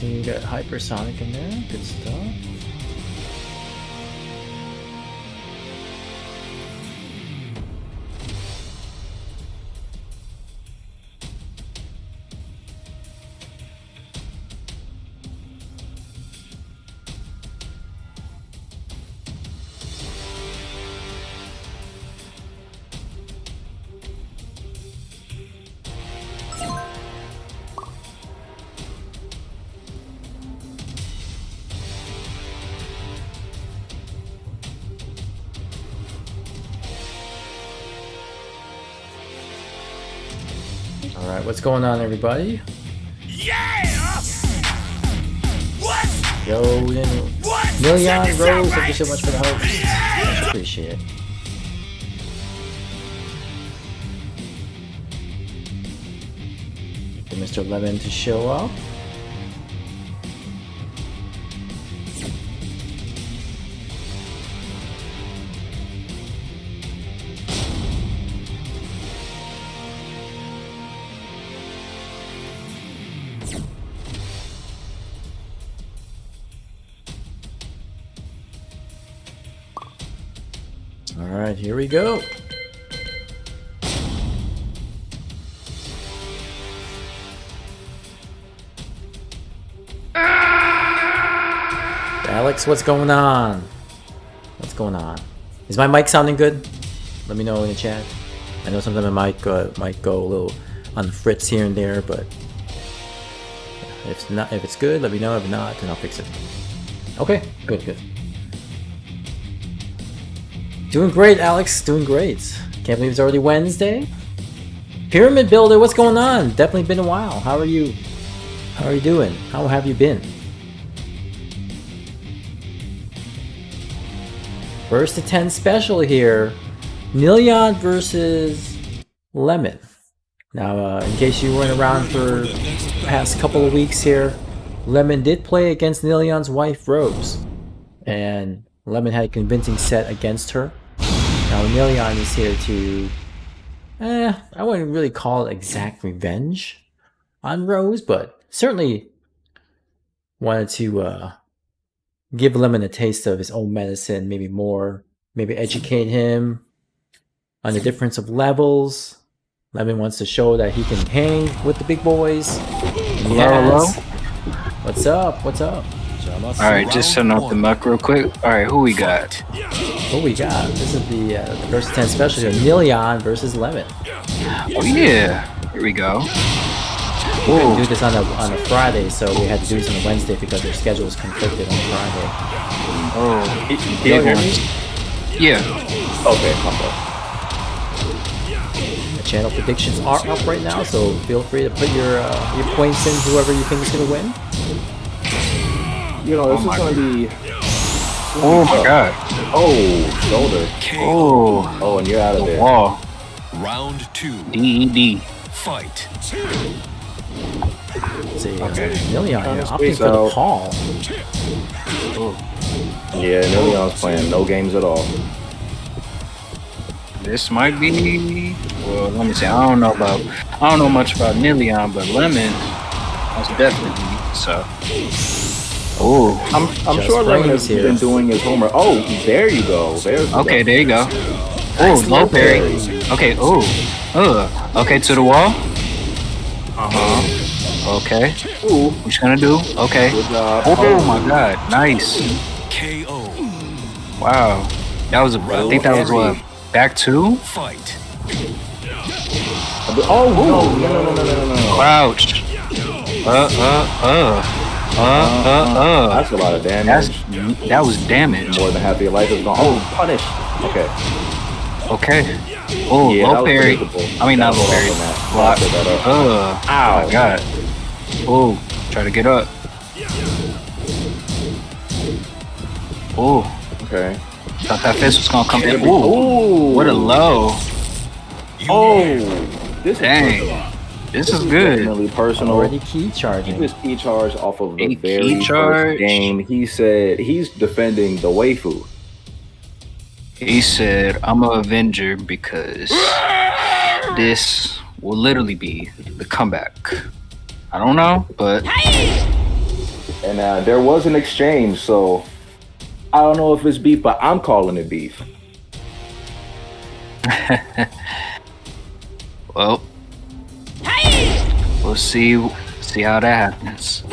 See, you got Hypersonic in there. Good stuff. Alright, what's going on, everybody? Yeah! What? Yo, Nileon, Rose, thank you so much for the host. Much appreciate it. For Mr. Lemon to show up. Alright, here we go. Alex, what's going on? What's going on? Is my mic sounding good? Let me know in the chat. I know sometimes my mic might go a little on the fritz here and there, but if it's good, let me know. If not, then I'll fix it. Okay, good. Doing great, Alex. Doing great. Can't believe it's already Wednesday. Pyramid Builder, what's going on? Definitely been a while. How are you? How are you doing? How have you been? First to 10 special here. Nileon versus Lemon. Now, in case you weren't around for the past couple of weeks here, Lemon did play against Nileon's wife, Rose. And Lemon had a convincing set against her. Now Nileon is here to, I wouldn't really call it exact revenge on Rose, but certainly wanted to give Lemon a taste of his own medicine, maybe more, maybe educate him on the difference of levels. Lemon wants to show that he can hang with the big boys. Hello? What's up? What's up? Alright, just setting up the muck real quick. Alright, who we got? What we got? This is the first 10 special here. Nileon versus Lemon. Oh yeah, here we go. We couldn't do this on a Friday, so we had to do this on a Wednesday because their schedule was conflicted on Friday. Oh, Can you hear me? yeah. Okay, the channel predictions are up right now, so feel free to put your points in whoever you think is gonna win. You know, this is going to be... Oh my god. Oh, shoulder. Oh, and you're out of there. Wall. Round 2. DED. Fight. Let's see, Okay. Nileon here, opting for the call. Yeah, Nileon's playing no games at all. This might be. Well, let me see. I don't know much about Nileon, but Lemon, most definitely. So. Oh. I'm sure Lemon has been doing his homework. Oh, there you go. Okay, there you go. Oh, low parry. Okay. Oh. Okay, to the wall. Okay. Ooh. What you gonna do? Okay. Good job. Oh my god. Nice. KO. Wow. That was I think that was what? Back two? Fight. Oh, no. Crouch. That's a lot of damage. That was damage. More than half of your life is gone. Oh, punish. Okay. Okay. Oh, Yeah, low parry. I mean, not low parry. Block. Ow. Oh my god. Oh, try to get up. Oh. Okay. Thought that fist was gonna come in. Ooh. Ooh. What a low. Oh. This Dang. is This is good. definitely personal. Already key charging. He was key charge off of the A very key charge? first game. He said he's defending the waifu. He said, I'm an Avenger because this will literally be the comeback. I don't know, but And there was an exchange, so I don't know if it's beef, but I'm calling it beef. Well, we'll see how that happens.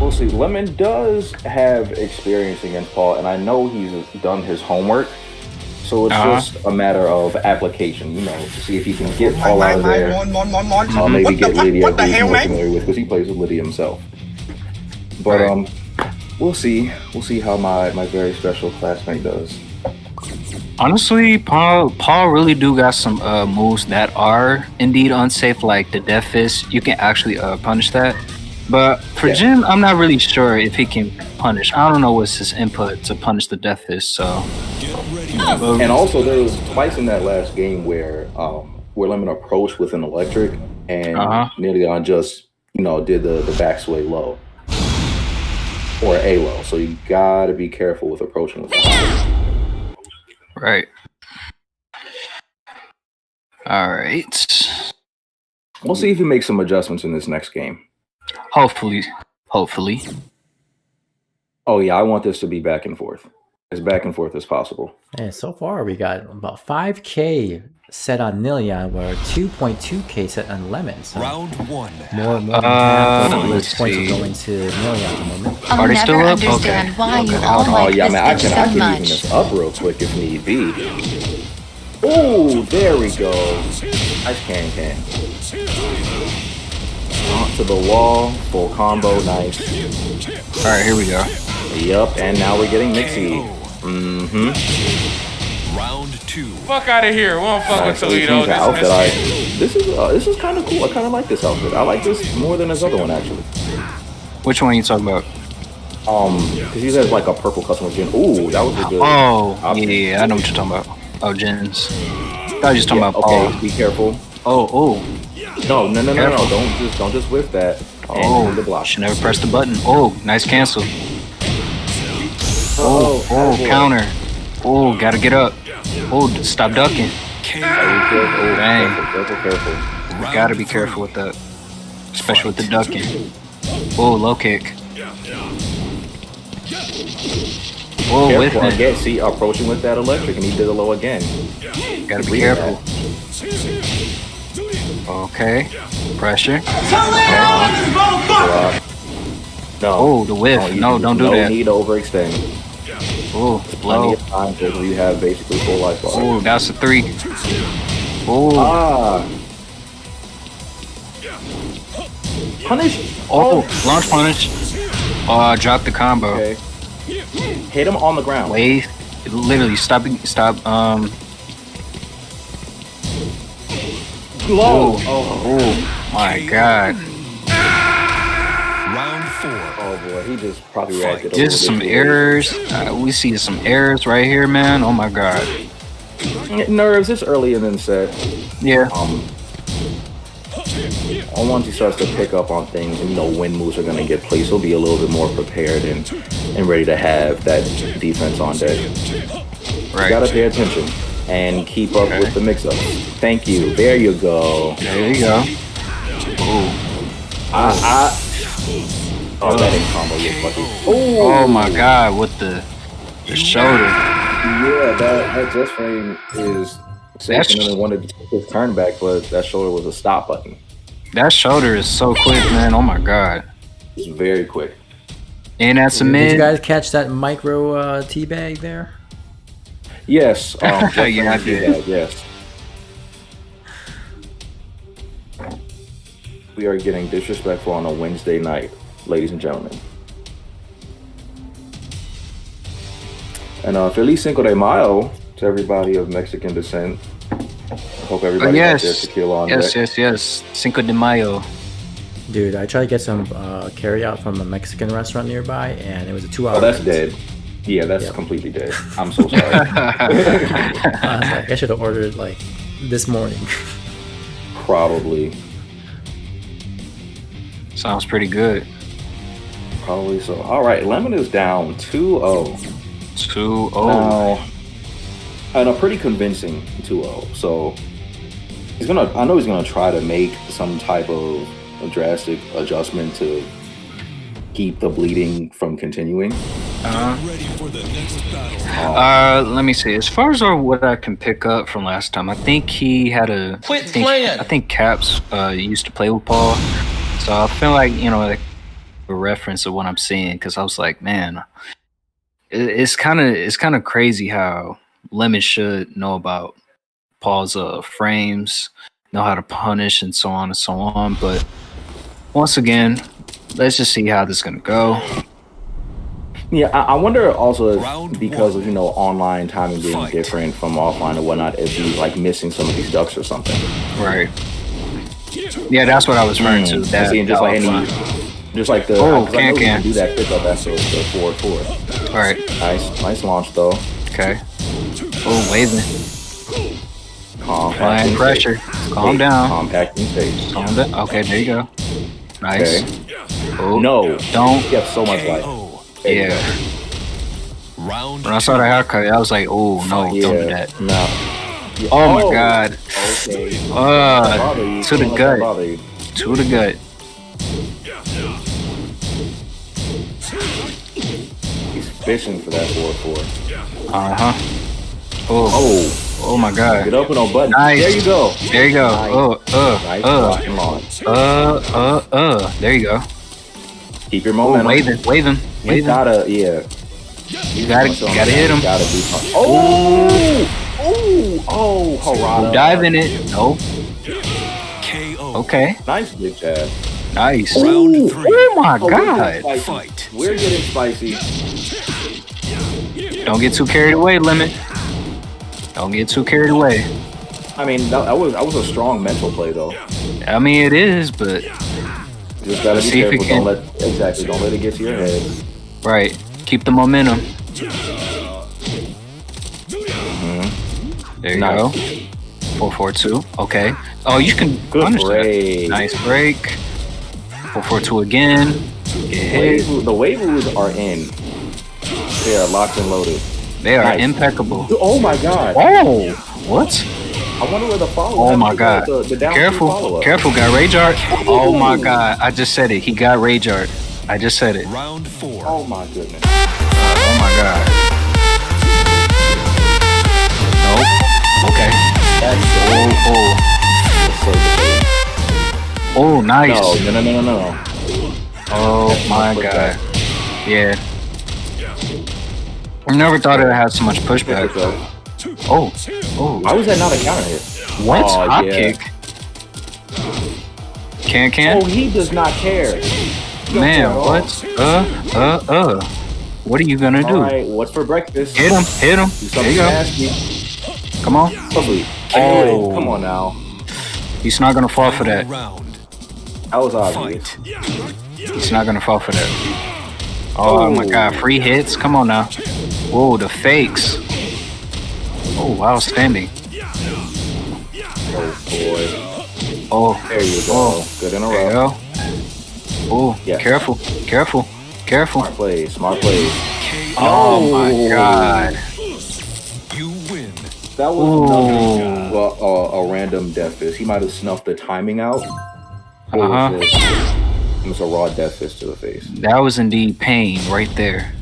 We'll see. Lemon does have experience against Paul, and I know he's done his homework. So it's just a matter of application, you know, to see if he can get Paul out of there. Or maybe get Lydia, who he's more familiar with, because he plays with Lydia himself. But we'll see. We'll see how my very special classmate does. Honestly, Paul really do got some moves that are indeed unsafe, like the death fist. You can actually punish that. But for Jin, I'm not really sure if he can punish. I don't know what's his input to punish the death fist. So, and also there was twice in that last game where Lemon approached with an electric, and Nileon just did the back sway low or a low. So you gotta be careful with approaching with that. Right. All right. We'll see if he makes some adjustments in this next game. Hopefully. Oh yeah, I want this to be back and forth. As back and forth as possible. And so far we got about 5K set on Nileon, where 2.2K set on Lemon. So Round 1. More than half of those points are going to Nileon at the moment. Are they still up? Understand why you all Oh like yeah, this man, I bitch can so even much. this up real quick if need be. Oh, there we go. Nice can. Onto the wall, full combo, nice. All right, here we go. Yup, and now we're getting mixy. Round 2. Fuck out of here. We don't fuck with Toledo. The outfit, this is kind of cool. I kind of like this outfit. I like this more than this other one actually. Which one are you talking about? Because he has like a purple custom Jin. Ooh, that was a good. Oh, option. yeah, I know what you're talking about. Oh, Jin's. I was just talking about okay, Paul. be careful. Oh. No. Don't just whiff that. Oh, the block. should never press the button. Oh, nice cancel. Oh, Counter. Oh, gotta get up. Oh, stop ducking. Dang. Careful. You gotta be careful with that. Especially with the ducking. Oh, low kick. Oh, with Careful it. again. See, approaching with that electric, and he did a low again. Gotta be careful. Okay. Pressure. No. Oh, the whiff. No, don't do no that. No need to overextend. Oh, Plenty low. of time because you have basically full life bar. Oh, that's a 3. Oh. Punish. Oh, launch punish. Oh, I dropped the combo. Okay. Hit him on the ground. Wave. Literally, stop. Low. Oh my god. Round 4. Oh boy, he just probably reacted. There's some errors. We see some errors right here, man. Oh my god. Nerves. It's early in the set. Yeah. And once he starts to pick up on things and when moves are going to get placed, he'll be a little bit more prepared and ready to have that defense on deck. Right. You gotta pay attention and keep up with the mix-ups. Thank you. There you go. There you go. Ooh. Oh, that ain't combo yet, buddy. Oh my god, with the shoulder. Yeah, that just frame is safe, and then it wanted his turn back, but that shoulder was a stop button. That shoulder is so quick, man. Oh my god. It's very quick. And that's a Did mid. you guys catch that micro teabag there? Yes. Yeah, I did. Yes. We are getting disrespectful on a Wednesday night, ladies and gentlemen. And Feliz Cinco de Mayo to everybody of Mexican descent. I hope everybody got their tequila on deck. Yes. Cinco de Mayo. Dude, I tried to get some carry out from a Mexican restaurant nearby, and it was a 2-hour. Oh, that's dead. Yeah, that's completely dead. I'm so sorry. I was like, I should have ordered it like this morning. Probably. Sounds pretty good. Probably so. All right, Lemon is down 2-0. 2-0. Now, and a pretty convincing 2-0. So I know he's gonna try to make some type of drastic adjustment to keep the bleeding from continuing. Let me see. As far as what I can pick up from last time, I think he had a. I think Caps used to play with Paul, so I feel like like a reference of what I'm seeing because I was like, man, it's kind of crazy how Lemon should know about Paul's frames, know how to punish, and so on and so on. But once again, let's just see how this is gonna go. Yeah, I wonder also if because of online timing being different from offline and whatnot, if he's like missing some of these ducks or something. Right. Yeah, that's what I was referring to. That just like the can do that pickup after the forward. All right. Nice launch though. Okay. Oh, waving. Applying pressure. Calm down. Compacting space. Calm down. Okay, there you go. Nice. Okay. Oh, no, don't. You have so much life. Yeah. When I saw the haircut, I was like, oh no, don't do that. No. Oh my god. Okay. To the gut. To the gut. He's fishing for that 4-4. Oh my god. Get up with no button. Nice. There you go. There you go. Nice launch. There you go. Keep your momentum. Waving. You gotta, You gotta hit him. Harada. Dive in it. No. KO. Okay. Nice big jab. Nice. Round 3. Oh my god. Fight. We're getting spicy. Don't get too carried away, Lemon. Don't get too carried away. I mean, that was a strong mental play though. I mean, it is, but just gotta be careful. Don't let it get to your head. Right. Keep the momentum. There you go. 4-4-2. Okay. Oh, you can punish that. Nice break. 4-4-2 again. The waivers are in. They are locked and loaded. They are impeccable. Oh my god. Oh, what? I wonder where the follow. Oh my god. Careful. Got Rage Art. Oh my god. I just said it. He got Rage Art. I just said it. Round 4. Oh my goodness. Oh my god. Nope. Okay. Oh, nice. No. Oh my god. Yeah. I never thought it had so much pushback. Oh. Why was that not a counter hit? What? Hop kick. Can? Oh, he does not care. Man, what? What are you gonna do? Alright, what's for breakfast? Hit him. There you go. Nasty. Come on. Oh, come on now. He's not gonna fall for that. That was obvious. He's not gonna fall for that. Oh my god, free hits? Come on now. Whoa, the fakes. Oh, outstanding. Oh boy. Oh, there you go. Good in a row. There you go. Oh, yeah. Careful. Smart play. Oh my god. You win. That was a random death fist. He might have snuffed the timing out. It was a raw death fist to the face. That was indeed pain right there.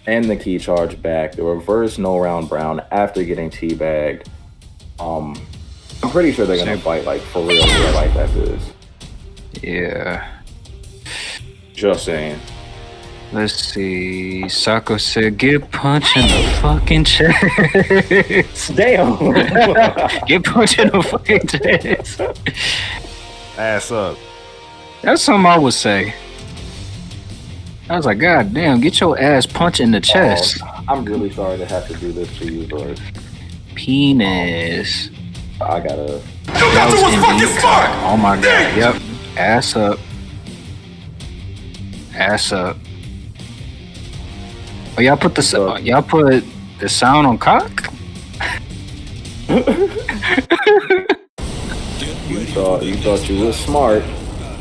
And the key charge back. The reverse no round brown after getting teabagged. I'm pretty sure they're gonna fight like for real life after this. Yeah. Just saying. Let's see. Sako said, "Get punched in the fucking chest." Damn. Get punched in the fucking chest. Ass up. That's something I would say. I was like, God damn, get your ass punched in the chest. I'm really sorry to have to do this to you, but penis. I gotta. You got to fucking smart. Oh my god. Yep. Ass up. Oh, y'all put the sound on cock? You thought you were smart,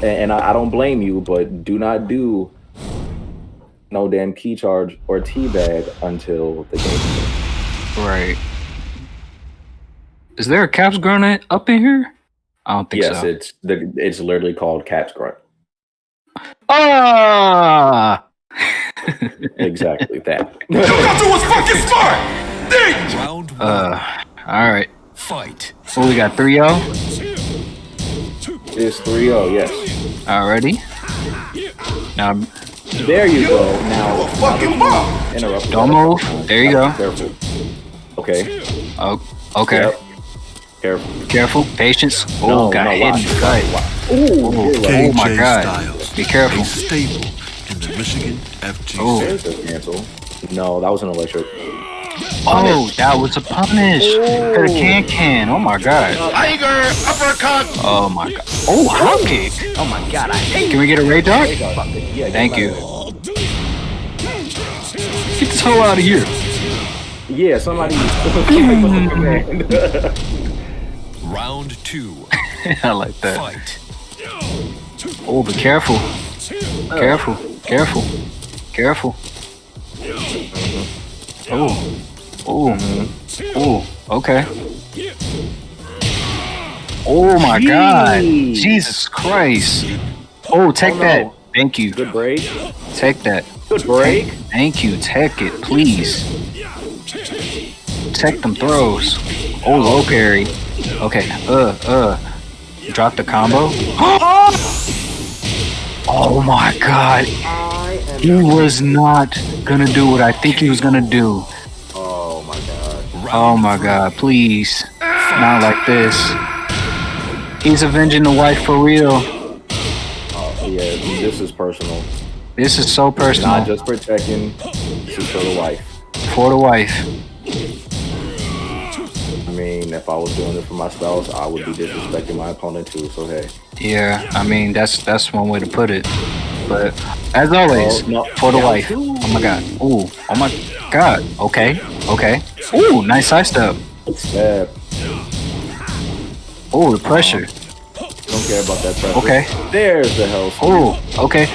and I don't blame you, but do not do no damn key charge or teabag until the game. Right. Is there a caps grenade up in here? I don't think so. Yes, it's literally called Caps Grunt. Ah. Exactly that. Round one. All right. Fight. Well, we got 3-0. It's 3-0, yes. Already. Now, There you go. Now interrupt. don't move. There you go. Careful. Okay. Oh, okay. Yep. Careful. Careful. Patience. Oh, No, got no, hit in watch. the gut. Ooh, Oh my God. Be careful. Stable in the Michigan FT10. Oh. There's a cancel. No, that was an electric. Oh, that was a punish. Could have can. Oh my God. Tiger uppercut. Oh my God. Oh, hop kick. Oh my god, I hate Can we get a Ray Dart? Yeah, Thank you. Get this hoe out of here. Yeah, somebody put the command. Round two. I like that. Fight. Oh, be careful. Careful. Careful. Careful. Oh. Oh. Oh. Okay. Oh my God. Jesus Christ. Oh, take Oh, that. no. Thank you. Good break. Take that. Good break. Thank you. Take it, please. Take them throws. Oh, low parry. Okay. Drop the combo. Oh my God. He was not gonna do what I think he was gonna do. Oh my god. Oh my God, please. Not like this. He's avenging the wife for real. Yeah, this is personal. This is so personal. Not just for Tekken. This is for the wife. For the wife. I mean, if I was doing it for my spouse, I would be disrespecting my opponent too. So hey. Yeah, I mean that's one way to put it. But as always, Oh, no. for the Yeah, wife. too. Oh my God. Ooh. Oh my God. Okay. Okay. Ooh, nice side step. Stab. Oh, the pressure. Don't care about that pressure. Okay. There's the hell. Oh, okay.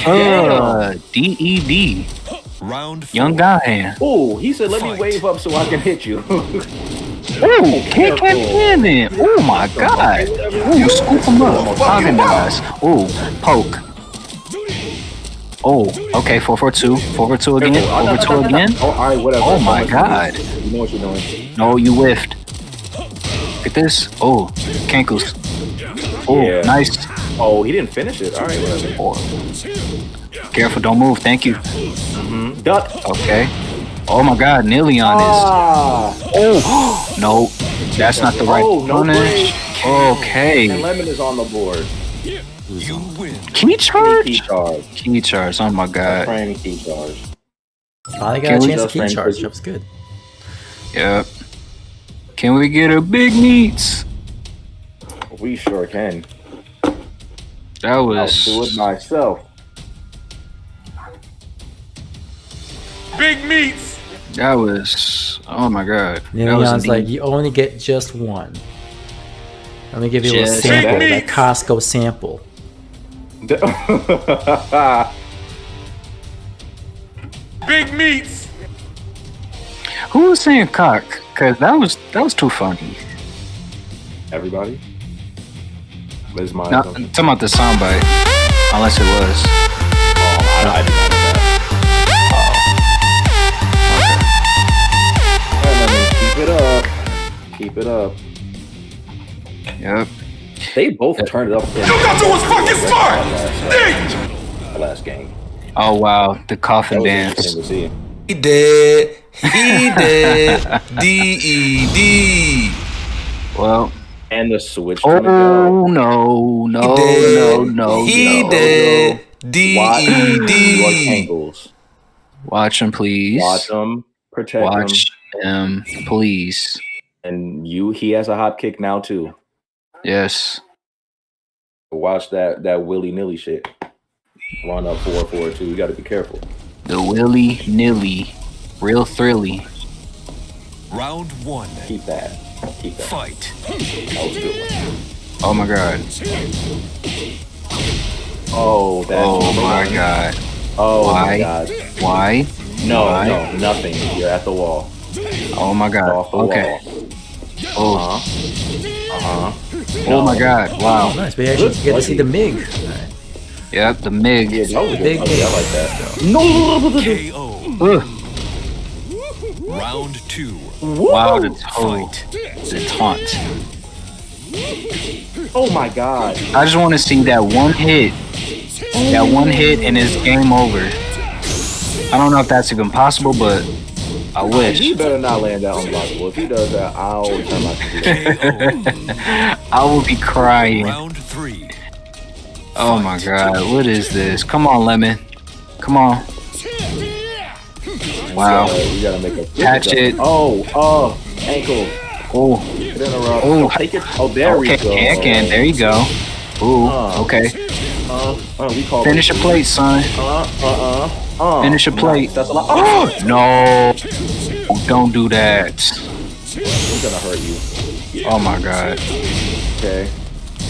Damn. DED. Round four. Young guy hand. Oh, he said, let me Fight. wave up so I can hit you. Oh, kick him in it. Oh my God. Ooh, scoop him up. Organize. Oh, poke. Oh, okay. 4-4-2. 4-4-2 again. 4-4-2 again. Oh, all right, whatever. Oh my God. You know what you're doing. No, you whiffed. Look at this. Oh, cankles. Oh, Yeah. nice. Oh, he didn't finish it. All right, whatever. Oh. Careful, don't move. Thank you. Duck. Okay. Oh my God, Nileon Ah. is. Oh, no. That's not the right Oh, no punish. break. And Okay. Lemon is on the board. You win. Key charge? Key charge. Key charge. Oh my God. Frame key charge. Finally got Can a we chance to just key rank charge. for- That was good. Yep. Can we get a big meats? We sure can. That I'll do was. it myself. Big meats. That was. Oh my God. That was Nileon's like, indeed- you only get just one. Let me give you a little Just sample, one. that Costco sample. Big meats. Who was saying cock? Cause that was too funny. Everybody? Where's mine? No, talking about the soundbite. Unless it was. I did not know that. Keep it up. Yep. They both turned it up. You was fucking smart. Last game. Oh wow, the That coffin was dance. interesting to see. He dead. He dead. D-E-D. Well. And the switch. Oh to go. no, no, He dead. no. He dead. Watch your D-E-D. ankles. Watch him, please. Watch them. Protect Watch him, please. him. And he has a hop kick now too. Yes. Watch that willy-nilly shit. Run up 4-4-2. You got to be careful. The willy nilly, real thrilly. Round one. Keep that. Keep that. Fight. That was a good one. Oh my God. Oh, that's Oh number my one. God. Oh Why? my god. Why? No, Why? no, nothing. You're at the wall. Oh my God. Off the Okay. wall. Oh. Uh-huh. Oh my God. Wow. Nice. We actually Good get to see buddy. the MiG. Alright. Yep, the MIG. Yeah, that was Big good. Okay, I like that. KO. Ugh. Round 2. Wow, the toe. The taunt. Oh my god. I just want to see that one hit. That one hit and it's game over. I don't know if that's even possible, but I wish. He better not land that unblockable. If he does that, I'll turn my computer. I will be crying. Round 3. Oh my god, what is this? Come on, Lemon. Come on. Wow. You gotta make a Catch it. Oh, ankle. Oh. Get in a row. Oh. Take it. Oh, there we go. Can. There you go. Ooh, okay. We call Finish a plate, son. Finish a plate. That's a lot. Oh! No. Don't do that. I'm gonna hurt you. Oh my god. Okay.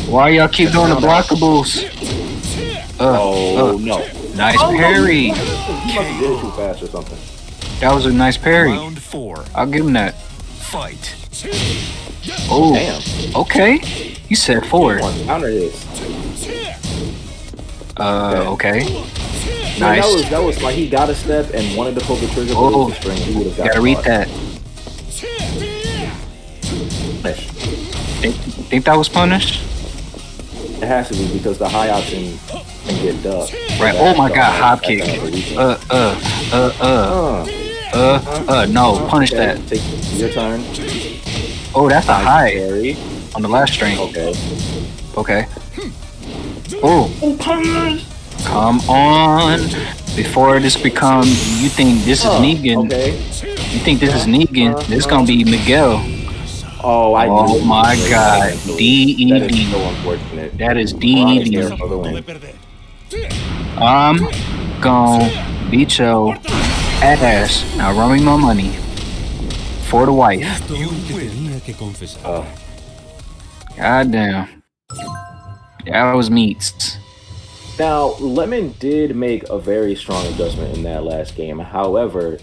Why y'all keep doing the blockables? No. Nice parry. You must have did it too fast or something. That was a nice parry. Round 4. I'll give him that. Fight. Oh, Damn. okay. You said 4. Counter this. Okay. Man, Nice. that was like he got a step and wanted to pull the trigger, but it was a string. He would have got. Gotta read that. Think that was punished? It has to be because the high option can get ducked. Right. Oh my god, hop kick. No, punish that. Take your turn. Oh, that's a high Parry. on the last string. Okay. Okay. Oh. Come on. Before this becomes, you think this is Negan. Okay. You think this is Negan. This is gonna be Miguel. Oh, I Oh knew my it. god. That is so DED. unfortunate. That is Ronnie's DED. here for the win. I'm gonna beat your ass. Now run me my money. For the wife. You win. God damn. That was meats. Now, Lemon did make a very strong adjustment in that last game. However,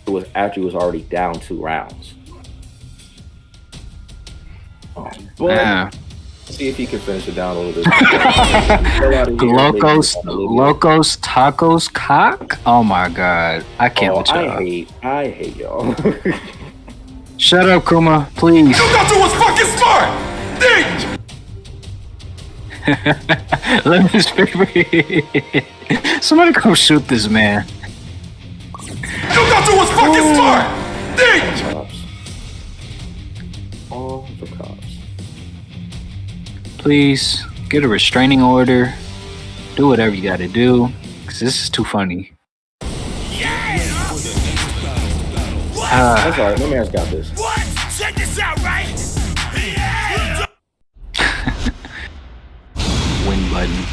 it was after he was already down 2 rounds. But Yeah. see if he can finish it down a little bit. Locos Tacos Cock? Oh my god. I can't with y'all. I hate y'all. Shut up, Kuma, please. You thought you was fucking smart! Didn't you? Lemon's favorite. Somebody come shoot this man. You thought you was fucking smart! Didn't you? Cops. All the cops. Please get a restraining order. Do whatever you gotta do. Cause this is too funny. That's alright, my man's got this. What? Check this out, right? Yeah! Win button.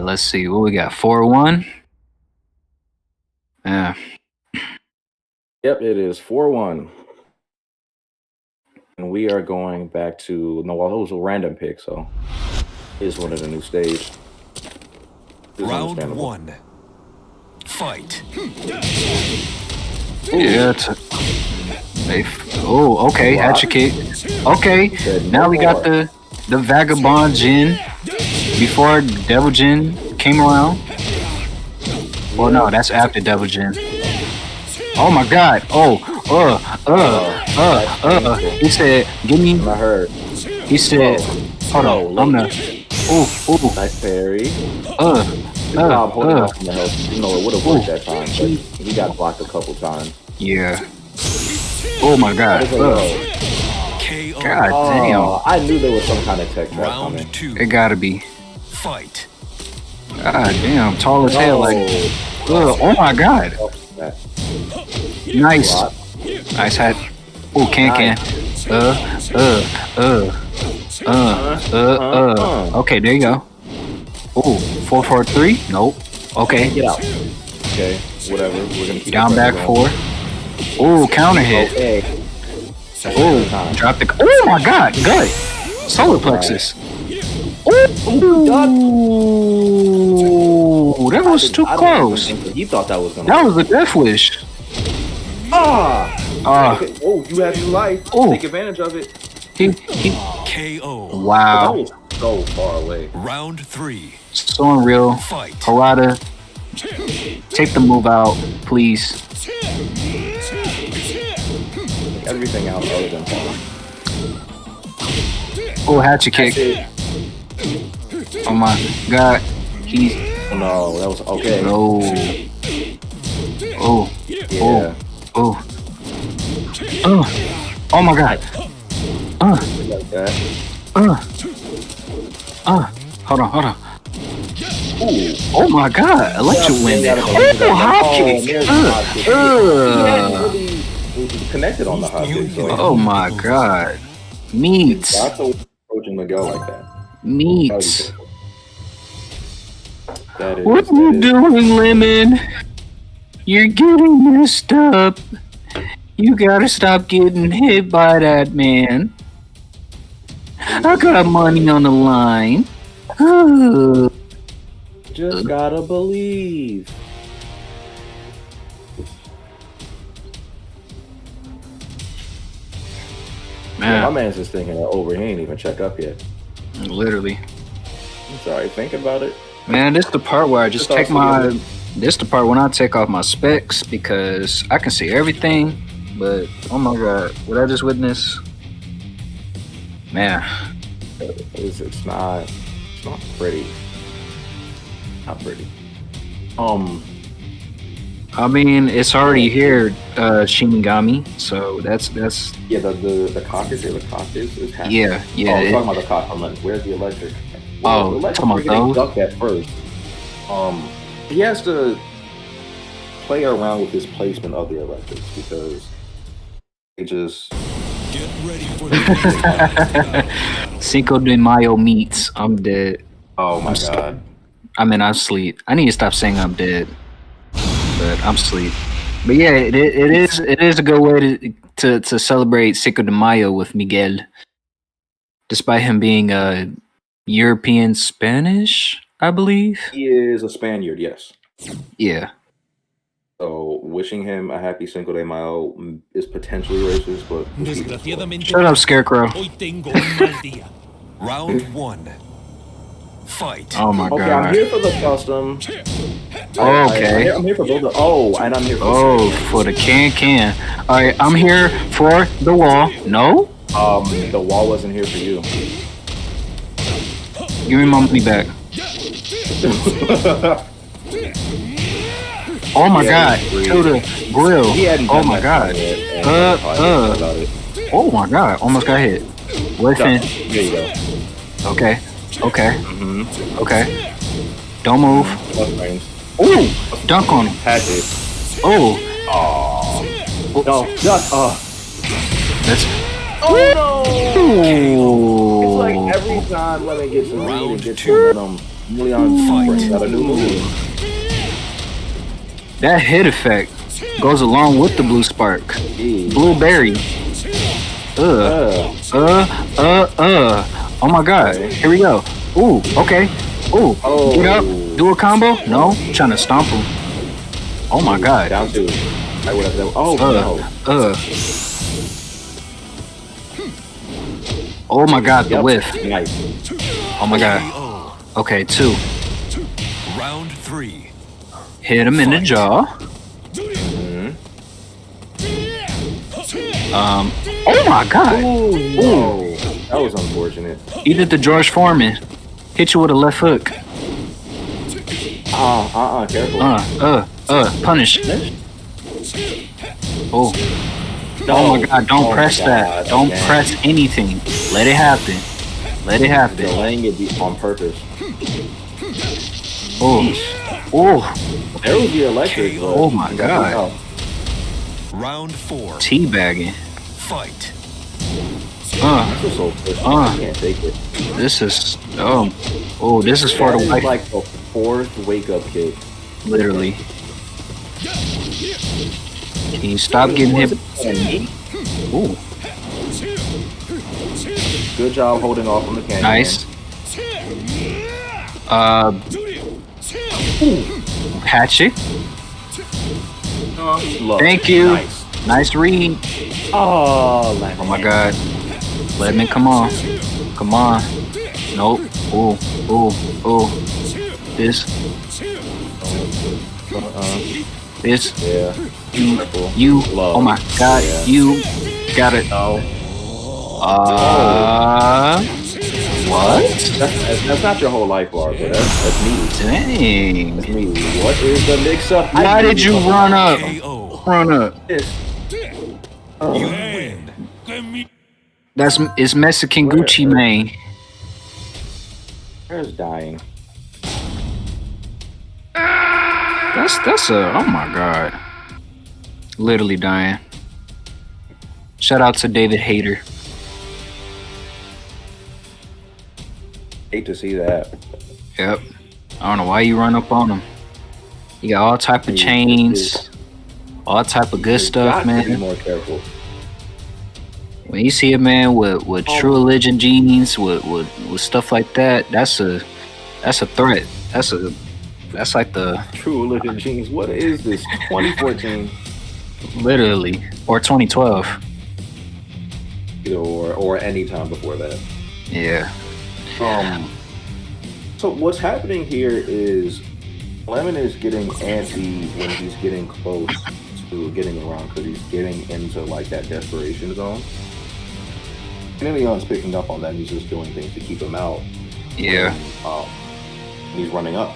Let's see what we got. 4-1. Yeah. Yep, it is 4-1. And we are going back to it was a random pick, so here's one of the new stage. This is Round understandable. 1. Fight. Yeah. Oh, okay. Hatchet kick. Okay. Now we got the Vagabond Jin before Devil Jin came around. Well, no, that's after Devil Jin. Oh my god. He said, give me. I heard. He said, hold on. I'm the. Nice parry. Bob holding off from the health. You know, it would have worked that time, but he got blocked a couple times. Yeah. Oh my god. KO. God damn. I knew there was some kind of tech trap Round coming. 2. It gotta be. Fight. God damn. Tall as hell. Like. Oh my god. Nice. Nice hat. Oh, can. Okay, there you go. Oh, 4-4-3? Nope. Okay. Get out. Okay, whatever. We're gonna keep Down it back going. 4. Oh, counter hit. Okay. Oh, drop the. Oh my god, gut. Solar plexus. Oh, that was too close. He thought that was gonna. That was a death wish. Oh, you have new life. Oh. Take advantage of it. He. KO. That Wow. was so far away. Round 3. So unreal. Fight. Harada, take the move out, please. Everything out other than Paul. Oh, hatchet kick. Oh my god. He's No, that was okay. no. Oh. Yeah. Oh. Oh my god. Like that. Hold on. Ooh. Oh my god. Electric wind. Oh, hot kick. He really connected on the hot kick. So Oh my god. Meat. that's the approaching Miguel like that. Meat. That is. What are you doing, Lemon? You're getting messed up. You gotta stop getting hit by that man. I got money on the line. Just gotta believe. Yeah, my Man, man's just thinking it over. He ain't even check up yet. literally. I'm sorry. Think about it. Man, this the part where I just Just take also my. get This the part when I take off my specs because I can see everything. But oh my god, what I just witnessed. Man, It's not pretty. Not pretty. I mean it's already here, Shinigami. So that's Yeah, the cock is here. The cock is happening. yeah. Oh, I'm talking about the cock. I'm like, where's the electric? Oh, the electric talking about getting those? ducked at first. He has to play around with his placement of the electrics because it just. Get ready for the Cinco de Mayo meets. I'm dead. Oh my I'm god. I'm asleep. I need to stop saying I'm dead, but I'm asleep. But yeah, it is a good way to celebrate Cinco de Mayo with Miguel, despite him being European Spanish, I believe. He is a Spaniard, yes. Yeah. So wishing him a happy Cinco de Mayo is potentially racist, but Desgraciadamente, Shut up, Scarecrow. hoy tengo un mal día. Round 1. Fight. Oh my okay, god. I'm here for the custom. Okay. I'm here for both. And I'm here for. Oh, for the can. All right, I'm here for the wall. No, The wall wasn't here for you. give me my money back. Oh my god, to the grill. He hadn't Oh done my that god. yet, and probably didn't know about it. Oh my god, almost got hit. Listen. There you go. Okay. Mm-hmm. Okay. Don't move. Plus range. Ooh, dunk on him. Had it. Oh, No, just that's. Oh no! It's like Ooh. every time Lemon gets a lead and gets momentum, Nileon brings out a new move. That hit effect goes along with the blue spark. Blueberry. Oh my god. Here we go. Ooh, okay. Ooh, get up. Do a combo? No. Trying to stomp him. Oh my god. Down two. I would have done. Oh no. Oh my god, the Yep. whiff. Nice. Oh my god. Okay, 2. Round 3. Hit him in the jaw. Oh my god. Ooh. That was unfortunate. He did the George Foreman. Hit you with a left hook. Careful. Punish. Oh. No. Oh my god, don't Oh press my that. God, Don't again. press anything. Let it happen. Let it happen. Delaying it on purpose. Oh. Oh. There was the electric. but- Oh my God. Round 4. Teabagging. Fight. This is so push. I can't take it. This is this is for That the is wife. like the fourth wake up kick. Literally. Can you stop getting hit? Ooh, Good job holding off on the cannon. nice. Hatchet. Look, Thank you. Nice. Nice read. Oh my God. Let me come on. Come on. Nope. Ooh. Ooh. Ooh. This. This. Yeah. You. Low. Oh my god. Yeah. You got it. No. What? That's not your whole life bar, but that's me. Dang. That's me. What is the mix-up? Why did you run up? KO. Run up. You win. It's Mexican Gucci Mane. Where's dying? That's a oh my god. Literally dying. Shout out to David Hayter. Hate to see that. Yep. I don't know why you run up on him. You got all type of chains, all type of good stuff, Got to be man. more careful. When you see a man with True Religion jeans, with stuff like that, that's a threat. That's like the True Religion jeans. What is this? 2014. literally or 2012. Or any time before that. Yeah. So what's happening here is Lemon is getting antsy when he's getting close to getting around because he's getting into like that desperation zone. Nileon's picking up on that. And he's just doing things to keep him out. Yeah. He's running up.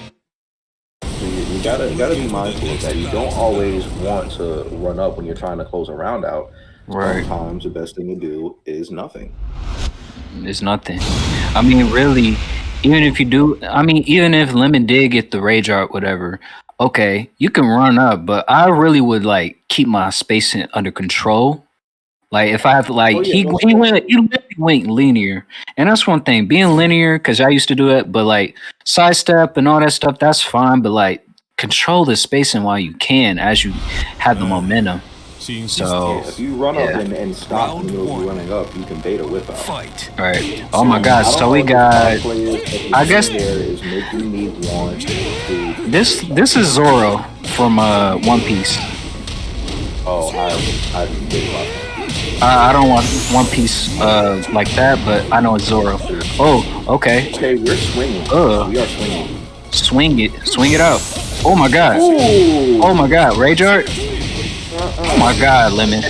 So you gotta be mindful of that. You don't always want to run up when you're trying to close a round out. Right. Sometimes the best thing to do is nothing. It's nothing. I mean, really, even if Lemon did get the rage art, whatever, okay, you can run up, but I really would like keep my spacing under control. Like if I have to, like he went linear, and that's one thing. Being linear, because I used to do it, but like sidestep and all that stuff, that's fine. But like control the spacing while you can, as you have the momentum. So if you run up and stop in the middle of you running up, you can bait a whip out. Fight. All right. Oh my God. So we got. I guess is making me want to. This is Zoro from One Piece. Oh, I did watch that. I don't want One Piece like that, but I know it's Zoro. Oh, okay. Okay, we're swinging. We are swinging. Swing it out. Oh my God. Ooh. Oh my God. Rage art. Oh my God, Lemon.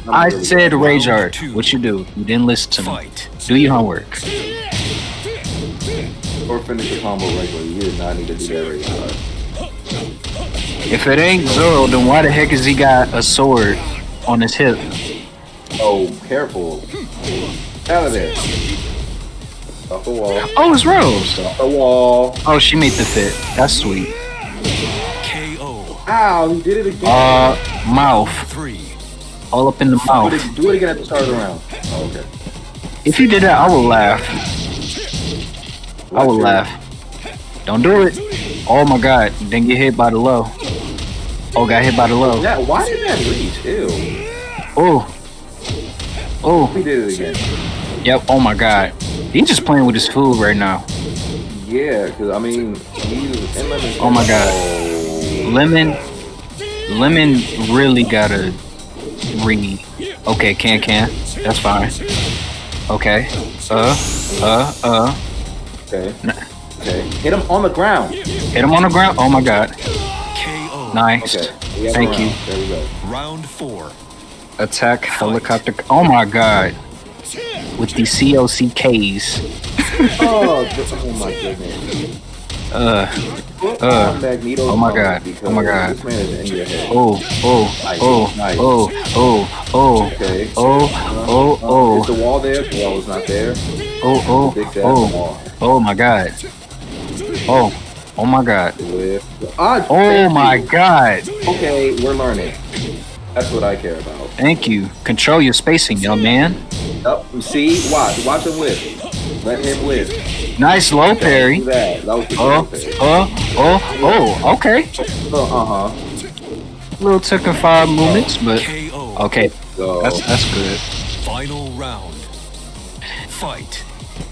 I said rage art. What you do? You didn't listen to me. Fight. Do your homework. Or finish the combo regularly. You did not need to do that rage art. If it ain't Zoro, then why the heck has he got a sword on his hip? Oh, careful. Out of there. Off the wall. Oh, it's Rose. Off the wall. Oh, she made the fit. That's sweet. KO. Ow, he did it again. Mouth. 3. All up in the mouth. Do it again at the start of the round. Oh, okay. If you did that, I would laugh. I would laugh. Don't do it. Oh my God. Didn't get hit by the low. Oh, got hit by the low. Yeah, why did that reach? Ew. Oh. Oh. He did it again. Yep. Oh my God. He just playing with his food right now. Yeah, because I mean, he's in Lemon. Oh my God. Lemon really gotta read. Okay, can. That's fine. Okay. Okay. Okay. Hit him on the ground. Hit him on the ground. Oh my God. KO. Nice. Okay. Thank you. There we go. Round 4. Attack helicopter. Oh my God. With the COCKs. Oh my goodness. Magneto. Oh my God. Oh my God. This man is in your head. Oh. Nice. Okay. Is the wall there? The wall is not there. Oh my God. Oh my God. Oh my God. Okay, we're learning. That's what I care about. Thank you. Control your spacing, young man. See? Watch him whip. Let him whip. Nice low parry. That was the okay. Little Tekken 5 movements, but KO. okay. That's good. Final round. Fight.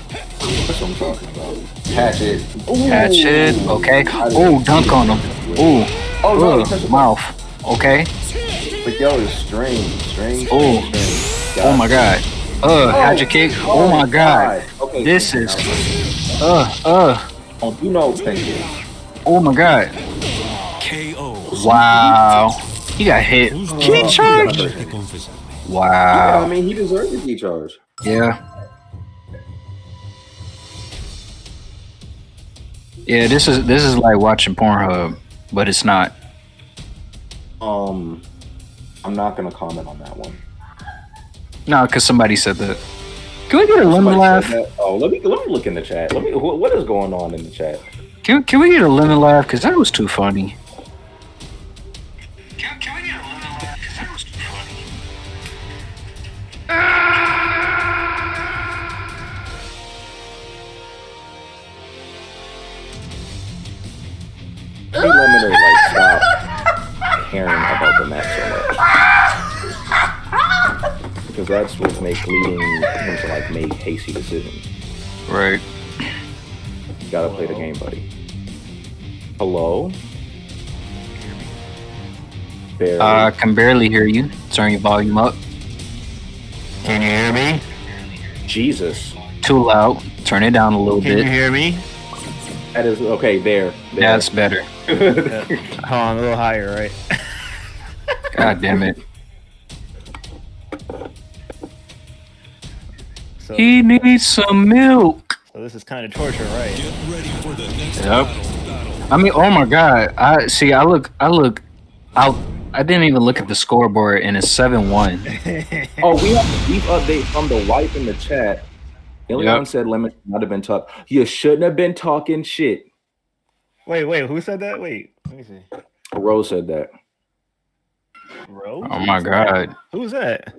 That's what I'm talking about. Catch it. Okay. Oh, dunk on him. Mouth. Okay. But yo, it's strange. Oh my God. Hatchet kick. Oh my god. Okay. This is. Oh, you know, thank you. Oh my god. KO. Wow. He got hit. Key charge. Yeah, Wow. I mean, he deserved the key charge. Yeah. Yeah, this is like watching Pornhub, but it's not. I'm not gonna comment on that one. No, because somebody said that. Can we get a lemon laugh? Oh, let me look in the chat. What is going on in the chat? Can we get a lemon laugh? Because that was too funny. Can we get a lemon laugh? Because that was too funny. Hey, Lemon, or like stop caring about the match so much. Because that's what's leading him to like make hasty decisions. Right. You gotta play the game, buddy. Hello? Barely. I can barely hear you. Turn your volume up. Can you hear me? Jesus. Too loud. Turn it down a little Can you bit. hear me? That is okay. There. That's better. Hold on, a little higher, right? God damn it. So, He needs some milk. so this is kind of torture, right? Yep. I mean, oh my god. I didn't even look at the scoreboard and it's 7-1. Oh, we have a brief update from the wife in the chat. Nileon said Lemon should not have been talking. You shouldn't have been talking shit. Wait, who said that? Wait, let me see. Rose said that. Rose? Oh my god. Who's that?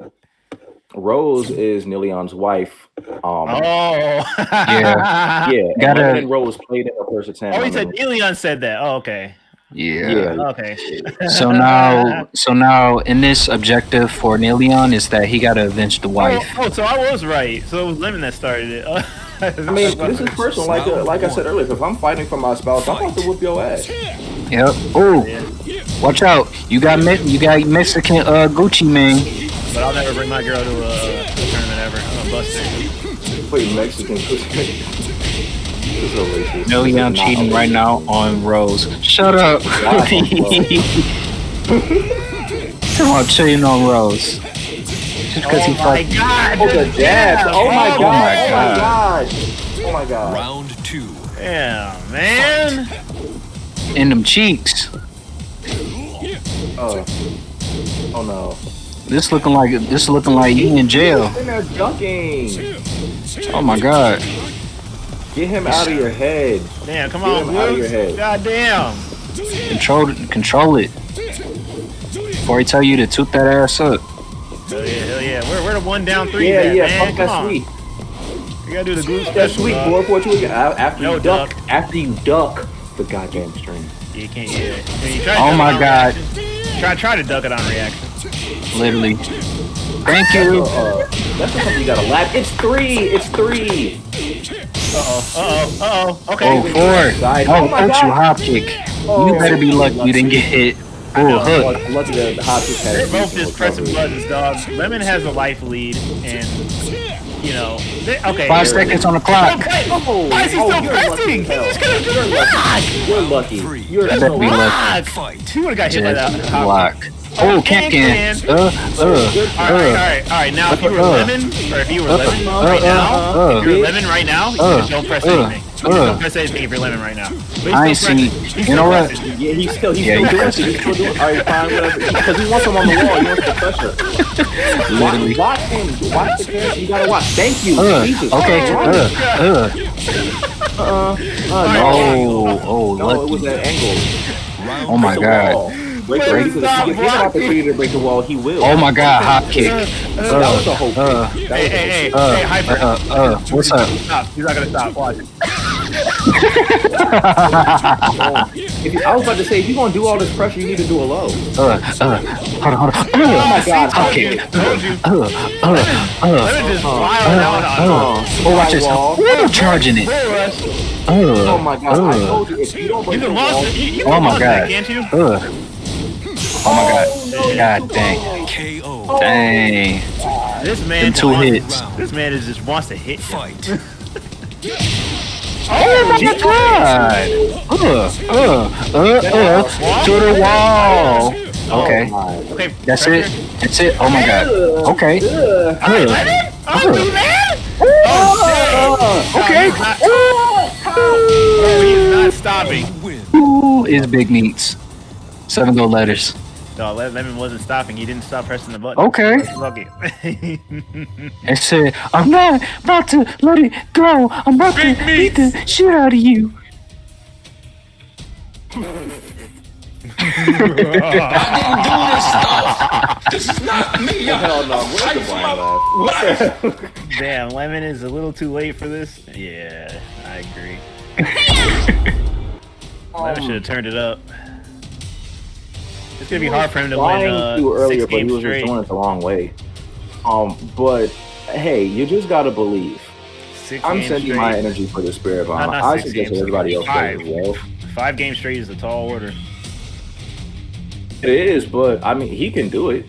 Rose is Nileon's wife. Oh. Yeah. Yeah. Gotta- Lemon and Rose played in the first attempt. Oh, he said Nileon said that. Oh, okay. Yeah. Okay. So now in this objective for Nileon is that he gotta avenge the wife. Oh, so I was right. So it was Lemon that started it. I mean, this is personal. Like I said earlier, if I'm fighting for my spouse, I'm about to whoop your ass. Yep. Oh, watch out! You got Mexican Gucci man. But I'll never bring my girl to a tournament ever. I'm gonna bust her. Wait, Mexican. This is so racist. Nileon cheating right now on Rose. Shut up. Come on, cheating on Rose. Just because he fucked. God! Oh, the jabs! Oh my god! Oh my God! Oh my god! Round 2. Yeah, man. In them cheeks. Oh no! This looking like you in jail. He's in there ducking. Oh my god. Get him out of your head. Damn, come Get on, him out of your Bruce. head. God damn. Control it. Before he tell you to toot that ass up. Hell yeah. We're the 1 down 3 Yeah, man. yeah. Man. Fuck Come that on. sweet. You gotta do the glue That special, sweet. dog. 4-4-2 again. After No you duck. duck. After you duck the goddamn string. You can't. Yeah. You try to Oh duck my it on god. reaction. Try to duck it on reaction. Literally. Thank you. That's not something you gotta lap. It's 3. It's 3. Uh-oh. Okay. Oh, 4. Side. Oh, Oh my don't you God. hop kick. Oh. You better be lucky you didn't get hit. Oh, hook. Lucky the hot kick has They're both decent just pressing recovery. buttons, dog. Lemon has a life lead, and you know, okay. 5 seconds on the clock. Why is he still you're pressing? lucky He's as just gonna hell. You're lucky. You're Better so be lucky. lucky. Fight. He would have got hit by that. Just block. Oh, can't. All right. Now, if you were Lemon, or if you were Lemon right now, if you were Lemon right now, you just don't press anything. You just don't press anything if you're Lemon right now. But he's I ain't still pressing. seen. He's You know still what? pressing. Yeah, he's still Yeah, doing he it. He's still doing it. All right, fine, whatever. Because he wants him on the wall. He wants the pressure. Literally. Watch him. Watch the character. You gotta watch. Thank you. Jesus. Okay. No. Oh, No, it was lucky. that angle. Oh my The god. wall. Break the wall. If you have opportunity to break the wall, he will. Oh my god, hop kick. That was a whole kick. Hey, Hyper. What's up? Stop. He's not gonna stop. Watch it. I was about to say, if you're gonna do all this pressure, you need to do a low. Hold on. Oh my god. Hop kick. Told you. Lemon just wild out on Oh, watch this. What am charging it? Oh my god. I told you, if you don't break You the can wall, launch it. You Oh can my launch god. that, can't you? Oh my god. God dang. KO. Dang. This man, Two hits. This man just wants to hit. Fight. Oh my god! To the wall. Okay. Okay, That's it. That's it. Oh my god. Okay. Okay. He's not stopping. Ooh, is big meats. 7 gold letters. No, Lemon wasn't stopping. He didn't stop pressing the button. Okay. Fuck it. It said, I'm not about to let it go. I'm about to beat the shit out of you. This is not me. Hell no, where's the blind laugh? What the hell? Damn, Lemon is a little too late for this. Yeah, I agree. Lemon should have turned it up. It's gonna be hard for him to win too earlier, 6 but he games was just straight. doing it the wrong way. But hey, you just gotta believe. 6 I'm games sending straight. my energy for the spirit bomb. Not I 6 suggest games, everybody else does 5. as well. 5 games straight is a tall order. It is, but I mean, he can do it.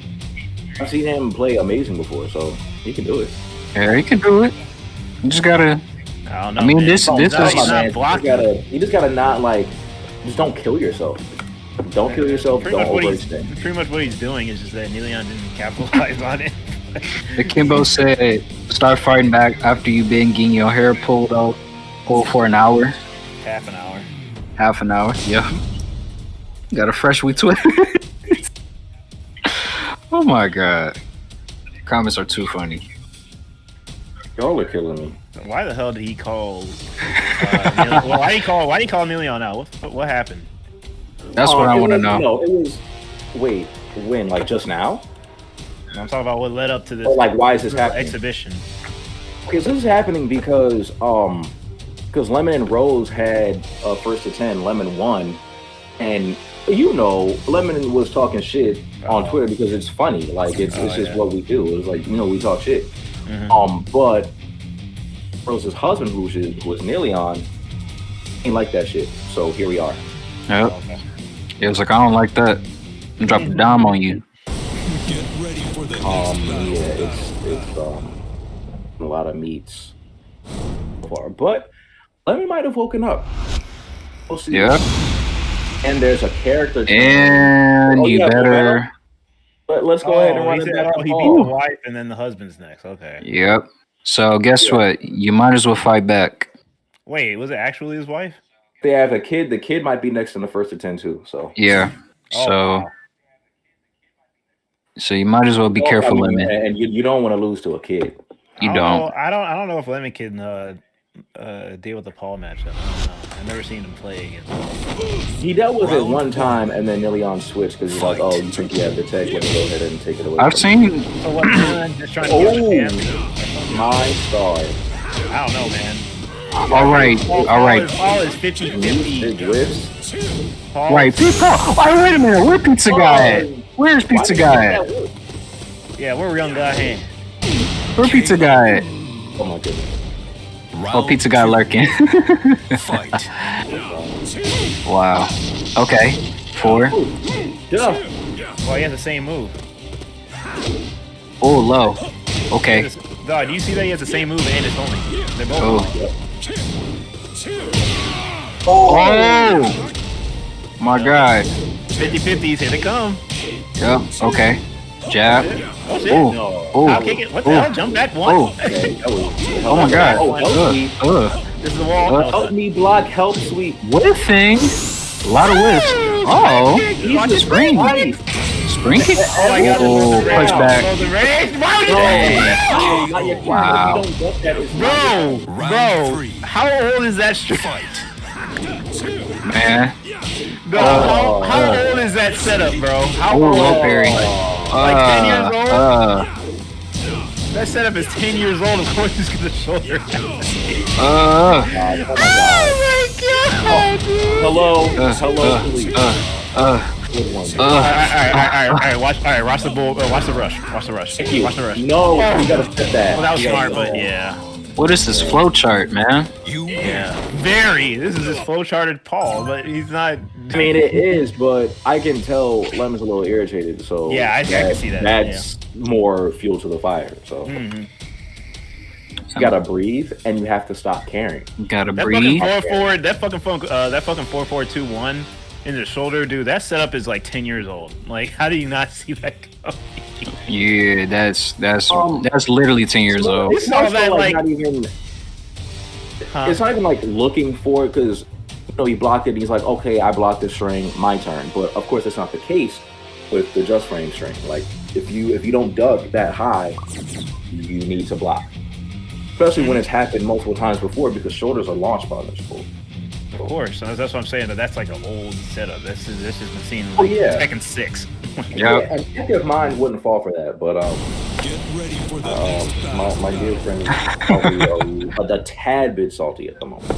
I've seen him play amazing before, so he can do it. Yeah, he can do it. You just gotta. I don't know. I mean, man. this No, is. he's not Man, blocking. you just gotta not like, just don't kill yourself. Don't kill yourself. Pretty Don't much, overextend. pretty much what he's doing is just that Nileon didn't capitalize on it. The Kimbo said, start fighting back after you've been getting your hair pulled for an hour. Half an hour. Half an hour, yeah. Got a fresh week to it. Oh my god. Comments are too funny. Y'all are killing me. Why the hell did he call? Why did he call Nileon out? What happened? That's what I want to know. No, it was. Wait, when? Like just now? I'm talking about what led up to this. Or like, why is this happening? Exhibition? Okay, so this is happening because Lemon and Rose had first to 10. Lemon won, and Lemon was talking shit on Twitter because it's funny. Like it's just what we do. It's like we talk shit. Mm-hmm. But Rose's husband, who was Nileon, ain't like that shit. So here we are. Yep. It was like, I don't like that. I'm dropping a dime on you. Get ready for the Yeah, it's a lot of meats far, but Lemon might have woken up. We'll see. Yeah. And there's a character. And you better. But let's go ahead and run it back. He beat the wife and then the husband's next. Okay. Yep. So guess what? You might as well fight back. Wait, was it actually his wife? They have a kid. The kid might be next in the first to 10 too. So Yeah. So you might as well be careful, Lemon. And you don't want to lose to a kid. You don't. I don't know if Lemon can deal with the Paul matchup. I don't know. I've never seen him play against Paul. He dealt with it one time, and then Nileon switched because he's like, "Oh, you think you have the tech? Let me go ahead and take it away." I've seen. So what? Just trying to get the my star. I don't know, man. All right. Paul is 50-50. Big whips. Paul, Right, wait a minute. Where Pizza Guy at? Where's Pizza Guy at? Yeah, we're young guy here. Where Pizza Guy at? Oh my goodness. Oh, Pizza Guy lurking. Fight. Wow. Okay. 4. Yeah. Well, he has the same move. Oh, low. Okay. Dog, do you see that he has the same move and it's homing? They're both. Oh. My God. 50-50s, here they come. Yep. Okay. Jab. Oh shit. Oh. I'll kick it. What the hell? Jump back one. Oh. Oh my God. This is the wall. Help me block. Help sweep. Whiffing. A lot of whiffs. Oh. Watch it spring. Spring kick. Oh my God. Oh. Punch back. Wow. Bro, how old is that strike? Man. Bro, how old is that setup, bro? How old? Low parry. Like 10 years old? That setup is 10 years old. Of course, he's gonna shoulder. Oh my God! Hello, police. Alright, watch the bull. Watch the rush. Watch the rush. Thank you. Watch the rush. No, you gotta set that. Well, that was smart, but yeah. What is this flow chart, man? Very. This is his flow-charted Paul, but he's not. I mean, it is, but I can tell Lemon's a little irritated. So Yeah, I can see that. That's more fuel to the fire. So you gotta breathe, and you have to stop caring. Gotta That breathe. fucking 4-4, that fucking 4-4-2-1 in the shoulder, dude. That setup is like 10 years old. Like, how do you not see that coming? Yeah, that's literally 10 years old. It's all also that, like like- not even. It's not even like looking for it because he blocked it. And he's like, okay, I blocked this string, my turn. But of course, that's not the case with the just frame string. Like if you don't duck that high, you need to block. Especially when it's happened multiple times before because shoulders are launch punishable. Of course, that's what I'm saying. That's like an old setup. This has been seen in Oh, yeah. Tekken 6. Yeah. And if mine wouldn't fall for that, but Get ready for the next battle. my dear friend is probably a tad bit salty at the moment.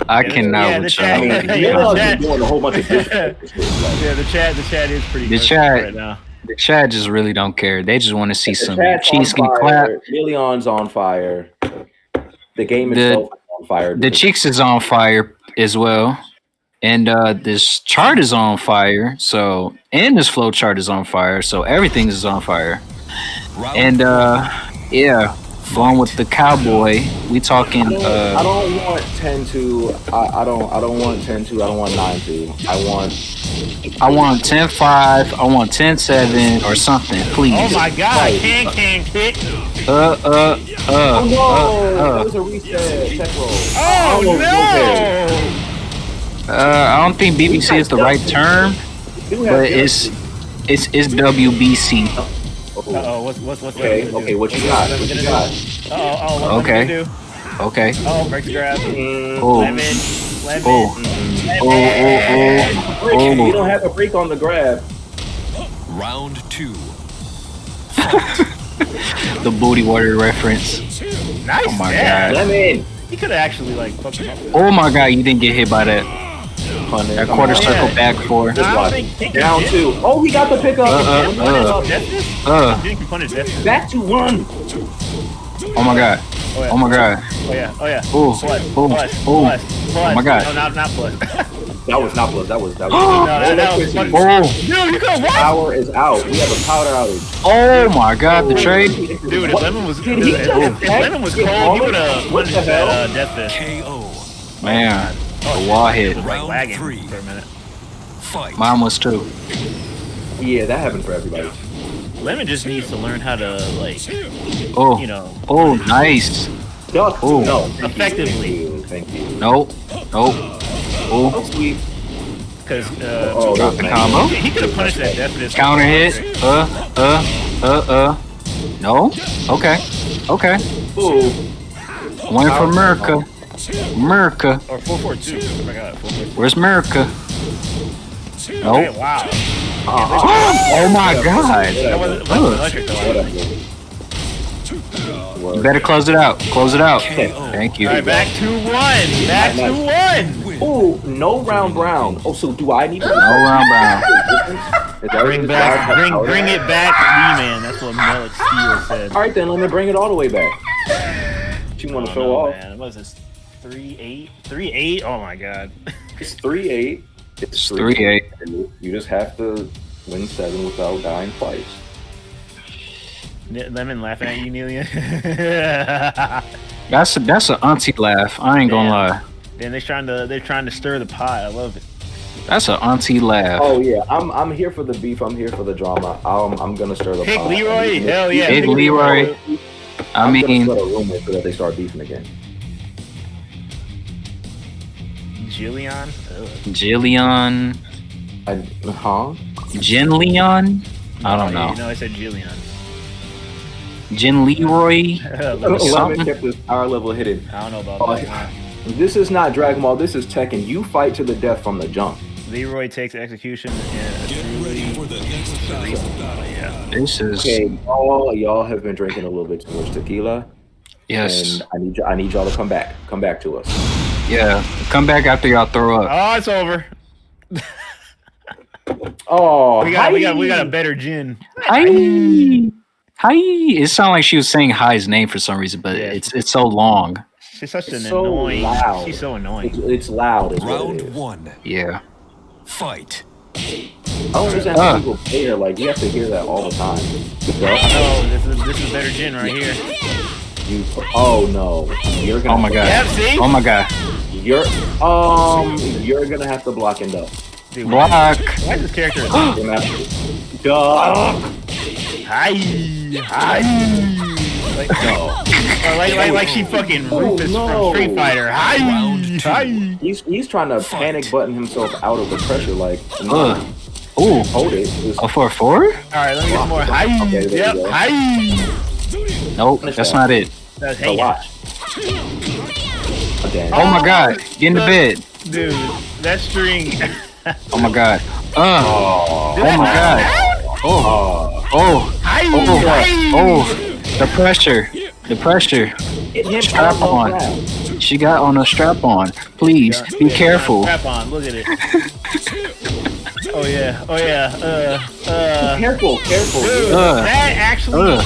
I cannot Yeah, the with chat- y'all. Yeah, Nileon's chat- been doing a whole bunch of disrespect. Yeah, the chat is pretty The good chat- right now. The chat just really don't care. They just want to see The some chat's on cheesy clap. fire. Nileon's on fire. The game itself is on fire. The cheeks is on fire as well. And this chart is on fire. So, and this flow chart is on fire. So everything is on fire. And yeah, going with the cowboy. We talking. I don't want 10-2. I don't want 10-2. I don't want 9-2. I want 10-5. I want 10-7 or something, please. Oh my god, can kick. Oh no! That was a reset. Check roll. Oh no! I don't think BBC is the right term, but it's WBC. Uh-oh, what's Okay, what you got? What you got? what's Okay. do? Okay. Oh, break the grab. Oh. Lemon. Oh. You don't have a break on the grab. Round 2. The booty water reference. Nice. Oh my stab. god. Lemon. He could have actually like fucked him up. Oh my god, you didn't get hit by that. That quarter circle back four. I don't think he can Down hit. 2. Oh, he got the pickup. Didn't punish Death. Back to 1. Oh my god. Oh, yeah. Oh my god. Oh yeah. Oh. Plus. Oh. Plus. Oh my god. No, not plus. That was not plus. That was. No, that was funny. Oh. Dude, you could what? Power is out. We have a powder outage. Oh my god, the trade. Dude, if Lemon was Did he if Lemon was cold, he would have What the punished hell? that Death Fist. KO. Man, the wall hit. Like lagging for a minute. Fight. Mine was too. Yeah, that happened for everybody. Lemon just needs to learn how to like, Oh. you know, Oh, nice. Duck. Oh. No. Effectively. Thank you. Nope. Nope. Oh, Oh. sweet. because Oh, Drop the combo. he could have punished that Death Fist. Counter hit. No. Okay. Okay. Ooh. One for America. America. Or 442. Oh my god, 442. Where's America? Okay, Nope. wow. Oh my god. That wasn't electric though. You better close it out. Close it out. Thank you. All right, back to 1. Back to 1. Ooh, no round brown. Oh, so do I need to? No round brown. Is that Bring what back, it is? bring it back, D-Man. That's what Melik Steel said. All right, then let me bring it all the way back. You want to show off? Man, what was this? 3-8? 3-8? Oh my god. It's 3-8. It's 3-8. You just have to win 7 without dying twice. Lemon laughing at you, Nileon. That's an auntie laugh. I ain't gonna lie. Then they're trying to stir the pot. I love it. That's an auntie laugh. Oh yeah, I'm here for the beef. I'm here for the drama. I'm gonna stir the Pick pot. Leroy? Hell yeah. Big pick Leroy. I I'm mean, gonna start a rumor so that they start beefing again. Jillian? Jillian. Jin Leon? I don't know. No, I said Jillian. Jin Leroy? Lemon Something? kept this power level hidden. I don't know about that. This is not Dragon Ball. This is Tekken. You fight to the death from the jump. Leroy takes execution. Get ready for the next battle. Yeah. This is Okay, y'all have been drinking a little bit too much tequila, yes. and I need y'all to come back to us. Yeah. Come back after y'all throw up. Oh, it's over. Oh, We got a better gin. Hi. Hi. It sounded like she was saying Hi's name for some reason, but Yeah. it's so long. She's such an so annoying. loud. She's so annoying. It's loud. Is what it Round is. 1. Yeah. Fight. I don't understand how people play her. Like, you have to hear that all the time. Oh, this is better Jin right here. Oh no. You're gonna Oh my god. Yep, see? Oh my god. You're gonna have to block and duck. Dude, Block. why is this character? You're gonna have to duck. Hi. Like she fucking Rufus from Street Fighter. Hi. He's trying to panic button himself out of the pressure. Like, Ooh. hold it. Just A 4-4? Alright, let me get some more. Hi. Okay, there Yep. you go. Hi. Nope, that's not it. That's So hey. watch. Okay. Oh my god. Get in the bed. Dude, that string. Oh my god. Oh my god. Oh. Hi. The pressure. The pressure. Hit him Strap on on. the ground. She got on a strap on. Please be careful. Strap on. Look at it. Oh yeah. Careful. Dude, Uh. that actually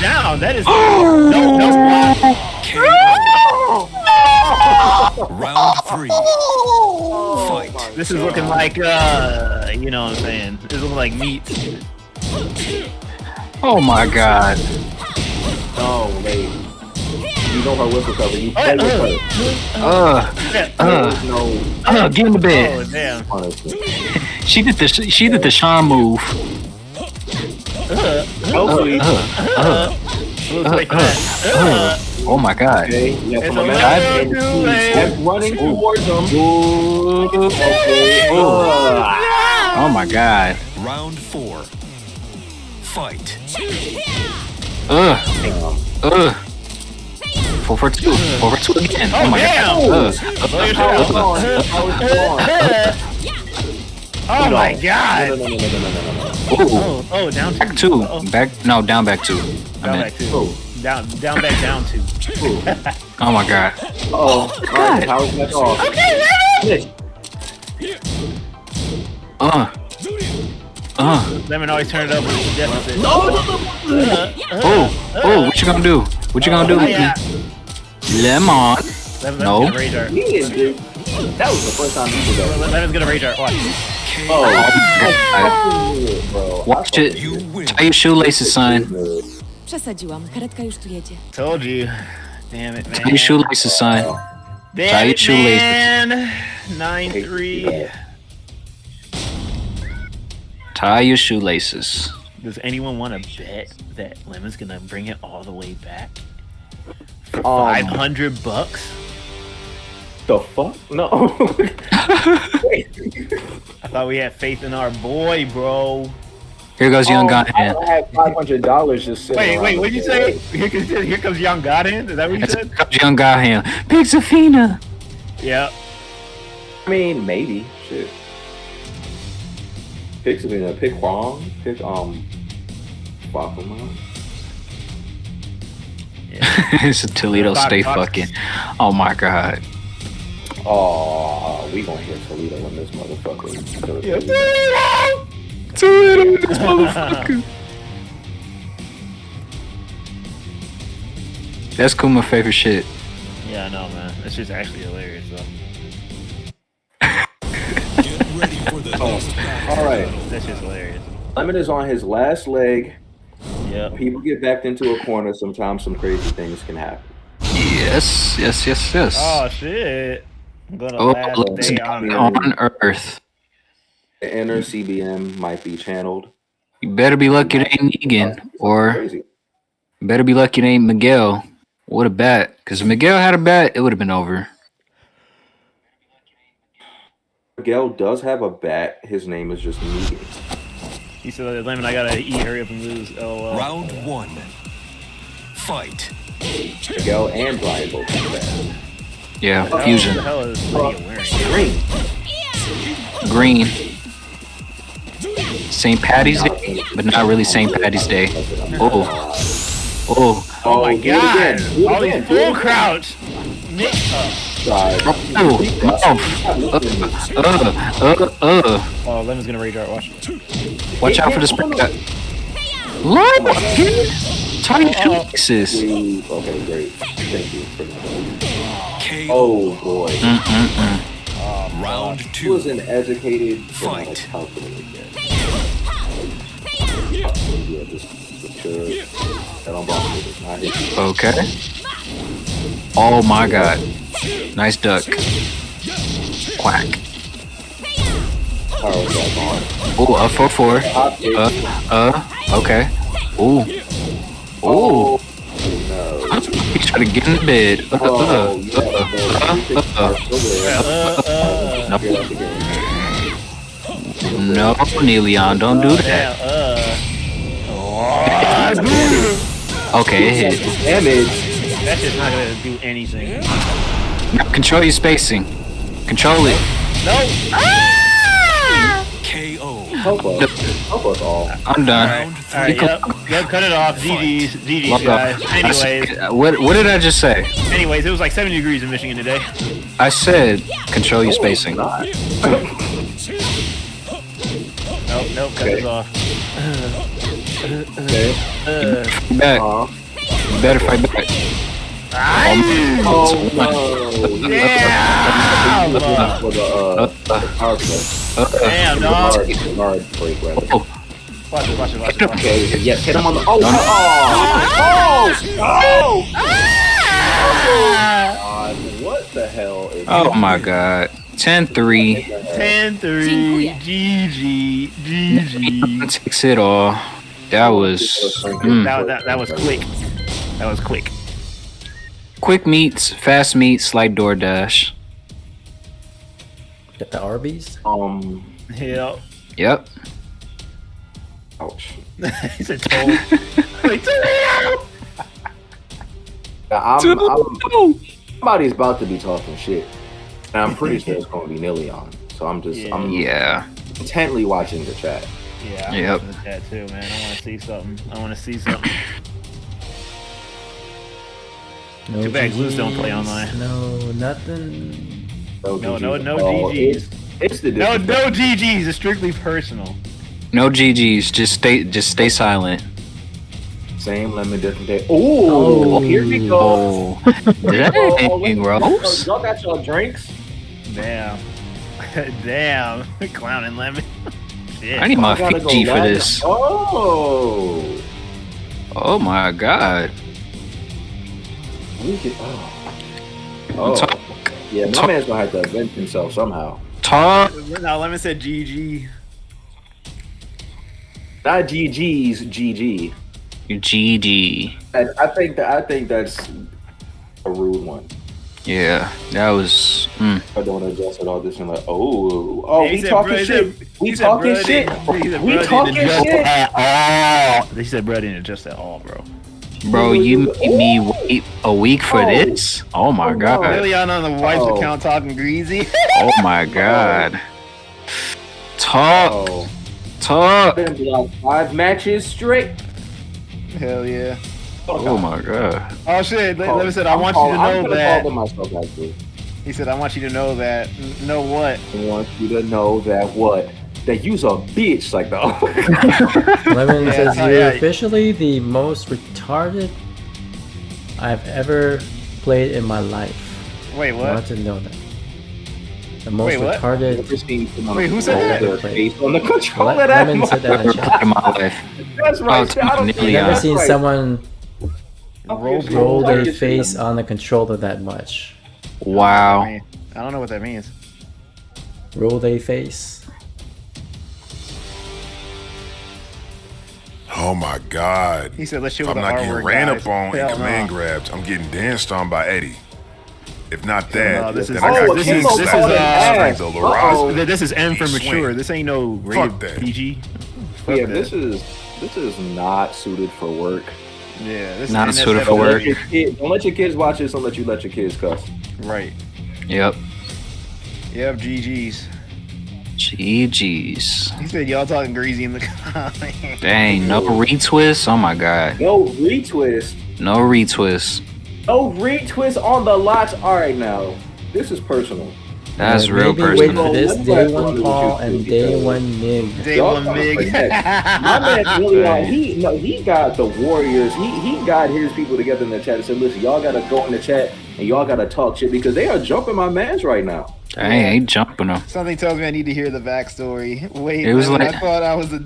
down. That is Round 3. Fight. This is looking like you know what I'm saying. This is looking like meat. Oh my god. No, lady. You know her whistle cover. You play with her. There's no Get in the Oh bed. damn. punishment. She did the Sean move. Hopefully. Looks like that. Oh my god. Okay, yeah, from a It's man, a and little he late. kept running towards him. Oh my god. Round 4. Fight. 4 for 2. 4 for 2 again. Oh my damn. god. Oh my god. Ooh. Oh, down two. Back 2. Down back 2. Down back two. Down back down two. Oh my god. Oh, God. Power's back off. Lemon always turn it up with the deficit. What you gonna do? What you gonna do? Yeah. Lemon. Lemon's No. gonna rage art. He didn't do. That was the first time he did that. Lemon's gonna rage art. Watch. Oh, bro. Watch it. Tie your shoelaces, son. Przesadziłam. Karetka już tu jedzie. Told you. Damn it, man. Tie your shoelaces, son. Tie Damn your it, shoelaces. man. 9-3. Tie your shoelaces. Does anyone want to bet that Lemon's gonna bring it all the way back? For $500? The fuck? No. I thought we had faith in our boy, bro. Here goes Young I Godhand. have $500 just sitting. Wait, what'd you say? Here comes Young Godhand? Is that what you said? Young Godhand. Big Safina. Yeah. I mean, maybe. Shit. Pick something. Pick Huang. Pick Bakuma. It's a Toledo State fucking. Oh my god. Oh, we gonna hear Toledo in this motherfucker. Toledo, this motherfucker. That's cool, my favorite shit. Yeah, I know, man. It's just actually hilarious, though. Get ready for the next battle. All right. That's just hilarious. Lemon is on his last leg. Yep. People get backed into a corner. Sometimes some crazy things can happen. Yes. Oh, shit. I'm gonna Oh, last let's day go on on Earth. The inner CBM might be channeled. You better be lucky it ain't Negan, or Crazy. better be lucky it ain't Miguel. What a bat. Because if Miguel had a bat, it would have been over. Miguel does have a bat. His name is just Negan. He said, Lemon, I gotta eat, hurry up and lose. Oh, Round 1. Fight. Miguel and Brian both have bats. Yeah, What the fusion. hell is Lydia wearing? Green. Green. St. Patty's Day, but not really St. Patty's Day. Oh. Oh my do it god! again. Do it All again. these Do it full again. crouch! Nick, Sorry. Oh, Lemon's gonna rage art. Watch. Watch out for the spring. Line again. How you shoelaces? Okay, great. Thank you for that. KO. Oh boy. Round He 2. was an educated, but not a Fight. calculated guy. Yeah, just make sure that I'm boxing is not hit. Okay. Oh my god. Nice duck. Quack. Power back on. Ooh, up for 4. Okay. Ooh. Ooh. Oh no. He's trying to get in the bed. Oh No, Nileon, don't do that. Okay, it hit. Damage. That's just not gonna do anything. Now control your spacing. Control it. No. KO. Help us all. I'm done. Alright, yep, cut it off. GG's, Love guys. up. Anyways, What did I just say? it was like 70 degrees in Michigan today. I said control your spacing. Nope, cut this off. Okay. Fight back. You better fight back. Oh no. Damn! For the power play. Damn, dog. Guard break, rather. Oh, Watch it. Okay, yes, hit him on the. Oh! God, what the hell is oh my god. 10-3. 10-3. GG. Takes it all. That was That was quick. That was quick. quick meats, fast meats like DoorDash. Get the Arby's. Yep. Yep. Ouch. He said told. Like, Somebody's about to be talking shit. And I'm pretty sure it's going to be Nileon. So I'm intently watching the chat. Yeah, I'm Yep. watching the chat too, man. I want to see something. No Too bad Glutes GGs, don't play online. No, nothing. No Oh, GGs. It's the No GGs. It's strictly personal. No GGs. Just stay silent. Same lemon, different day. Oh, here we go. Oh, dang, Rose. Y'all got y'all drinks? Damn. Damn. Clown and lemon. Shit. I need my gotta Fiji go for back. this. Oh. Oh my god. Oh. Yeah, my man's gonna have to avenge himself somehow. Talk. No, lemon said GG. Not GG's GG. GG. I think that's a rude one. Yeah, that was. I don't adjust it all this and like, oh, He we said, talking bro, shit. We talking shit. We talking shit. At all. He said, bro, didn't adjust at all, bro. Bro, you made me wait a week for this? Oh my god. Nileon on the wife's account talking greasy. Oh my god. Talk. Talk. Been like 5 matches straight. Hell yeah. Oh my god. Oh shit. Lemon said, I want you to know that. Myself, actually. He said, I want you to know that. Know what? I want you to know that what? That you's a bitch, like the. Lemon says oh, you're yeah. officially the most retarded I've ever played in my life. Wait, I what? want to know that. The most Wait, what? retarded. Wait, who said that? Face on the controller. That Lemon said that in the chat. In my life. That's right. Oh, I don't think Nileon. Never that's seen right. someone Okay, roll their so- face on the controller that much. Wow. I don't know what that means. Roll their face. Oh my god. He said, let's show If I'm the not R getting word, ran guys. up on Hell and command no. grabbed, I'm getting danced on by Eddie. If not that, No, this is- then I got oh, this king is- slapped this is, in the strength of uh-oh. LaRaza. This is M for He mature. swing. This ain't no Fuck rated that. PG. Yeah, this is not suited for work. Yeah, this Not and that's suited that- for work. Don't let your kids watch this. Don't let your kids cuss. Right. Yep. Yep, GG's. GG's. He said, y'all talking greasy in the comments. Dang, no retwist? Oh my god. No retwist. No retwist. No retwist on the lots. All right, now this is personal. That's And real maybe wait personal. for this Well, day let one me Paul what you and do, day because one Mig. Day y'all one trying to Mig. forget. My man Nileon, he got the Warriors. He got his people together in the chat and said, "Listen, y'all gotta go in the chat and y'all gotta talk shit because they are jumping my man's right now." I ain't jumping them. Something tells me I need to hear the backstory. Wait, It was Lemon, like- I thought I was a.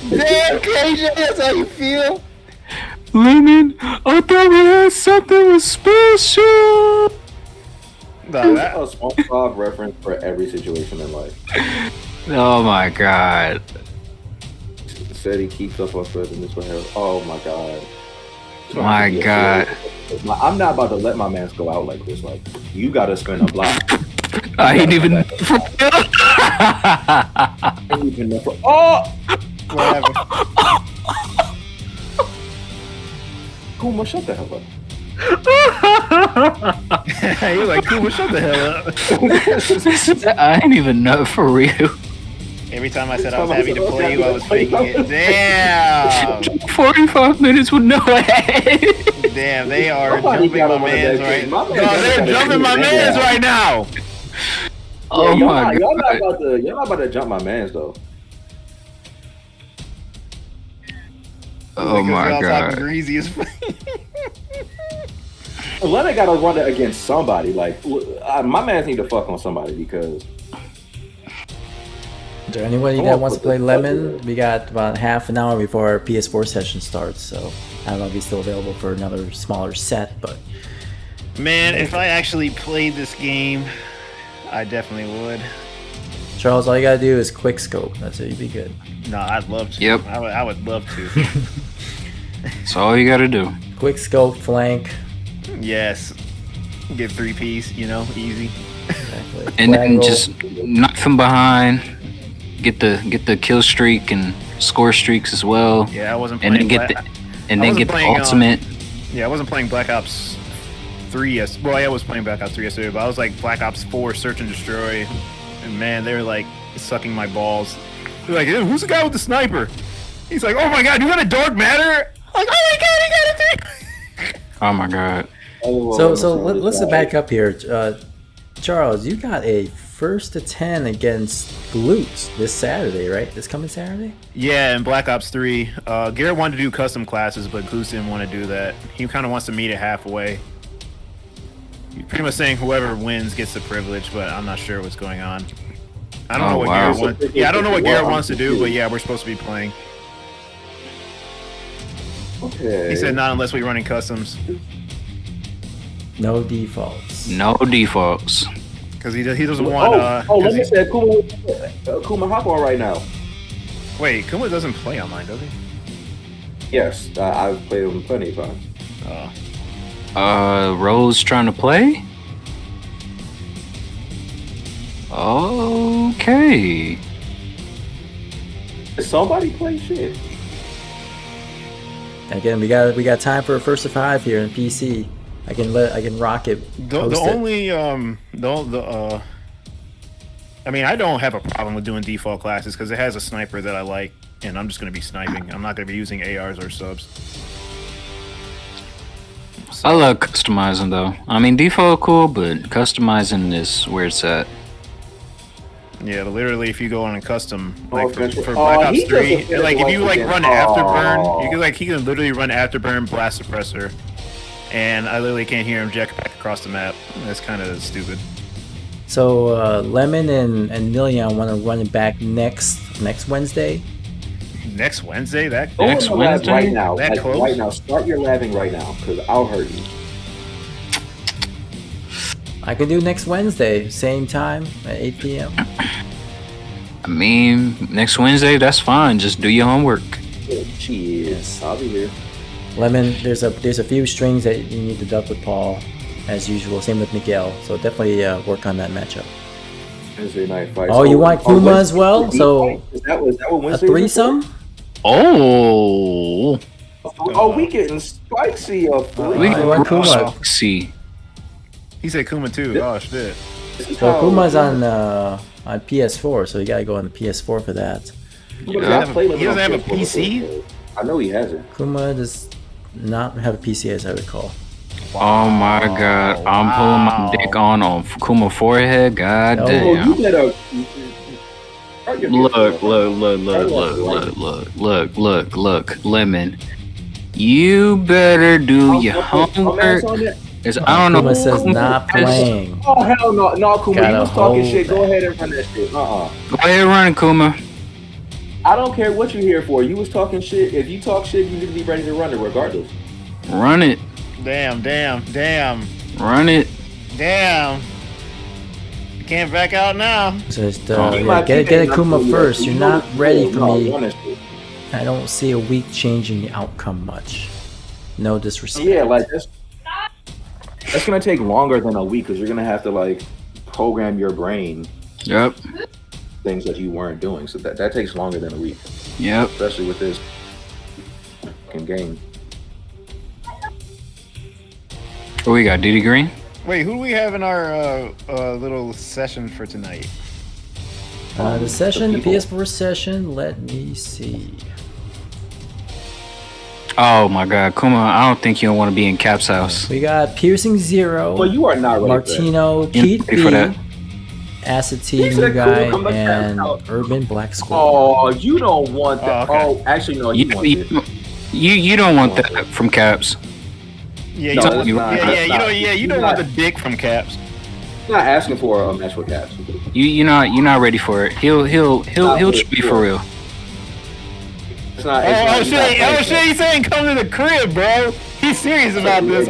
Damn, KJ, that's how you feel? Lemon, I thought we had something special. No, A SpongeBob reference for every situation in life. Oh my god. Said he keeps up on threads in this way. Oh my god. My god. I'm not about to let my mans go out like this. Like, you gotta spin a block. I ain't even. Oh! what happened? Kuma, shut the hell up. You're like, Kuma, shut the hell up. I ain't even know for real. Every time I said I was happy to play you, I was faking it. Damn! 45 minutes with no ad. Damn, they are Somebody jumping gotta my run mans that right game. now. My man No, gotta they're gotta jumping do my that. mans right now! Oh Yeah, my y'all not god. about to jump my mans though. Oh Because my y'all talking god. greasy as fuck. Atlanta gotta run it against somebody. Like, my mans need to fuck on somebody because. Is there anybody that wants to play Lemon? We got about half an hour before our PS4 session starts, so I don't know if he's still available for another smaller set, but Man, if I actually played this game, I definitely would. Charles, all you gotta do is quick scope. That's it. You'd be good. No, I'd love to. Yep. I would love to. That's all you gotta do. Quick scope, flank. Yes. Get 3-piece, you know, easy. Exactly. And Flag then roll. just knock from behind. Get the kill streak and score streaks as well. Yeah, I wasn't And playing. then get Black- the and I then wasn't get the playing, ultimate. Yeah, I wasn't playing Black Ops 3 yesterday. Well, I was playing Black Ops 3 yesterday, but I was like Black Ops 4 Search and Destroy. And man, they were like sucking my balls. They're like, "Hey, who's the guy with the sniper?" He's like, "Oh my god, you got a dark matter?" I'm like, "Oh my god, he got a 3." Oh my god. So let's back up here. Charles, you got a 1st to 10 against Glutes this Saturday, right? This coming Saturday? Yeah, in Black Ops 3, Garrett wanted to do custom classes, but Goose didn't want to do that. He kind of wants to meet it halfway. He's pretty much saying whoever wins gets the privilege, but I'm not sure what's going on. I don't know what Garrett wants. Yeah, I don't know what Garrett wants to do, but yeah, we're supposed to be playing. Okay. He said not unless we're running customs, No defaults. No defaults. because he doesn't want. let 'cause me say Kuma hop on right now. wait, Kuma doesn't play online, does he? Yes, I've played him plenty of times. Rose trying to play? Okay. Did somebody play shit? Again, we got time for a 1st to 5 here in PC. I can rock it. The Post it. only I mean, I don't have a problem with doing default classes because it has a sniper that I like, and I'm just going to be sniping. I'm not going to be using ARs or subs. I love customizing though. I mean, default cool, but customizing is where it's at. Yeah, literally, if you go on a custom, Oh, like for gotcha. Black Ops he 3, doesn't fit like if you like again. run Oh. Afterburn, he can literally run Afterburn, Blast Suppressor, and I literally can't hear him jetpack across the map. That's kind of stupid. So Lemon and Nileon want to run it back next Wednesday. Next Wednesday, that Go Next in the lab Wednesday? right now. That Like, close? right now. Start your labbing right now, because I'll hurt you. I can do next Wednesday, same time at 8 p.m. I mean, next Wednesday, that's fine. Just do your homework. Cheers. I'll be here. Lemon, there's a few strings that you need to duck with Paul, as usual. Same with Miguel. So definitely work on that matchup. Wednesday night fight. Oh, you want Kuma as well? So is that what a Wednesday? threesome? Oh, Oh, we getting spicy up. we you want Kuma? see. He said Kuma too. Oh shit. So Kuma's on PS4, so you gotta go on the PS4 for that. He doesn't have a PC? I know he hasn't. Kuma does not have a PC, as I recall. Oh my god, I'm pulling my dick on Kuma forehead. God No. damn. You better Look, Lemon. You better do your homework. Cause I don't know. Kuma says not playing. Oh hell no, no Kuma, Gotta you was talking hold shit. Go that. ahead and run that shit. Go ahead, run, Kuma. I don't care what you're here for. You was talking shit. If you talk shit, you need to be ready to run it regardless. Run it. Damn. Run it. Damn. You can't back out now. Just get a Kuma first. You're not ready for me. I don't see a week changing the outcome much. No disrespect. Yeah, like that's gonna take longer than a week because you're gonna have to like program your brain. Yep. Things that you weren't doing, so that takes longer than a week. Yep. Especially with this game. What we got? Diddy Green? Wait, who do we have in our little session for tonight? The session, the PS4 session. Let me see. Oh my god, Kuma, I don't think you'll want to be in Cap's house. We got Piercing Zero. Well, you are not ready Martino, Keith B, Acid T, New Guy, and Urban Black Squirrel. Oh, you don't want that. Oh, actually, no, you want it. You don't want that from Caps. Yeah, you don't want the dick from Caps. Not asking for a match with Caps. You're not ready for it. He'll treat you for real. It's not. Shit! He's saying come to the crib, bro. He's serious about this.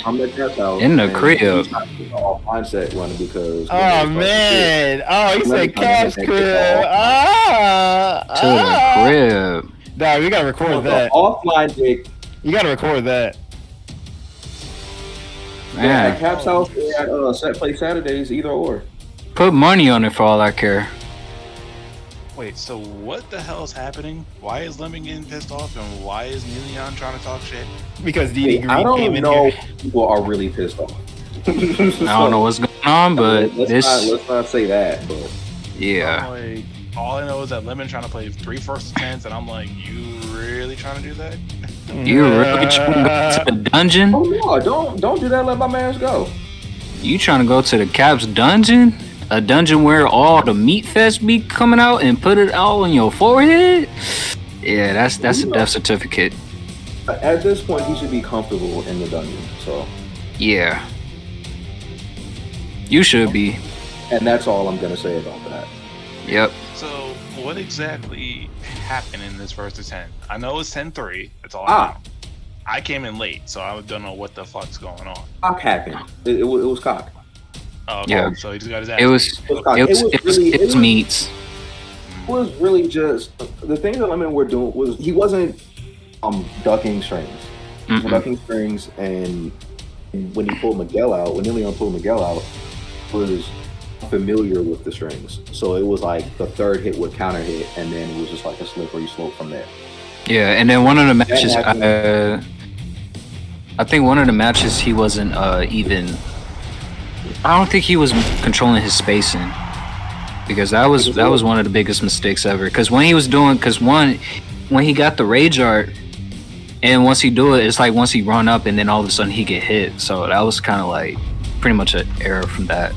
Come to Cap's house. In the crib. Mindset running because. Oh man! Oh, he said Cap's crib. To the crib. Nah, we gotta record that. Offline dick. You gotta record that. Yeah, at Cap's house, at set play Saturdays, either or. Put money on it for all I care. Wait, so what the hell is happening? Why is Lemon getting pissed off, and why is Nileon trying to talk shit? Because Diddy Green I don't came in know here. people are really pissed off. I don't know what's going on, but let's not say that. But yeah. Like, all I know is that Lemon trying to play 3 first attempts, and I'm like, you really trying to do that? You really trying to go to the dungeon? Oh no, don't do that. Let my mans go. You trying to go to the Caps dungeon? A dungeon where all the meat fest be coming out and put it all on your forehead? Yeah, that's a death certificate. At this point, he should be comfortable in the dungeon. So yeah, you should be. And that's all I'm gonna say about that. Yep. So, what exactly happened in this first attempt? I know it's 10-3. That's all I know. I came in late, so I don't know what the fuck's going on. Cock happened. It was cock. Oh, okay. Yeah. So he just got his ass. It was meats. It was really just the thing that Lemon were doing was he wasn't ducking strings. He was ducking strings, and when he pulled Miguel out, when Nileon pulled Miguel out, was familiar with the strings. So it was like the third hit would counter hit, and then it was just like a slippery slope from there. Yeah, and then one of the matches, I think one of the matches he wasn't even. I don't think he was controlling his spacing, because that was one of the biggest mistakes ever. Because when he was doing, when he got the rage art, and once he do it, it's like once he run up and then all of a sudden he get hit. So that was kind of like pretty much an error from that.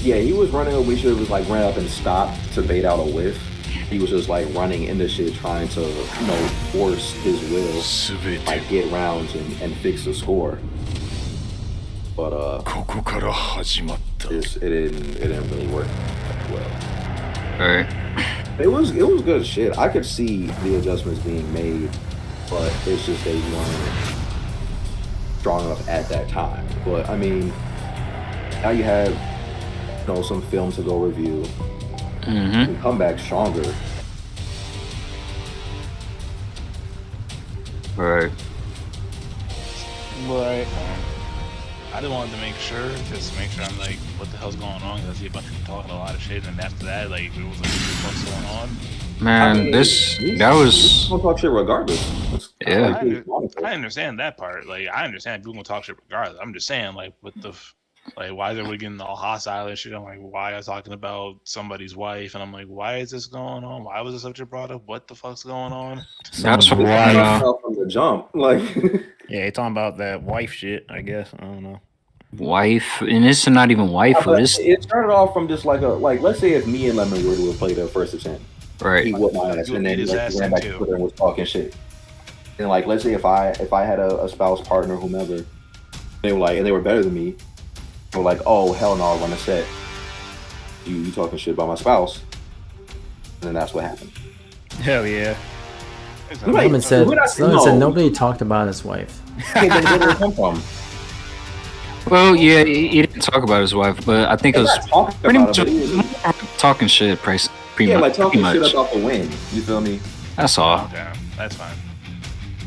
Yeah, he was running a windshield. It was like ran up and stopped to bait out a whiff. He was just like running into shit, trying to force his will, like get rounds and fix the score. But it didn't really work that well. Alright. It was good shit. I could see the adjustments being made, but it's just they weren't strong enough at that time. But I mean, now you have some film to go review. And come back stronger. Right. I just wanted to make sure I'm like, what the hell's going on? Because I see a bunch of people talking a lot of shit, and after that, like, it was like, what's going on? Man, that was. We'll talk shit regardless. Yeah. I understand that part. Like, I understand people gonna talk shit regardless. I'm just saying, like, what the. Like, why is everybody getting all hostile and shit? I'm like, why are you talking about somebody's wife? And I'm like, why is this going on? Why was this subject brought up? What the fuck's going on? That's why from the jump. Like, Yeah, he talking about that wife shit. I guess I don't know. Wife, and this is not even wife. But This it started off from just like let's say if me and Lemon were to have played a first of 10, right? he whooped my ass, You and beat then his like, ass he ran in back to too. Twitter and was talking shit. And like, let's say if I had a spouse, partner, whomever, they were better than me. They were like, oh hell no, I run a set. You talking shit about my spouse, and then that's what happened. Hell yeah. Lemon said nobody talked about his wife. Hey, then where did it come from? Well, yeah, he didn't talk about his wife, but I think it was pretty much talking shit. Pretty Yeah, much, like talking pretty shit much. about the win. You feel me? That's all. Okay, that's fine.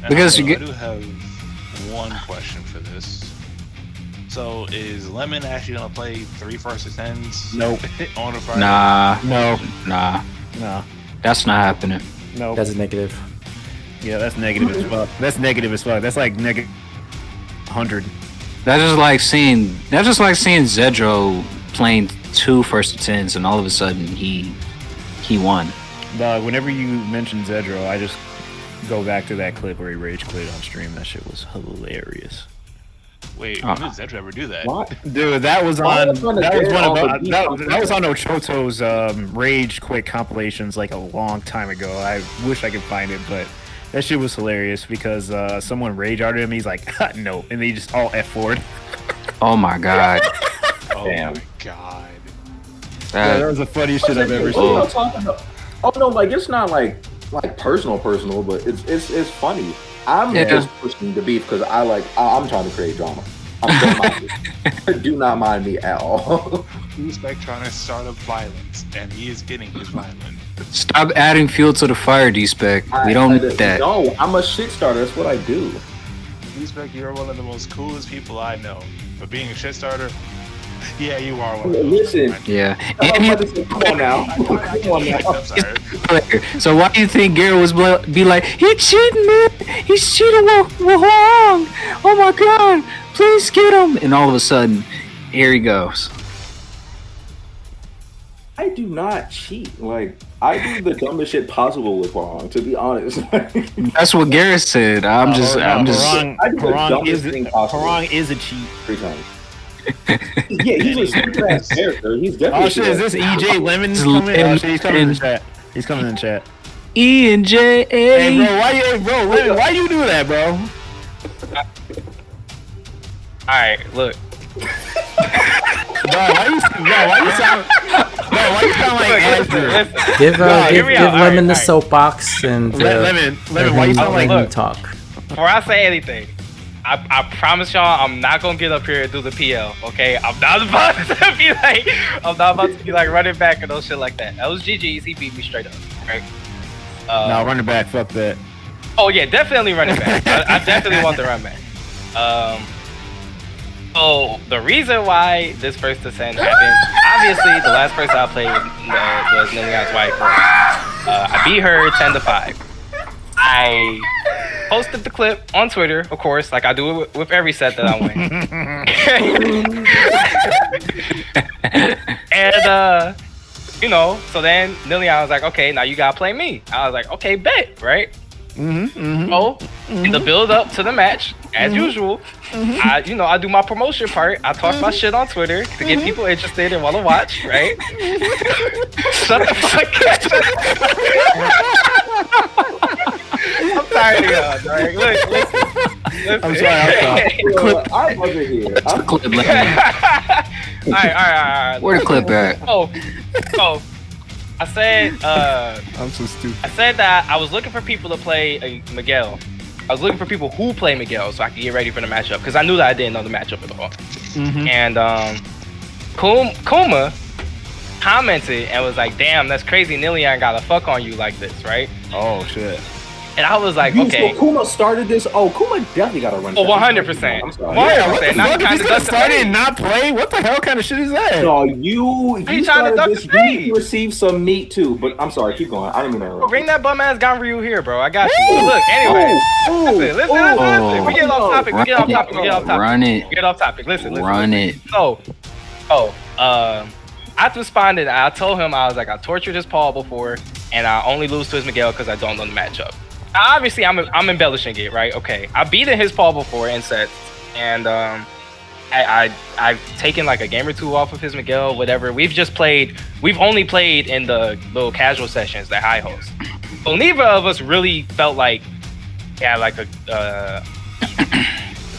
And Because also, you get- I do have one question for this. So, is Lemon actually gonna play 3 first of 10s? Nope. On a Friday? Nah. That's not happening. No. That's a negative. Yeah, that's negative as fuck. That's negative as fuck. That's like negative 100. That's just like seeing Zedro playing 2 first of 10s, and all of a sudden he won. Dog, whenever you mention Zedro, I just go back to that clip where he rage quit on stream. That shit was hilarious. Wait, when did Zedro ever do that? What? Dude, that was Why on was on the that was dead one of on the that was on Ochoto's rage quit compilations like a long time ago. I wish I could find it, but that shit was hilarious because someone rage arted him. He's like, no, and they just all F4'd. Oh my god. Oh Damn. my god. Yeah, that was the funniest shit I've ever What are y'all seen. talking about? Oh no, like it's not like personal, but it's funny. I'm just pushing the beef because I'm trying to create drama. Don't mind me. Do not mind me at all. He's like trying to start up violence, and he is getting his violence. Stop adding fuel to the fire, D-Spec. We don't need that. No, I'm a shit starter. That's what I do. Respect, you're one of the most coolest people I know. But being a shit starter, yeah, you are one of those. Listen. Yeah. Come on now. Come on now. I'm sorry. So why do you think Garrett was be like, he cheating, man? He's cheating with Huang. Oh my god, please get him. And all of a sudden, here he goes. I do not cheat. Like, I do the dumbest shit possible with Huang, to be honest. That's what Garrett said. I'm just. I do the Harang dumbest thing possible. is a cheat. 3 times. Yeah, he's a stupid ass character. He's definitely. Oh shit, is this EJ Lemon coming? Oh shit, he's coming in the chat. He's coming in the chat. E&J. Hey bro, Lemon, why you do that, bro? Alright, look. Why you sound like Andrew? Give hear me out. Lemon the Alright. soapbox and Lemon, why you sound like let him talk. Before I say anything, I promise y'all I'm not gonna get up here and do the PL, okay? I'm not about to be like running back and no shit like that. That was GG's, he beat me straight up, right? No, running back, fuck that. Oh yeah, definitely running back. I definitely want the run back. So the reason why this first descent happened, obviously the last person I played was Nileon's wife. I beat her 10-5. I posted the clip on Twitter, of course, like I do it with every set that I win. And so then Nileon was like, okay, now you gotta play me. I was like, okay, bet, right? So in the build up to the match, as usual, I do my promotion part. I talk my shit on Twitter to get people interested and want to watch, right? Shut the fuck up. I'm tired of y'all, right? Listen. I'm sorry. I wasn't here. Alright. Where the clip at? Oh. I said, I'm so stupid. I said that I was looking for people to play Miguel. I was looking for people who play Miguel so I could get ready for the matchup because I knew that I didn't know the matchup at all. And Kuma commented and was like, "Damn, that's crazy. Nileon got a fuck on you like this, right?" Oh shit. And I was like, okay. So Kuma started this. Oh, Kuma definitely got to run. Oh, 100%. I'm sorry. Yeah, what the Now fuck? you He's kinda gonna ducked start the it and not play? What the hell kind of shit is that? No, you trying to started duck this. the stage? You received some meat too, but I'm sorry. Keep going. I didn't mean to. Bring that bum ass Ganryu here, bro. I got you. So look, anyway. Listen. We get off topic. Run it. We get off topic. Listen. Run it. I responded. I told him I was like, I tortured his Paul before, and I only lose to his Miguel because I don't know the matchup. Obviously, I'm embellishing it, right? Okay, I beaten his Paul before in sets, and I've taken like a game or two off of his Miguel, whatever. We've only played in the little casual sessions that I host. So neither of us really felt like like a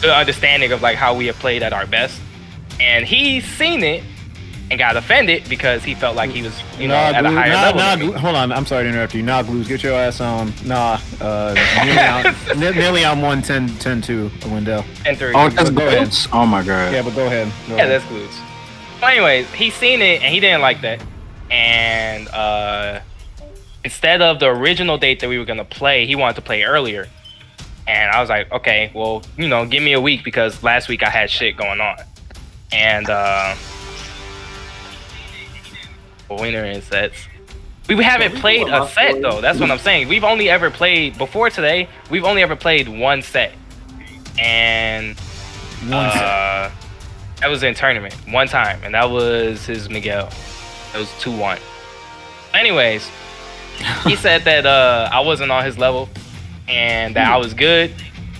good understanding of like how we have played at our best. And he's seen it and got offended because he felt like he was, at a higher level. Hold on, I'm sorry to interrupt you. Nah, Glues, get your ass on. Nileon won 10-2 Wendell. 10-3. Oh, that's Glues. Oh my god. Yeah, but go ahead. That's Glues. So anyways, he's seen it and he didn't like that. And instead of the original date that we were gonna play, he wanted to play earlier. And I was like, okay, well, give me a week because last week I had shit going on. And winner in sets. We haven't played a set though. That's what I'm saying. We've only ever played before today. We've only ever played one set, and that was in tournament one time, and that was his Miguel. It was 2-1. Anyways, he said that I wasn't on his level, and that I was good.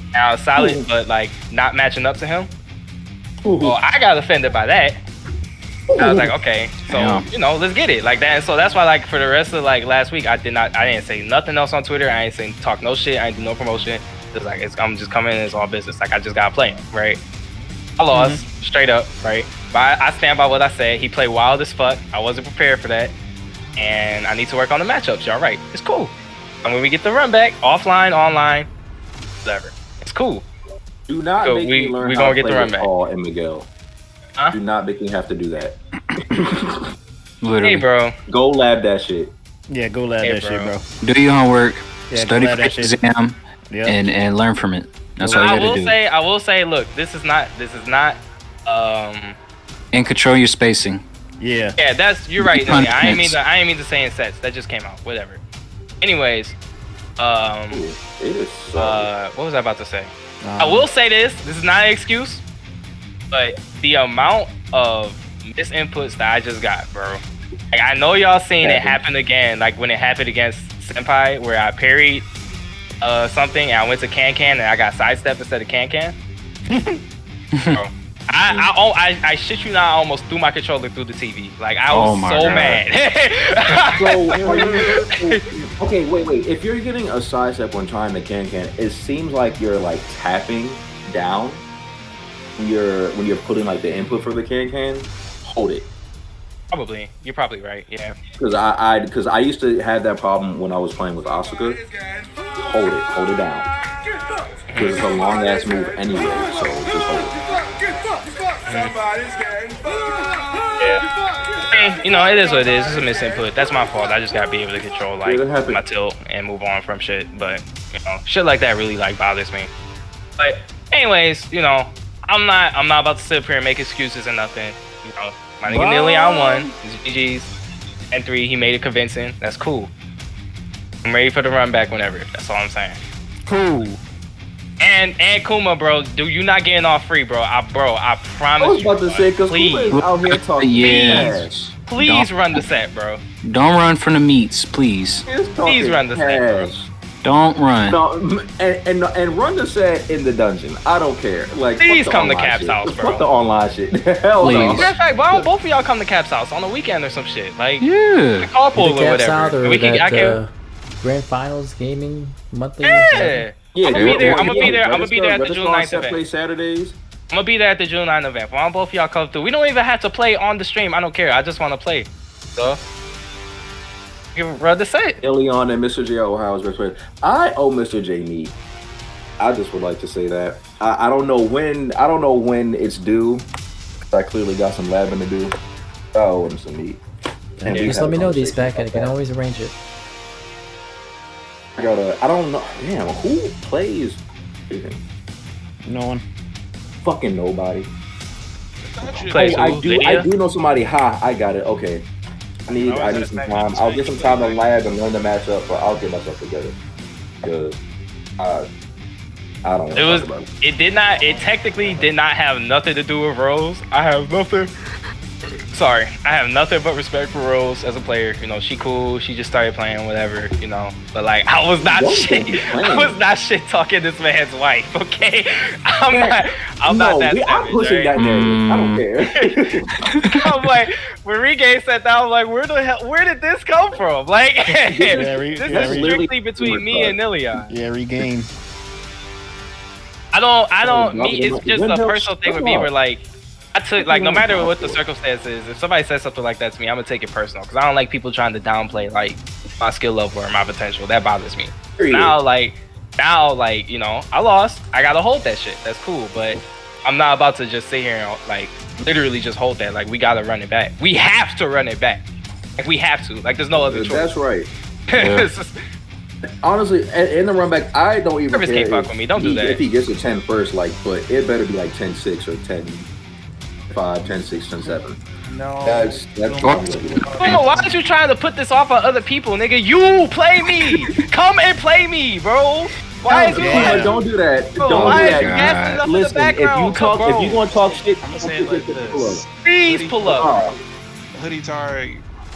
And I was solid, but like not matching up to him. Well, I got offended by that. I was like, okay, so let's get it like that. And so that's why, like, for the rest of like last week, I didn't say nothing else on Twitter. I didn't talk no shit. I didn't do no promotion. It's like I'm just coming in. It's all business. Like I just gotta play him, right? I lost straight up, right? But I stand by what I said. He played wild as fuck. I wasn't prepared for that, and I need to work on the matchups. Y'all right? It's cool. And when we get the run back, offline, online, whatever, it's cool. Do not make me learn we how gonna to get the play run with back. Paul and Miguel. Huh? Do not make me have to do that. Literally. Hey, bro. Go lab that shit. Yeah, go lab that shit, bro. Do your homework. Yeah, study go for lab the that shit. exam, Yep. and learn from it. That's all you gotta do. I will say, look, this is not. And control your spacing. Yeah. Yeah, you're right. Punishments. I ain't mean to say in sets. That just came out. Whatever. Anyways, what was I about to say? I will say this. This is not an excuse, but the amount of misinputs that I just got, bro. Like I know y'all seen it happen again. Like when it happened against Senpai, where I parried something and I went to Can and I got sidestepped instead of Can. Bro, I shit you not, I almost threw my controller through the TV. Like I was so mad. Okay, wait. If you're getting a sidestep when trying to can, it seems like you're like tapping down when you're putting like the input for the can. Hold it. Probably. You're probably right. Yeah. Because I used to have that problem when I was playing with Asuka. Hold it down. Because it's a long ass move anyway, so just hold it. Yeah. It is what it is. It's a misinput. That's my fault. I just gotta be able to control like my tilt and move on from shit. But shit like that really like bothers me. But anyways, I'm not about to sit up here and make excuses and nothing. My nigga Nileon won. GG's. And 3, he made it convincing. That's cool. I'm ready for the run back whenever. That's all I'm saying. Cool. And Kuma, bro, you not getting off free, bro. I promise you. I was about to say, because Kuma is out here talking Please run the set, bro. Don't run from the meats, please. Please run the set, bro. Don't run. No, and run the set in the dungeon. I don't care. Like, please come to Cap's house, bro. Fuck the online shit. Hell no. Matter of fact, why don't both of y'all come to Cap's house on the weekend or some shit? Like, yeah, carpool or whatever. We can Grand Finals Gaming Monthly. Yeah. I'm gonna be there. I'm gonna be there at the June 9th event. Play Saturdays. I'm gonna be there at the June 9th event. Why don't both of y'all come through? We don't even have to play on the stream. I don't care. I just want to play. So, you run the set. Nileon and Mr. J are Ohio's best players. I owe Mr. J meat. I just would like to say that. I don't know when it's due. I clearly got some labbing to do. I owe him some meat. And just let me know these back, and I can always arrange it. I don't know. Damn, who plays? No one. Fucking nobody. I do know somebody. I got it. Okay. I need some time. I'll get some time to lab and learn the matchup, but I'll get myself together. Because I don't know. It technically did not have nothing to do with roles. I have nothing sorry, I have nothing but respect for Rose as a player. You know, she cool. She just started playing, whatever. You know, but like, I was not shit. I was not shit talking this man's wife. Okay, I'm not that. I'm pushing that narrative. I don't care. I'm like, when Regain said that, I'm like, where did this come from? Like, this is strictly between me and Nileon. Yeah, Regain. I don't. Me, it's just a personal thing with me where like. I took like no matter what the circumstances, if somebody says something like that to me, I'm gonna take it personal because I don't like people trying to downplay like my skill level or my potential. That bothers me. Now, you know, I lost. I gotta hold that shit. That's cool, but I'm not about to just sit here and like literally just hold that. Like we gotta run it back. We have to run it back. Like we have to. Like there's no other choice. That's right. Yeah. Honestly, in the run back, I don't even care. Can't fuck with me. Don't do that. If he gets a 10 first, like, but it better be like 10-6 or 10-5, 10-6, 10-7. No. That's why are you trying to put this off on other people, nigga? You play me. Come and play me, bro. Why is you don't do that. Bro, don't do that. Listen, if you gonna talk shit, I'm gonna say it like this. Please pull up. Hoodie Tar,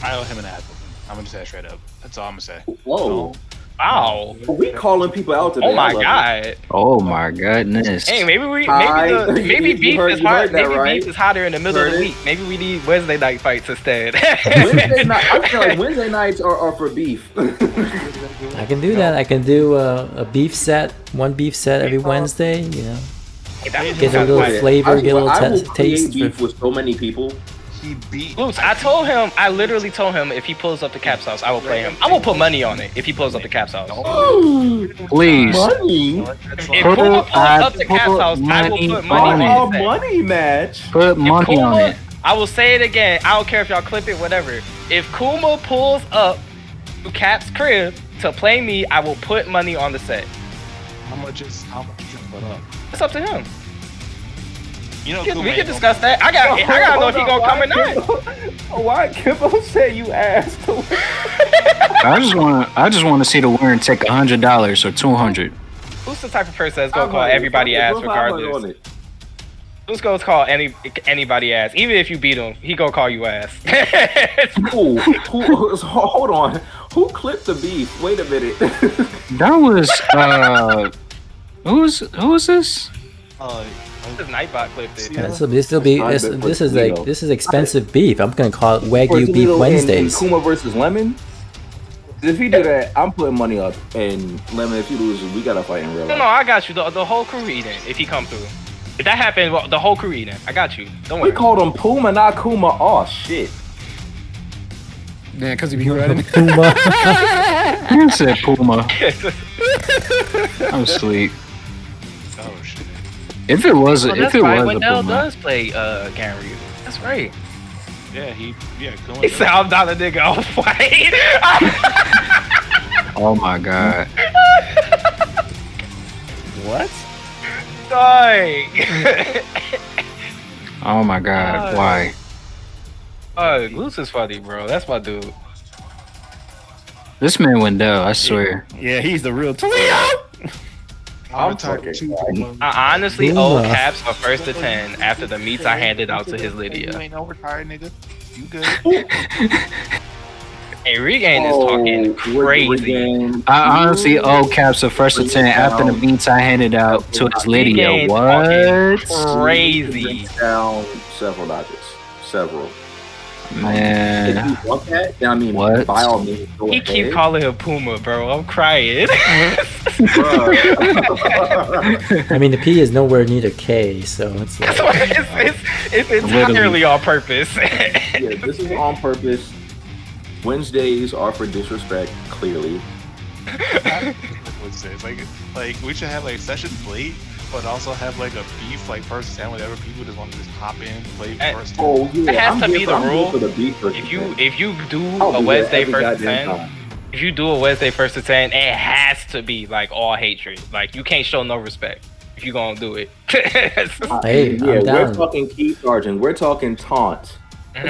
I owe him an apple. I'm gonna say it straight up. That's all I'm gonna say. Whoa. Wow. We calling people out today. Oh my god. Oh my goodness. Hey, maybe beef is hard. Maybe beef is hotter in the middle of the week. Maybe we need Wednesday night fights instead. I feel like Wednesday nights are for beef. I can do that. I can do a beef set, one beef set every Wednesday. You know, get a little flavor, get a little taste. Beef with so many people. He beat. Loops, I literally told him if he pulls up the Caps house, I will play him. I will put money on it if he pulls up the Caps house. Please. Money? If Puma pulls up the Caps house, I will put money on it. Money match. Put money on it. I will say it again. I don't care if y'all clip it, whatever. If Kuma pulls up to Cap's crib to play me, I will put money on the set. How much is you put up? It's up to him. You know, we can discuss that. I gotta know if he gonna come or not. Why Kimbo say you asked? I just want to see the winner take $100 or $200. Who's the type of person that's gonna call everybody ass regardless? Who's gonna call anybody ass? Even if you beat him, he gonna call you ass. Hold on. Who clipped the beef? Wait a minute. That was who was this? This Nightbot clipped it. This is expensive beef. I'm gonna call it Wagyu Beef Wednesdays. Kuma versus Lemon. If he do that, I'm putting money up. And Lemon, if you lose, we gotta fight in real life. No, I got you. The whole crew eating. If he come through, if that happened, well, the whole crew eating. I got you. Don't worry. We called him Puma, not Kuma. Oh shit. Yeah, because he be running. Puma. You said Puma. I'm asleep. Oh shit. If it was, Wendell does play Ganryu. That's right. Yeah, he said I'm not a nigga off white. Oh my god. What? Dying. Oh my god. Why? Goose is funny, bro. That's my dude. This man Wendell, I swear. Yeah, he's the real Toledo. I'm talking I honestly owe Caps a first to 10 after the meats I handed out to his Lydia. You ain't overtired, nigga. You good? Hey, Regain is talking crazy. I honestly owe Caps a first to 10 after the meats I handed out to his Lydia. What? Crazy. Down several notches. Several. Man. If you want that, then I mean, what? By all means, go he ahead. keep calling him Puma, bro. I'm crying. I mean, the P is nowhere near the K, so it's like... it's entirely on purpose. Yeah, this is on purpose. Wednesdays are for disrespect, clearly. Wednesdays, like we should have like sessions late, but also have like a beef like first 10, whatever. People just want to just hop in, play first 10. Oh yeah, it has to be the rule. If you do a Wednesday first to 10, if you do a Wednesday first to 10, it has to be like all hatred. Like you can't show no respect if you gonna do it. Hey, yeah, we're talking key charging. We're talking taunt.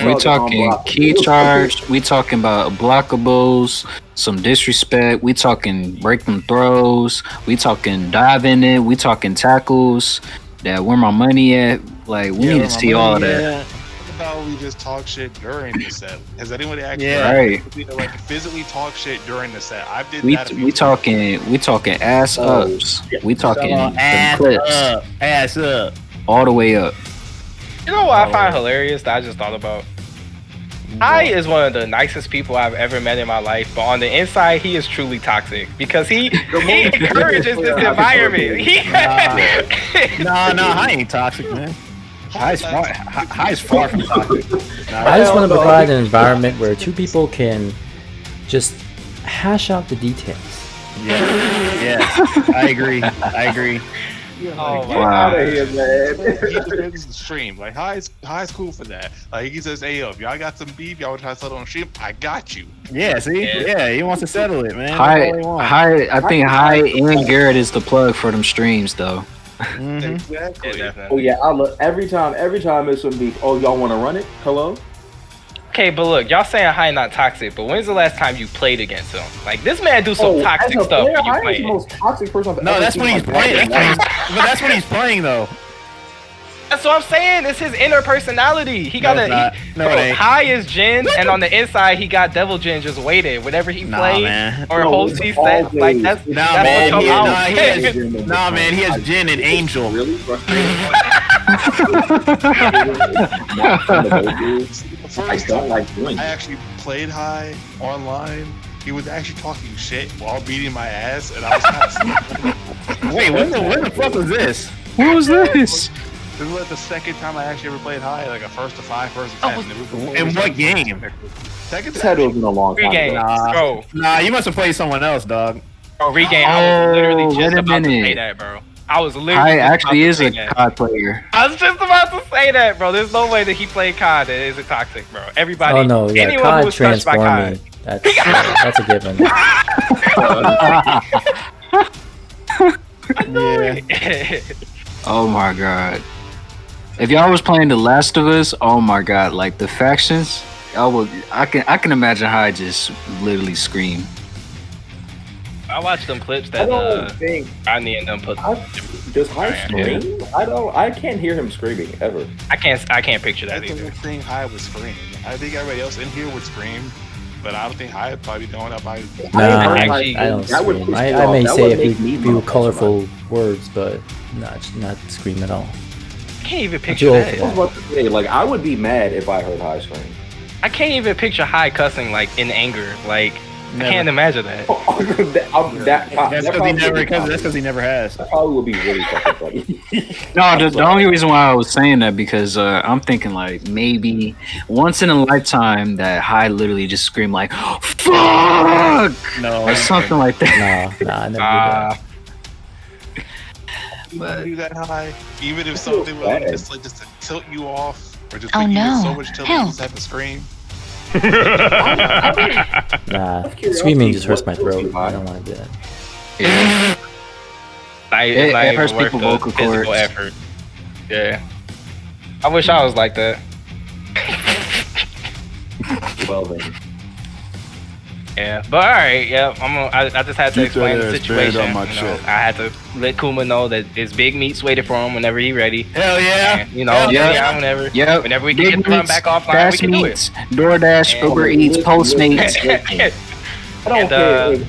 We talking key charge. We talking about blockables, some disrespect. We talking break them throws. We talking dive in it. We talking tackles. That where my money at? Like we need to see all of that. What about we just talk shit during the set? Has anybody actually physically talk shit during the set? I did that. We talking ass ups. We talking ass clips. Ass up. All the way up. You know what I find hilarious that I just thought about? Hai is one of the nicest people I've ever met in my life, but on the inside, he is truly toxic because he encourages this environment. Nah, Hai ain't toxic, man. Hai's far from toxic. I just want to provide an environment where two people can just hash out the details. Yeah, I agree. Oh, Get out of here, man. He defends the stream. Like Hai's cool for that. Like he says, "Hey, yo, if y'all got some beef, y'all want to try to settle on stream? I got you." Yeah, see, he wants to settle it, man. I think Hai and Garrett is the plug for them streams, though. Exactly. Oh yeah, I look every time it's some beef. Oh, y'all want to run it? Hello. Okay, but look, y'all saying Hai not toxic, but when's the last time you played against him? Like this man do some toxic stuff when you Hai play. is the most toxic person I've No, ever that's seen when he's in my playing. life. But that's when he's playing, though. That's what I'm saying. It's his inner personality. He got it ain't. Hai is Jin, and on the inside he got Devil Jin just waiting. Whenever he plays or hosts he set, like that's what come out. He has Jin and Angel. Really frustrating. I don't like doing I it. actually played Hai online. He was actually talking shit while beating my ass, and I was kind of Wait, when the fuck was this? What was this? This was like the second time I actually ever played Hai, like a first to 5, first to 10. In what game? Tekken. This had to have been a long time Regain. ago. Nah, you must have played someone else, dog. Bro, Regain. I was literally wait just a about to minute. say that, bro. I was literally Hai just actually about is to a say that. COD player. I was just about to say that, bro. There's no way that he played COD that isn't toxic, bro. Everybody, Oh no, yeah, anyone who COD was touched by transformed me. COD. That's a given. Oh my god. If y'all was playing The Last of Us, oh my god, like the factions, I can imagine Hai just literally scream. I watched them clips I that don't think Rodney and them put. does Hai scream? I can't hear him screaming ever. I can't picture that That's the either. thing Hai would scream. I think everybody else in here would scream, but I don't think Hai would probably be going up by. Nah, actually, I don't that would scream. piss me I may off. That say would a make me few mad. colorful words, but not scream at all. I can't even Too picture old that. for I was about to say, like, I would be mad if I heard Hai scream. I can't even picture Hai cussing like in anger. Like Never. I can't imagine that. That's because he never has. That probably would be really fucking funny. No, the only reason why I was saying that because I'm thinking like maybe once in a lifetime that Hai literally just scream like "fuck" or something like that. No, I never do that. But do that Hai, even if something was just to tilt you off, or just Oh, make you no. so much tilt you just have to scream. Nah, screaming just hurts my throat. I don't want to do that. It's not It even hurts worth people the vocal physical cords. effort. Yeah. I wish I was like that. Well then. Yeah, but all right, yeah. I just had to explain the situation. on my you know, shit. I had to let Kuma know that his big meat's waiting for him whenever he's ready. Hell yeah! And, you know, yeah. whenever we can get the run back offline, we Fast can do it. Meats, DoorDash, And- Uber Eats, Postmates. I And,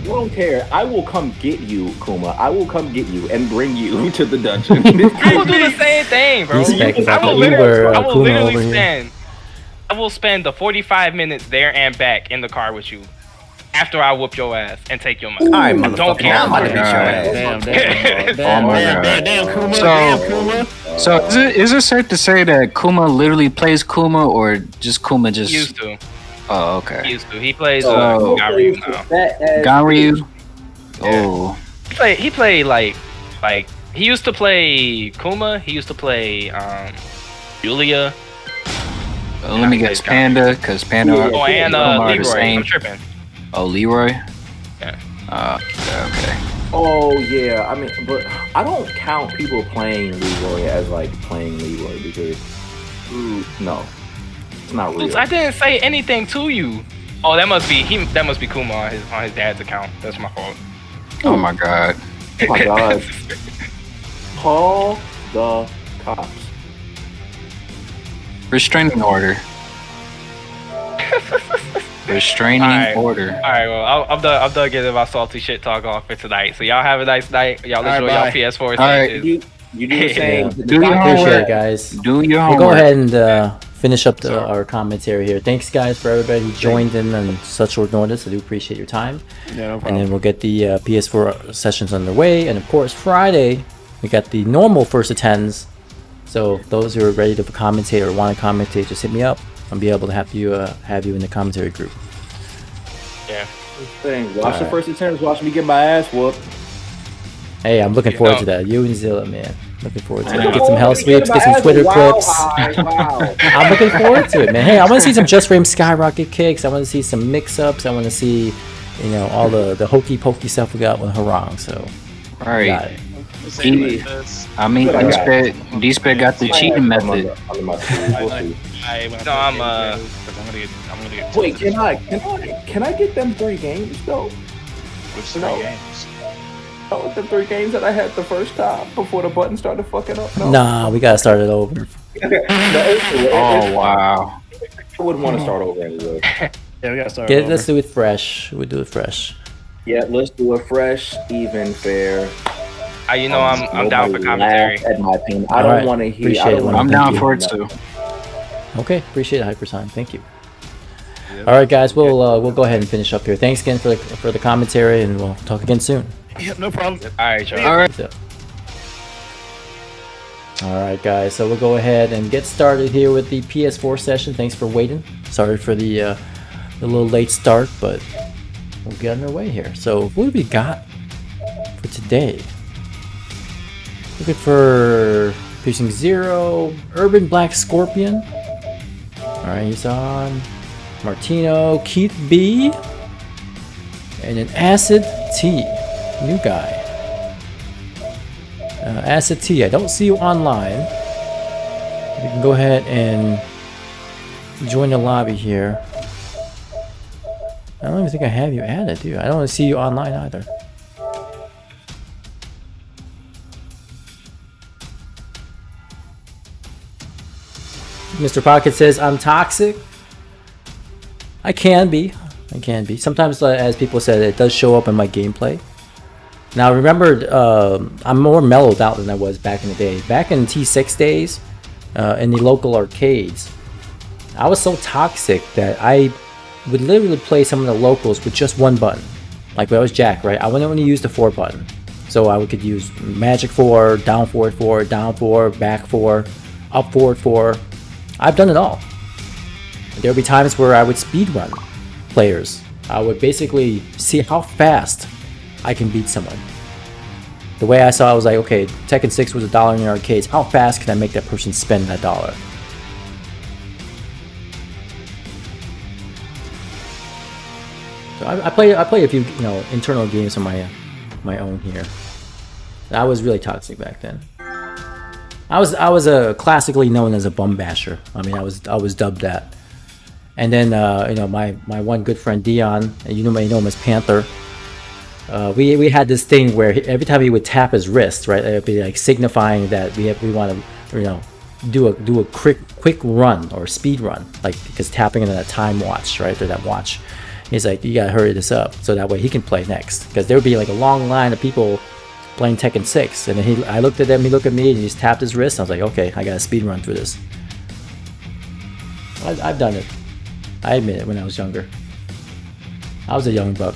don't care. I will come get you, Kuma. I will come get you and bring you to the dungeon. I will do the same thing, bro. Respect I will that you were I will Kuma literally over here. spend. I will spend the 45 minutes there and back in the car with you. After I whoop your ass and take your money. Alright, Don't motherfucker. care. I'm about to beat your ass. Damn, Kuma. So is it safe to say that Kuma literally plays Kuma or just Kuma just He used to. Oh, okay. He used to. He plays Oh. Ganryu now. Ganryu? Oh. He played like he used to play Kuma. He used to play Julia. Let me guess, Panda, because Panda and Kuma are the Leroy. same. I'm tripping. Oh, Leroy? Yeah. Okay. Oh yeah, I mean, but I don't count people playing Leroy as like playing Leroy because no, it's not real. I didn't say anything to you. Oh, that must be Kuma on his dad's account. That's my fault. Oh my god. Oh my god. Call the cops. Restraining order. Restraining order. All right, well, I'm done getting my salty shit talk off for tonight. So y'all have a nice night. Y'all enjoy y'all PS4 sessions. You do the same. Do your Appreciate homework. it, guys. Do your We'll homework. go ahead and finish up our commentary here. Thanks, guys, for everybody who joined in on such short notice. I do appreciate your time. Yeah, no problem. And then we'll get the PS4 sessions underway. And of course, Friday, we got the normal first of 10s. So those who are ready to commentate or want to commentate, just hit me up. I'll be able to have you in the commentary group. Yeah. Watch the first attempts. Watch me get my ass whooped. Hey, I'm looking forward to that. You and Zilla, man. Looking forward to it. Get some hell sweeps, get some Twitter clips. Wow. I'm looking forward to it, man. Hey, I want to see some Just Frame Skyrocket kicks. I want to see some mix-ups. I want to see, all the hokey-pokey stuff we got with Harang. So, right. D-Spec got the cheating method. I'm gonna get. Wait, can I get them 3 games though? Which 3 games? Oh, the 3 games that I had the first time before the button started fucking up. No. Nah, we gotta start it over. Oh wow. I wouldn't want to start over anyway. Yeah, we gotta start. Let's do it fresh. We'll do it fresh. Yeah, let's do it fresh, even, fair. I'm down for commentary. At my opinion, I don't want to hear. I'm down for it too. Okay, appreciate it, Hypersign. Thank you. All right, guys, we'll go ahead and finish up here. Thanks again for the commentary, and we'll talk again soon. Yep, no problem. All right, Charlie. All right. All right, guys. So we'll go ahead and get started here with the PS4 session. Thanks for waiting. Sorry for the little late start, but we'll get underway here. So what do we got for today? Looking for Piercing Zero, Urban Black Scorpion. All right, he's on. Martino, Keith B, and an Acid T, new guy. Acid T, I don't see you online. You can go ahead and join the lobby here. I don't even think I have you added, do I? I don't see you online either. Mr. Pocket says, I'm toxic. I can be. Sometimes, as people said, it does show up in my gameplay. Now, remember, I'm more mellowed out than I was back in the day. Back in T6 days, in the local arcades, I was so toxic that I would literally play some of the locals with just one button. Like when I was Jack, right? I wouldn't want to use the 4 button. So I could use Magic 4, down forward 4, down 4, back 4, up forward 4. I've done it all. There would be times where I would speedrun players. I would basically see how fast I can beat someone. The way I saw it was like, okay, Tekken 6 was $1 in the arcades. How fast can I make that person spend that $1? So I play a few internal games on my own here. I was really toxic back then. I was classically known as a bum basher. I mean, I was dubbed that. And then my one good friend Dion, and you may know him as Panther. We had this thing where every time he would tap his wrist, right, it would be like signifying that we want to do a quick run or speed run, like because tapping into that time watch, right, or that watch. He's like, you gotta hurry this up so that way he can play next, because there would be like a long line of people playing Tekken 6, and then I looked at them, he looked at me, and he just tapped his wrist. I was like, okay, I gotta speed run through this. I've done it. I admit it. When I was younger, I was a young buck.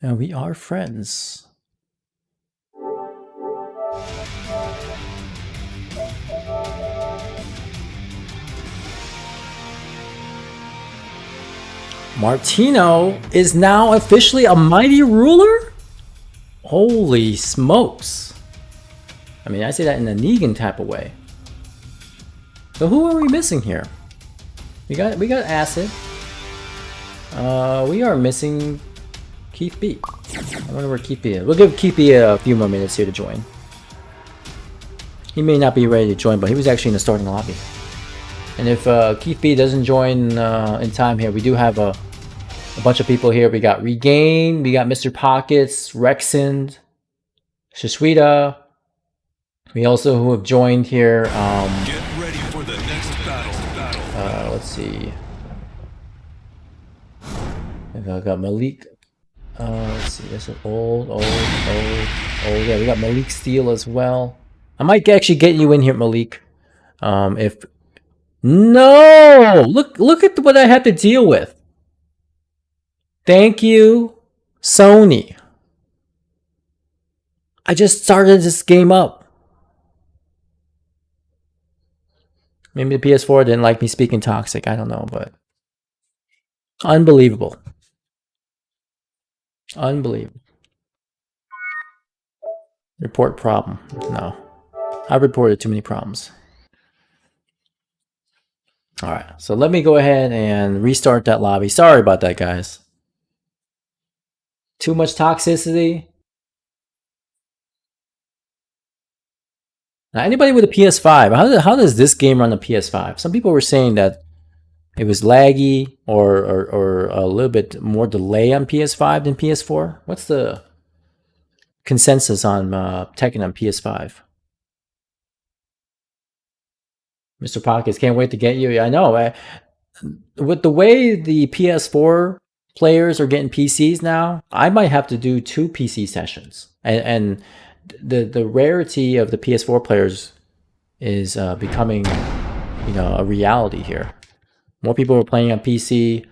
And we are friends. Martino is now officially a mighty ruler? Holy smokes. I mean, I say that in a Negan type of way. So who are we missing here? We got Acid. We are missing Keith B. I wonder where Keith B is. We'll give Keith B a few more minutes here to join. He may not be ready to join, but he was actually in the starting lobby. And if Keith B doesn't join in time here, we do have a bunch of people here. We got Regain, we got Mr. Pockets, Rexend, Shishwita. We also who have joined here. Get ready for the next battle. Let's see. I got Malik. Let's see. This is old. Yeah, we got Malik Steele as well. I might actually get you in here, Malik. If no, look at what I have to deal with. Thank you, Sony. I just started this game up. Maybe the PS4 didn't like me speaking toxic. I don't know, but unbelievable. Unbelievable. Report problem. No. I reported too many problems. Alright, so let me go ahead and restart that lobby. Sorry about that, guys. Too much toxicity. Now, anybody with a PS5, how does this game run a PS5? Some people were saying that it was laggy or a little bit more delay on PS5 than PS4. What's the consensus on Tekken on PS5? Mr. Pockets, can't wait to get you. I know. With the way the PS4 players are getting PCs now, I might have to do 2 PC sessions. And the rarity of the PS4 players is becoming, a reality here. More people are playing on PC.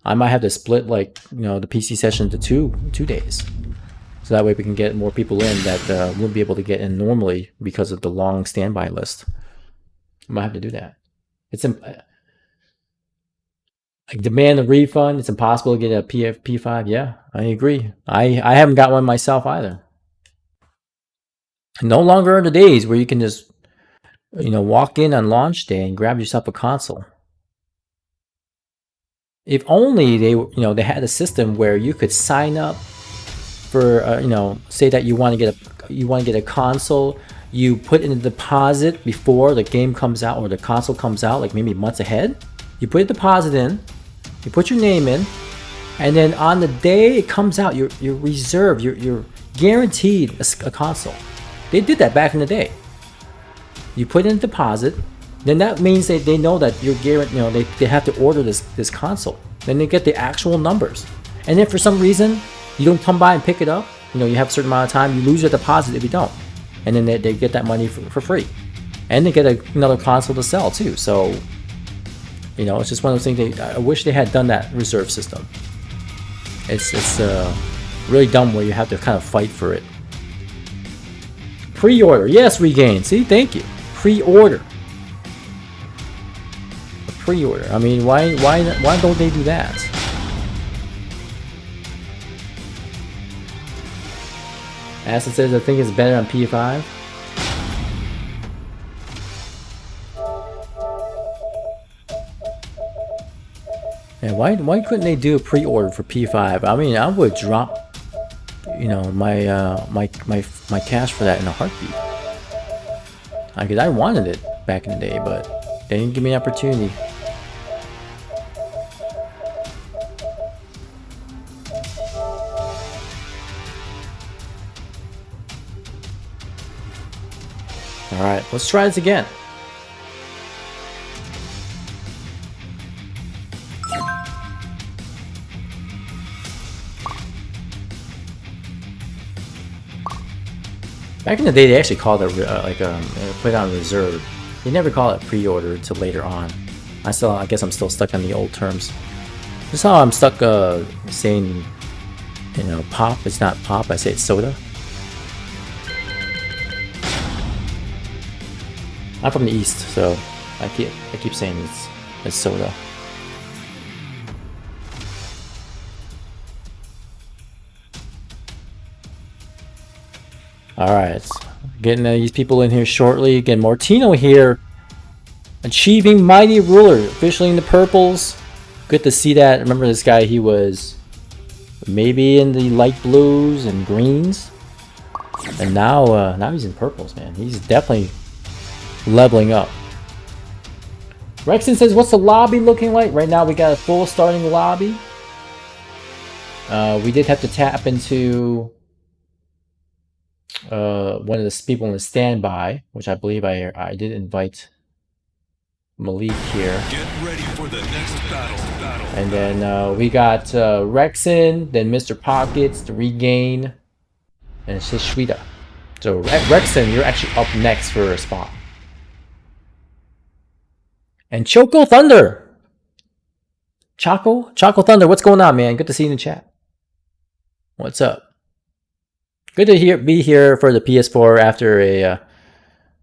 I might have to split the PC session to two days, so that way we can get more people in that wouldn't be able to get in normally because of the long standby list. I might have to do that. It's demand a refund. It's impossible to get a P5. Yeah, I agree. I haven't got one myself either. No longer are the days where you can just walk in on launch day and grab yourself a console. If only they had a system where you could sign up for say that you want to get a console, you put in a deposit before the game comes out or the console comes out, like maybe months ahead. You put a deposit in, you put your name in, and then on the day it comes out, you're reserved, you're guaranteed a console. They did that back in the day. You put in a deposit, then that means they know that you're guaranteed. They have to order this console. Then they get the actual numbers. And if for some reason you don't come by and pick it up, you have a certain amount of time, you lose your deposit if you don't. And then they get that money for free. And they get another console to sell too. So, it's just one of those things. I wish they had done that reserve system. It's really dumb where you have to kind of fight for it. Pre-order. Yes, Regain. See, thank you. Pre-order. Pre-order. I mean, why don't they do that? Acid says I think it's better on P5. And why couldn't they do a pre-order for P5? I mean, I would drop my cash for that in a heartbeat. Because I wanted it back in the day, but they didn't give me an opportunity. Alright, let's try this again. Back in the day, they actually called it put it on reserve. They never call it pre-order until later on. I guess I'm still stuck on the old terms. This is how I'm stuck saying, pop. It's not pop. I say it's soda. I'm from the east, so I keep saying it's soda. Alright, getting these people in here shortly. Again, Martino here, achieving Mighty Ruler, officially in the purples. Good to see that. Remember this guy, he was maybe in the light blues and greens. And now he's in purples, man. He's definitely leveling up. Rexon says, what's the lobby looking like? Right now we got a full starting lobby. We did have to tap into one of the people in the standby, which I believe I did invite Malik here. Get ready for the next battle. And then we got Rexon, then Mr. Pockets, the Regain, and Shishwita. So Rexon, you're actually up next for a spot. And Choco Thunder! Choco Thunder, what's going on, man? Good to see you in the chat. What's up? Good to be here for the PS4 after a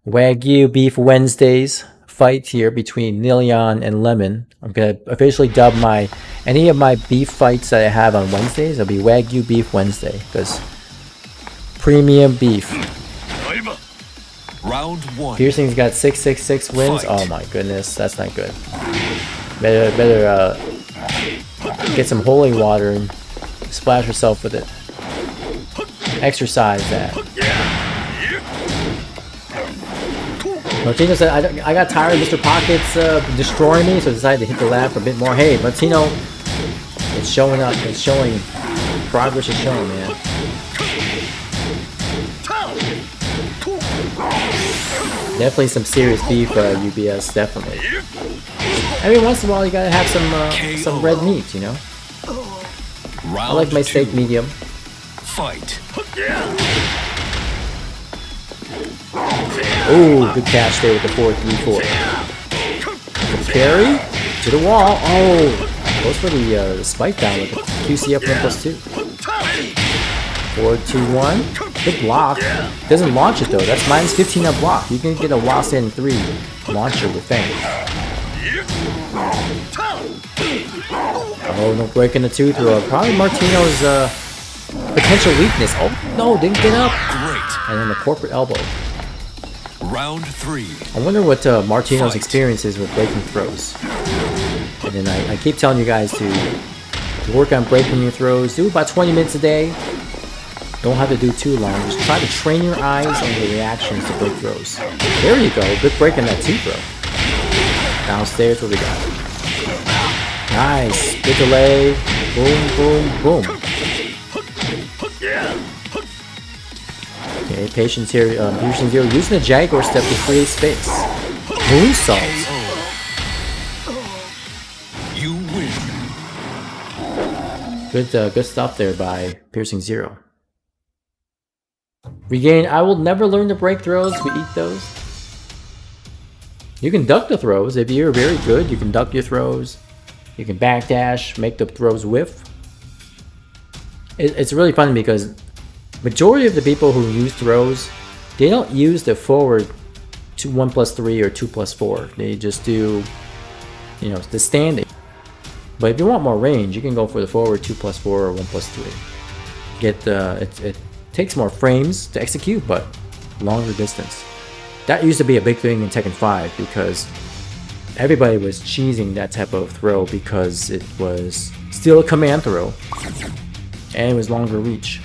Wagyu Beef Wednesdays fight here between Nileon and Lemon. I'm gonna officially dub any of my beef fights that I have on Wednesdays. It'll be Wagyu Beef Wednesday because premium beef. Round 1. Piercing's got 666 wins. Fight. Oh my goodness, that's not good. Better get some holy water and splash yourself with it. Exercise that. Martino said, I got tired of Mr. Pockets destroying me, so I decided to hit the lab for a bit more. Hey, Martino, it's showing up. It's showing. Progress is showing, man. Definitely some serious beef, UBS, definitely. Every once in a while, you gotta have some red meat, you know? I like my steak medium. Fight. Oh, good catch there with the 4-3-4. The parry to the wall. Oh, goes for the spike down with the QCF 1+2. 4-2-1. Good block. Doesn't launch it though. That's -15 on block. You can get a Lost in 3 launcher with Fang. Oh, no breaking the 2-throw. Probably Martino's potential weakness. Oh no, didn't get up. Great. And then the corporate elbow. Round 3. I wonder what Martino's experience is with breaking throws. And then I keep telling you guys to work on breaking your throws. Do about 20 minutes a day. Don't have to do too long. Just try to train your eyes on the reactions to break throws. There you go. Good break on that 2-throw. Downstairs, what we got? Nice. Good delay. Boom, boom, boom. Okay, patience here. Fusion 0 using the Jaguar step to create space. Moonsault. You win. Good stuff there by Piercing 0. Regain. I will never learn to break throws. We eat those. You can duck the throws. If you're very good, you can duck your throws. You can backdash, make the throws whiff. It's really fun because majority of the people who use throws, they don't use the forward 1+3 or 2+4. They just do, you know, the standing. But if you want more range, you can go for the forward 2+4 or 1+3. Get it takes more frames to execute, but longer distance. That used to be a big thing in Tekken 5 because everybody was cheesing that type of throw because it was still a command throw and it was longer reach.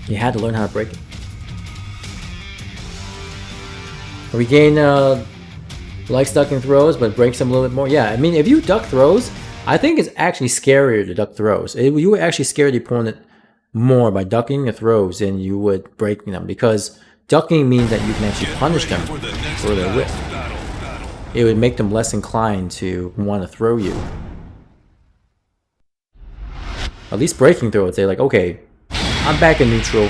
You had to learn how to break it. Regain likes ducking throws, but breaks them a little bit more. Yeah, I mean, if you duck throws, I think it's actually scarier to duck throws. You would actually scare the opponent more by ducking the throws than you would breaking them, because ducking means that you can actually punish them for their whip. It would make them less inclined to want to throw you. At least breaking throws, they're like, okay, I'm back in neutral.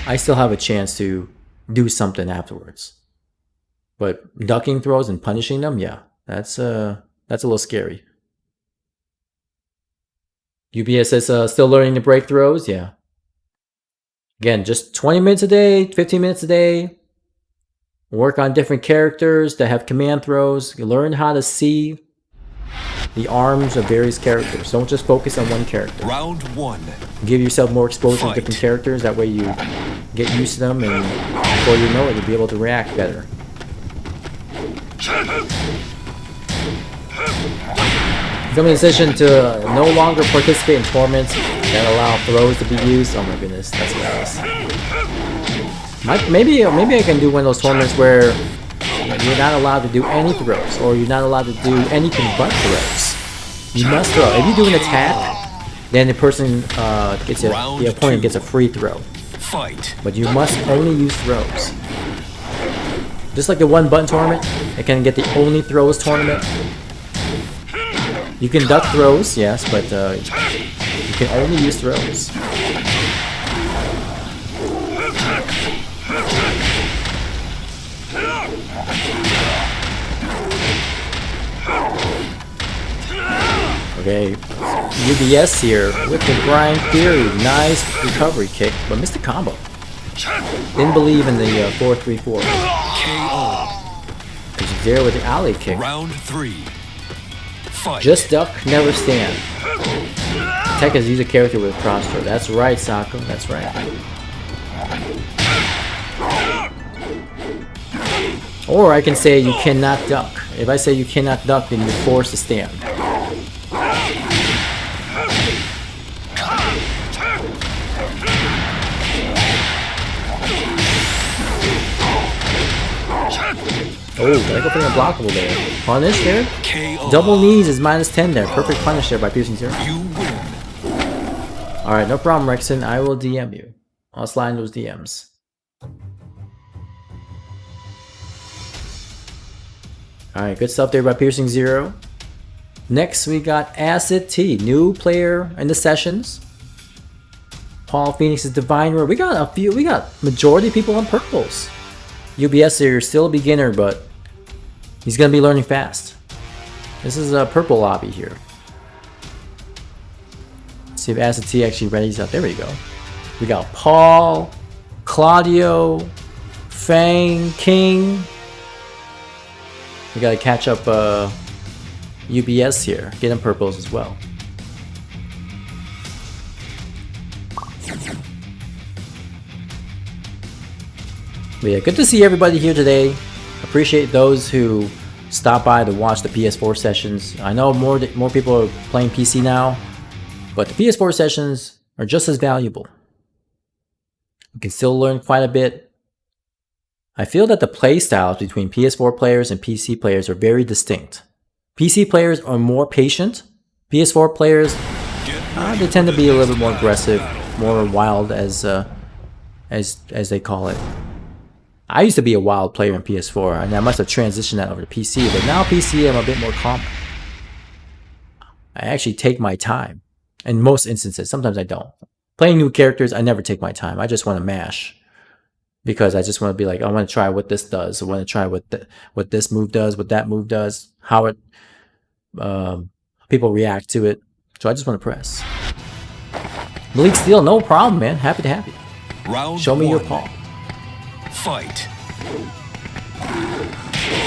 I still have a chance to do something afterwards. But ducking throws and punishing them, yeah, that's a little scary. UBS is still learning to break throws, yeah. Again, just 20 minutes a day, 15 minutes a day. Work on different characters that have command throws. You learn how to see the arms of various characters. Don't just focus on one character. Round 1. Give yourself more exposure to different characters. That way you get used to them, and before you know it, you'll be able to react better. Become a decision to no longer participate in tournaments that allow throws to be used. Oh my goodness, that's hilarious. Maybe I can do one of those tournaments where you're not allowed to do any throws, or you're not allowed to do anything but throws. You must throw. If you do an attack, then the person the opponent gets a free throw. Fight. But you must only use throws. Just like the one button tournament, it can get the only throws tournament. You can duck throws, yes, but you can only use throws. Okay, UBS here with the Grind Theory. Nice recovery kick, but missed the combo. Didn't believe in the 4-3-4. KO. He's there with the alley kick. Round 3. Fight. Just duck, never stand. Tekken's use a character with a cross throw. That's right, Sako. That's right. Or I can say you cannot duck. If I say you cannot duck, then you're forced to stand. Oh, gotta go for the unblockable there. Punish there. Double knees is -10 there. Perfect punish there by piercing 0. Alright, no problem, Rexon. I will DM you. I'll slide in those DMs. Alright, good stuff there by piercing 0. Next, we got Acid T, new player in the sessions. Paul Phoenix's Divine Roar. We got majority of people on purples. UBS here, still a beginner, but he's gonna be learning fast. This is a purple lobby here. Let's see if Acid T actually readies up. There we go. We got Paul, Claudio, Fang, King. We gotta catch up UBS here. Get him purples as well. But yeah, good to see everybody here today. Appreciate those who stopped by to watch the PS4 sessions. I know more people are playing PC now, but the PS4 sessions are just as valuable. You can still learn quite a bit. I feel that the play styles between PS4 players and PC players are very distinct. PC players are more patient. PS4 players, they tend to be a little bit more aggressive, more wild, as they call it. I used to be a wild player in PS4, and I must have transitioned that over to PC, but now PC I'm a bit more calm. I actually take my time in most instances. Sometimes I don't. Playing new characters, I never take my time. I just want to mash because I just want to be like, I want to try what this does. I want to try what this move does, what that move does, how it people react to it. So I just want to press. Malik Steel, no problem, man. Happy to have you. Show me your paw. Fight.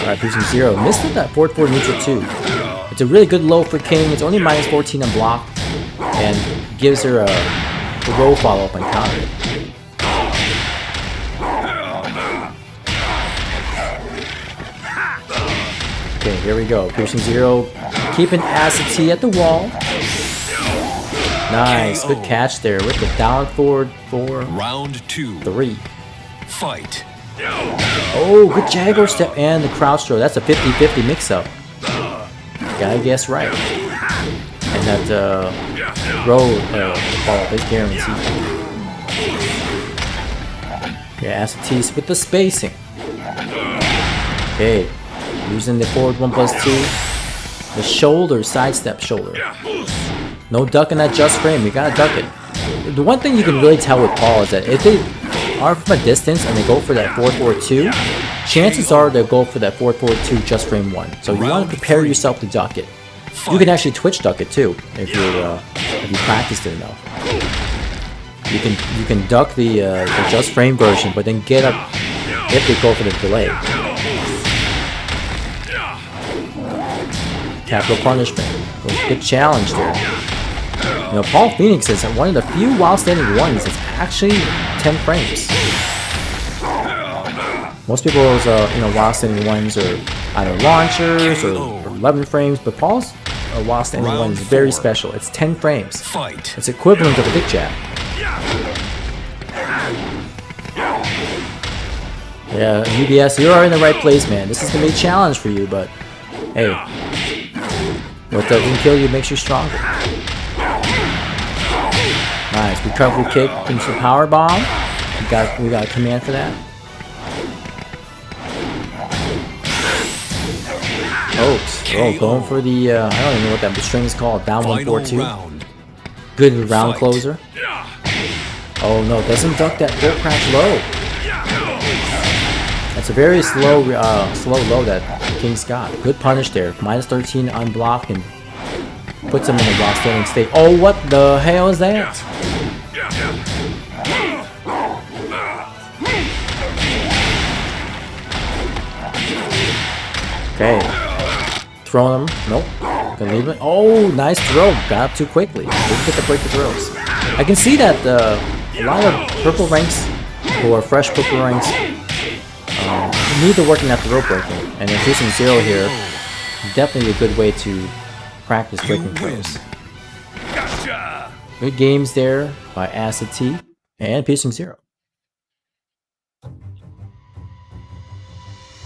Alright, piercing 0. Missed it that 4-4 neutral 2. It's a really good low for King. It's only -14 on block. And gives her a roll follow up and counter it. Okay, here we go. Piercing 0. Keeping Acid T at the wall. Nice. Good catch there with the down forward 4. Round 2. 3. Fight. Oh, good Jaguar step and the crouch throw. That's a 50-50 mix-up. Gotta guess right. And that roll follow-up is guaranteed. Okay, Acid T with the spacing. Okay, using the forward 1+2. The shoulder, sidestep shoulder. No ducking that just frame. You gotta duck it. The one thing you can really tell with Paul is that if they are from a distance and they go for that 4-4-2, chances are they'll go for that 4-4-2 just frame 1. So you want to prepare yourself to duck it. You can actually twitch duck it too if you practiced it enough. You can duck the just frame version, but then get up if they go for the delay. Capital punishment. Good challenge there. You know, Paul Phoenix is one of the few while standing ones that's actually 10 frames. Most people's while standing ones are either launchers or 11 frames, but Paul's while standing one is very special. It's 10 frames. It's equivalent to the big jab. Yeah, UBS, you are in the right place, man. This is gonna be a challenge for you, but hey, what doesn't kill you makes you stronger. Nice recovery kick into the power bomb. We got a command for that. Oh, going for the I don't even know what that string is called. Down 142. Good round closer. Oh no, doesn't duck that full crash low. That's a very slow low that King's got. Good punish there. -13 on block and puts him in the block standing state. Oh, what the hell is that? Okay. Throwing him. Nope. Gonna leave it. Oh, nice throw. Got up too quickly. Didn't get to break the throws. I can see that a lot of purple ranks or fresh purple ranks need to work in that throw breaking. And increasing 0 here, definitely a good way to practice breaking throws. Good games there by Acid T and Piercing 0.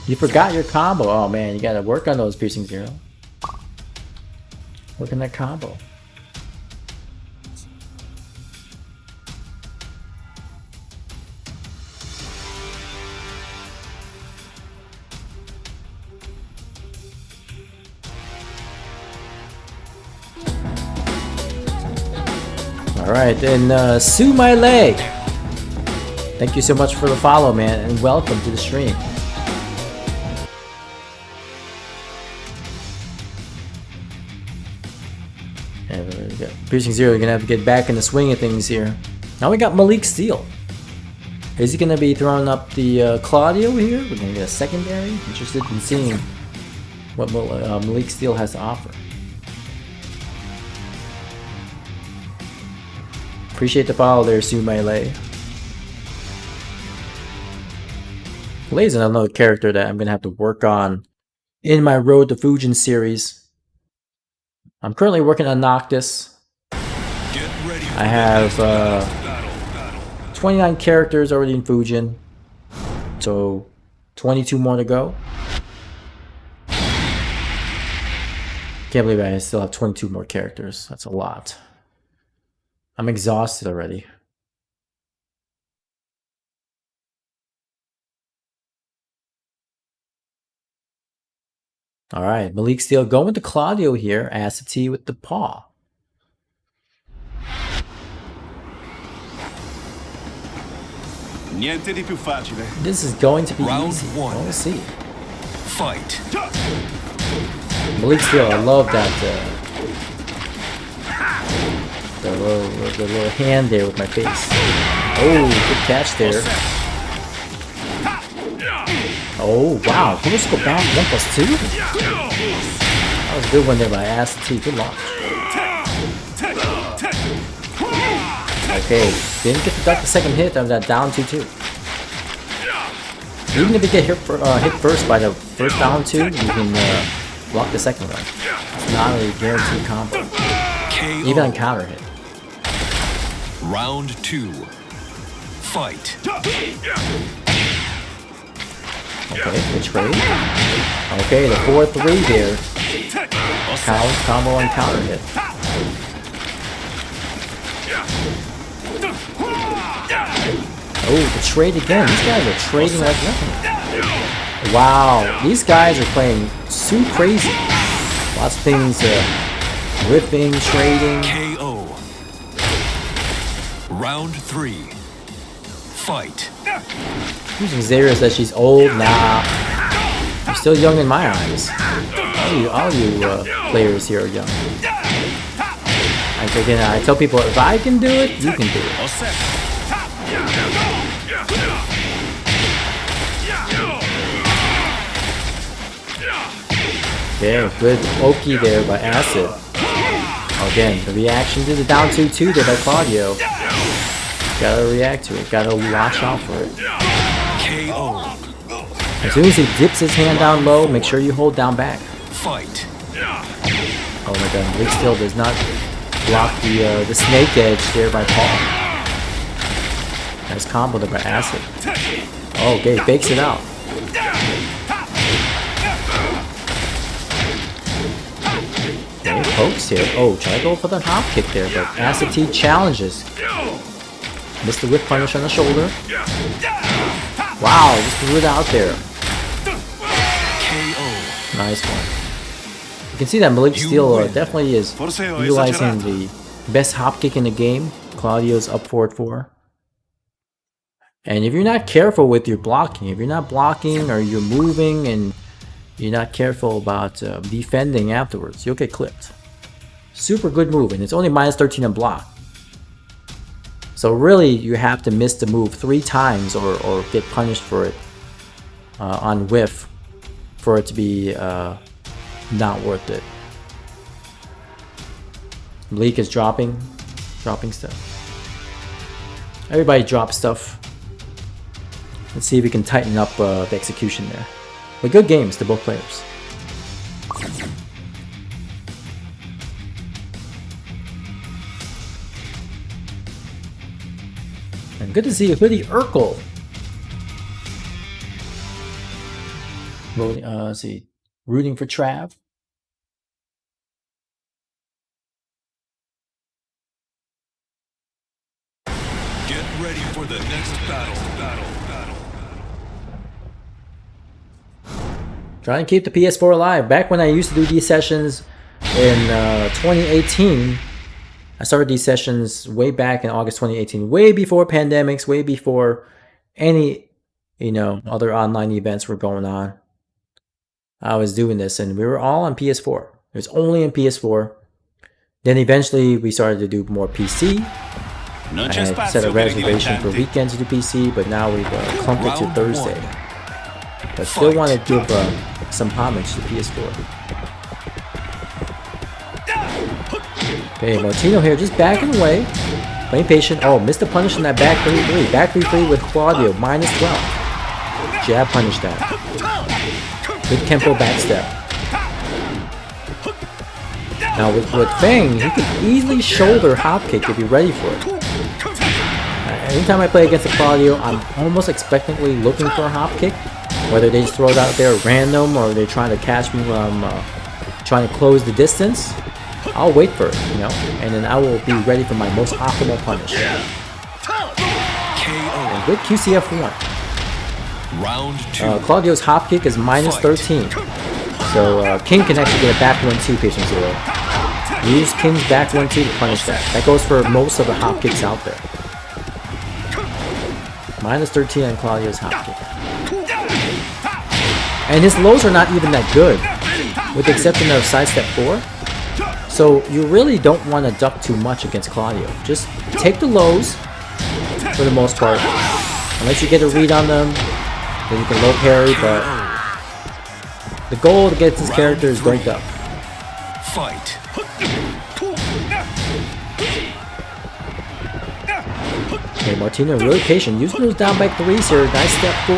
You forgot your combo. Oh man, you gotta work on those Piercing 0. Work on that combo. Alright, then Sue My Leg. Thank you so much for the follow, man, and welcome to the stream. And we got Piercing 0, you're gonna have to get back in the swing of things here. Now we got Malik Steele. Is he gonna be throwing up the Claudio here? We're gonna get a secondary. Interested in seeing what Malik Steele has to offer. Appreciate the follow there, Sue Melee. Lay's another character that I'm gonna have to work on in my Road to Fujin series. I'm currently working on Noctis. I have 29 characters already in Fujin, so 22 more to go. Can't believe I still have 22 more characters. That's a lot. I'm exhausted already. Alright, Malik Steele going to Claudio here. Acid T with the paw. Niente di più facile. This is going to be Round easy. 1. We'll see. Fight. Malik Steele, I love that the little hand there with my face. Oh, good catch there. Oh, wow. Political bound 1+2? That was a good one there by Acid T. Good launch. Okay, didn't get to duck the second hit of that down 2-2. Even if you get hit first by the first down 2, you can block the second one. It's not a guaranteed combo. Even on counter hit. Round 2. Fight. Okay, good trade. Okay, the 4-3 there. Combo on counter hit. Oh, the trade again. These guys are trading like nothing. Wow, these guys are playing so crazy. Lots of things, whipping, trading. KO. Round 3. Fight. Using Zara says she's old. Nah, you're still young in my eyes. All you players here are young. I tell people, if I can do it, you can do it. Yeah, good Oki there by Acid. Again, the reaction to the down 2-2 there by Claudio. Gotta react to it, gotta watch out for it. KO. As soon as he dips his hand down low, make sure you hold down back. Fight. Oh my god, Malik still does not block the snake edge there by Paul. Nice combo there by Acid. Oh, okay, fakes it out. Okay, pokes here. Oh, try to go for the hop kick there, but Acid T challenges. Missed the whip punish on the shoulder. Wow, just threw it out there. Nice one. You can see that Malik Steele definitely is utilizing the best hop kick in the game. Claudio's up 4-4. And if you're not careful with your blocking, if you're not blocking or you're moving and you're not careful about defending afterwards, you'll get clipped. Super good move, and it's only -13 on block. So really, you have to miss the move 3 times or get punished for it on whiff for it to be not worth it. Malik is dropping stuff. Everybody drops stuff. Let's see if we can tighten up the execution there. But good games to both players. And good to see Hoodie Urkel. Let's see. Rooting for Trav. Get ready for the next battle. Trying to keep the PS4 alive. Back when I used to do these sessions in 2018, I started these sessions way back in August 2018, way before pandemics, way before any, other online events were going on. I was doing this, and we were all on PS4. It was only in PS4. Then eventually we started to do more PC. I had set a reservation for weekends to do PC, but now we've clumped it to Thursday. But still want to give some homage to PS4. Okay, Martino here just backing away. Playing patient. Oh, missed the punish in that back 3-3. Back 3-3 with Claudio, -12. Jab punish that. Good Kempo backstep. Now with Fang, he can easily shoulder hop kick if you're ready for it. Anytime I play against a Claudio, I'm almost expectantly looking for a hop kick. Whether they just throw it out there random or they're trying to catch me when I'm trying to close the distance, I'll wait for it, and then I will be ready for my most optimal punish. And good QCF1. Round 2. Claudio's hop kick is -13. So King can actually get a back 1-2 patient 0. Use King's back 1-2 to punish that. That goes for most of the hop kicks out there. -13 on Claudio's hop kick. And his lows are not even that good, with the exception of sidestep 4. So you really don't want to duck too much against Claudio. Just take the lows for the most part. Unless you get a read on them, then you can low parry, but the goal to get this character is don't duck. Fight. Okay, Martino really patient. Using those down back 3s here. Nice step 4.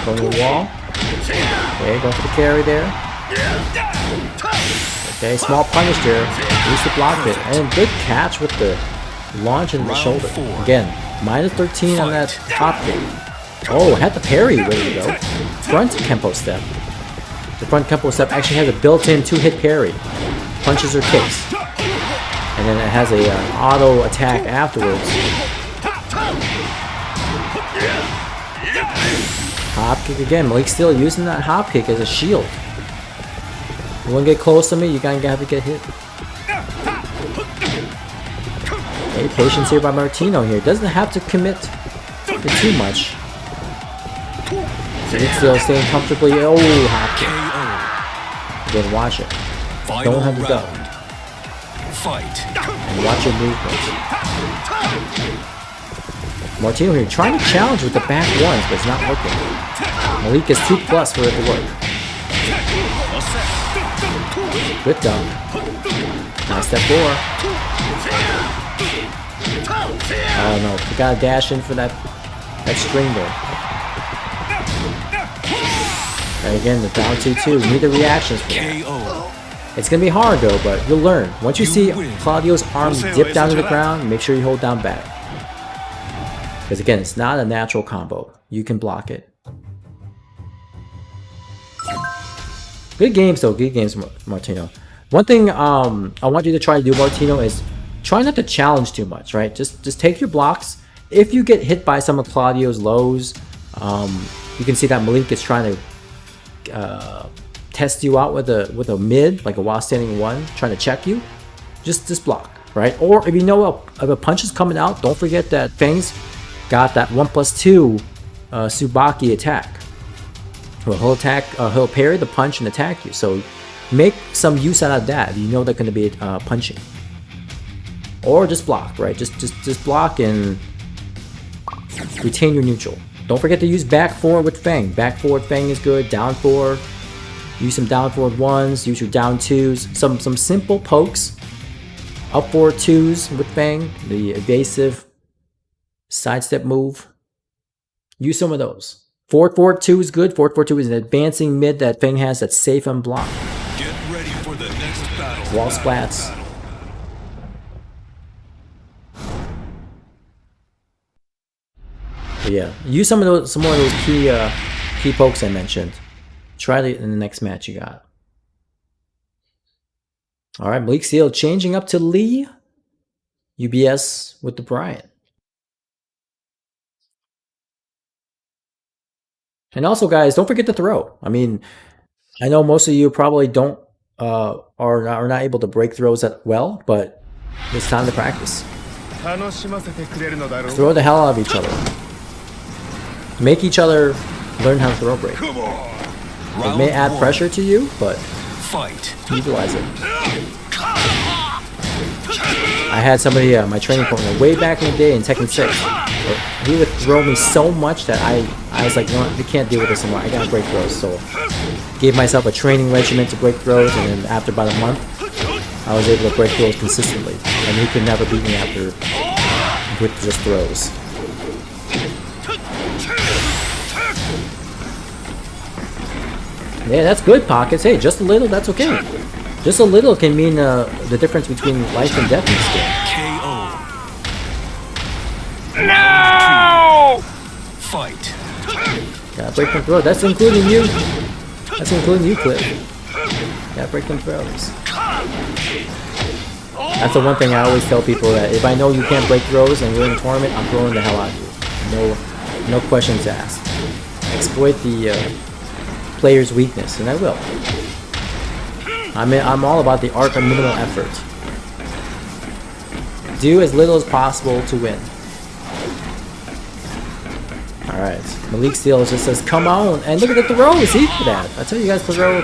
Going to the wall. Okay, going for the carry there. Okay, small punish there. Used to block it. And good catch with the launch in the shoulder. Again, -13 on that top kick. Oh, had the parry ready to go. Front Kempo step. The front Kempo step actually has a built-in 2-hit parry. Punches or kicks. And then it has an auto attack afterwards. Hop kick again. Malik still using that hop kick as a shield. You want to get close to me, you're going to have to get hit. Okay, patience here by Martino here. Doesn't have to commit to too much. Malik still staying comfortably. Oh, hop kick. Again, watch it. Don't have to duck. And watch your movements. Martino here trying to challenge with the back 1s, but it's not working. Malik is 2+ for it to work. Good dunk. Nice step 4. Oh no, we gotta dash in for that string there. And again, the down 2-2. Need the reactions for that. It's gonna be hard though, but you'll learn. Once you see Claudio's arms dip down to the ground, make sure you hold down back. Because again, it's not a natural combo. You can block it. Good games though, good games, Martino. One thing I want you to try to do, Martino, is try not to challenge too much, right? Just take your blocks. If you get hit by some of Claudio's lows, you can see that Malik is trying to test you out with a mid, like a while standing one, trying to check you. Just block, right? Or if you know if a punch is coming out, don't forget that Fang's got that 1+2 Tsubaki attack. Well, he'll parry the punch and attack you. So make some use out of that. You know they're going to be punching. Or just block, right? Just block and retain your neutral. Don't forget to use back 4 with Fang. Back 4 with Fang is good. Down 4. Use some down forward 1s. Use your down 2s. Some simple pokes. Up forward 2s with Fang. The evasive sidestep move. Use some of those. Forward 2 is good. Forward 2 is an advancing mid that Fang has that's safe and blocked. Get ready for the next battle. Wall splats. But yeah, use some more of those key pokes I mentioned. Try it in the next match you got. All right, Malik Seal changing up to Lee. UBS with the Bryant. And also, guys, don't forget to throw. I mean, I know most of you probably don't are not able to break throws that well, but it's time to practice. Throw the hell out of each other. Make each other learn how to throw break. It may add pressure to you, but utilize it. I had somebody, my training partner, way back in the day in Tekken 6. He would throw me so much that I was like, no, I can't deal with this anymore. I gotta break throws. So gave myself a training regimen to break throws, and then after about a month, I was able to break throws consistently. And he could never beat me after with just throws. Yeah, that's good, Pockets. Hey, just a little, that's okay. Just a little can mean the difference between life and death in this game. No! Fight. Gotta break them throws. That's including you. That's including you, Cliff. Gotta break them throws. That's the one thing I always tell people, that if I know you can't break throws and you're in a tournament, I'm throwing the hell out of you. No questions asked. Exploit the player's weakness, and I will. I'm all about the art of minimal effort. Do as little as possible to win. Alright, Malik Steel just says, come on, and look at the throw, see that? I tell you guys to throw.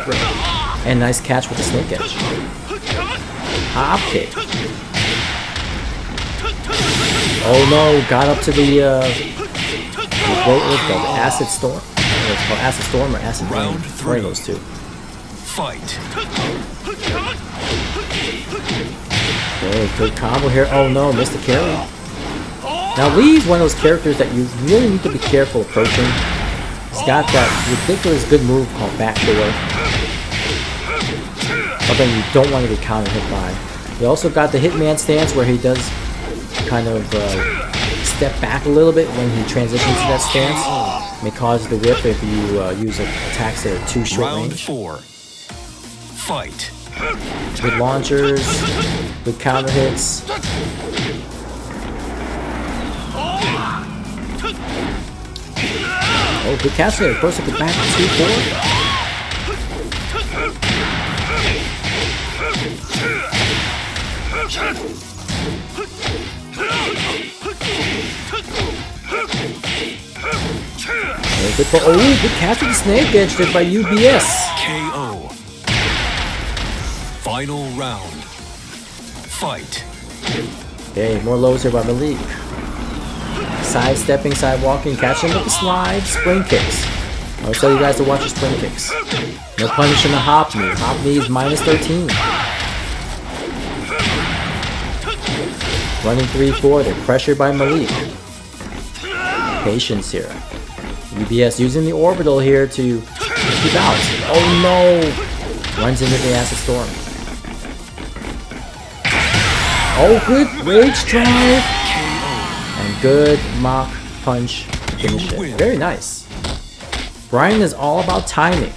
And nice catch with the snake edge. Hop kick. Oh no, got up to the acid storm. It's called acid storm or acid rain. One of those two. Fight. Okay, good combo here. Oh no, missed the carry. Now Lee's one of those characters that you really need to be careful approaching. He's got that ridiculous good move called backdoor. Something you don't want to get counter hit by. He also got the Hitman stance where he does kind of step back a little bit when he transitions to that stance. May cause the whip if you use attacks that are too short range. Round 4. Fight. Good launchers, good counter hits. Oh, good catch there. Of course, it could back 2-4. Oh, good catch with the snake edge there by UBS. KO. Final round. Fight. Okay, more lows here by Malik. Side stepping, side walking, catching with the slide, spring kicks. I'll tell you guys to watch your spring kicks. No punish in the hop knee. Hop knee is -13. Running 3-4, they're pressured by Malik. Patience here. UBS using the orbital here to keep out. Oh no! Runs into the acid storm. Oh, good rage drive! And good mock punch to finish it. Very nice. Brian is all about timing.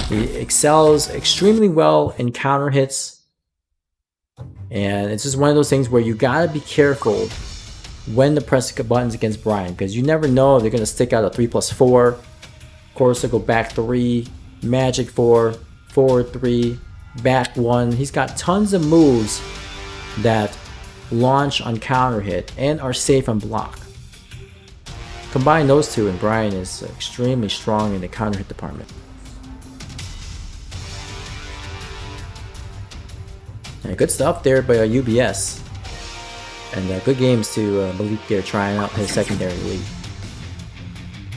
He excels extremely well in counter hits. And it's just one of those things where you gotta be careful when to press the buttons against Brian, because you never know if they're gonna stick out a 3+4, Corsical back 3, Magic 4, forward 3, back 1. He's got tons of moves that launch on counter hit and are safe on block. Combine those two and Brian is extremely strong in the counter hit department. Yeah, good stuff there by UBS. And good games to Malik there trying out his secondary lead.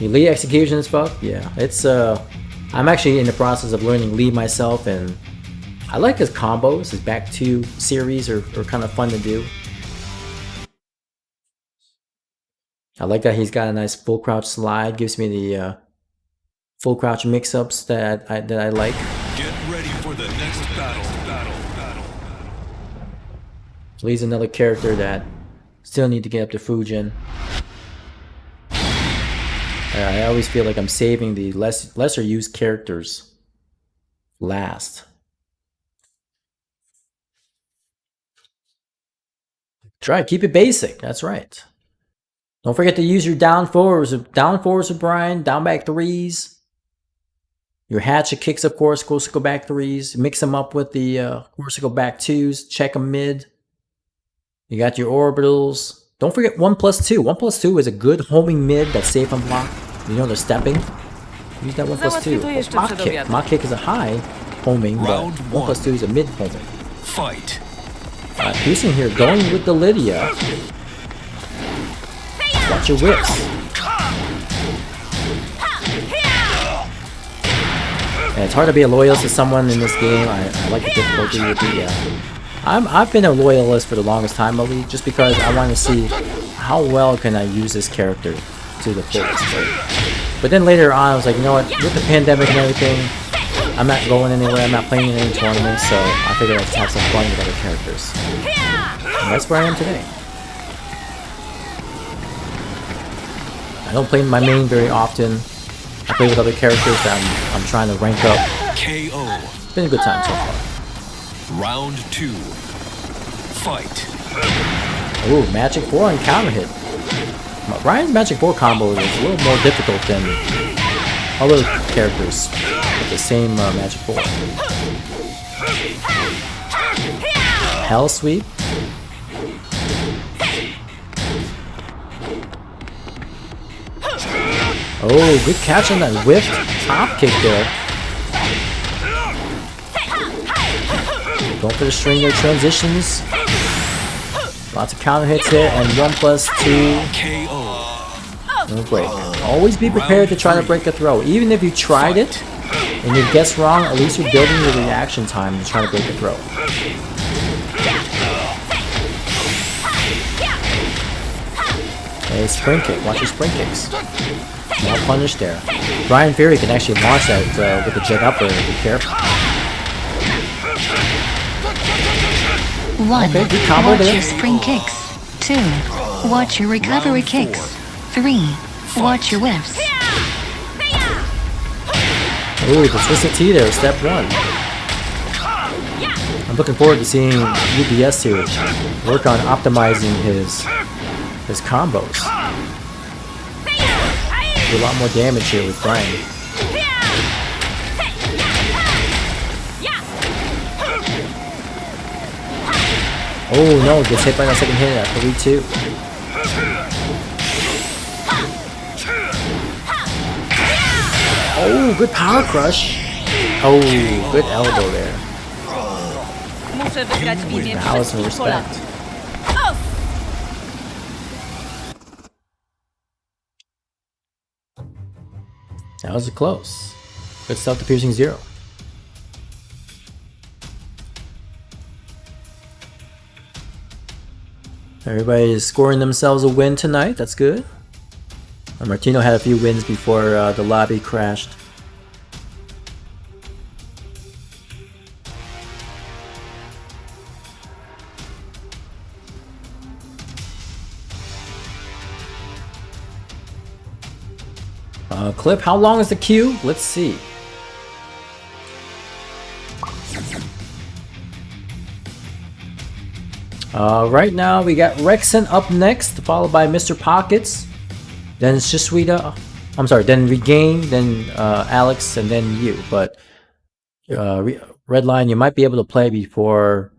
Elite execution as fuck? Yeah, it's I'm actually in the process of learning Lee myself, and I like his combos. His back 2 series are kind of fun to do. I like that he's got a nice full crouch slide, gives me the full crouch mix-ups that I like. Get ready for the next battle. Lee's another character that still need to get up to Fujin. I always feel like I'm saving the lesser used characters last. Try keep it basic. That's right. Don't forget to use your down forwards with Brian, down back 3s. Your hatchet kicks, of course, Corsical back 3s. Mix them up with the Corsical back 2s. Check them mid. You got your orbitals. Don't forget 1+2. 1+2 is a good homing mid that's safe on block. You know they're stepping. Use that 1+2. Mock kick. Mock kick is a high homing, but 1+2 is a mid homing. Fight. Piercing here, going with the Lydia. Watch your whips. And it's hard to be a loyalist to someone in this game. I like the difficulty with the... I've been a loyalist for the longest time, Malik, just because I want to see how well can I use this character to the fullest. But then later on, I was like, you know what? With the pandemic and everything, I'm not going anywhere. I'm not playing in any tournaments, so I figured I'd just have some fun with other characters. And that's where I am today. I don't play my main very often. I play with other characters that I'm trying to rank up. KO. It's been a good time so far. Round 2. Fight. Ooh, Magic 4 and counter hit. Ryan's Magic 4 combo is a little more difficult than other characters with the same Magic 4. Hell sweep. Oh, good catch on that whiffed top kick there. Going for the string there, transitions. Lots of counter hits here, and 1+2. No break. Always be prepared to try to break a throw. Even if you tried it and you guess wrong, at least you're building your reaction time to try to break a throw. Okay, spring kick. Watch your spring kicks. Small punish there. Brian Fury can actually launch that with the jet upper. Be careful. 1. Okay, good combo Watch there. your spring kicks. 2. Watch your recovery kicks. 3. Watch your whiffs. Ooh, the twisted T there, step 1. I'm looking forward to seeing UBS here work on optimizing his combos. Do a lot more damage here with Brian. Oh no, gets hit by that second hit at 3-2. Oh, good power crush. Oh, good elbow there. Now is some respect. That was close. Good stuff to piercing 0. Everybody is scoring themselves a win tonight. That's good. Martino had a few wins before the lobby crashed. Clip, how long is the queue? Let's see. Right now we got Rexon up next, followed by Mr. Pockets, then Shiswita. I'm sorry, then Regain, then Alex, and then you. But Redline, you might be able to play before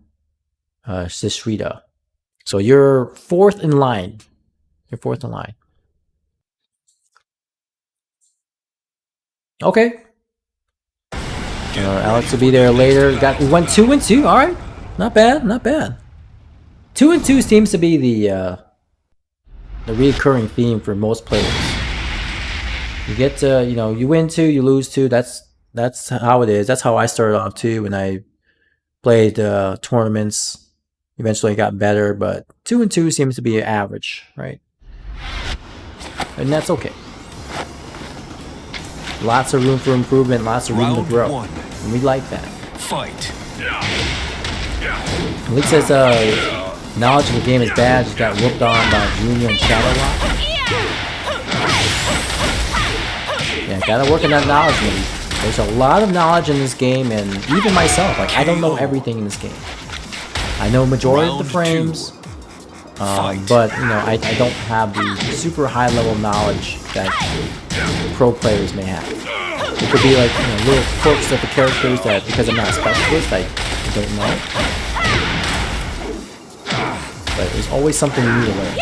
Shiswita. So you're fourth in line. You're fourth in line. Okay. Alex will be there later. We went 2 and 2. All right, not bad, not bad. 2 and 2 seems to be the recurring theme for most players. You get to, you know, you win 2, you lose 2. That's how it is. That's how I started off too when I played tournaments. Eventually I got better, but 2 and 2 seems to be average, right? And that's okay. Lots of room for improvement, lots of room to grow. And we like that. Fight. Leak says knowledge of the game is bad, just got whooped on by Junior and Shadowlock. Yeah, gotta work on that knowledge, maybe. There's a lot of knowledge in this game, and even myself, like, I don't know everything in this game. I know majority of the frames, but, you know, I don't have the super high level knowledge that pro players may have. It could be like, you know, little quirks of the characters that, because I'm not a specialist, I don't know. But there's always something you need to learn.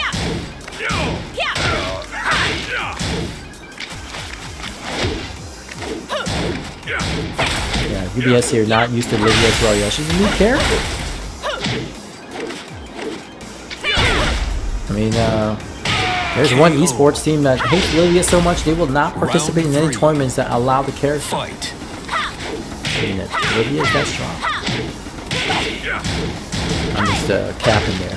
Yeah, UBS here, not used to Livia as well. Yeah, she's a new character. I mean, there's one esports team that hates Livia so much they will not participate in any tournaments that allow the character. I mean, Livia is that strong. I'm just capping there.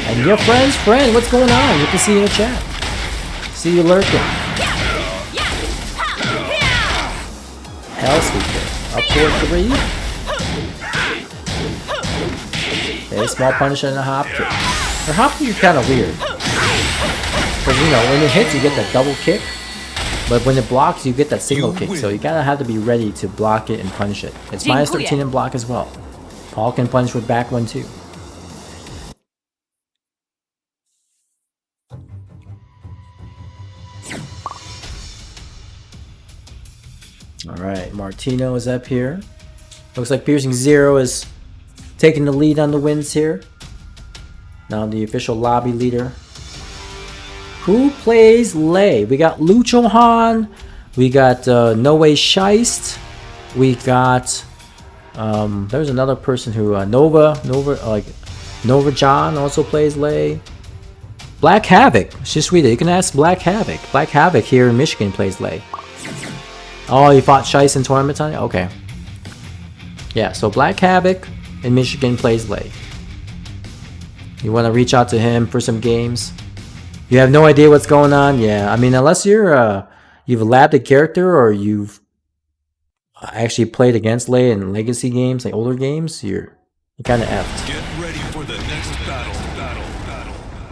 And your friend, what's going on? Good to see you in the chat. See you lurking. Hellsweeper. Up for 3. Okay, small punish and a hop kick. Her hop kick is kind of weird. Because, you know, when it hits, you get that double kick. But when it blocks, you get that single kick. So you gotta have to be ready to block it and punish it. It's minus 13 in block as well. Paul can punish with back 1 too. Alright, Martino is up here. Looks like Piercing Zero is taking the lead on the wins here. Now the official lobby leader. Who plays Lei? We got Lucho Han. We got No Way Shiest. We got there's another person who Nova John also plays Lei. Black Havoc. She's sweet. You can ask Black Havoc. Black Havoc here in Michigan plays Lei. Oh, you fought Shice in tournaments on it? Okay. Yeah, so Black Havoc in Michigan plays Lei. You want to reach out to him for some games? You have no idea what's going on? Yeah, I mean, unless you're you've labbed a character or you've actually played against Lei in legacy games, like older games, you're kind of effed. Get ready for the next battle.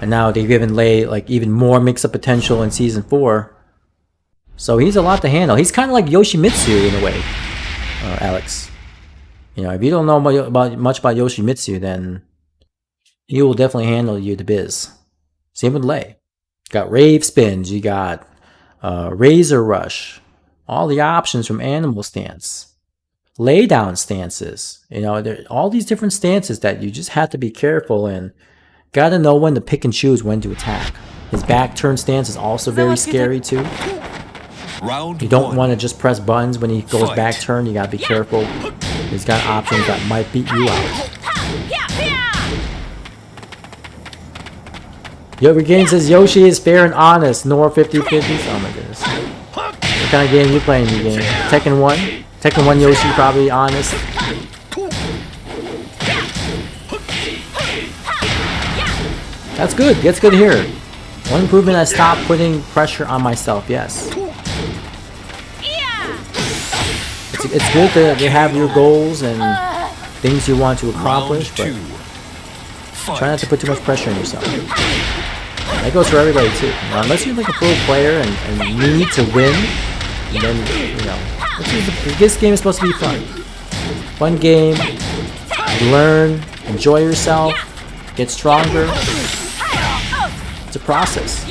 And now they've given Lei like even more mix-up potential in Season 4. So he's a lot to handle. He's kind of like Yoshimitsu in a way, Alex. You know, if you don't know much about Yoshimitsu, then he will definitely handle you the biz. Same with Lei. You got Rave Spins, you got Razor Rush, all the options from Animal Stance, lay down stances. You know, there all these different stances that you just have to be careful and gotta know when to pick and choose when to attack. His back turn stance is also very scary too. You don't want to just press buttons when he goes back turn. You gotta be careful. He's got options that might beat you out. Yo, Regain says Yoshi is fair and honest. Nor 50-50s. Oh my goodness. What kind of game are you playing, Regain? Tekken 1? Tekken 1 Yoshi probably honest. That's good. That's good to hear. One improvement, I stopped putting pressure on myself. Yes. It's good to have your goals and things you want to accomplish, but try not to put too much pressure on yourself. That goes for everybody too. Now, unless you're like a pro player and need to win, then, you know, this game is supposed to be fun. Fun game, learn, enjoy yourself, get stronger. It's a process.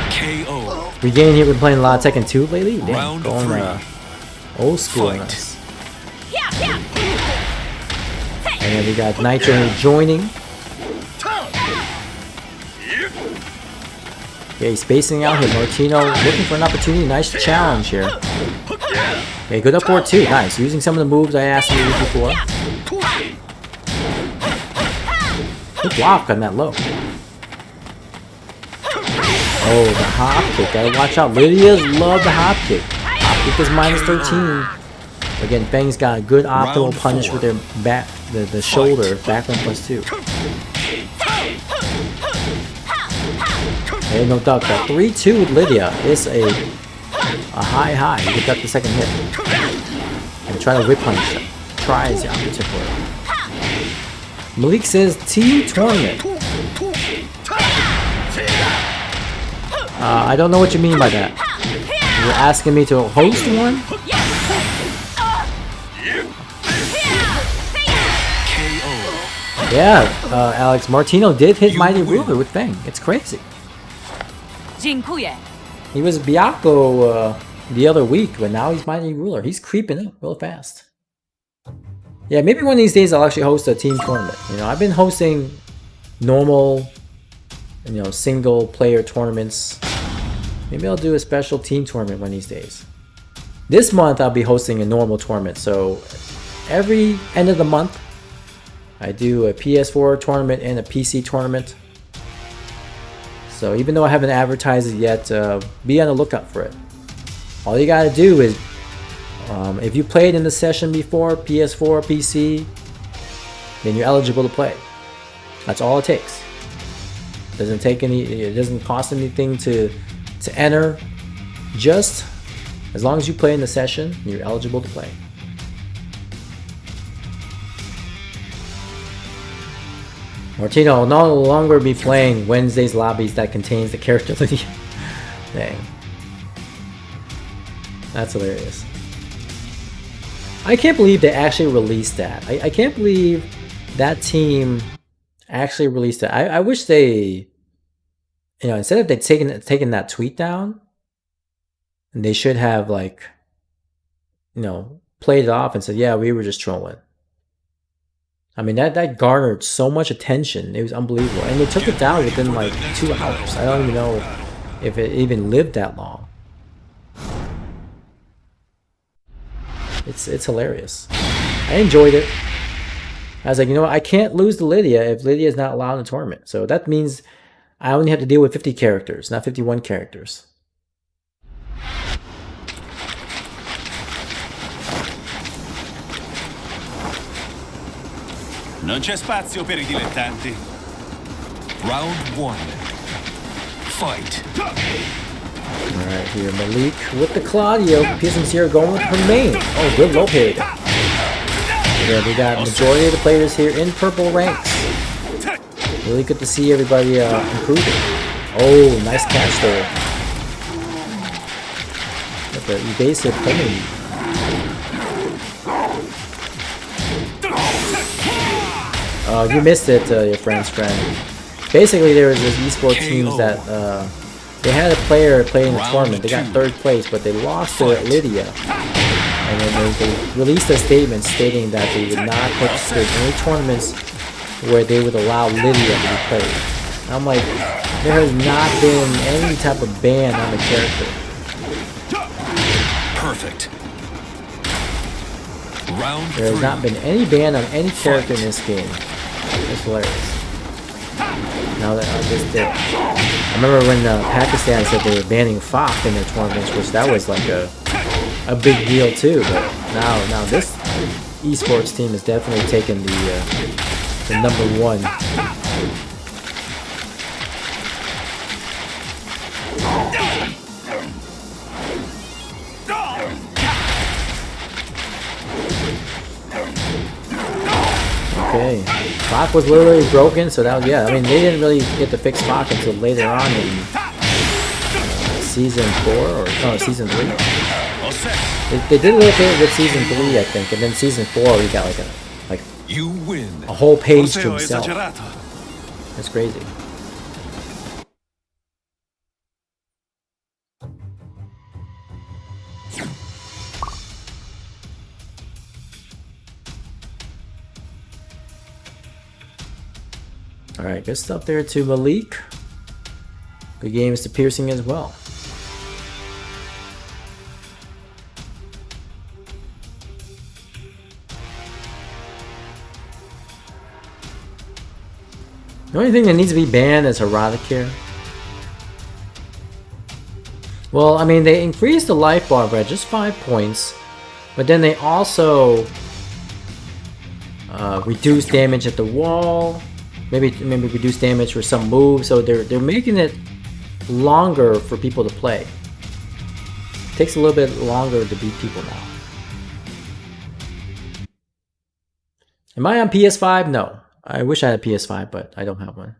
KO. Regain here, been playing a lot of Tekken 2 lately. Damn, Round going old school on us. And then we got Nitro joining. Okay, spacing out here. Martino looking for an opportunity. Nice challenge here. Okay, good up forward too. Nice. Using some of the moves I asked you before. Good block on that low. Oh, the hop kick. Gotta watch out. Lydia's love the hop kick. Hop kick is minus 13. Again, Fang's got a good optimal punish with their back, the shoulder. Backline +2. Hey, no duck. That 3-2 with Lydia is a high. You can duck the second hit. And try to whip punish them. Tries out particular. Malik says team tournament. I don't know what you mean by that. You're asking me to host one? Yeah, Alex, Martino did hit Mighty Ruler with Fang. It's crazy. He was Byakko the other week, but now he's Mighty Ruler. He's creeping up real fast. Yeah, maybe one of these days I'll actually host a team tournament. You know, I've been hosting normal, you know, single player tournaments. Maybe I'll do a special team tournament one of these days. This month I'll be hosting a normal tournament. So every end of the month I do a PS4 tournament and a PC tournament. So even though I haven't advertised it yet, be on the lookout for it. All you gotta do is, if you played in the session before, PS4, PC, then you're eligible to play. That's all it takes. It doesn't cost anything to enter. Just as long as you play in the session, you're eligible to play. Martino will no longer be playing Wednesday's lobbies that contains the character Lydia. Dang. That's hilarious. I can't believe they actually released that. I can't believe that team actually released it. I wish they, you know, instead of they taken that tweet down, they should have, like, you know, played it off and said, yeah, we were just trolling. I mean, that garnered so much attention. It was unbelievable. And they took it down within like 2 hours. I don't even know if it even lived that long. It's hilarious. I enjoyed it. I was like, you know what? I can't lose to Lydia if Lydia is not allowed in the tournament. So that means I only have to deal with 50 characters, not 51 characters. Non c'è spazio per I dilettanti. Round 1. Fight. Alright, here Malik with the Claudio. PSM's here going with her main. Oh, good low pig. Yeah, we got majority of the players here in purple ranks. Really good to see everybody improving. Oh, nice catch there. With the evasive coming. You missed it, your friend's friend. Basically, there was these esports teams that they had a player play in the tournament. They got 3rd place, but they lost to Lydia. And then they released a statement stating that they would not participate in any tournaments where they would allow Lydia to be played. And I'm like, there has not been any type of ban on the character. Perfect. Round 3. There has not been any ban on any character in this game. It's hilarious. Now that I remember when Pakistan said they were banning FOC in their tournaments, which that was like a big deal too. But now this esports team has definitely taken the #1. Okay, FOC was literally broken, so that was, yeah, I mean, they didn't really get to fix FOC until later on in season 4, or no, season 3. They did a little bit with season 3, I think, and then season 4 we got like You win. A whole page to Forse ho himself. esagerato. That's crazy. Alright, good stuff there to Malik. Good games to Piercing as well. The only thing that needs to be banned is erotic here. Well, I mean, they increased the life bar by just 5 points, but then they also reduce damage at the wall. Maybe reduce damage for some moves. So they're making it longer for people to play. It takes a little bit longer to beat people now. Am I on PS5? No. I wish I had a PS5, but I don't have one.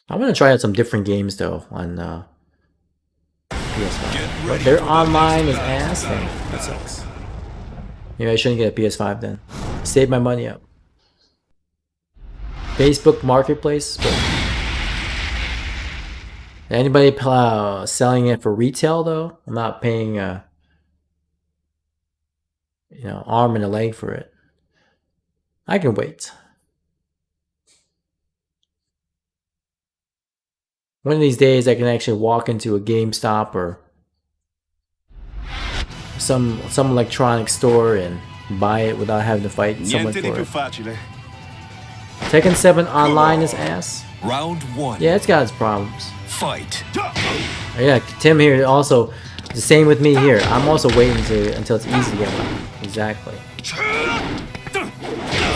I want to try out some different games though on PS5. But their online is ass. Dang, that sucks. Maybe I shouldn't get a PS5 then. Save my money up. Facebook Marketplace. But anybody selling it for retail though? I'm not paying you know, arm and a leg for it. I can wait. One of these days I can actually walk into a GameStop or some electronics store and buy it without having to fight someone for it. Tekken 7 online is ass. Round 1. Yeah, it's got its problems. Fight. Yeah, Tim here also the same with me here. I'm also waiting until it's easy to get one. Exactly. It's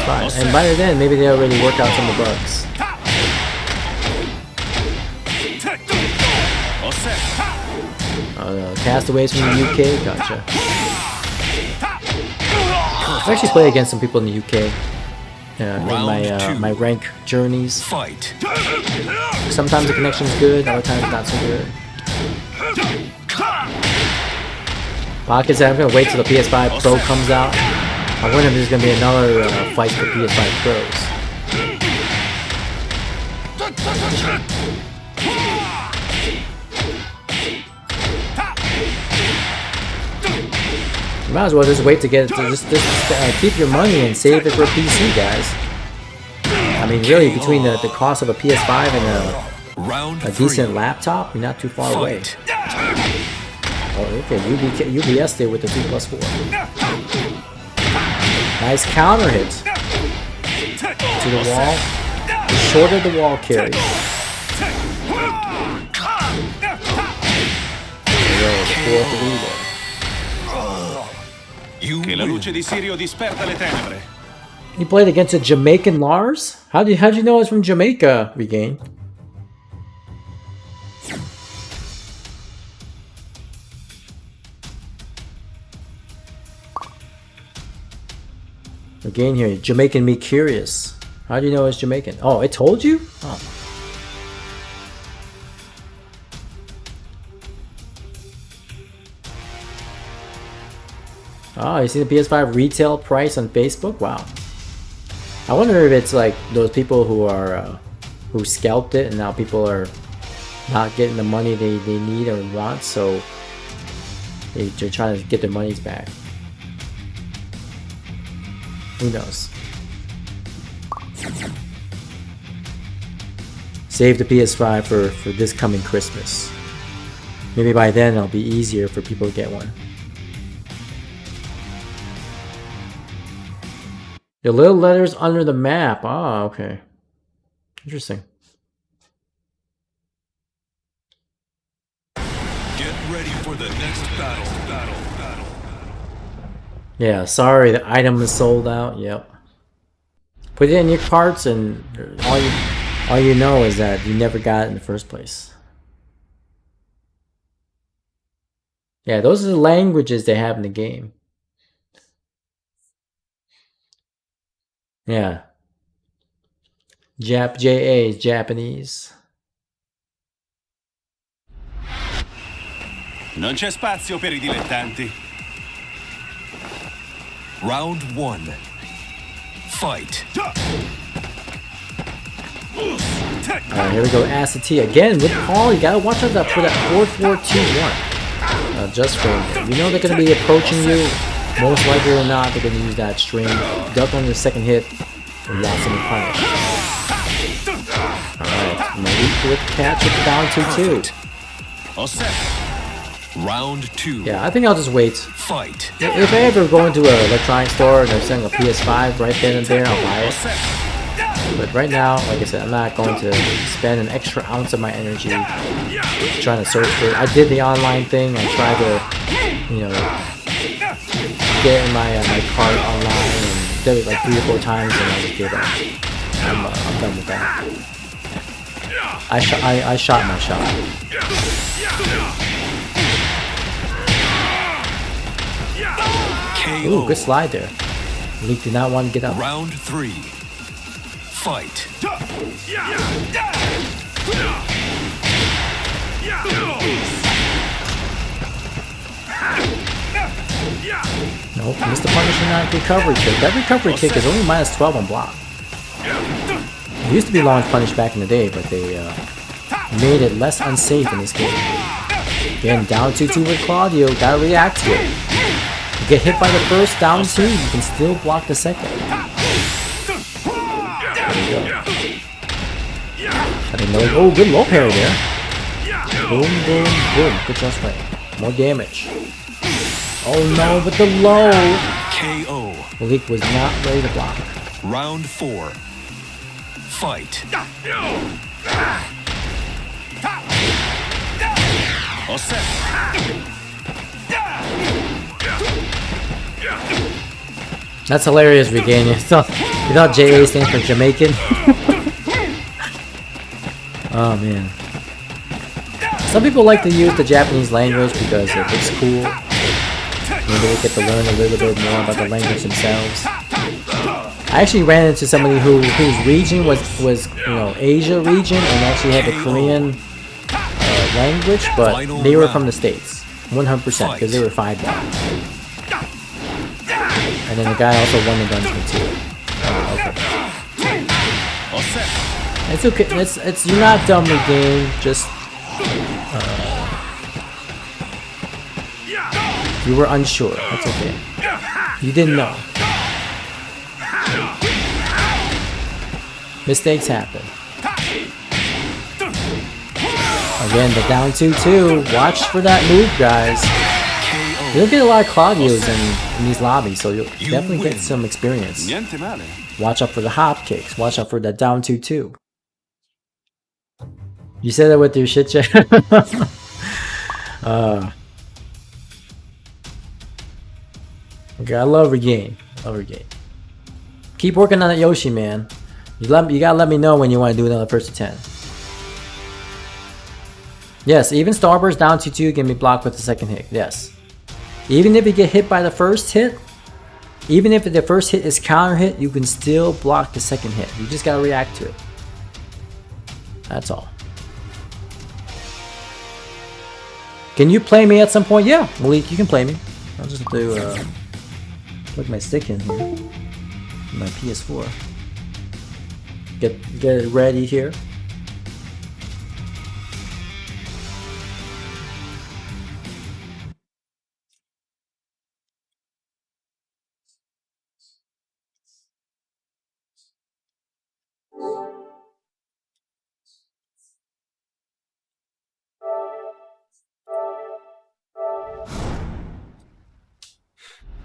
fine. And by then maybe they already worked out some of the bugs. Castaways from the UK, gotcha. I've actually played against some people in the UK in my rank journeys. Fight. Sometimes the connection's good, other times not so good. Pocket said I'm gonna wait till the PS5 Pro comes out. I wonder if there's gonna be another fight for PS5 Pros. You might as well just wait to get it to just keep your money and save it for PC, guys. I mean, really, between the cost of a PS5 and a decent laptop, you're not too far away. Oh, okay, UBS there with the 2+4. Nice counter hit to the wall. Shorter the wall carry. Che la luce di Sirio disperda le tenebre. You played against a Jamaican Lars? How'd you know it's from Jamaica, Regain? Again here, Jamaican me curious. How do you know it's Jamaican? Oh, it told you? Oh. Oh, you see the PS5 retail price on Facebook? Wow. I wonder if it's like those people who are who scalped it and now people are not getting the money they need or want, so they're trying to get their monies back. Who knows? Save the PS5 for this coming Christmas. Maybe by then it'll be easier for people to get one. The little letters under the map. Ah, okay. Interesting. Get ready for the next battle. Yeah, sorry, the item is sold out. Yep. Put it in your carts, and all you know is that you never got it in the first place. Yeah, those are the languages they have in the game. Yeah. JA is Japanese. Non c'è spazio per I dilettanti. Round 1. Fight. Alright, here we go. Acid T again with Paul. You gotta watch out for that 4-4-2-1. Just frame there. You know they're gonna be approaching you. Most likely or not, they're gonna use that string. Duck on your second hit and watch them punish. Alright, Malik with the catch with the down 2-2. All set. Round 2. Yeah, I think I'll just wait. Fight. If I ever go into an electronic store and they're selling a PS5 right then and there, I'll buy it. But right now, like I said, I'm not going to spend an extra ounce of my energy trying to search for it. I did the online thing. I tried to, you know, get in my cart online and did it like 3 or 4 times, and I just gave up. I'm done with that. I shot my shot. Ooh, good slide there. Leak did not want to get up. Round 3. Fight. Nope, missed the punishing on recovery kick. That recovery kick is only -12 on block. It used to be launch punish back in the day, but they made it less unsafe in this game. Again, down 2-2 with Claudio. Gotta react to it. You get hit by the first, down 2, you can still block the second. There you go. I didn't know. Oh, good low parry there. Boom, boom, boom. Good just right. More damage. Oh no, but the low. KO. Malik was not ready to block. Round 4. Fight. All set. That's hilarious, Regain. You thought JA stands for Jamaican? Oh man. Some people like to use the Japanese language because it looks cool. Maybe they get to learn a little bit more about the language themselves. I actually ran into somebody whose region was you know, Asia region, and actually had the Korean language, but they were from the States, 100%, because they were 5-1. And then the guy also won the dungeon too. Oh, okay. It's okay. It's you're not dumb, Regain. Just you were unsure. That's okay. You didn't know. Mistakes happen. Again, the down 2-2. Watch for that move, guys. You don't get a lot of Claudios in these lobbies, so you'll definitely get some experience. Watch out for the hop kicks. Watch out for that down 2-2. You said that with your shit check. Okay, I love Regain. Keep working on that Yoshi, man. You gotta let me know when you want to do another first to 10. Yes, even Starburst down 2-2 can be blocked with the second hit. Yes. Even if you get hit by the first hit, even if the first hit is counter hit, you can still block the second hit. You just gotta react to it. That's all. Can you play me at some point? Yeah, Malik, you can play me. I'll just have to plug my stick in here. My PS4. Get it ready here.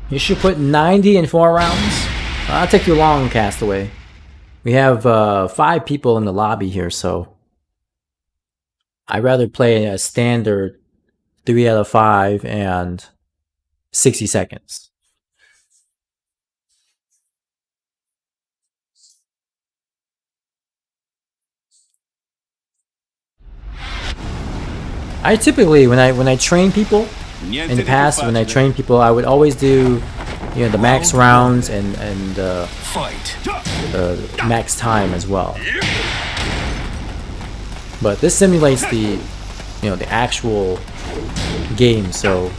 You should put 90 in 4 rounds. I'll take you long, Castaway. We have 5 people in the lobby here, so I'd rather play a standard 3 out of 5 and 60 seconds. I typically, when I train people in the past, when I train people, I would always do, you know, the max rounds and max time as well. But this simulates the you know, the actual game. So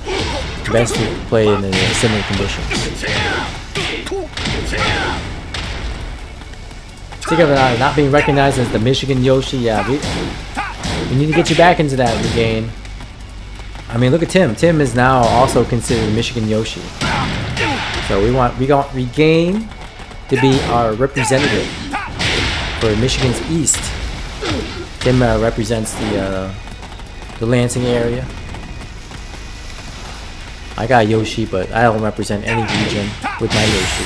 best to play in the similar conditions. Think of it, not being recognized as the Michigan Yoshi. Yeah, we need to get you back into that game. I mean, look at Tim. Tim is now also considered Michigan Yoshi. So we want Regain to be our representative for Michigan's East. Tim represents the Lansing area. I got Yoshi, but I don't represent any region with my Yoshi.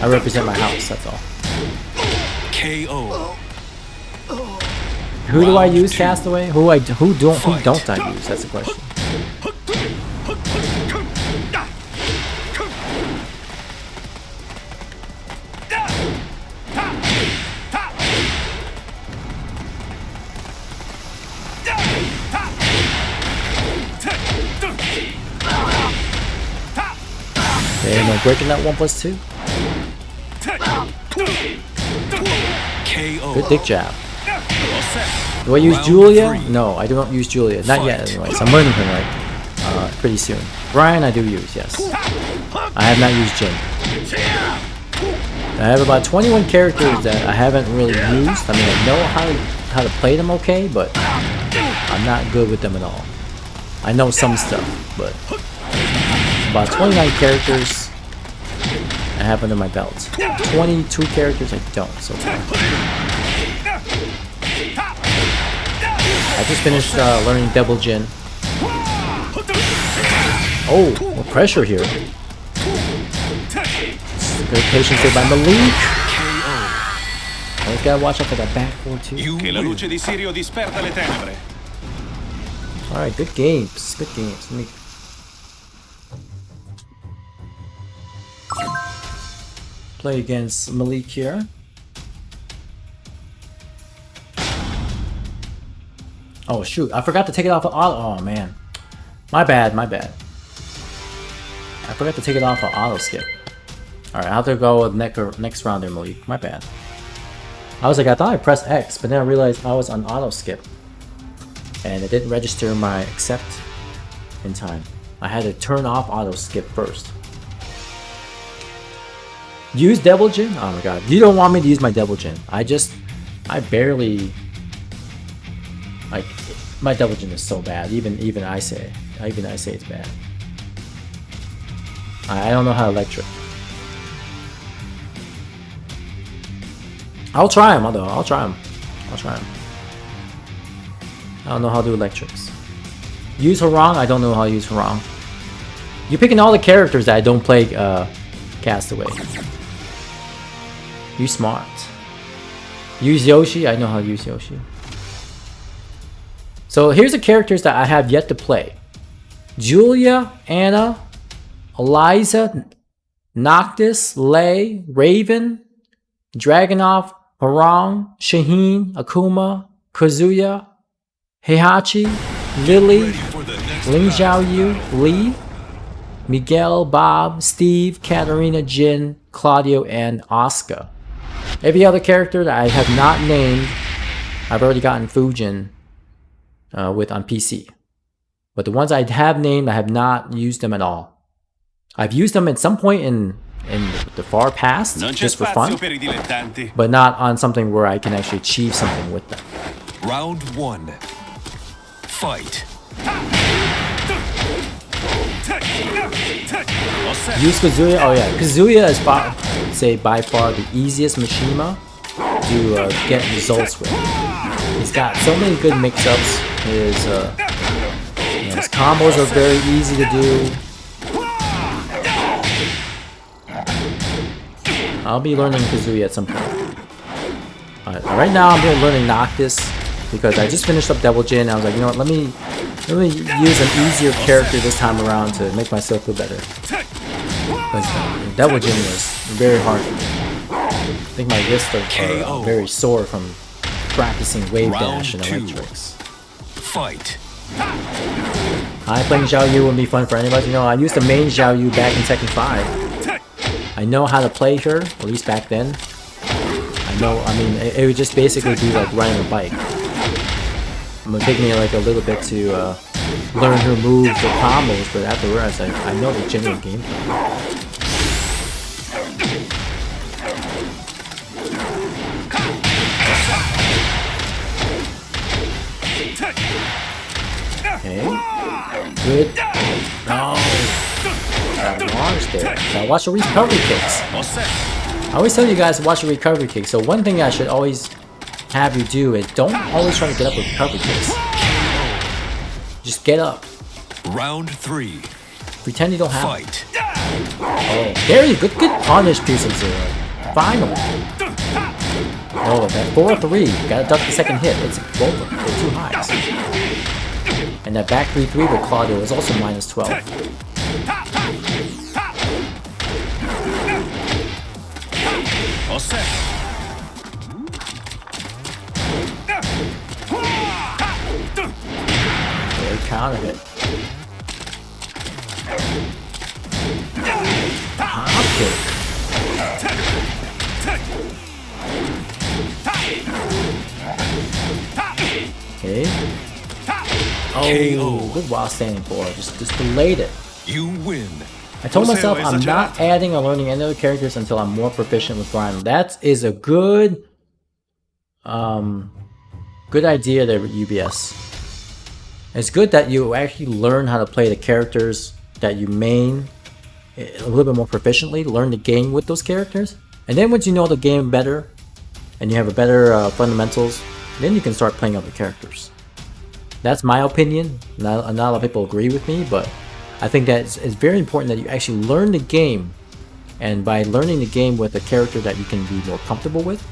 I represent my house, that's all. KO. Who do I use, Castaway? Who don't I use? That's the question. Okay, am I breaking that 1+2? Good dick jab. Do I use Julia? No, I don't use Julia. Not yet, anyways. I'm learning her like pretty soon. Brian, I do use, yes. I have not used Jin. I have about 21 characters that I haven't really used. I mean, I know how to play them okay, but I'm not good with them at all. I know some stuff, but about 29 characters I have under my belt. 22 characters I don't so far. I just finished learning Double Jin. Oh, more pressure here. Good patience here by Malik. Always gotta watch out for that back four too. Alright, good games. Good games. Let me play against Malik here. Oh shoot, I forgot to take it off of auto. Oh man. My bad, my bad. I forgot to take it off of auto skip. Alright, I'll have to go with next round there, Malik. My bad. I was like, I thought I pressed X, but then I realized I was on auto skip. And it didn't register my accept in time. I had to turn off auto skip first. Use Devil Jin? Oh my god. You don't want me to use my Devil Jin. I barely, like, my Devil Jin is so bad. Even I say it's bad. I don't know how to electric. I'll try him though. I'll try him. I don't know how to do electrics. Use Harang? I don't know how to use Harang. You're picking all the characters that I don't play Castaway. You smart. Use Yoshi? I know how to use Yoshi. So here's the characters that I have yet to play. Julia, Anna, Eliza, Noctis, Lei, Raven, Dragunov, Harang, Shaheen, Akuma, Kazuya, Heihachi, Lily, Ling Xiaoyu, Lee, Miguel, Bob, Steve, Katarina, Jin, Claudio, and Asuka. Every other character that I have not named, I've already gotten Fujin with on PC. But the ones I have named, I have not used them at all. I've used them at some point in the far past, just for fun, but not on something where I can actually achieve something with them. Round 1. Fight. Use Kazuya? Oh yeah, Kazuya is by far the easiest Mishima to get results with. He's got so many good mix-ups. His combos are very easy to do. I'll be learning Kazuya at some point. Right now I'm learning Noctis because I just finished up Devil Jin. I was like, you know what, let me use an easier character this time around to make myself feel better. Because Devil Jin was very hard for me. I think my wrists are very sore from practicing wave dash and electrics. Fight. Playing Xiao Yu would be fun for anybody. You know, I used the main Xiao Yu back in Tekken 5. I know how to play her, at least back then. I No, I mean, it would just basically be like riding a bike. It would take me like a little bit to learn her moves or combos, but afterwards I know the general gameplay. Okay. Good. No. Launch there. Now watch the recovery kicks. I always tell you guys to watch the recovery kicks. So one thing I should always have you do is don't always try to get up with recovery kicks. Just get up. Round 3. Pretend you don't have it. Oh, there you go. Good punish, piece of zero. Finally. Oh, that 4-3. Gotta duck the second hit. It's both of them. They're too high. And that back 3-3 with Claudio is also minus 12. Very counter hit. Hop kick. Okay. Oh, good while standing for. Just delayed it. You win. I told myself I'm not adding or learning any other characters until I'm more proficient with Brian. That is a good good idea there with UBS. It's good that you actually learn how to play the characters that you main a little bit more proficiently, learn the game with those characters. And then once you know the game better and you have a better fundamentals, then you can start playing other characters. That's my opinion. Not a lot of people agree with me, but I think that it's very important that you actually learn the game, and by learning the game with a character that you can be more comfortable with,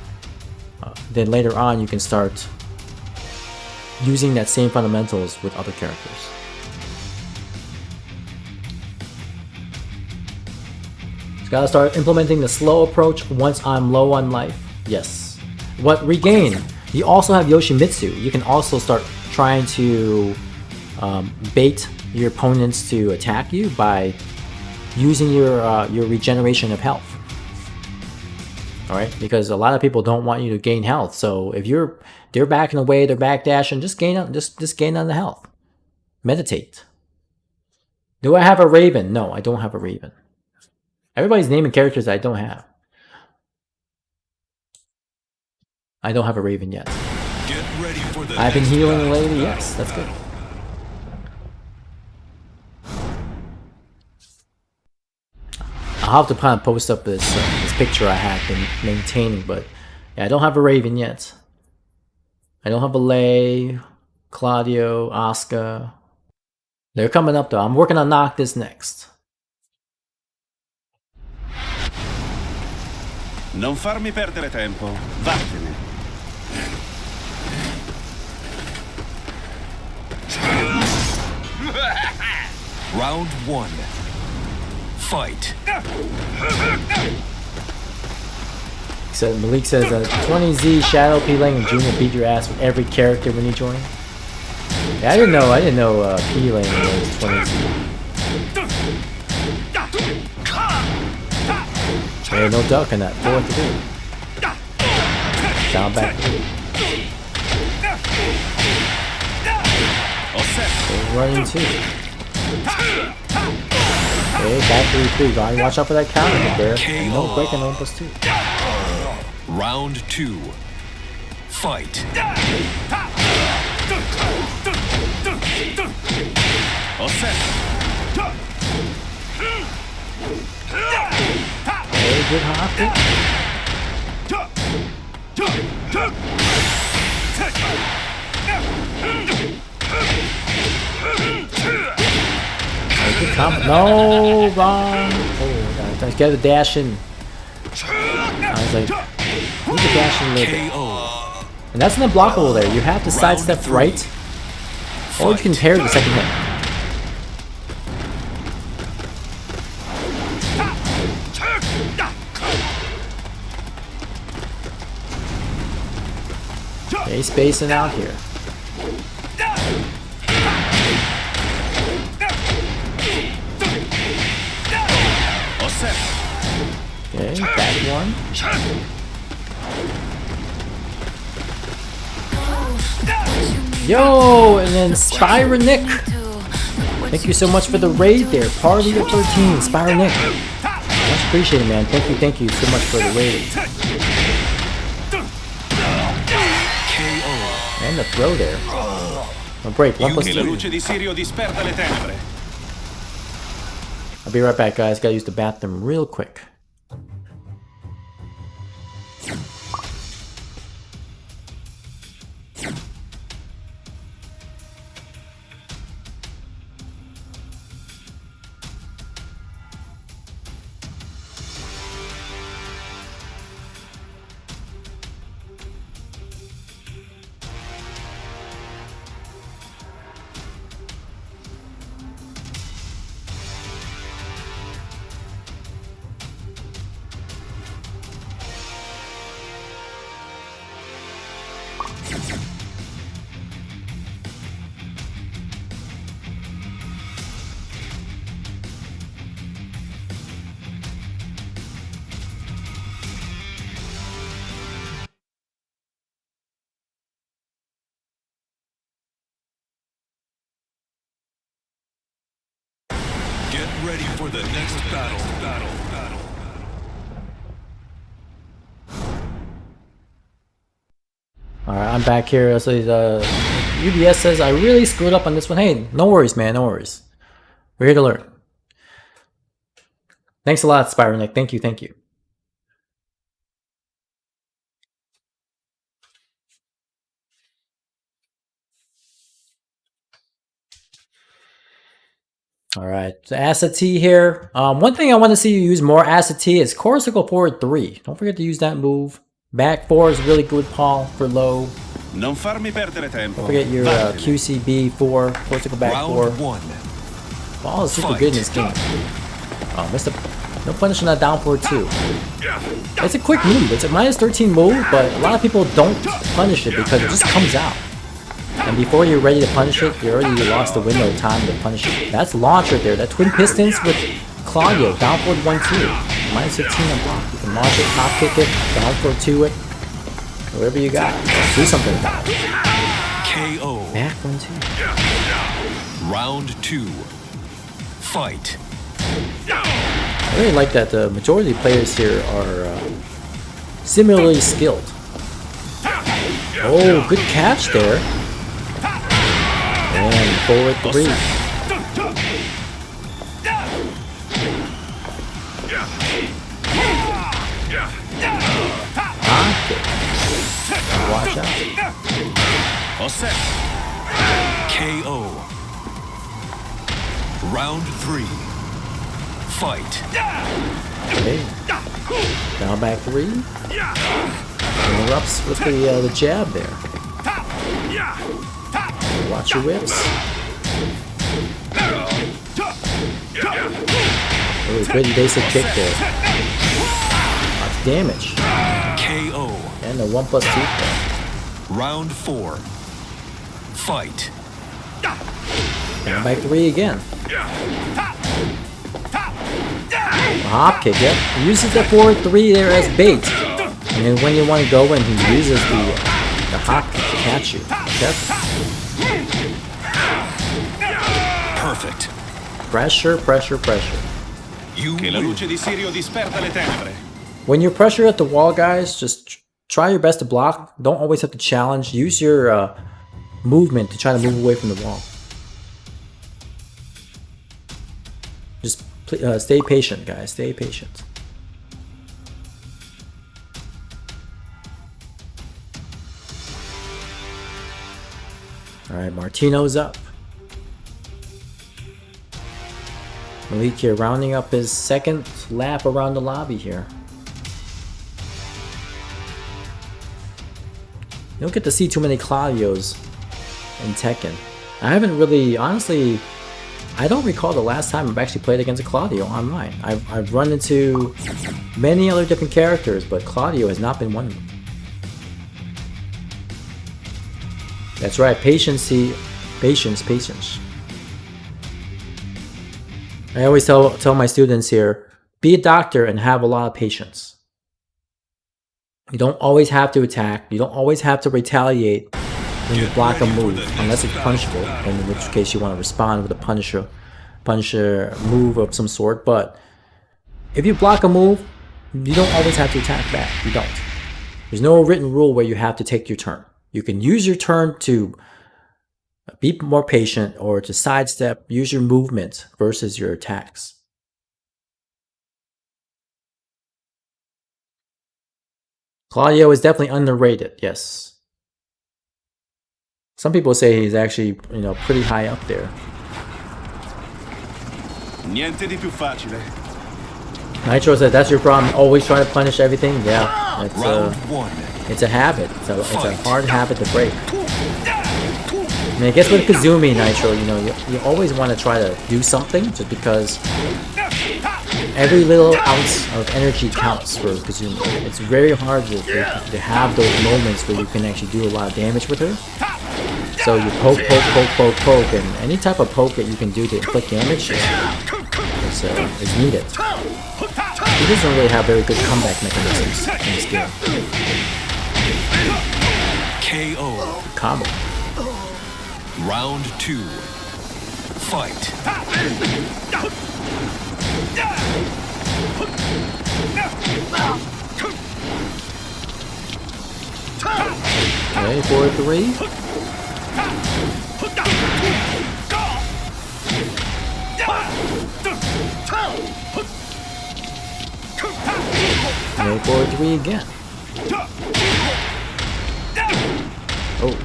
then later on you can start using that same fundamentals with other characters. Just gotta start implementing the slow approach once I'm low on life. Yes. What regain? You also have Yoshimitsu. You can also start trying to bait your opponents to attack you by using your regeneration of health. All right, because a lot of people don't want you to gain health. So if they're backing away, they're backdashing, just gain on the health. Meditate. Do I have a Raven? No, I don't have a Raven. Everybody's naming characters I don't have. I don't have a Raven yet. Get ready for the I've been healing lately. Yes, that's good. I'll have to kind of post up this picture I have been maintaining, but yeah, I don't have a Raven yet. I don't have a Lei, Claudio, Asuka. They're coming up though. I'm working on Noctis next. Non farmi perdere tempo. Vattene. Round 1. Fight. Malik says 20Z Shadow P-Lang and Junior beat your ass with every character when you join. Yeah, I didn't know P-Lang was 20Z. Yeah, no duck in that 4-3. Down back 3. They're running 2. Okay, back 3-3. Gotta watch out for that counter hit there. And no breaking on +2. Round 2. Fight. Very good hop kick. No, wrong. Oh, let's get the dash in. I was like, need the dash in a little bit. And that's an unblockable there. You have to sidestep right, or you can parry the second hit. Okay, spacing out here. Okay, back one. Yo, and then Spyra Nick. Thank you so much for the raid there. Party of 13, Spyra Nick. Much appreciated, man. Thank you so much for the raid. And the throw there. A break. 1+2. I'll be right back, guys. Gotta use the bathroom real quick. Get ready for the next battle. Alright, I'm back here. So UBS says I really screwed up on this one. Hey, no worries, man. No worries. We're here to learn. Thanks a lot, Spyro Nick. Thank you. Alright, so Asset T here. One thing I want to see you use more Asset T is Corsical forward 3. Don't forget to use that move. Back 4 is really good, Paul, for low. Non farmi perdere tempo. Don't forget your QCB 4, Corsical back 4. Paul is super good in this game. Oh, missed a... No punish on that down forward 2. It's a quick move. It's a -13 move, but a lot of people don't punish it because it just comes out. And before you're ready to punish it, you already lost the window of time to punish it. That's launch right there. That twin pistons with Claudio. Down forward 1-2. -15 on block. You can launch it, top kick it, down forward 2 it. Whatever you got. Do something about it. KO. Back 1-2. Round 2. Fight. I really like that the majority of players here are similarly skilled. Oh, good catch there. And forward 3. Watch out. KO. Round 3. Fight. Okay. Down back 3. Interrupts with the jab there. Watch your whips. Oh, good basic kick there. Lots of damage. KO. And the 1+2 play. Round 4. Fight. Down back 3 again. Hop kick, yep. He uses the forward 3 there as bait. And then when you want to go in, he uses the hop kick to catch you. Careful. Perfect. Pressure. When you pressure at the wall, guys, just try your best to block. Don't always have to challenge. Use your movement to try to move away from the wall. Just stay patient, guys. Stay patient. Alright, Martino's up. Malik here rounding up his second lap around the lobby here. You don't get to see too many Claudios in Tekken. I haven't really, honestly, I don't recall the last time I've actually played against a Claudio online. I've run into many other different characters, but Claudio has not been one of them. That's right, patience. I always tell my students here, be a doctor and have a lot of patience. You don't always have to attack. You don't always have to retaliate. when you block a move, unless it's punishable, and in which case you want to respond with a punisher move of some sort. But if you block a move, you don't always have to attack back. You don't. There's no written rule where you have to take your turn. You can use your turn to be more patient or to sidestep, use your movement versus your attacks. Claudio is definitely underrated, yes. Some people say he's actually, pretty high up there. Niente di più facile. Nitro said, that's your problem, always trying to punish everything? Yeah, it's a habit. It's a hard habit to break. I mean, I guess with Kazumi, Nitro, you always want to try to do something just because every little ounce of energy counts for Kazumi. It's very hard to have those moments where you can actually do a lot of damage with her. So you poke, and any type of poke that you can do to inflict damage is needed. He doesn't really have very good comeback mechanisms in this game. KO. Combo. Round 2. Fight. Okay, 4-3. Okay, 4-3 again. Oh.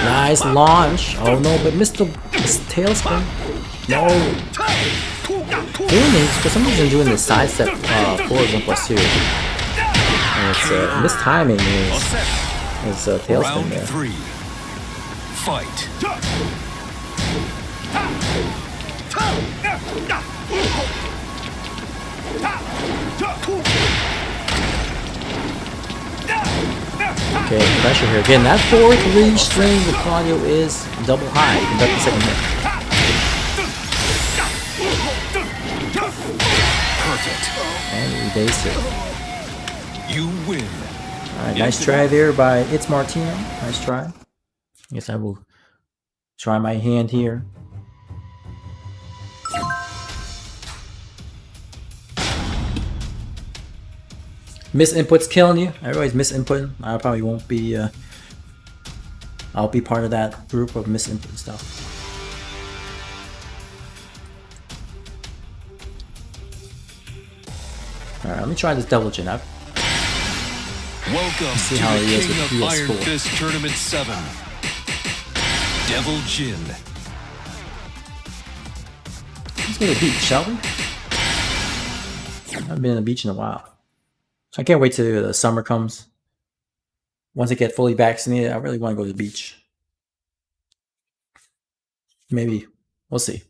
Nice launch. Oh no, but missed the tailspin. No. For some reason doing the sidestep forward 1+2. And it's mistiming his tailspin there. Round 3. Fight. Okay, pressure here. Again, that 4-3 string with Claudio is double high. You can duck the second hit. Perfect. And we base it. You win. Alright, nice try there by It's Martino. Nice try. I guess I will try my hand here. Misinput's killing you. Everybody's misinputting. I probably won't be. I'll be part of that group of misinput stuff. All right, let me try this double chin up. Welcome see to how the he is King with of Iron PS4. Fist Tournament 7. Devil Jin. Let's go to the beach, shall we? I haven't been on the beach in a while. I can't wait till the summer comes. Once I get fully vaccinated, I really want to go to the beach. Maybe. We'll see.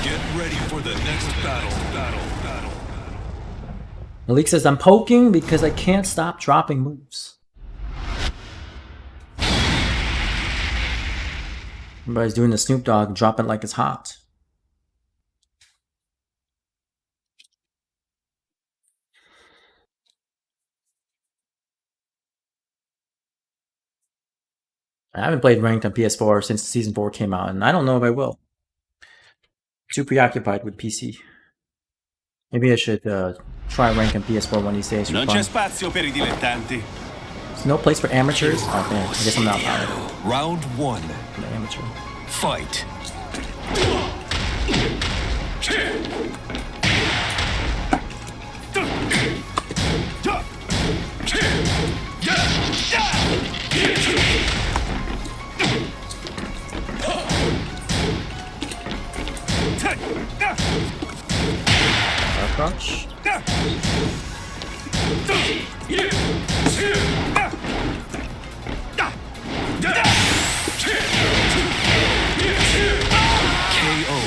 Get ready for the next battle. Malik says, I'm poking because I can't stop dropping moves. Everybody's doing the Snoop Dogg, drop it like it's hot. I haven't played ranked on PS4 since Season 4 came out, and I don't know if I will. Too preoccupied with PC. Maybe I should try rank on PS4 one of these days for Non fun. c'è spazio per i dilettanti. There's no place for amateurs? Oh man, I guess I'm not allowed. Round 1. I'm an amateur. Fight. Crunch. KO.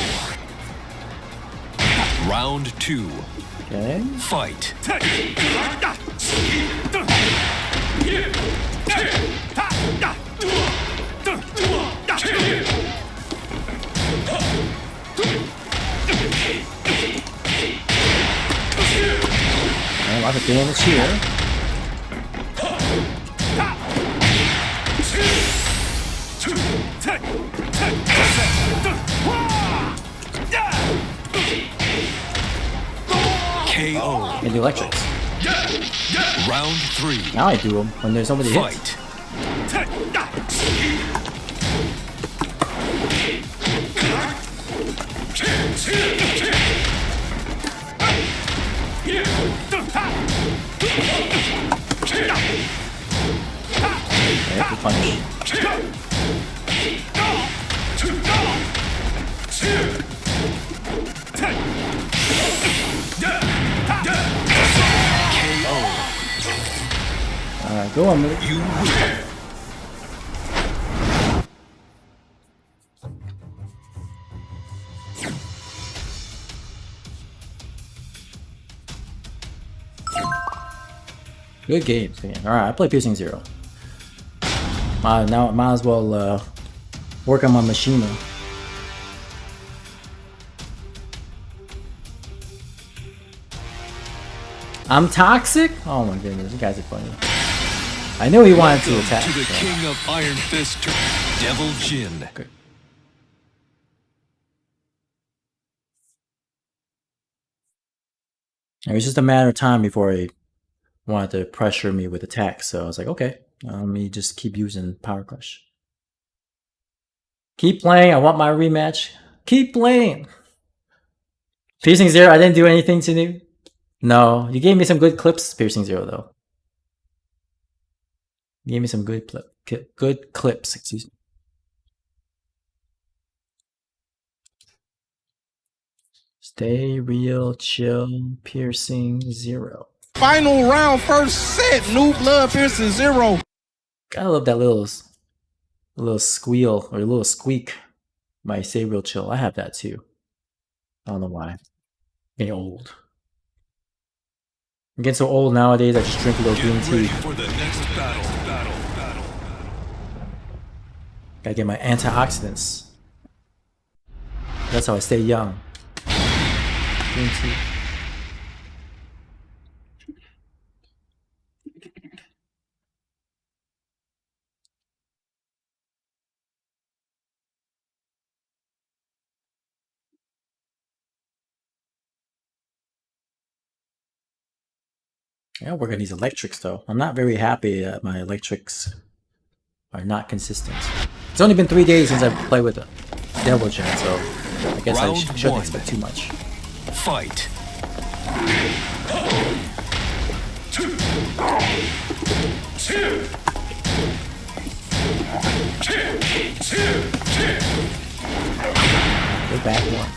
Round 2. Okay. Fight. damage here. KO. And do electrics. Round 3. Now I do them when there's somebody hit. Fight. Okay, good punish. Go on, Millie. You win. Good games, man. Alright, I play Piercing Zero. Now might as well work on my machine. I'm toxic? Oh my goodness, you guys are funny. I knew he wanted to attack. To the king of Iron Fist, Devil Jin. Okay. It was just a matter of time before he wanted to pressure me with attacks, so I was like, okay, let me just keep using Power Crush. Keep playing, I want my rematch. Keep playing! Piercing Zero, I didn't do anything to you. No, you gave me some good clips, Piercing Zero, though. You gave me some good clips, excuse me. Stay real, chill, Piercing Zero. Final round, first set, New Blood Piercing Zero. I love that little squeal or little squeak by Stay Real Chill. I have that too. I don't know why. Getting old. I'm getting so old nowadays, I just drink a little green tea. For the next battle. Gotta get my antioxidants. That's how I stay young. Green tea. I gotta work on these electrics though. I'm not very happy that my electrics are not consistent. It's only been 3 days since I played with the Devil Jin, so I guess I shouldn't expect too much. Fight. Go back one.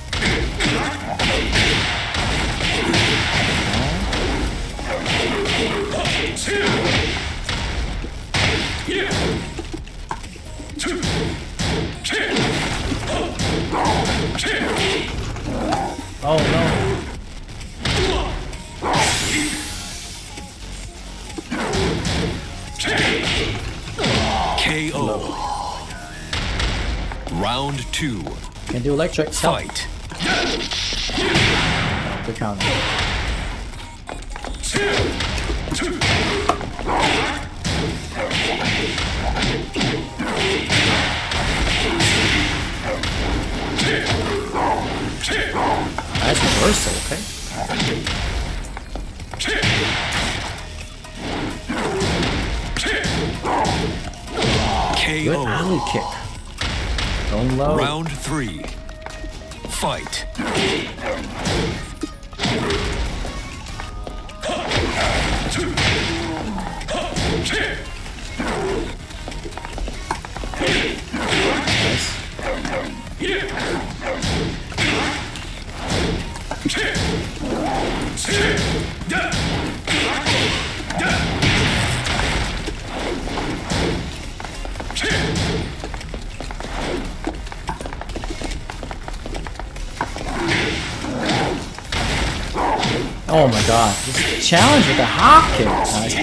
Oh no. KO. Round 2. Can't do electric. Fight. Good counter. Nice reversal, okay. KO. Good alley kick. Going low. Round 3. Fight. Oh my god, this challenge with the hop kick. Nice.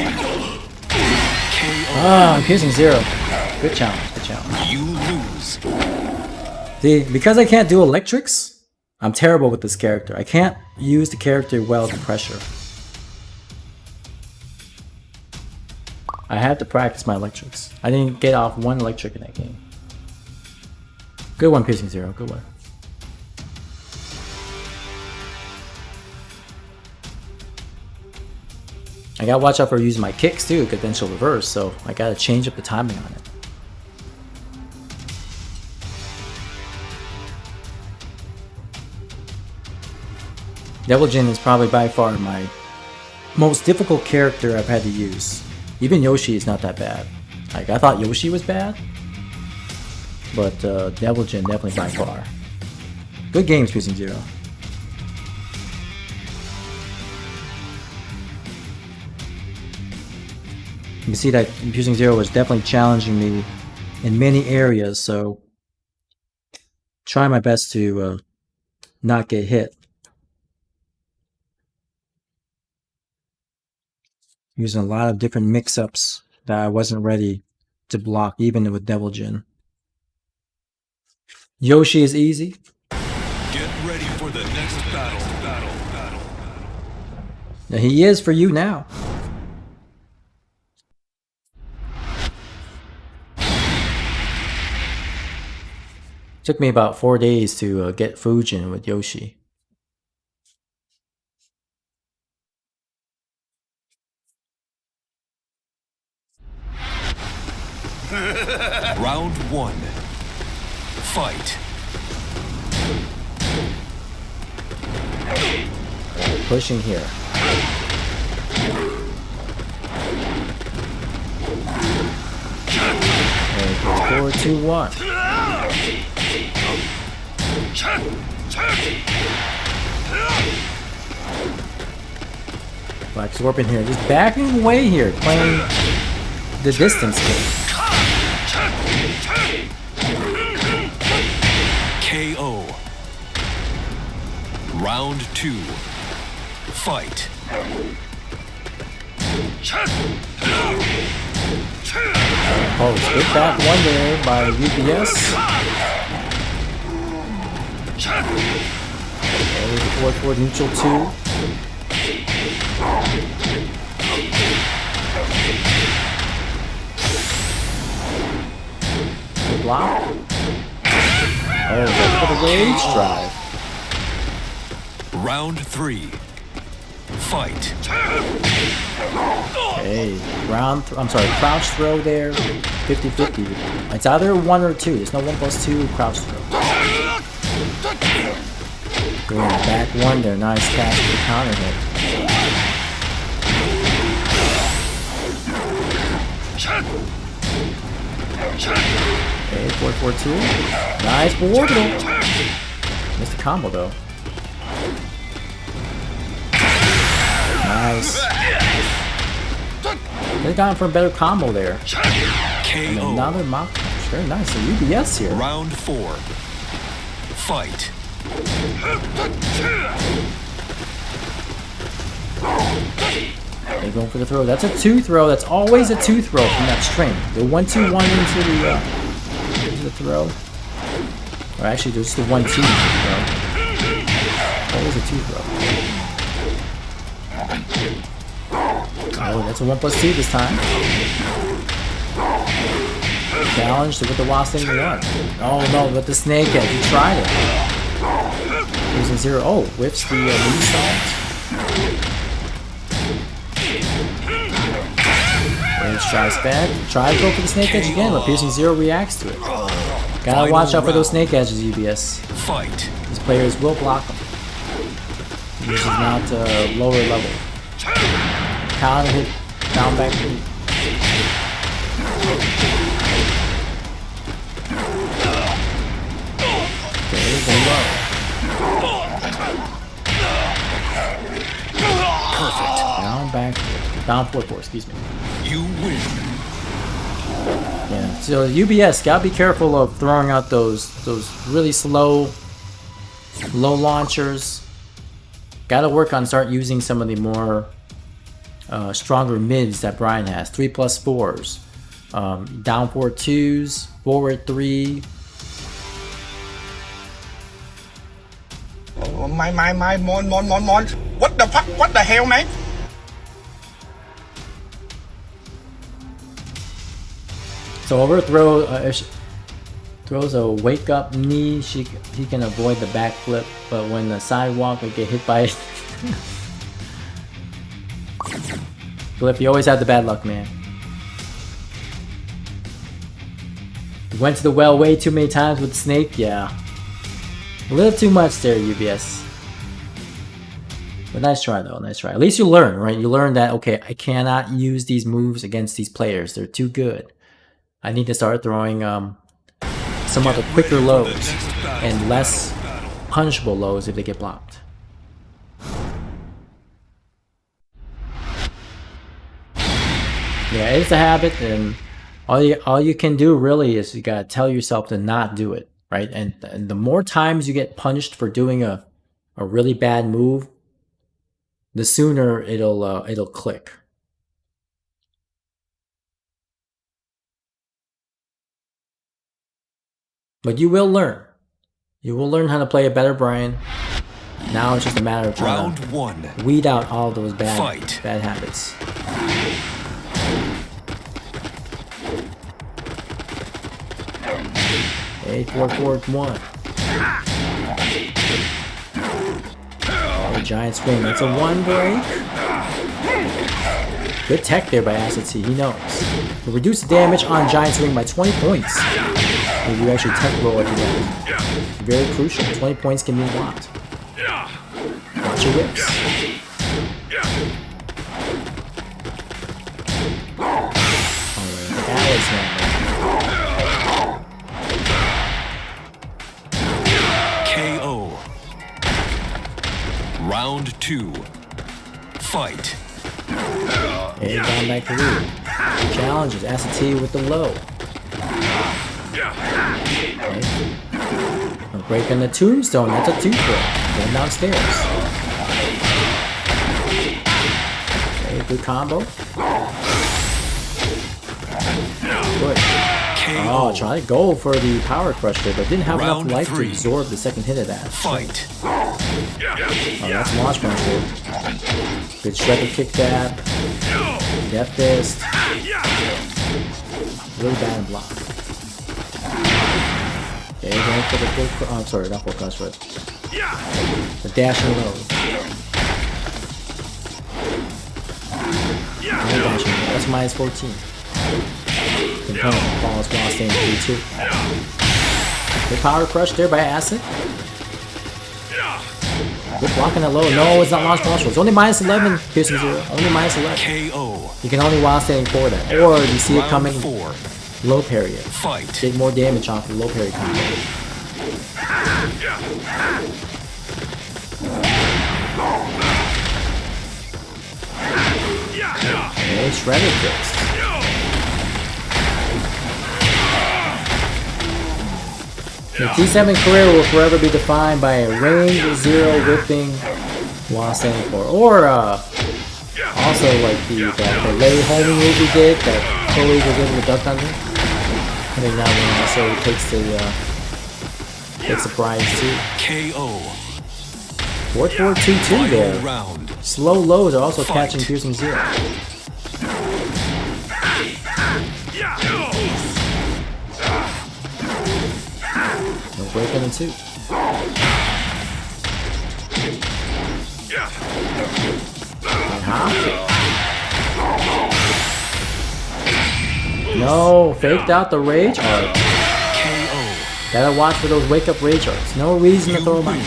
Ah, I'm piercing zero. Good challenge, good challenge. You lose. See, because I can't do electrics, I'm terrible with this character. I can't use the character well to pressure. I had to practice my electrics. I didn't get off one electric in that game. Good one, Piercing Zero. Good one. I gotta watch out for using my kicks too, because then she'll reverse, so I gotta change up the timing on it. Devil Jin is probably by far my most difficult character I've had to use. Even Yoshi is not that bad. Like, I thought Yoshi was bad, but Devil Jin definitely by far. Good games, Piercing Zero. You can see that Piercing Zero was definitely challenging me in many areas, so try my best to not get hit. Using a lot of different mix-ups that I wasn't ready to block, even with Devil Jin. Yoshi is easy. Get ready for the next battle. Now, he is for you now. Took me about 4 days to get Fujin with Yoshi. Round 1. Fight. Pushing here. Okay, 4, 2, 1. Black Scorpion here, just backing away here, playing the distance game. KO. Round 2. Fight. Oh, good back one there by UPS. Okay, forward neutral 2. Good block. Oh, go for the rage drive. Round 3. Fight. Okay, crouch throw there, 50-50. It's either 1 or 2. There's no 1+2 crouch throw. Going back 1 there, nice catch for the counter hit. Okay, 4-4-2. Nice orbital. Missed the combo though. Nice. They got for a better combo there. And another mock punch. Very nice. So UBS here. Round 4. Fight. They're going for the throw. That's a 2 throw. That's always a 2 throw from that string. The 1-2-1 into the throw. Or actually, there's the 1-2 throw. Always a 2 throw. Oh, that's a 1+2 this time. Challenge to get the last thing you want. Oh no, but the snake edge. He tried it. Losing 0. Oh, whiffs the moonsault. Rage tries back. Try to go for the snake edge again, but Piercing 0 reacts to it. Gotta watch out for those snake edges, UBS. Fight. These players will block them. This is not lower level. Counter hit, down back three. Okay, go low. Perfect. Down back three. Down 4-4, excuse me. You win. Yeah, so UBS, gotta be careful of throwing out those really slow, low launchers. Gotta work on start using some of the more stronger mids that Brian has. 3+4s, down 4-2s, forward 3. Oh, my, mon. What the fuck? What the hell, man? So overthrow, if she throws a wake up knee, he can avoid the backflip, but when the sidewalk would get hit by it. Glyph, you always have the bad luck, man. Went to the well way too many times with Snake, yeah. A little too much there, UBS. But nice try though, nice try. At least you learn, right? You learn that, okay, I cannot use these moves against these players. They're too good. I need to start throwing some other quicker lows and less punishable lows if they get blocked. Yeah, it's a habit, and all you can do really is you gotta tell yourself to not do it, right? And the more times you get punished for doing a really bad move, the sooner it'll click. But you will learn. You will learn how to play a better Brian. Now it's just a matter of trying to weed out all those bad habits. Eight, 4, 4, 1. Oh, giant swing. That's a 1 break. Good tech there by Acid T. He knows. To reduce the damage on giant swing by 20 points. If you actually tech roll at the end. Very crucial. 20 points can be unlocked. Watch your whips. Alright, Alex now. KO. Round 2. Fight. Hey, down back to lead. Challenges. Acid T with the low. Okay. Breaking the tombstone. That's a 2-throw. Going downstairs. Okay, good combo. Good. Oh, trying to go for the power crush there, but didn't have enough life to absorb the second hit of that. Fight. Oh, that's launch punch there. Good shredder kick dab. Death fist. Really bad in block. Okay, going for the full crush. Oh, I'm sorry, not full crush, but the dash and low. That's minus 14. Component falls while staying 3-2. Good power crush there by Acid. Good blocking it low. No, it's not launch punch. It's only minus 11. Piercing 0. Only minus 11. KO. You can only while standing for that. Or you see it coming. Low parry it. Fight. Take more damage off the low parry combo. Okay, shredder kicks. The T7 career will forever be defined by a range 0 whipping while standing for. Or also like the lay homing move he did that Chloe was able to duck under. I think that one also takes the prize too. KO. 4-4-2-2 there. Slow lows are also catching piercing 0. No break in 2. No, faked out the rage art. Gotta watch for those wake up rage arts. No reason to throw them out.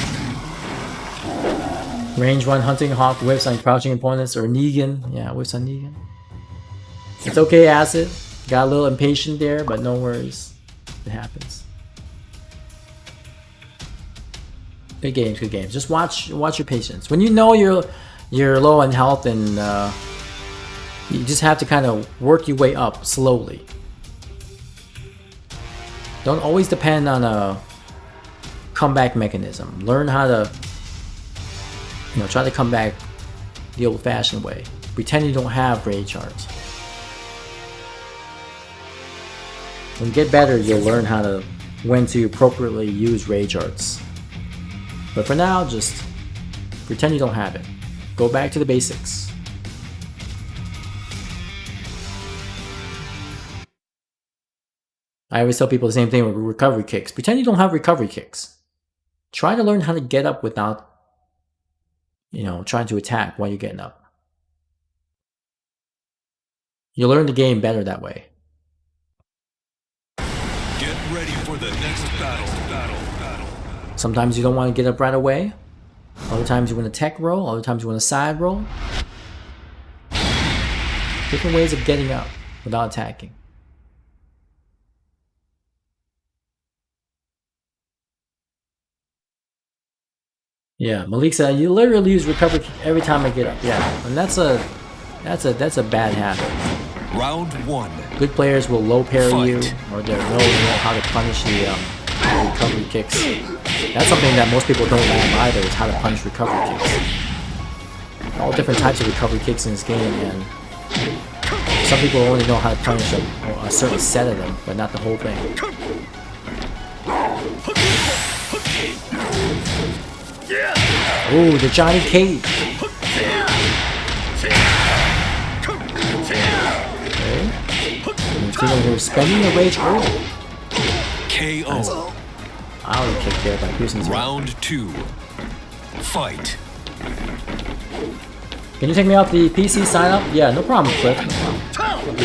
Range 1 hunting hawk whiffs on crouching opponents or Negan. Yeah, whiffs on Negan. It's okay, Acid. Got a little impatient there, but no worries. It happens. Good games, good games. Just watch your patience. When you know you're low on health and you just have to kind of work your way up slowly. Don't always depend on a comeback mechanism. Learn how to, try to come back the old-fashioned way. Pretend you don't have rage arts. When you get better, you'll learn when to appropriately use rage arts. But for now, just pretend you don't have it. Go back to the basics. I always tell people the same thing with recovery kicks. Pretend you don't have recovery kicks. Try to learn how to get up without, trying to attack while you're getting up. You learn the game better that way. Get ready for the next battle. Sometimes you don't want to get up right away. Other times you want a tech roll. Other times you want a side roll. Different ways of getting up without attacking. Yeah, Malik said you literally use recovery every time I get up. Yeah, and that's a bad habit. Round 1. Good players will low parry you, or they know how to punish the recovery kicks. That's something that most people don't learn either, is how to punish recovery kicks. All different types of recovery kicks in this game, and some people only know how to punish a certain set of them, but not the whole thing. Ooh, the Johnny Cage. You're spending the rage early. KO. I would kick there by using Round 2. Fight. Can you take me out the PC sign up? Yeah, no problem, Cliff. No problem.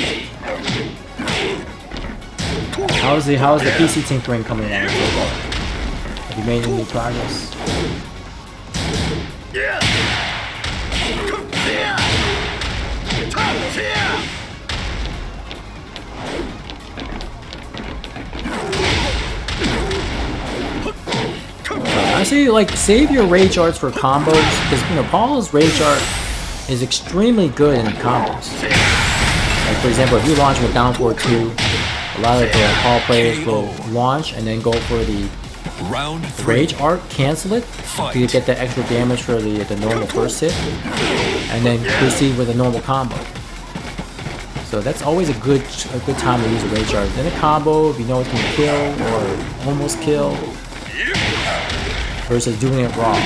How's the PC tinkering coming along so far? Have you made any progress? I say, like, save your rage arts for combos, because Paul's rage art is extremely good in combos. Like, for example, if you launch with down forward 2, a lot of Paul players will launch and then go for the rage art, cancel it, to get the extra damage for the normal first hit, and then proceed with a normal combo. So that's always a good time to use a rage art. Then a combo, if you know it can kill or almost kill, versus doing it wrong.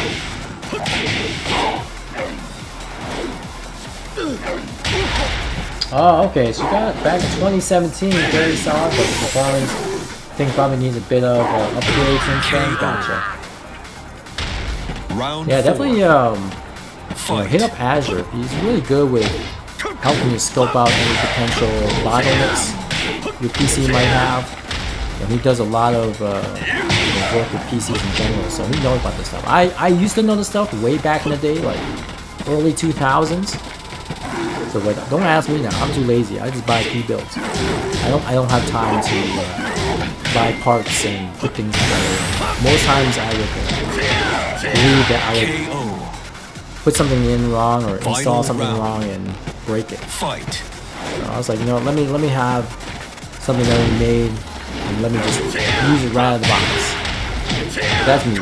Oh, okay, so you got it back in 2017, very solid, but the performance, I think, probably needs a bit of upgrade since then. Gotcha. Yeah, definitely hit up Azure. He's really good with helping you scope out any potential bottlenecks your PC might have. And he does a lot of work with PCs in general, so he knows about this stuff. I used to know this stuff way back in the day, like early 2000s. So but don't ask me now. I'm too lazy. I just buy key builds. I don't have time to buy parts and put things together. Most times I would believe that I would put something in wrong or install something wrong and break it. So I was like, let me have something already made and let me just use it right out of the box. That's me.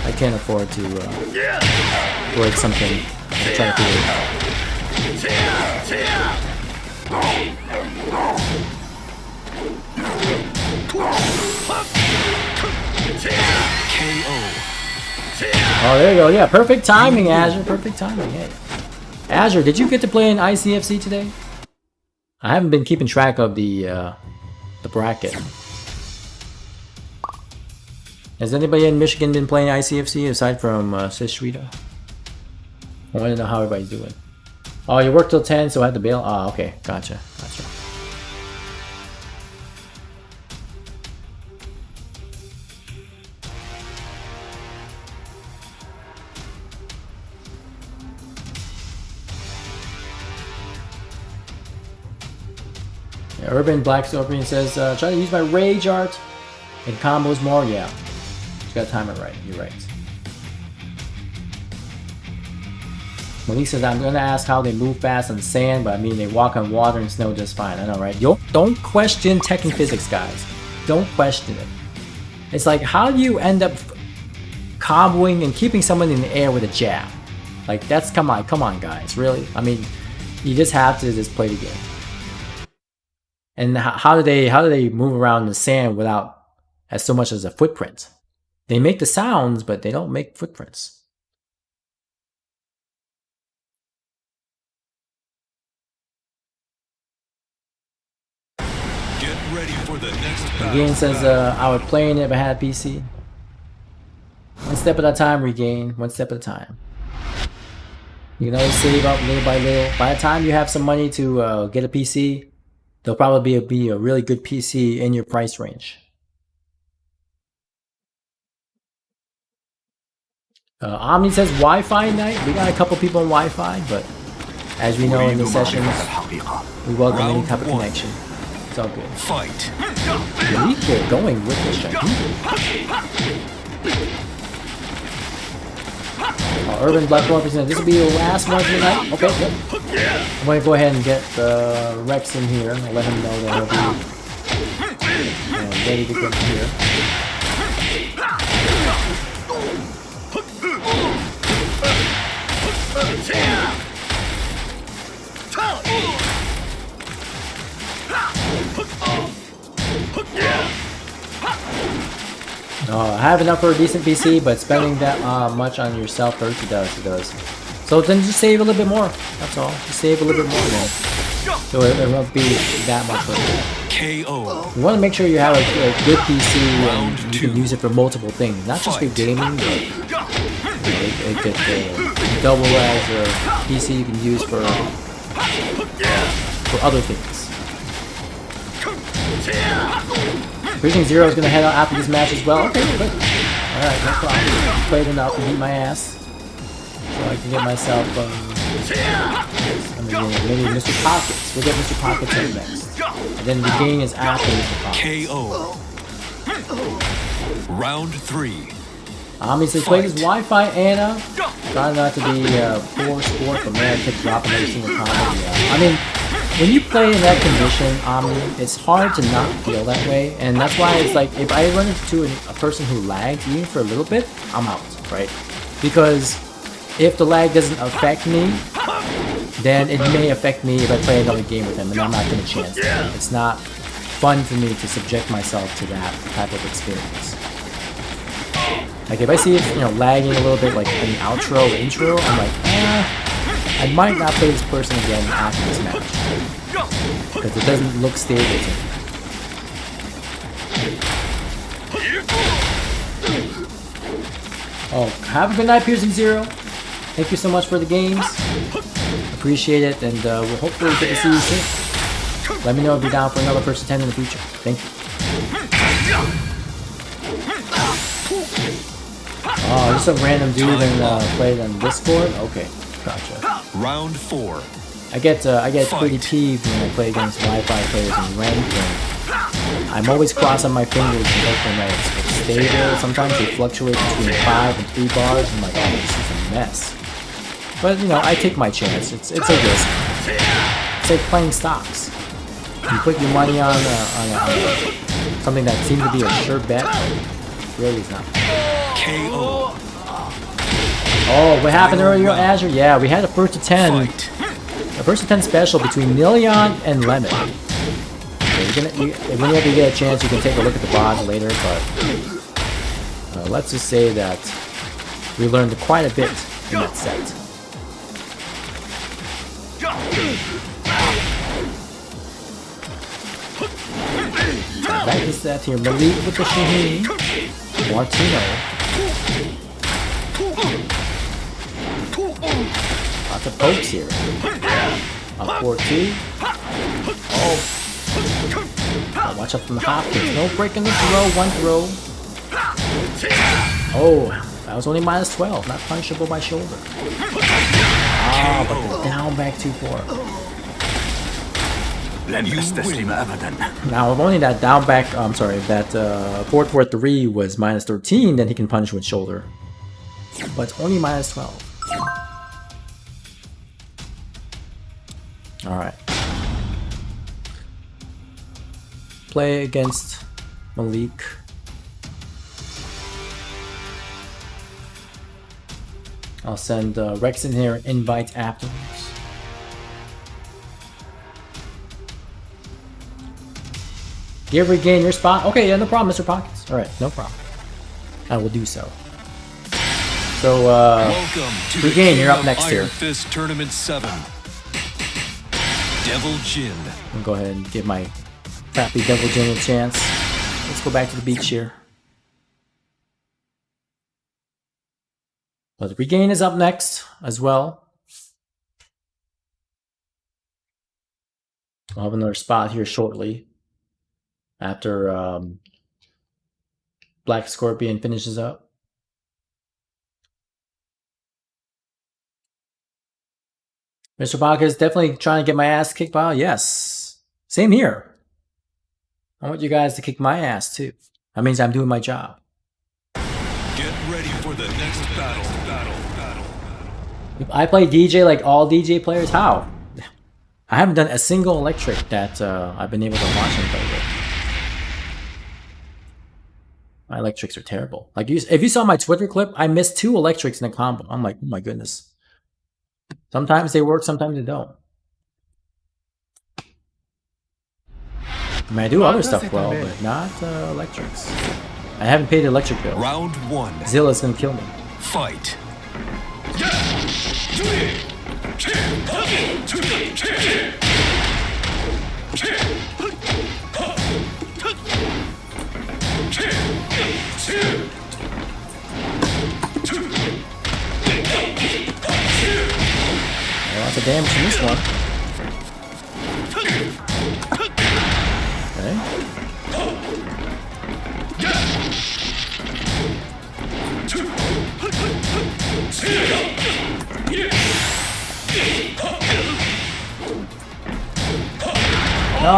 I can't afford to break something and try to figure it out. Oh, there you go. Yeah, perfect timing, Azure. Perfect timing. Hey. Azure, did you get to play in ICFC today? I haven't been keeping track of the bracket. Has anybody in Michigan been playing ICFC aside from Sishrita? I want to know how everybody's doing. Oh, you work till 10, so I had to bail? Oh, okay. Gotcha. Yeah, Urban Black Scorpion says, try to use my rage art and combos more. Yeah. You gotta time it right. You're right. Malik says, I'm gonna ask how they move fast on sand, but I mean they walk on water and snow just fine. I know, right? Don't question Tekken physics, guys. Don't question it. It's like, how do you end up comboing and keeping someone in the air with a jab? Like, that's, come on, guys, really? I mean, you just have to just play the game. And how do they move around in the sand without as so much as a footprint? They make the sounds, but they don't make footprints. Get ready for the next Regain says I would play it if I had a PC. One step at a time, Regain. One step at a time. You can always save up little by little. By the time you have some money to get a PC, there'll probably be a really good PC in your price range. Omni says Wi-Fi night. We got a couple people on Wi-Fi, but as we know in the sessions, we welcome any type of connection. It's all good. Fight. They're going with the Shahido. Urban Black Dwarf is this will be your last one for the night? Okay, yep. I'm going to go ahead and get Rex in here. I'll let him know that he'll be ready to go here. I have enough for a decent PC, but spending that much on yourself hurts. It does. So then just save a little bit more. That's all. Just save a little bit more, man. So it won't be that much work. KO. You want to make sure you have a good PC and you can use it for multiple things, not just for gaming, but it could double as a PC you can use for other things. Freezing Zero is going to head out after this match as well. Okay, good. Alright, no problem. Played enough to beat my ass. So I can get myself, maybe Mr. Pockets. We'll get Mr. Pockets up next. And then the game is after Mr. Pockets. KO. Round 3. Omni says, play this Wi-Fi, Anna. Try not to be poor sport, but man, I kept dropping every single time. I mean, when you play in that condition, it's hard to not feel that way, and that's why it's like, if I run into a person who lags, even for a little bit, I'm out, right? Because if the lag doesn't affect me, then it may affect me if I play another game with them, and I'm not going to chance it. It's not fun for me to subject myself to that type of experience. Like, if I see it, lagging a little bit, like in the outro or intro, I'm like, I might not play this person again after this match. Because it doesn't look stable to me. Oh, have a good night, Piercing Zero. Thank you so much for the games. Appreciate it, and we'll hopefully get to see you soon. Let me know if you're down for another First 10 in the future. Thank you. Oh, just a random dude and played on Discord? Okay, gotcha. Round 4. I get pretty peeved when I play against Wi-Fi players in ranked, and I'm always crossing my fingers and hoping that it's stable. Sometimes they fluctuate between 5 and 3 bars. I'm like, oh, this is a mess. But I take my chance. It's a risk. It's like playing stocks. You put your money on something that seems to be a sure bet. It really is not. KO. Oh, what happened earlier, Azure? Yeah, we had a first to 10. A first to 10 special between Nileon and Lemon. Whenever you get a chance, you can take a look at the VODs later, but let's just say that we learned quite a bit in that set. Back to set here. Malik with the Shaheen. Martino. Lots of pokes here. Up 4-2. Oh. Watch out from the Hopkins. No breaking the throw. One throw. Oh, that was only minus 12. Not punishable by shoulder. Ah, but the down back 2-4. Now, if only that down back, that 4-4-3 was minus 13, then he can punish with shoulder. But it's only minus 12. Alright. Play against Malik. I'll send Rex in here, invite afterwards. You regain your spot? Okay, yeah, no problem, Mr. Pockets. Alright, no problem. I will do so. So, Regain, you're up next here. Fist Tournament 7. Devil Jin. I'll go ahead and get my Crappy Devil Jin a chance. Let's go back to the beach here. But Regain is up next as well. I'll have another spot here shortly. After Black Scorpion finishes up. Mr. Baka is definitely trying to get my ass kicked by. Yes. Same here. I want you guys to kick my ass too. That means I'm doing my job. Get ready for the next battle. If I play DJ like all DJ players, how? I haven't done a single electric that I've been able to watch and play with. My electrics are terrible. Like, if you saw my Twitter clip, I missed 2 electrics in a combo. I'm like, oh my goodness. Sometimes they work, sometimes they don't. I mean, I do other stuff well, but not electrics. I haven't paid the electric bill. Round 1. Zilla's gonna kill me. Fight. Lots of damage in this one. No.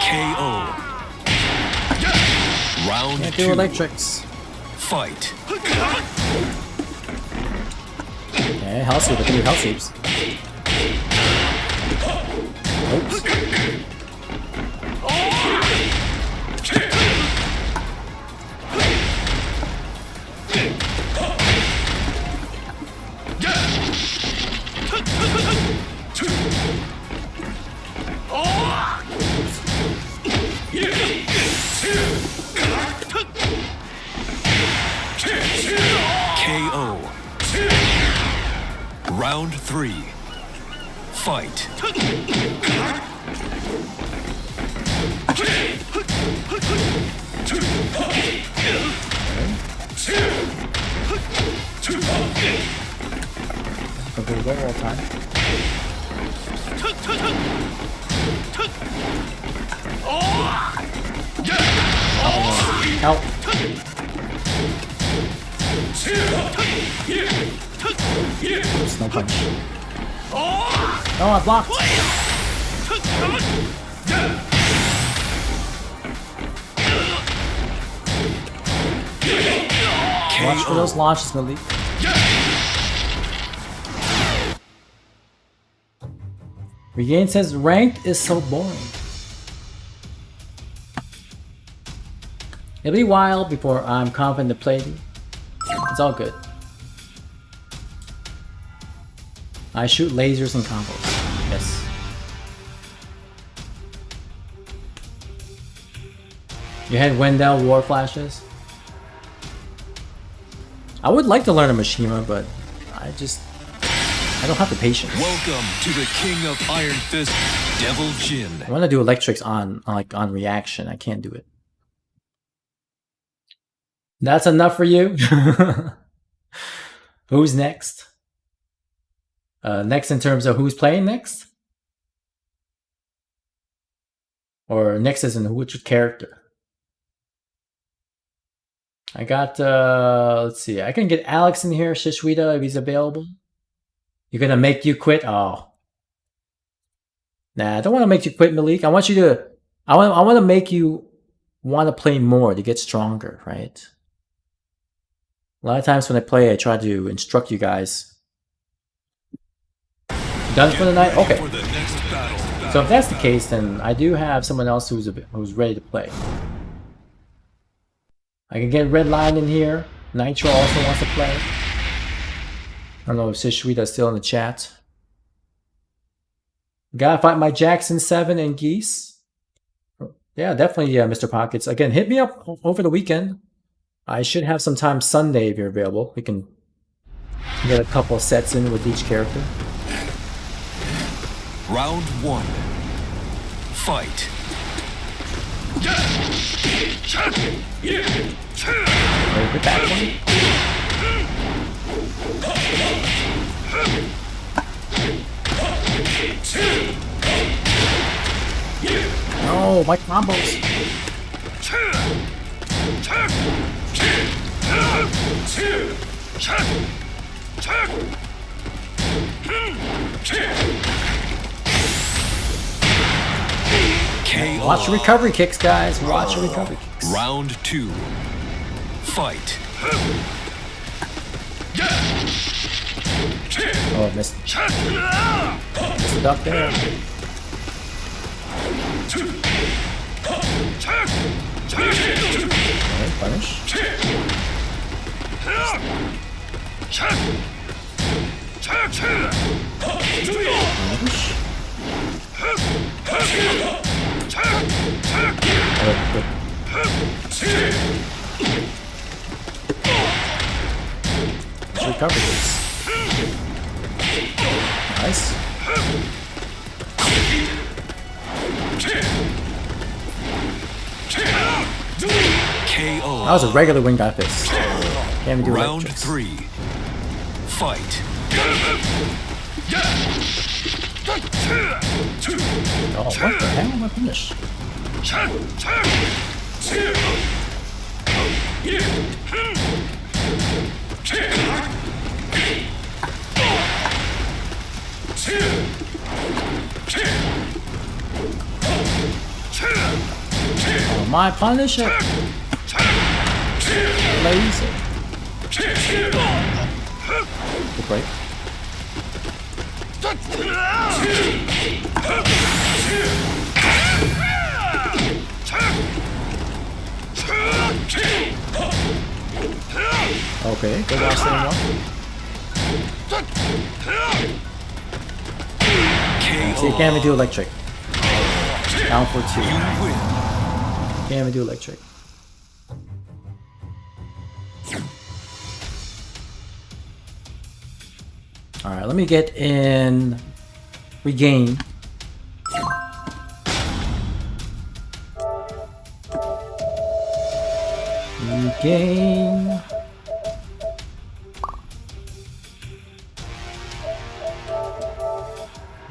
KO. Round Can't do 2. electrics. Fight. Okay, hell sweep. I can do hell sweeps. Oops. KO. Round 3. Fight. I'll go there all the time. Help. Oops, no punch. Oh, I blocked. Watch for those launches, Malik. Regain says ranked is so boring. It'll be a while before I'm confident to play. It's all good. I shoot lasers and combos. Yes. You had Wendell War Flashes? I would like to learn a Mishima, but I don't have the patience. Welcome to the King of Iron Fist, Devil Jin. I want to do electrics on reaction. I can't do it. That's enough for you? Who's next? Next in terms of who's playing next? Or next as in which character? I got, let's see. I can get Alex in here, Shishwita, if he's available. You're gonna make you quit? Oh. Nah, I don't want to make you quit, Malik. I want you to, I want to make you want to play more to get stronger, right? A lot of times when I play, I try to instruct you guys. Done for the night? Okay. So if that's the case, then I do have someone else who's ready to play. I can get Red Lion in here. Nitro also wants to play. I don't know if Sishwita's still in the chat. Gotta fight my Jackson 7 and Geese. Yeah, definitely, Mr. Pockets. Again, hit me up over the weekend. I should have some time Sunday if you're available. We can get a couple of sets in with each character. Round 1. Fight. Wait, with that one. No, my combos. KO. Watch the recovery kicks, guys. Watch the recovery kicks. Round 2. Fight. Oh, missed. Missed the duck there. Okay, punish. Punish. Recover this. Nice. KO. That was a regular wing guy fist. Can't even do Round electrics. 3. Fight. Oh, what the hell? My finish. Oh, my Punisher! Lazy. Good break. Okay, good last thing one. See, you can't even do electric. Down for 2. Can't even do electric. Alright, let me get in regain. Regain.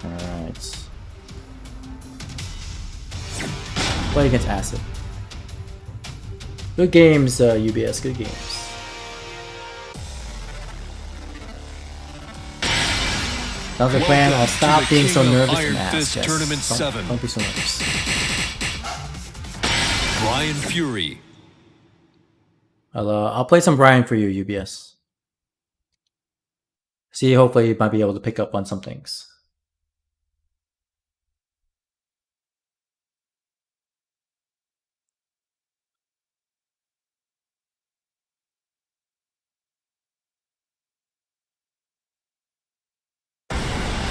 Alright. Play against Acid. Good games, UBS, good games. Sounds like a plan. I'll stop being so nervous and ask. Yes. Tournament 7. Don't be so nervous. Brian Fury. I'll play some Brian for you, UBS. See, hopefully you might be able to pick up on some things.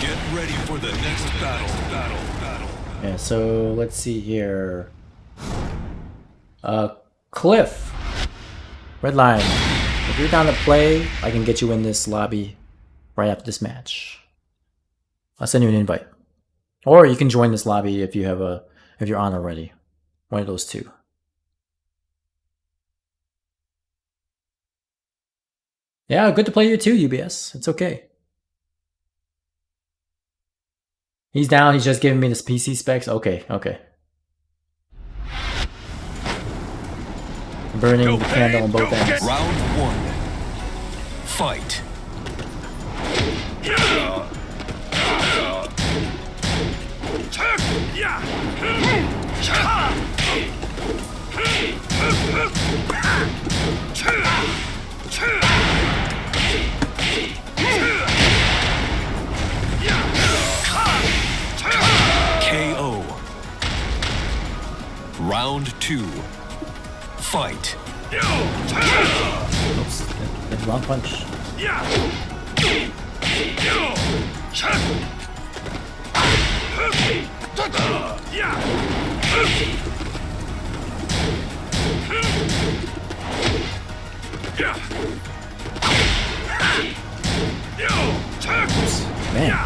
Get ready for the next battle. Yeah, so let's see here. Cliff. Red Line. If you're down to play, I can get you in this lobby right after this match. I'll send you an invite. Or you can join this lobby if you're on already. One of those two. Yeah, good to play you too, UBS. It's okay. He's down, he's just giving me this PC specs. Okay. Burning the candle on both ends. Round 1. Fight. KO. Round 2. Fight. Oops, that's wrong punch. Man.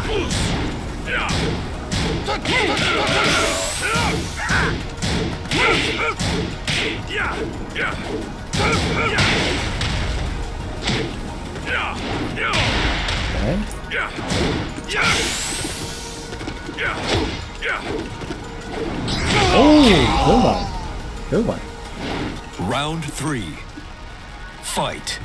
Oh, good one. Round 3. Fight.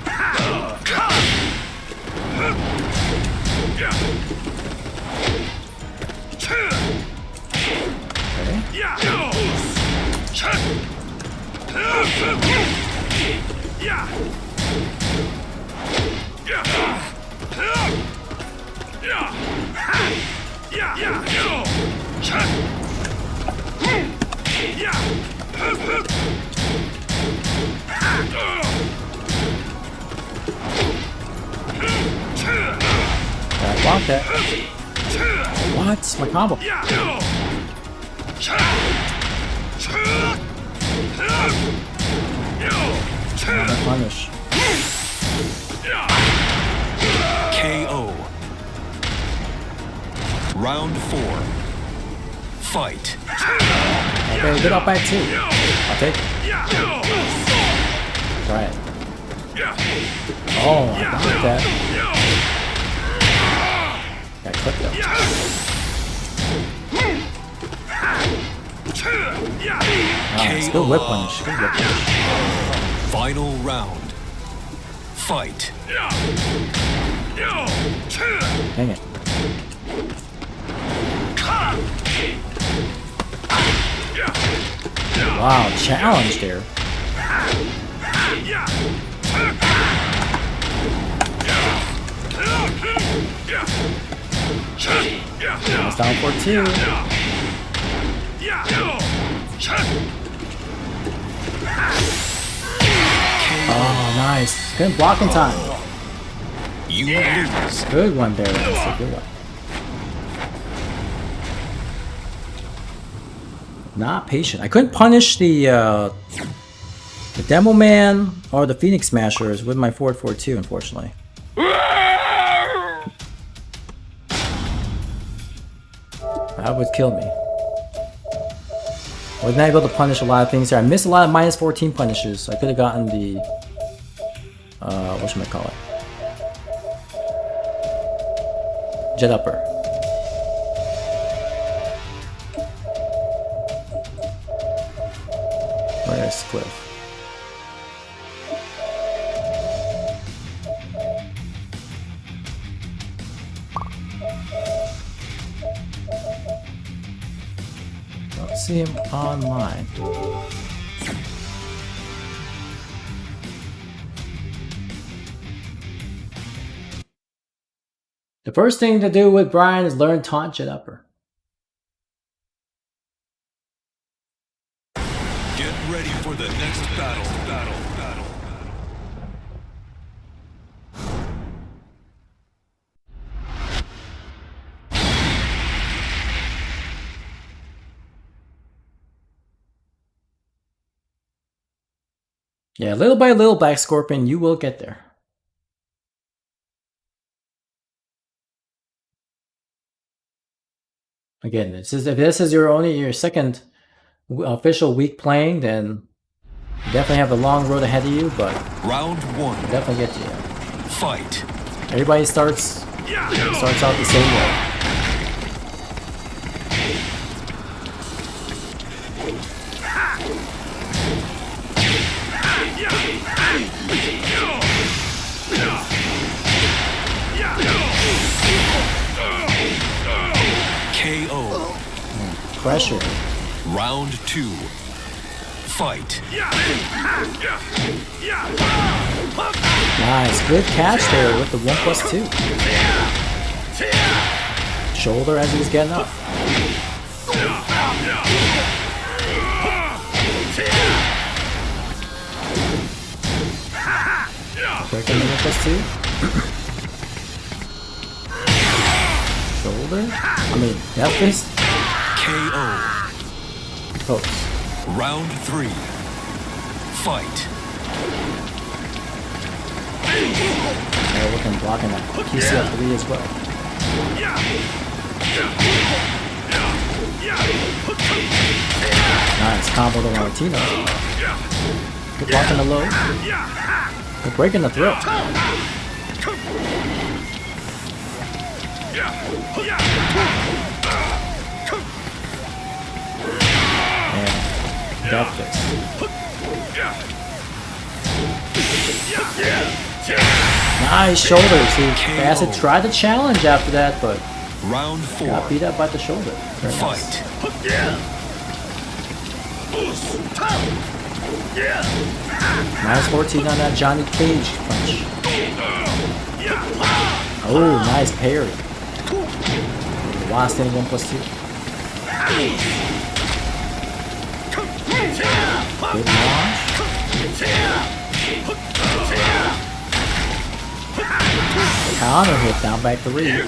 I want that. What? My combo. Punish. KO. Round 4. Fight. Okay, good up back too. I'll take it. Try it. Oh, I got that. Got clipped though. Nice. Good whip punish. Good whip punish. Final round. Fight. Dang it. Wow, challenge there. It's down for 2. Oh, nice. Good blocking time. You lose. Good one there. That's a good one. Not patient. I couldn't punish the Demo Man or the Phoenix Smashers with my forward 4-2, unfortunately. That would kill me. I was not able to punish a lot of things here. I missed a lot of minus 14 punishes. I could have gotten the whatchamacallit? Jet upper. Where's Cliff? Don't see him online. The first thing to do with Brian is learn taunt jet upper. Get ready for the next battle. Yeah, little by little, Black Scorpion, you will get there. Again, if this is your second official week playing, then you definitely have a long road ahead of you, but round 1. Definitely get you. Fight. Everybody starts out the same way. KO. Pressure. Round 2. Fight. Nice, good catch there with the 1+2. Shoulder as he's getting up. Breaking the 1+2. Shoulder. I mean, death fist. KO. Close. Round 3. Fight. They're looking blocking that QCF3 as well. combo to Martino. Good block in the low. Good break in the throat. And death fist. Nice shoulders. Acid tried to challenge after that, but Round 4. Got beat up by the shoulder. Very Fight. Nice. -14 on that Johnny Cage punch. Oh, nice parry. Last thing 1+2. Good launch. Counter hit down by 3.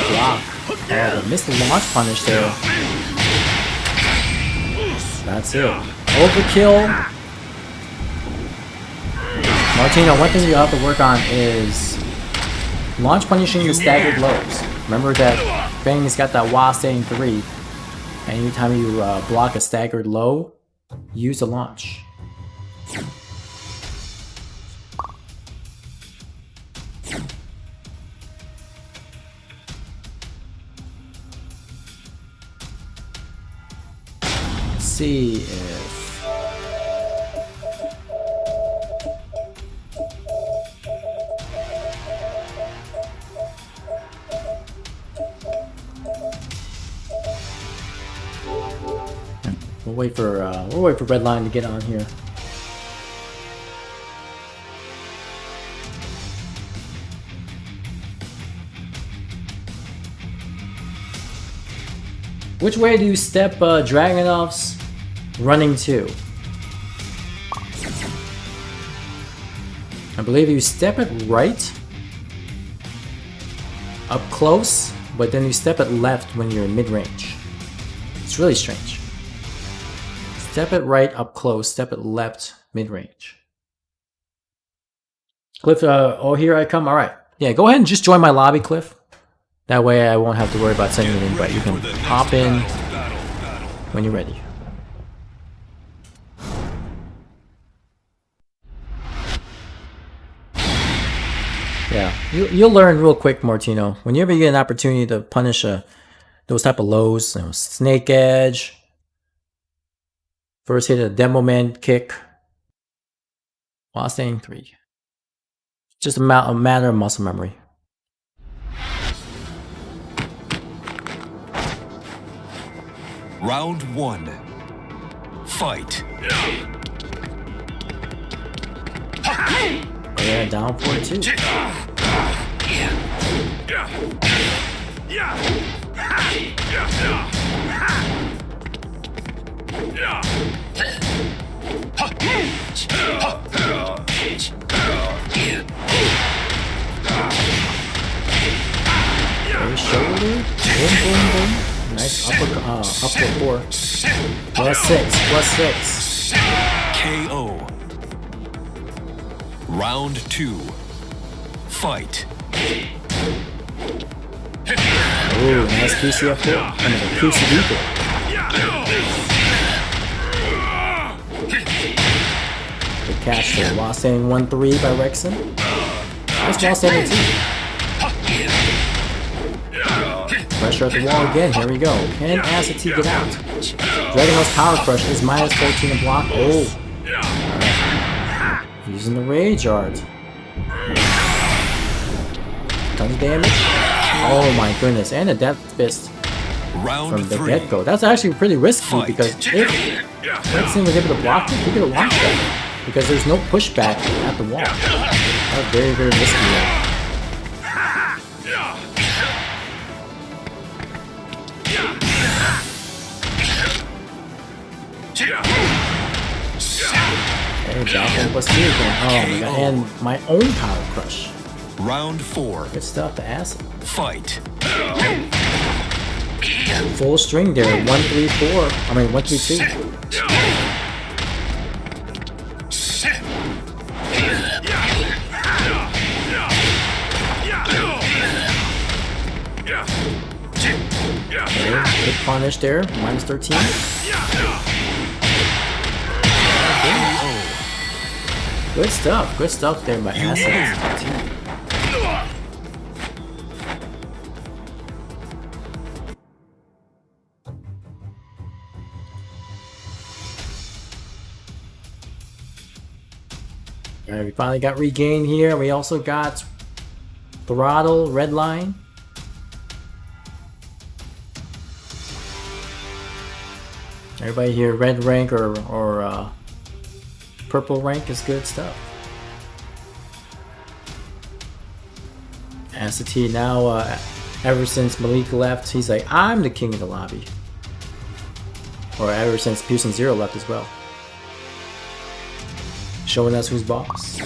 Block. Oh, but missed the launch punish there. That's it. Overkill. Martino, one thing you have to work on is launch punishing the staggered lows. Remember that Bang's got that Wastang 3. And anytime you block a staggered low, use the launch. Let's see if... We'll wait for Redline to get on here. Which way do you step Dragunov's running to? I believe you step it right up close, but then you step it left when you're in mid-range. It's really strange. Step it right up close, step it left mid-range. Cliff, oh, here I come. All right. Yeah, go ahead and just join my lobby, Cliff. That way I won't have to worry about sending you an invite. You can hop in when you're ready. Yeah, you'll learn real quick, Martino. Whenever you get an opportunity to punish those type of lows, you know, snake edge, first hit a demo man kick, Wastang 3. Just a matter of muscle memory. Round 1. Fight. Yeah, down 4-2. Shoulder, boom, boom, boom. Nice upper 4. +6. KO. Round 2. Fight. Ooh, nice QCF4. I mean, QCD4. Good catch there. Wastang 1-3 by Rexon. Nice ball 17. Pressure at the wall again. Here we go. Can Acid T get out? Dragunov's Power Crush is -14 to block. Oh. Right. Using the Rage Art. Tons of damage. Oh my goodness. And a Death Fist from the get-go. That's actually pretty risky because if Rexon was able to block it, he could have launched that. Because there's no pushback at the wall. That's very, very risky there. Hey, back in +2 again. Oh my god, and my own Power Crush. Round 4. Good stuff to Acid. Fight. Full string there. 1-3-4. I mean 1-3-2. punish there. Minus 13. Good stuff. Good stuff there by Assets. Alright, we finally got Regain here. We also got Throttle, Red Line. Everybody here, red rank or purple rank is good stuff. Acid now, ever since Malik left, he's like, I'm the king of the lobby. Or ever since Pearson Zero left as well. Showing us who's boss.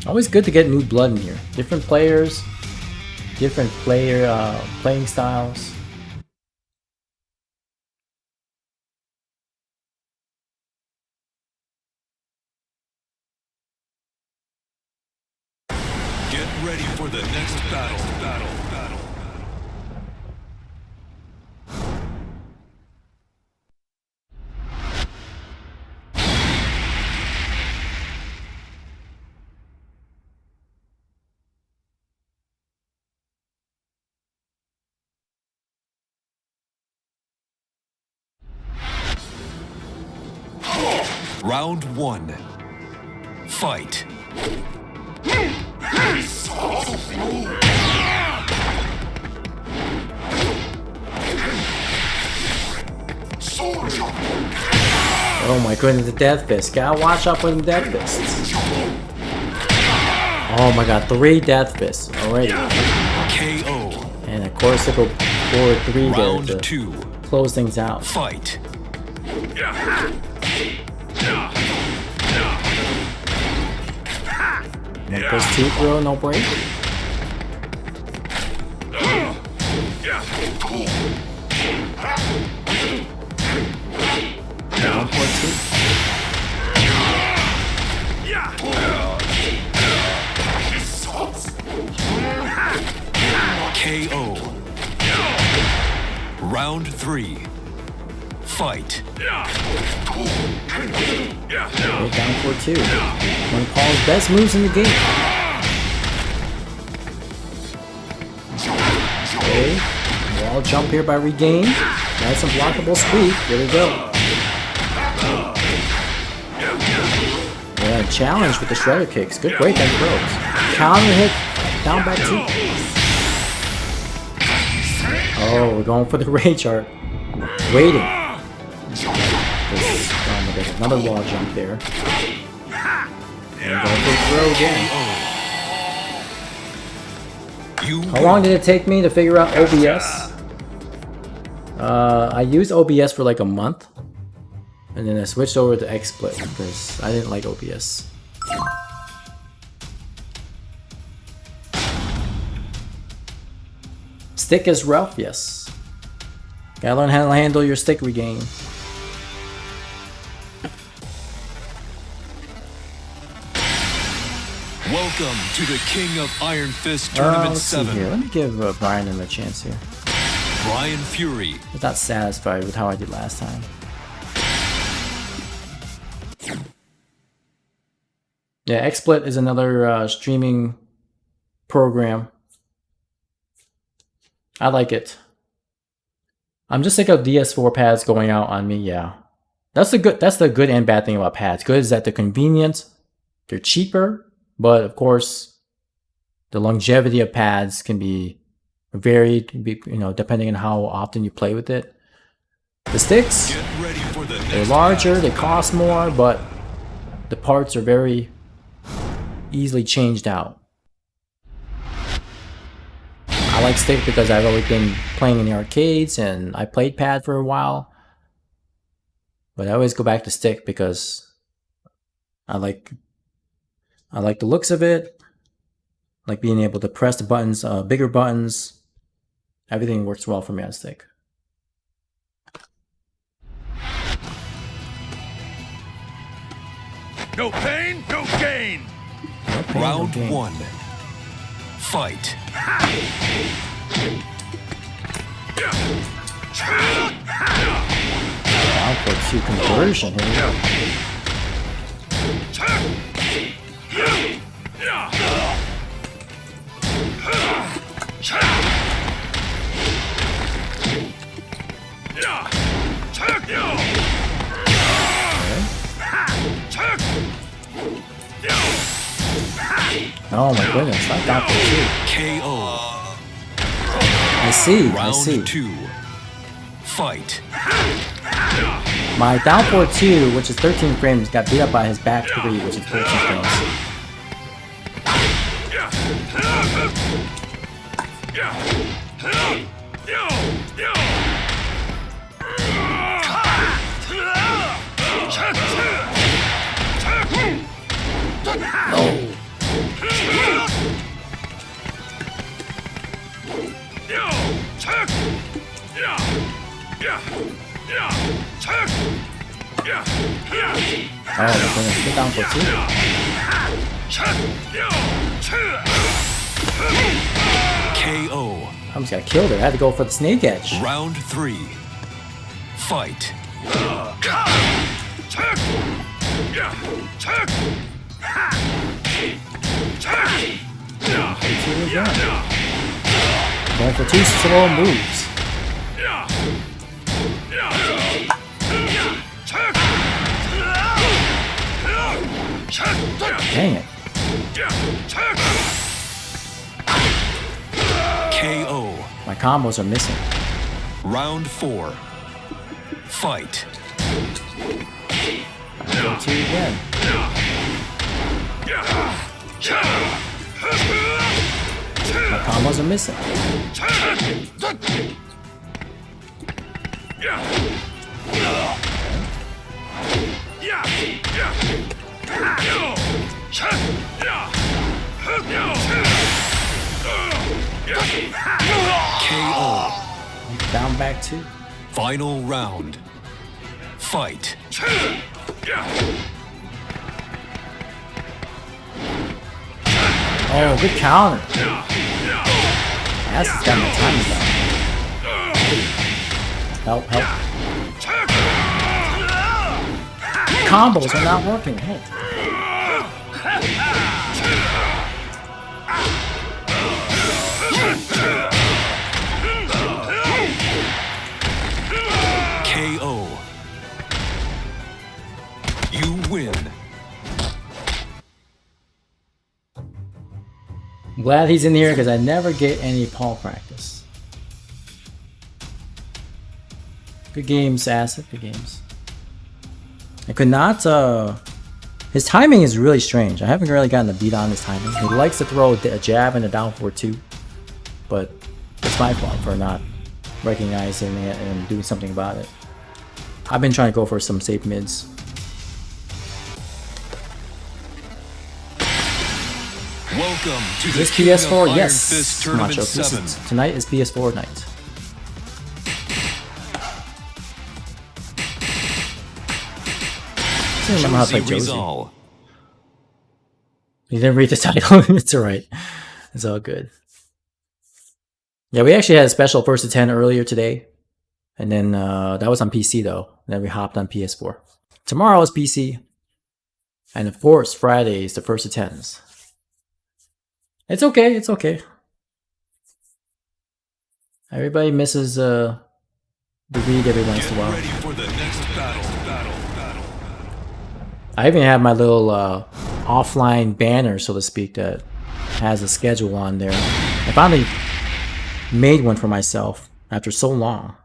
Always good to get new blood in here. Different players, different playing styles. Get ready for the next battle. Round 1. Fight. Oh my goodness, the Death Fist. Gotta watch out for the Death Fists. Oh my god, 3 Death Fists already. KO. And of course, they go forward 3 Round to 2. close things out. Fight. One plus 2 throw, no break. One plus 2. KO. Round 3. Fight. Okay, down for 2. One of Paul's best moves in the game. Okay, wall jump here by Regain. Nice and blockable sweep. There we go. Yeah, challenge with the shredder kicks. Good break on throws. Counter hit. Down back 2. Oh, we're going for the rage art. Waiting. Oh my god, another wall jump there. And going for the throw again. How long did it take me to figure out OBS? I used OBS for like a month. And then I switched over to XSplit because I didn't like OBS. Stick is rough, yes. Gotta learn how to handle your stick Regain. Welcome to the King of Iron Fist Tournament Let's see 7. here. Let me give Brian a chance here. Brian Fury. I'm not satisfied with how I did last time. Yeah, XSplit is another streaming program. I like it. I'm just sick of DS4 pads going out on me. Yeah, that's the good and bad thing about pads. Good is that they're convenient, they're cheaper, but of course, the longevity of pads can be varied. You know, depending on how often you play with it. The sticks, they're larger, they cost more, but the parts are very easily changed out. I like stick because I've always been playing in the arcades and I played pad for a while. But I always go back to stick because I like the looks of it. I like being able to press the buttons, bigger buttons. Everything works well for me on stick. No pain, no gain. No pain, Round no gain. 1. Fight. Down for 2 conversion here. Oh my goodness, not down for 2. KO. I see, Round I see. 2. Fight. My down for 2, which is 13 frames, got beat up by his back 3, which is 14 frames. Oh my goodness, get down for 2. KO. I almost got killed there. I had to go for the snake edge. Round 3. Fight. Going for 2 slow moves. Dang it. KO. My combos are missing. Round 4. Fight. Go 2 again. My combos are missing. KO. Down back 2. Final round. Fight. Oh, good counter. That's got my time down. Help, help. Combos are not working. Hey. KO. You win. I'm glad he's in here because I never get any Paul practice. Good games, Acid. Good games. I could not, his timing is really strange. I haven't really gotten the beat on his timing. He likes to throw a jab and a down for 2, but it's my fault for not recognizing it and doing something about it. I've been trying to go for some safe mids. Welcome to Is this the King of PS4? Iron Yes, Fist Tournament Macho. This 7. is, tonight is PS4 night. I don't remember how to play Josie Josie. Rizal. You didn't read the title. It's alright. It's all good. Yeah, we actually had a special first to 10 earlier today. And then that was on PC though. And then we hopped on PS4. Tomorrow is PC. And of course, Friday is the first to 10s. It's okay, it's okay. Everybody misses the read every once in a while. Ready for the next battle. I even have my little offline banner, so to speak, that has a schedule on there. I finally made one for myself after so long.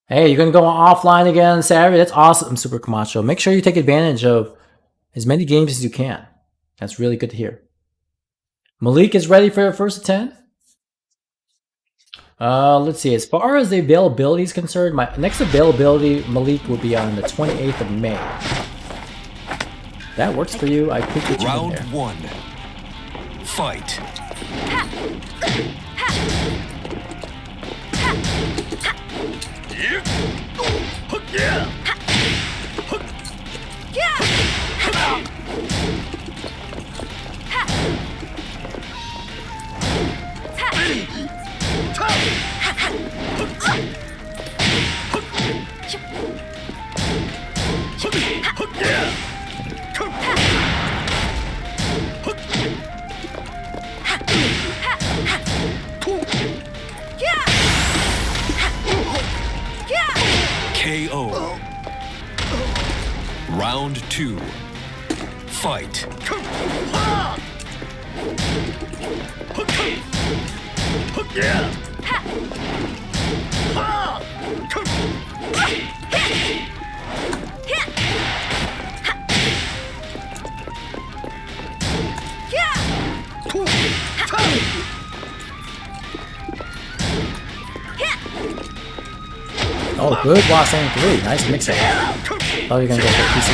Hey, you're gonna go offline again Saturday? That's awesome, Super Camacho. Make sure you take advantage of as many games as you can. That's really good to hear. Malik is ready for the first to 10? Let's see. As far as the availability is concerned, my next availability, Malik, will be on the 28th of May. That works for you. I could get you in there. Round 1. Fight. KO. Round 2. Fight. Oh, good loss on 3. Nice mix up. Thought you were gonna go for PC.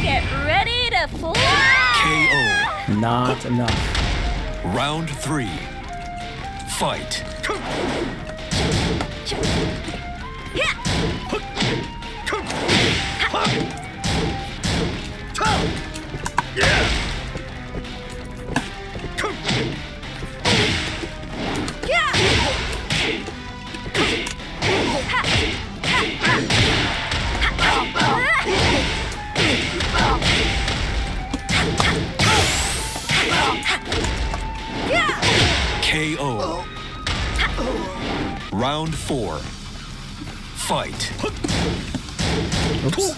Get ready to fly! KO. Not enough. Round 3. Fight. KO. Round 4. Fight. Oops. Oops.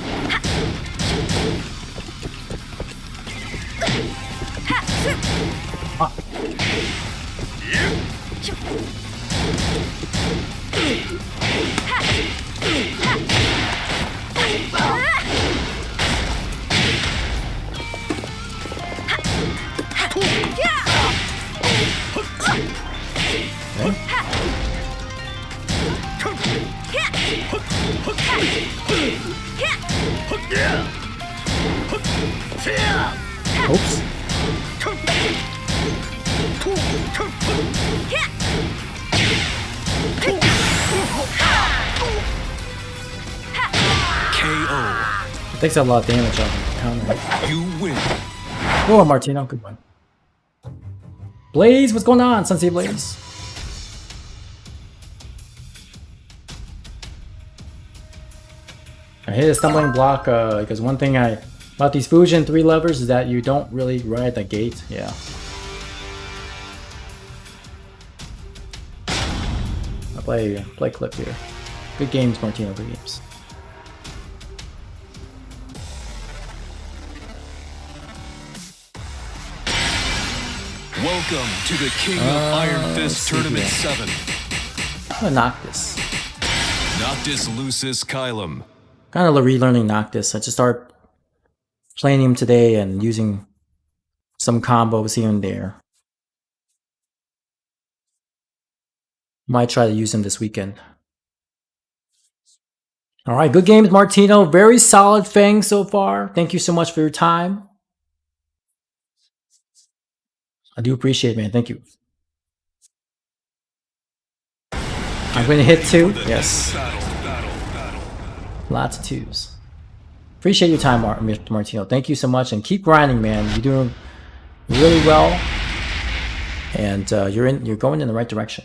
KO. It takes a lot of damage off him. Counter. You win. Oh, Martino, good one. Blaze, what's going on, Sensei Blaze? I hit a stumbling block because one thing about these Fusion 3 levers is that you don't really ride the gate. Yeah. I'll play clip here. Good games, Martino, good games. Welcome to the King of Iron Fist Tournament 7. I'm gonna knock this. Noctis Lucis Kylum. Kind of relearning Noctis. I just started playing him today and using some combos here and there. Might try to use him this weekend. Alright, good games, Martino. Very solid Fang so far. Thank you so much for your time. I do appreciate it, man. Thank you. I'm going to hit 2. Yes. Lots of 2s. Appreciate your time, Mr. Martino. Thank you so much, and keep grinding, man. You're doing really well, and you're going in the right direction.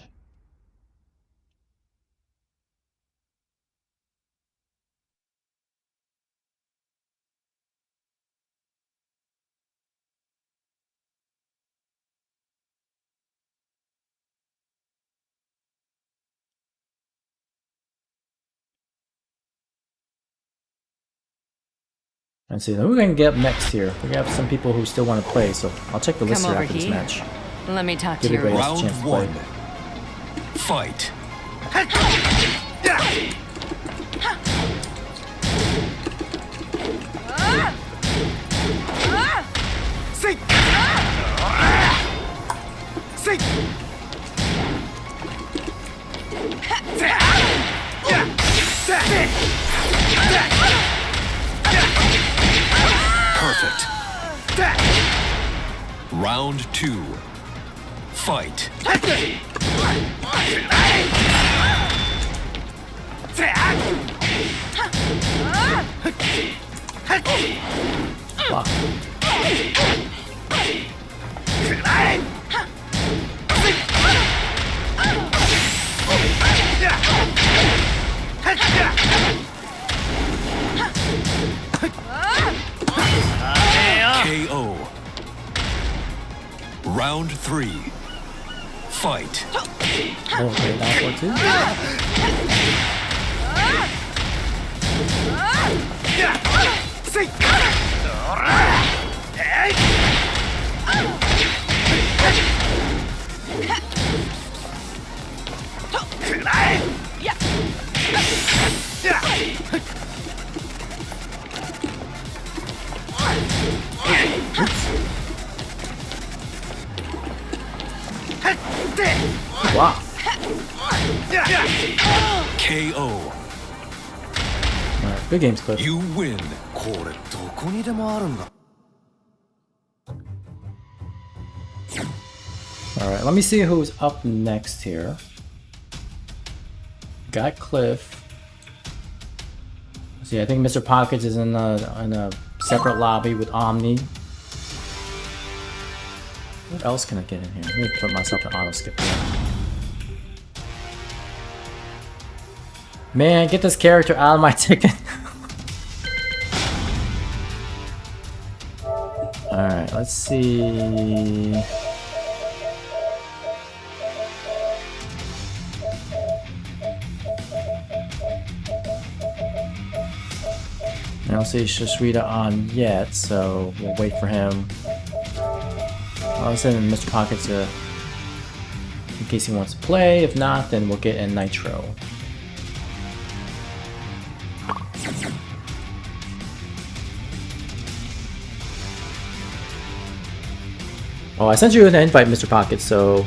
Let's see, who we can get up next here? We have some people who still want to play, so I'll check the list here after this match. Let me talk Give to you. everybody else a chance to play. Fight. Perfect. Round 2. Fight. Wow. Round 3. Fight. Okay, down 4-2. Wow. KO. Alright, good games, Cliff. You win. Alright, let me see who's up next here. Got Cliff. See, I think Mr. Pockets is in a separate lobby with Omni. What else can I get in here? Let me put myself in auto skip here. Man, get this character out of my ticket. Alright, let's see. I don't see Shashrita on yet, so we'll wait for him. I'll send Mr. Pockets in case he wants to play. If not, then we'll get in Nitro. Oh, I sent you an invite, Mr. Pockets, so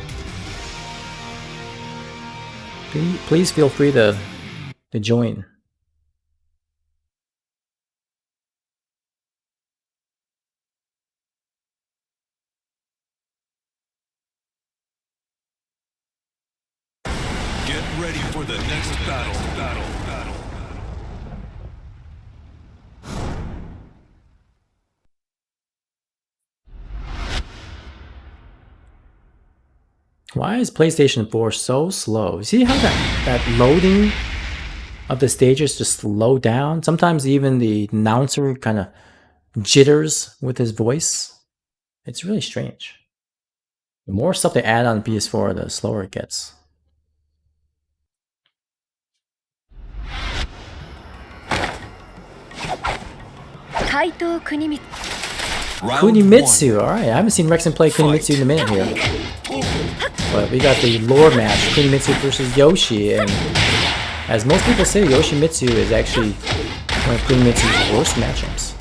please feel free to join. Ready for the next battle. Why is PlayStation 4 so slow? See how that loading of the stages just slow down? Sometimes even the announcer kind of jitters with his voice. It's really strange. The more stuff they add on PS4, the slower it gets. Kunimitsu, alright. I haven't seen Rexon play Kunimitsu in a minute here. But we got the lore match, Kunimitsu versus Yoshi, and as most people say, Yoshimitsu is actually one of Kunimitsu's worst matchups.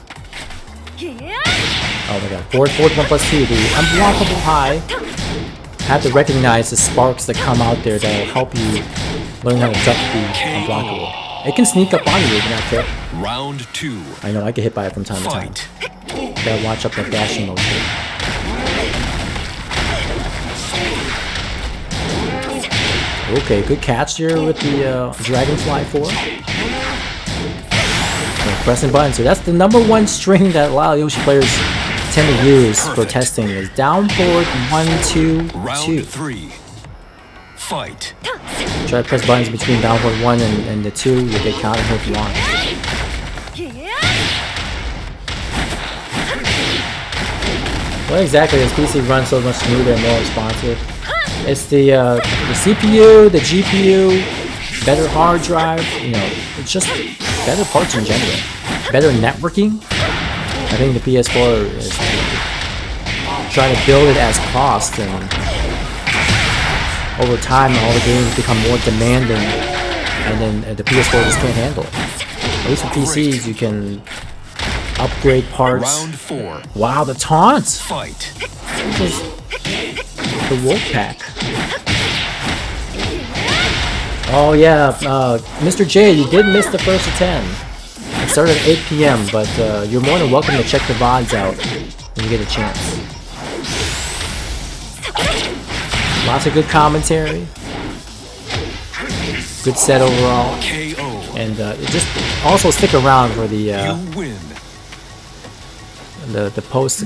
Oh my god, forward 1+2, the unblockable high. Have to recognize the sparks that come out there that will help you learn how to duck the unblockable. It can sneak up on you if you're not careful. Round 2. I know, I get hit by it from time to time. Gotta watch up the dashing motion. Okay, good catch here with the Dragonfly 4. Pressing buttons. So that's the #1 string that a lot of Yoshi players tend to use for testing is down forward 1, 2, 2. Round 3. Fight. Try to press buttons between downward 1 and the 2. You get counted if you want. What exactly does PC run so much smoother and more responsive? It's the CPU, the GPU, better hard drive. You know, it's just better parts in general. Better networking. I think the PS4 is trying to build it as cost, and over time all the games become more demanding, and then the PS4 just can't handle it. At least with PCs you can upgrade parts. Round 4. Wow, the taunts! Fight. This is the wolf pack. Oh yeah, Mr. J, you did miss the first of 10. It started at 8 PM, but you're more than welcome to check the VODs out when you get a chance. Lots of good commentary. Good set overall. And just also stick around for the post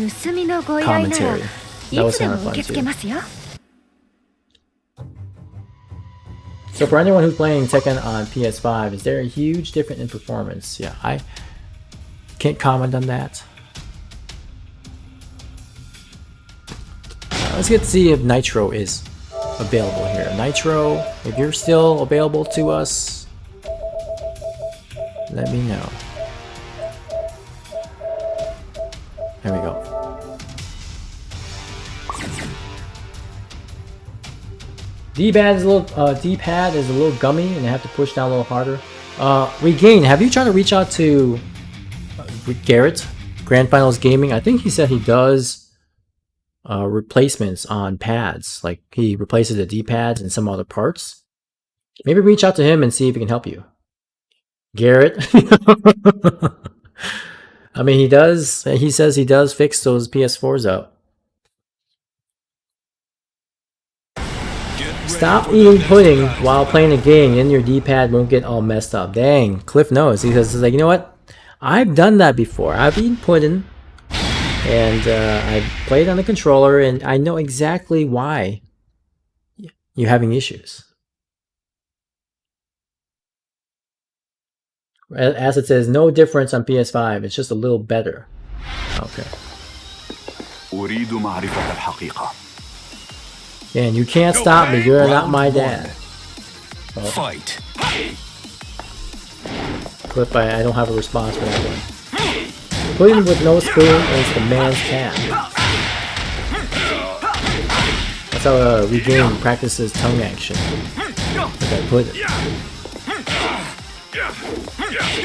commentary. That was kind of fun too. So for anyone who's playing Tekken on PS5, is there a huge difference in performance? Yeah, I can't comment on that. Let's get to see if Nitro is available here. Nitro, if you're still available to us, let me know. There we go. D-pad is a little gummy, and I have to push down a little harder. Regain, have you tried to reach out to Garrett, Grand Finals Gaming? I think he said he does replacements on pads, like he replaces the D-pads and some other parts. Maybe reach out to him and see if he can help you. Garrett. I mean, he says he does fix those PS4s up. Stop eating pudding while playing a game and your D-pad won't get all messed up. Dang, Cliff knows. He says, like, you know what? I've done that before. I've eaten pudding and I've played on the controller and I know exactly why you're having issues. As it says, no difference on PS5. It's just a little better. Okay. And you can't stop me. You're not my dad. Oh. Fight. Clip, I don't have a response for that one. Pudding with no spoon is the man's cat. That's how Regain practices tongue action. Like I put it.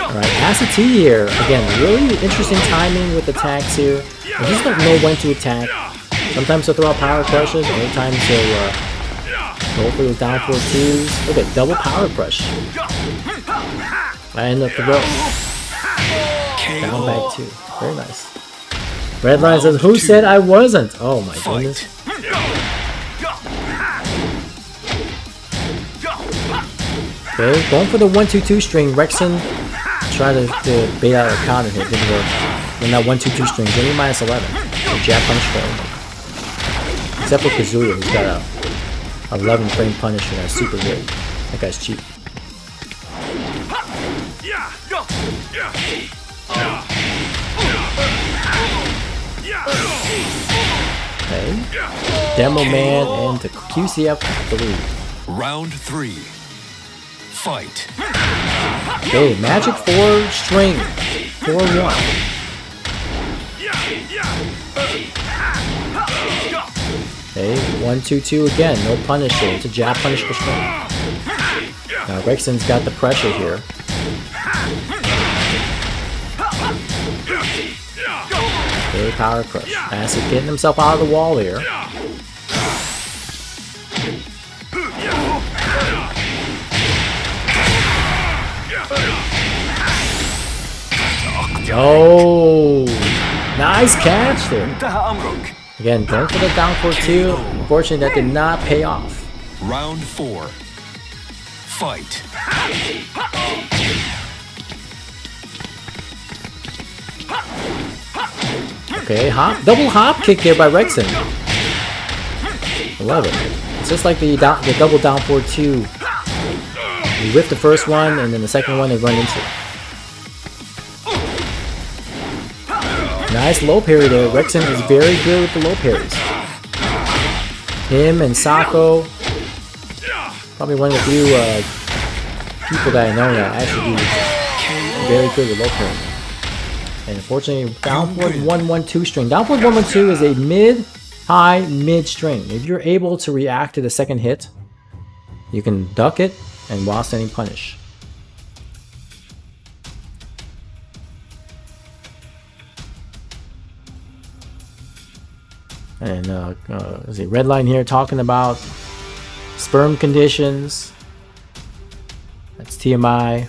Alright, Acid T here. Again, really interesting timing with attacks here. I just don't know when to attack. Sometimes he'll throw out power crushes, other times he'll go for those down 4-2s. Look at double power crush. I end up the rope. Down back 2. Very nice. Redline says, who said I wasn't? Oh my goodness. Okay, going for the 1-2-2 string. Rexon tried to bait out a counter here. Didn't work. And that 1-2-2 string, only -11. So jab punch for him. Except for Kazuya, who's got a 11 frame punish and that's super good. That guy's cheap. Okay. Demo Man and the QCF 3. Round 3. Fight. Okay, Magic 4 string. 4-1. Okay, 1-2-2 again, no punish here. It's a jab punish for string. Now Rexon's got the pressure here. Okay, power crush. Acid getting himself out of the wall here. Oh, nice catch there. Again, going for the down 4-2. Unfortunately, that did not pay off. Round 4. Fight. Okay, double hop kick here by Rexon. I love it. It's just like the double down 4-2. You whiff the first one, and then the second one they run into. Nice low parry there. Rexon is very good with the low parries. Him and Sako, probably one of the few people that I know that actually do very good with low parry. And unfortunately, downward 1-1-2 string. Downward 1-1-2 is a mid-high mid string. If you're able to react to the second hit, you can duck it and while standing punish. And there's a red line here talking about sperm conditions. That's TMI.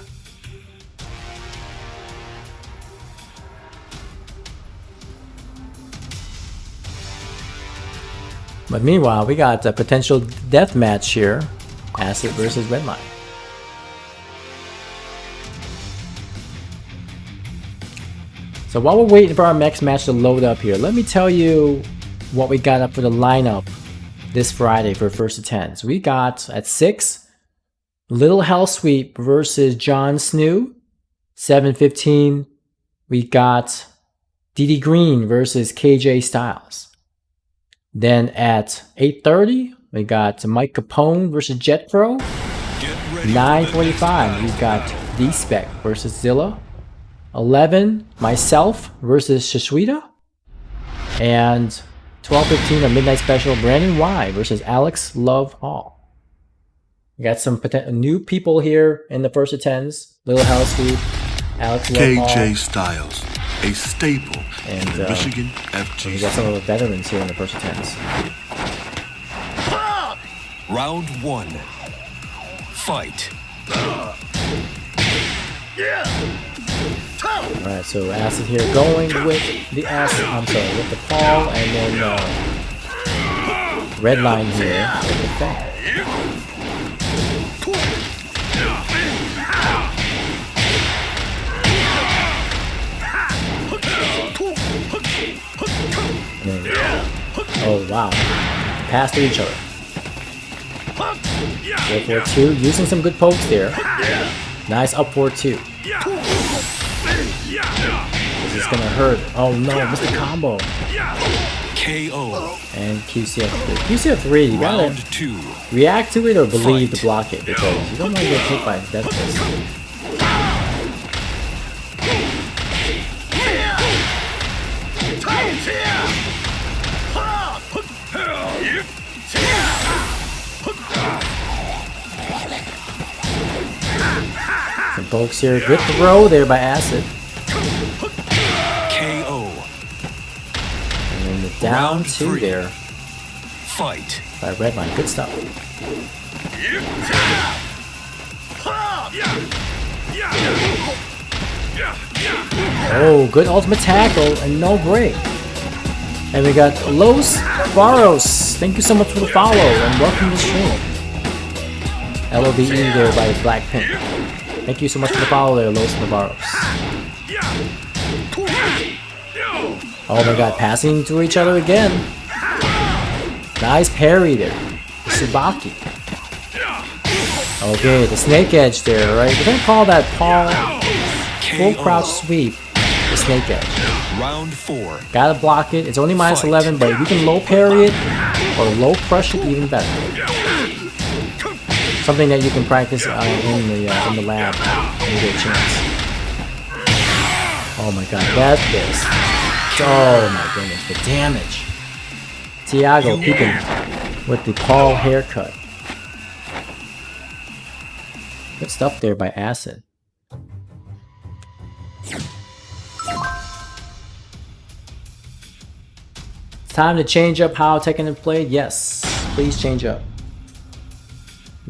But meanwhile, we got a potential death match here. Acid versus Redline. So while we're waiting for our next match to load up here, let me tell you what we got up for the lineup this Friday for 1st to 10. So we got at 6, Little Hell Sweep versus Jon Snow. 7:15, we got DD Green versus KJ Styles. Then at 8:30, we got Mike Capone versus Jet Pro. 9:45, we got D-Spec versus Zilla. 11, myself versus Shishwita. And 12:15, a midnight special, Brandon Y versus Alex Love Hall. We got some new people here in the first of 10s. Little House Food, Alex Love Hall. KJ Styles, a staple in the Michigan FGC. We got some of the veterans here in the first of 10s. Round 1. Fight. Alright, so Acid here going with the Acid, with the Paul, and then Red Line here with the Fang. Oh wow, pass to each other. 4-4-2, using some good pokes there. Nice up 4-2. This is gonna hurt. Oh no, missed the combo. KO. And QCF3. QCF3, you gotta react to it or believe to block it, because you don't want to get hit by Death Fist. Some pokes here. Good throw there by Acid. KO. And then the down Round 2 3. there. Fight. By Redline. Good stuff. Oh, good ultimate tackle and no break. And we got Los Barros. Thank you so much for the follow and welcome to the stream. LOBE there by Blackpink. Thank you so much for the follow there, Los Navarros. Oh my god, passing to each other again. Nice parry there. Tsubaki. Okay, the snake edge there, right? We're gonna call that Paul full crouch sweep. The snake edge. Round 4. Gotta block it. It's only minus 11, but if you can low parry it or low crush it, even better. Something that you can practice in the lab when you get a chance. Oh my god, that's this. Oh my goodness, the damage. Tiago peeking with the Paul haircut. Good stuff there by Acid. It's time to change up how Tekken is played. Yes, please change up.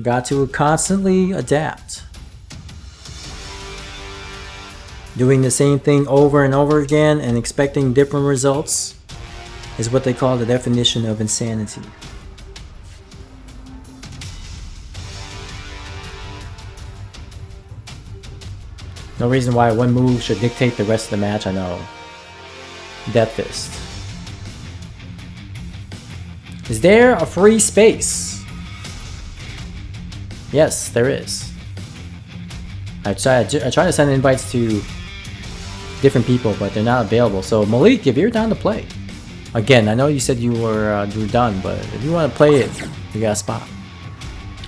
Got to constantly adapt. Doing the same thing over and over again and expecting different results is what they call the definition of insanity. No reason why one move should dictate the rest of the match, I know. Death Fist. Is there a free space? Yes, there is. I try to send invites to different people, but they're not available. So Malik, if you're down to play, again, I know you said you were done, but if you want to play it, you got a spot.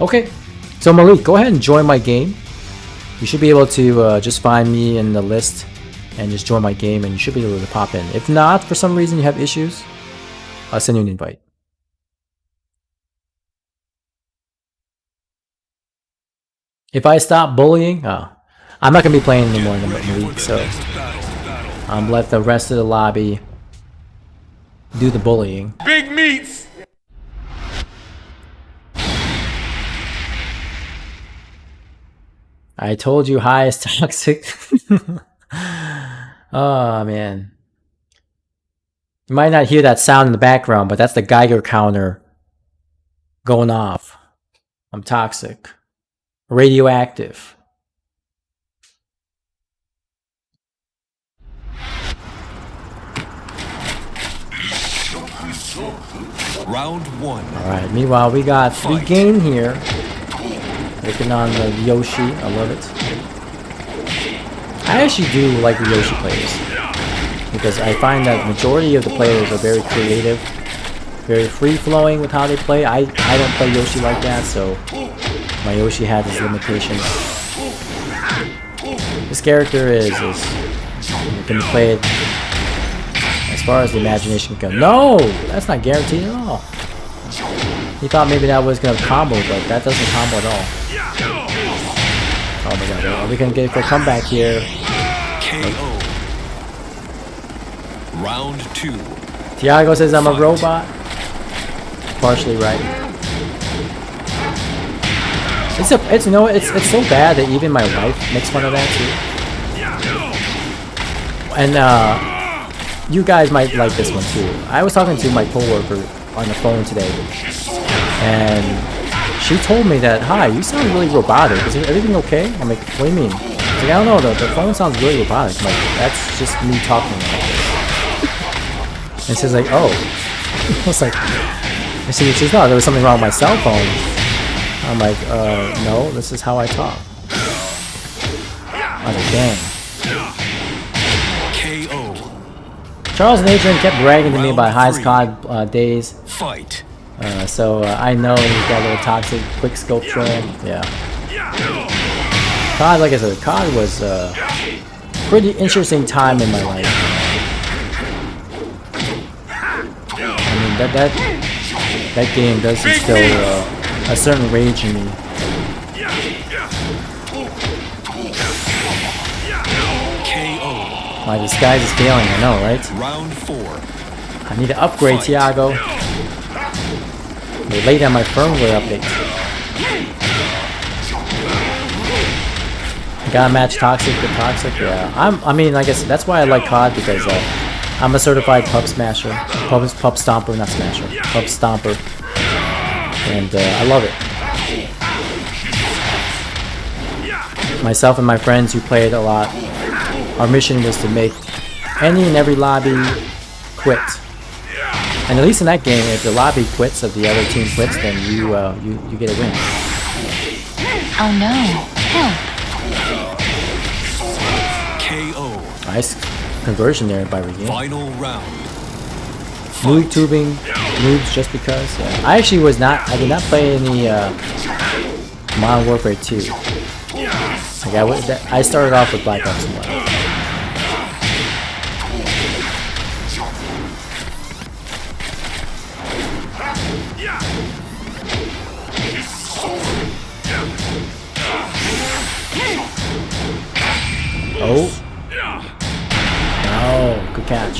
Okay, so Malik, go ahead and join my game. You should be able to just find me in the list and just join my game, and you should be able to pop in. If not, for some reason you have issues, I'll send you an invite. If I stop bullying, I'm not gonna be playing anymore in the week, so let the rest of the lobby do the bullying. Big meats. I told you high is toxic. Oh man. You might not hear that sound in the background, but that's the Geiger counter going off. I'm toxic. Radioactive. Round 1. Alright, meanwhile we got the game here. Working on the Yoshi, I love it. I actually do like the Yoshi players, because I find that majority of the players are very creative very free-flowing with how they play. I don't play Yoshi like that, so my Yoshi had his limitations. This character is you can play it as far as the imagination can go. No! That's not guaranteed at all. He thought maybe that was gonna combo, but that doesn't combo at all. Oh my god, are we gonna get a comeback here? KO. Round 2. Tiago says I'm a robot. Partially right. It's so bad that even my wife makes fun of that too. And you guys might like this one too. I was talking to my coworker on the phone today, and she told me that, "Hi, you sound really robotic. Is everything okay?" I'm like, "What do you mean?" She's like, "I don't know. The phone sounds really robotic." I'm like, "That's just me talking like this." And she's like, "Oh." I was like, she thought there was something wrong with my cell phone. I'm like, no, this is how I talk. I was like, dang. KO. Charles and Adrian kept bragging to me about High's COD days. Fight. So I know he's got a little toxic quick scope trend. Yeah. COD, like I said, COD was a pretty interesting time in my life. I mean, that game does instill a certain rage in me. KO. My disguise is failing, I know, right? Round 4. I need to upgrade, Tiago. They're late on my firmware update. Gotta match toxic with toxic. Yeah, I mean, like I said, that's why I like COD, because I'm a certified pub smasher, pub stomper, not smasher, pub stomper, and I love it. Myself and my friends who played a lot, our mission was to make any and every lobby quit. And at least in that game, if the lobby quits, if the other team quits, then you get a win. Oh no! Help! KO. Nice conversion there by Regain. Final round. Noob tubing moves just because. I actually I did not play any Modern Warfare 2. Like I started off with Black Ops 1. Oh. Oh, good catch.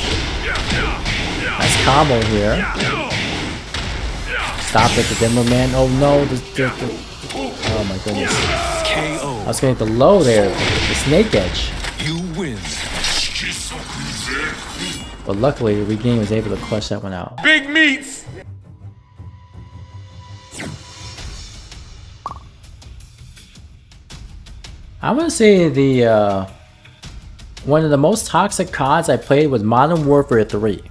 Nice combo here. Stop it, the demo man. Oh no, oh my goodness. KO. I was getting the low there, the snake edge. You win. But luckily, Regain was able to clutch that one out. Big meats. I want to say the one of the most toxic CODs I played was Modern Warfare 3.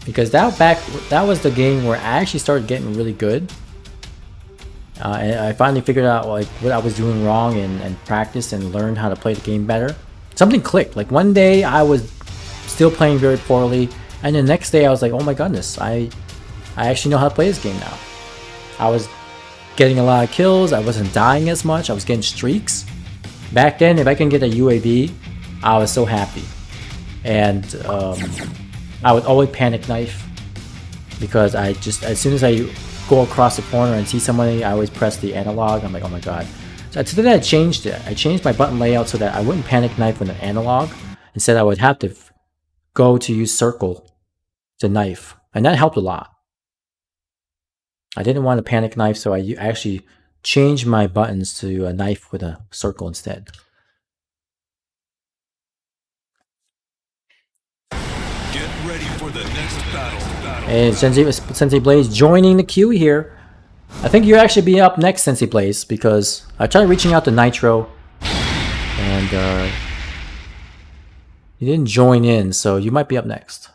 Because that was the game where I actually started getting really good. And I finally figured out like what I was doing wrong and practiced and learned how to play the game better. Something clicked. Like one day I was still playing very poorly, and the next day I was like, oh my goodness, I actually know how to play this game now. I was getting a lot of kills, I wasn't dying as much, I was getting streaks. Back then, if I can get a UAV, I was so happy. And I would always panic knife, because as soon as I go across the corner and see somebody, I always press the analog. I'm like, oh my god. So today I changed it. I changed my button layout so that I wouldn't panic knife with an analog. Instead, I would have to go to use circle to knife. And that helped a lot. I didn't want to panic knife, so I actually changed my buttons to a knife with a circle instead. Get ready for the next battle. And Sensei Blaze joining the queue here. I think you'll actually be up next, Sensei Blaze, because I tried reaching out to Nitro, and you didn't join in, so you might be up next.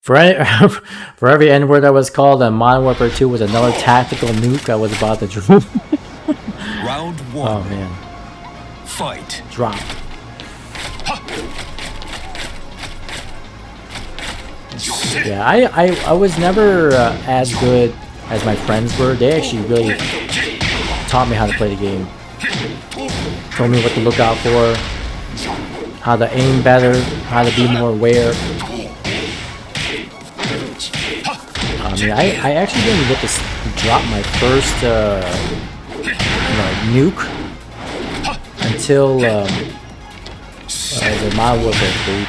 For every N-word that was called, Modern Warfare 2 was another tactical nuke I was about to drop. Round 1. Oh man. Fight. Drop. Yeah, I was never as good as my friends were. They actually really taught me how to play the game. Told me what to look out for, how to aim better, how to be more aware. I mean, I actually didn't get to drop my first nuke until the Modern Warfare 3.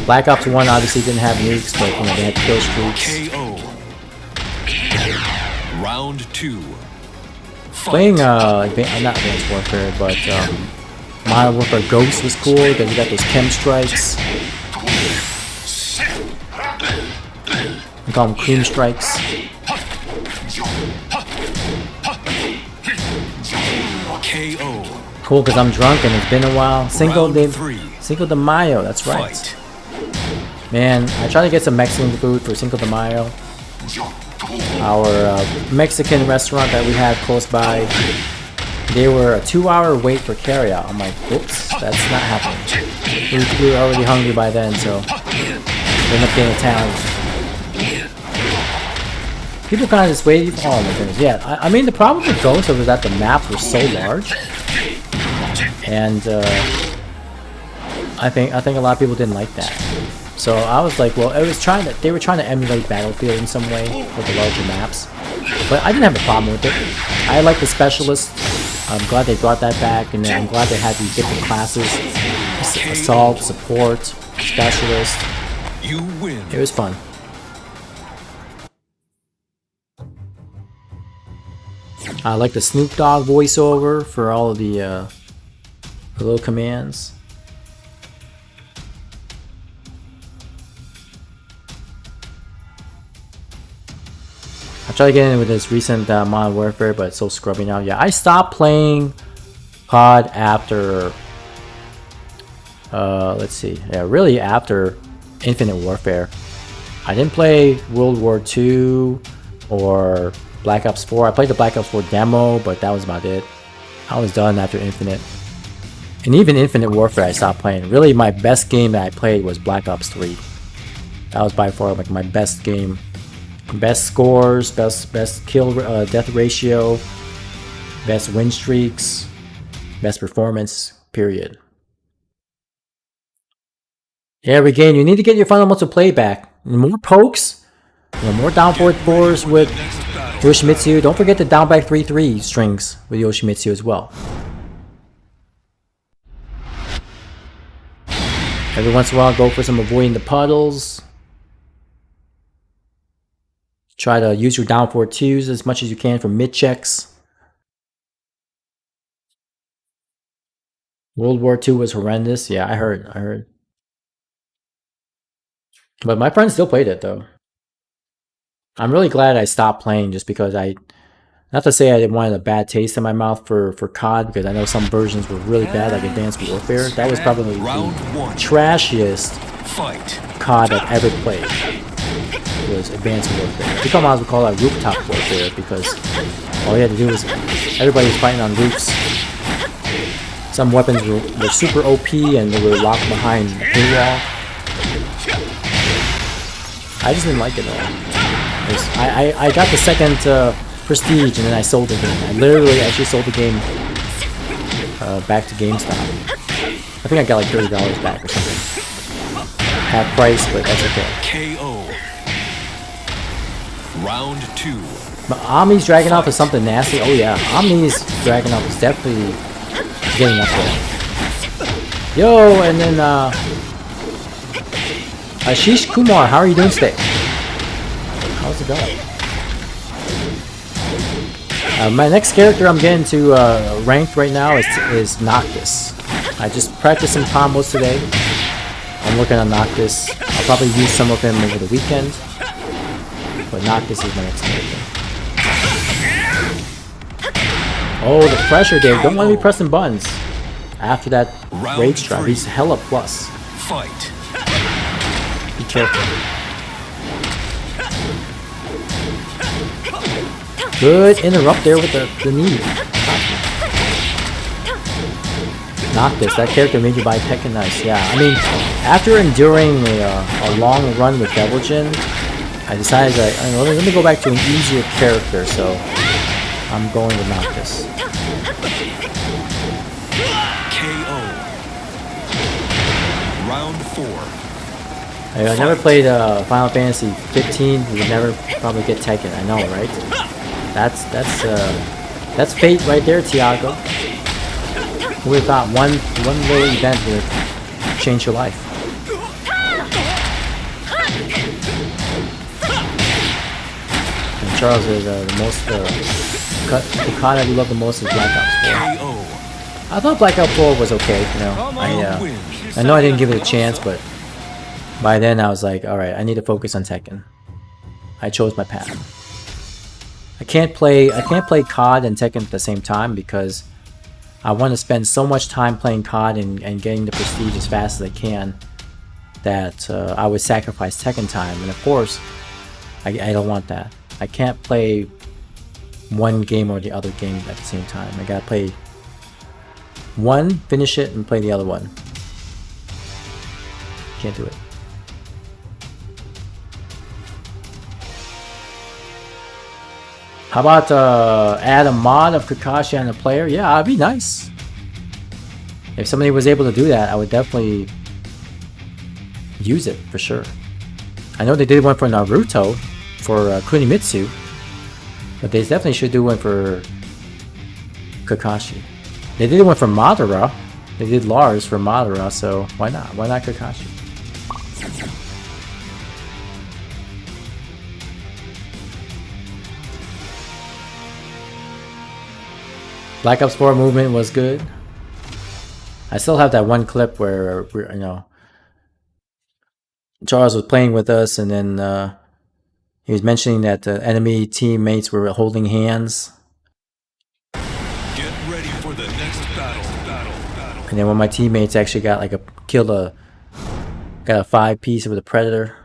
Black Ops 1 obviously didn't have nukes, but you know, they had kill streaks. Round 2. Playing not Advanced Warfare, but Modern Warfare Ghost was cool because you got those chem strikes. We call them cream strikes. KO. Cool because I'm drunk and it's been a while. Cinco de Mayo, that's right. Man, I tried to get some Mexican food for Cinco de Mayo. Our Mexican restaurant that we had close by, they were a 2-hour wait for carryout. I'm like, oops, that's not happening. We were already hungry by then, so we ended up getting Italian. People kind of just waited. Oh my goodness, yeah. I mean, the problem with Ghost was that the map was so large, and I think a lot of people didn't like that. So I was like, well, they were trying to emulate Battlefield in some way with the larger maps, but I didn't have a problem with it. I like the specialist. I'm glad they brought that back, and I'm glad they had these different classes: assault, support, specialist. You win. It was fun. I like the Snoop Dogg voiceover for all of the little commands. I tried to get in with this recent Modern Warfare, but it's so scrubby now. Yeah, I stopped playing COD after, let's see, yeah, really after Infinite Warfare. I didn't play World War II or Black Ops 4. I played the Black Ops 4 demo, but that was about it. I was done after Infinite. And even Infinite Warfare I stopped playing. Really, my best game that I played was Black Ops 3. That was by far like my best game. Best scores, best kill death ratio, best win streaks, best performance, period. Yeah, Regain, you need to get your fundamental play back. More pokes, more down forward 4s with Yoshimitsu. Don't forget the down back 3-3 strings with Yoshimitsu as well. Every once in a while, go for some avoiding the puddles. Try to use your down forward 2s as much as you can for mid checks. World War II was horrendous. Yeah, I heard. But my friends still played it though. I'm really glad I stopped playing just because not to say I wanted a bad taste in my mouth for COD, because I know some versions were really bad, like Advanced Warfare. That was probably the trashiest COD I've ever played. Was Advanced Warfare. I think I might as well call that Rooftop Warfare, because all you had to do was everybody was fighting on roofs. Some weapons were super OP and they were locked behind a paywall. I just didn't like it all. I got the second Prestige and then I sold the game. I literally actually sold the game back to GameStop. I think I got like $30 back or something. Half price, but that's okay. KO. Round 2. But Omni's Dragunov is something nasty. Oh yeah, Omni's Dragunov is definitely getting up there. Yo, and then Ashish Kumar, how are you doing today? How's it going? My next character I'm getting to ranked right now is Noctis. I just practiced some combos today. I'm working on Noctis. I'll probably use some of him over the weekend. But Noctis is my next character. Oh, the pressure, Dave. Don't want to be pressing buttons. After that rage drive, he's hella plus. Fight. Be careful. Good interrupt there with the knee. Noctis, that character made you buy Tekken. Nice, yeah. I mean, after enduring a long run with Devil Jin, I decided that, let me go back to an easier character, so I'm going with Noctis. KO. Round 4. I never played Final Fantasy 15. You would never probably get Tekken. I know, right? That's fate right there, Tiago. Who would have thought one little event would change your life? And Charles is the most the card that you love the most is Black Ops 4. I thought Black Ops 4 was okay. You know, I know I didn't give it a chance, but by then I was like, all right, I need to focus on Tekken. I chose my path. I can't play COD and Tekken at the same time because I want to spend so much time playing COD and getting the prestige as fast as I can that I would sacrifice Tekken time. And of course, I don't want that. I can't play one game or the other game at the same time. I gotta play one, finish it, and play the other one. Can't do it. How about add a mod of Kakashi on the player? Yeah, that'd be nice. If somebody was able to do that, I would definitely use it for sure. I know they did one for Naruto, for Kunimitsu, but they definitely should do one for Kakashi. They did one for Madara. They did Lars for Madara, so why not? Why not Kakashi? Black Ops 4 movement was good. I still have that one clip where, you know, Charles was playing with us and then he was mentioning that the enemy teammates were holding hands. Get ready for the next battle. And then when my teammates actually got like got a 5-piece with a Predator.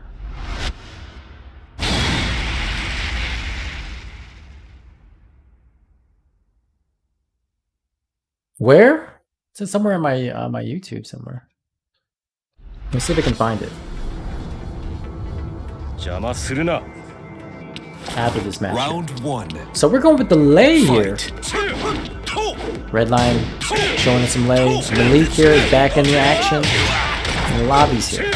Where? It's somewhere on my YouTube somewhere. Let me see if I can find it. After this match. Round 1. So we're going with the lay here. Red line showing us some lay. Malik here is back in the action. And the lobby's here.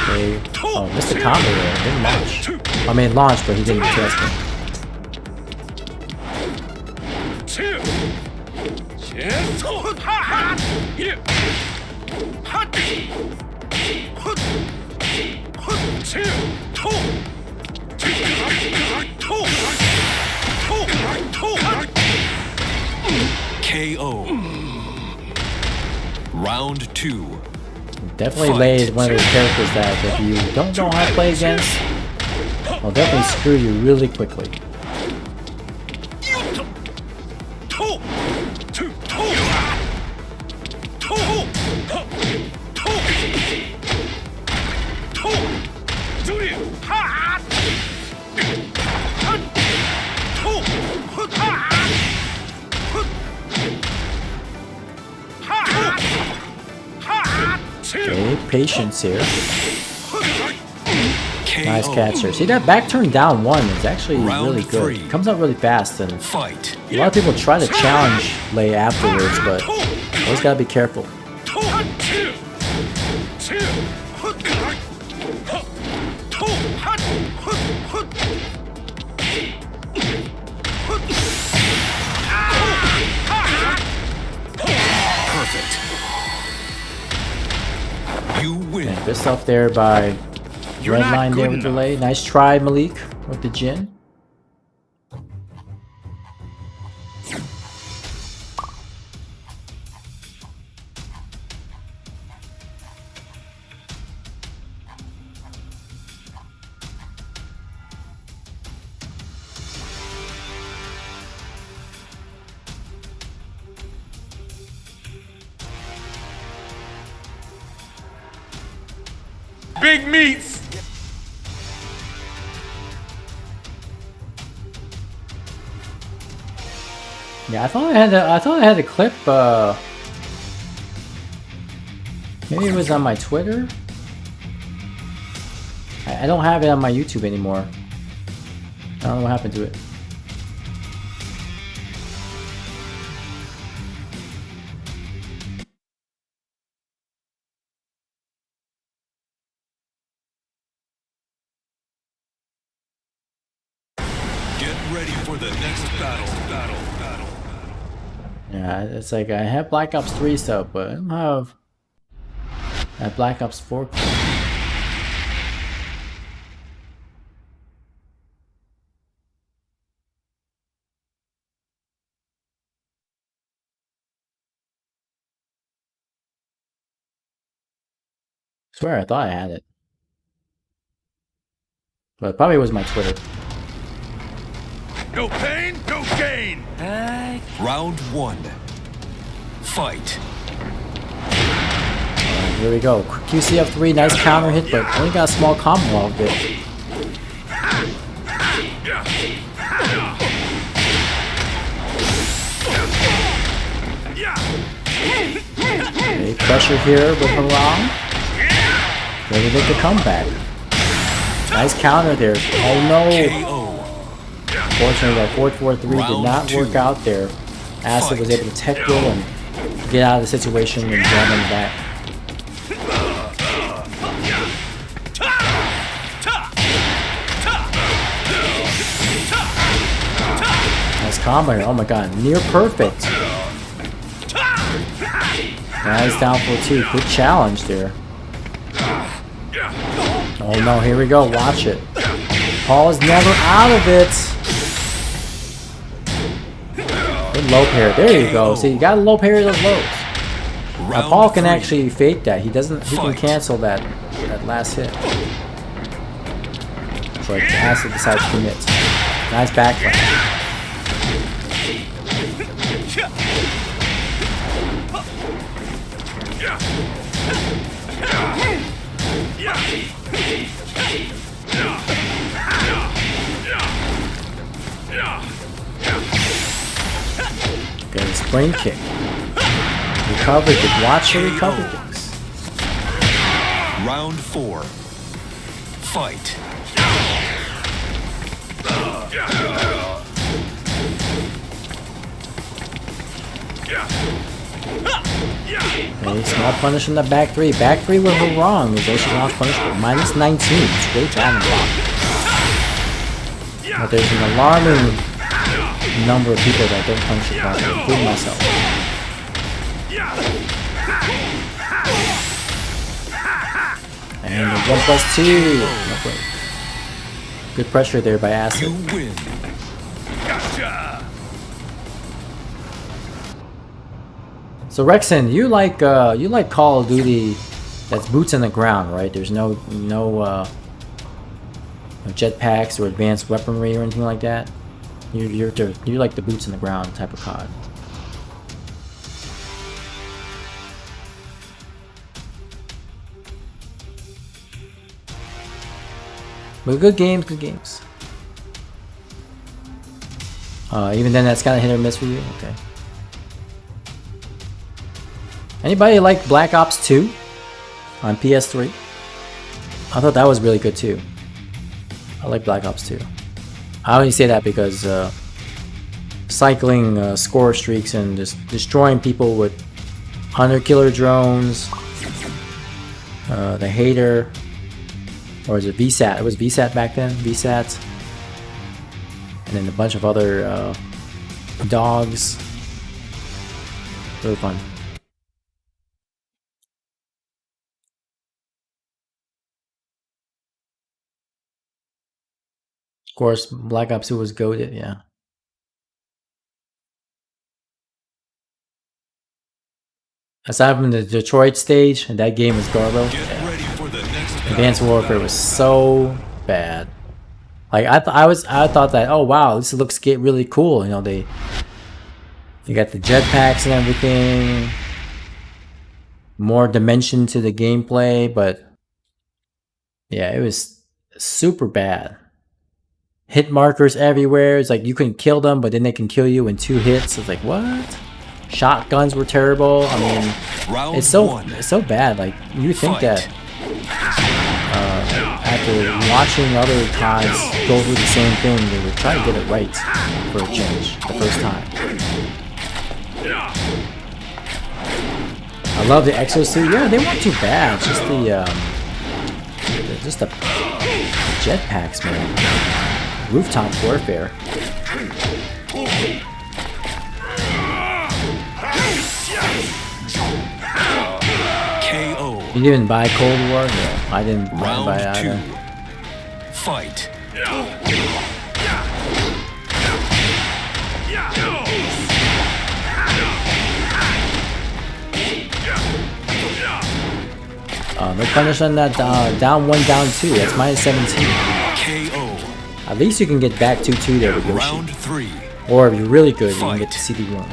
Okay. Oh, missed the combo there. Didn't launch. I mean, launched, but he didn't test it. KO. Round 2. Definitely Lei is one of those characters that if you don't know how to play against, will definitely screw you really quickly. Okay, patience here. Nice catch here. See that back turn down 1 is actually really good. It comes out really fast and a lot of people try to challenge Lei afterwards, but always gotta be careful. Perfect. You win. And good stuff there by Red Line there with the Lei. Nice try, Malik, with the Jin. Big meats. Yeah, I thought I had a clip. Maybe it was on my Twitter. I don't have it on my YouTube anymore. I don't know what happened to it. Get ready for the next battle. Yeah, it's like I have Black Ops 3 stuff, but I don't have that Black Ops 4 clip. I swear I thought I had it. But it probably was my Twitter. No pain, no gain. Round 1. Fight. Here we go. QCF3, nice counter hit, but only got a small combo out of it. Okay, pressure here with Harang. Ready to make a comeback. Nice counter there. Oh no! Fortunately, that 4-4-3 did not work out there. Acid was able to tech roll and get out of the situation and jam him back. Nice combo here. Oh my god, near perfect. Nice down for 2. Good challenge there. Oh no, here we go. Watch it. Paul is never out of it. Good low parry. There you go. See, you gotta low parry those lows. Now Paul can actually fake that. He doesn't. He can cancel that last hit. But Acid decides to commit. Nice backflip. Okay, spring kick. Recover kick. Watch your recover kicks. Round 4. Fight. Okay, small punish in the back 3. Back 3 with Harang is also not punishable. -19. It's great down the block. But there's an alarming number of people that don't punish it properly, including myself. And the 1+2. No play. Good pressure there by Acid. So Rexon, you like Call of Duty that's boots on the ground, right? There's no jetpacks or advanced weaponry or anything like that. You like the boots on the ground type of COD. But good games, good games. Even then, that's kind of hit or miss for you. Okay. Anybody like Black Ops 2 on PS3? I thought that was really good too. I like Black Ops 2. I only say that because cycling score streaks and just destroying people with 100 killer drones, the hater, or is it VSAT? It was VSAT back then, VSAT, and then a bunch of other dogs. Really fun. Of course, Black Ops 2 was goated, yeah. Aside from the Detroit stage, that game was garbo. Yeah. Advanced Warfare was so bad. Like I thought that, oh wow, this looks really cool. You know, you got the jetpacks and everything, more dimension to the gameplay, but yeah, it was super bad. hit markers everywhere. It's like you can kill them, but then they can kill you in 2 hits. It's like, what? Shotguns were terrible. I mean, it's so bad. Like, you think that after watching other CODs go through the same thing, they would try to get it right for a change the first time. I love the exosuit. Yeah, they weren't too bad. Just the jetpacks, man. Rooftop warfare. KO. You didn't buy Cold War? No, I didn't buy it either. Fight. No punish on that down 1, down 2. That's minus 17. KO. At least you can get back 2-2 there with Yoshi. Round 3. Or if you're really good, you can get to CD1.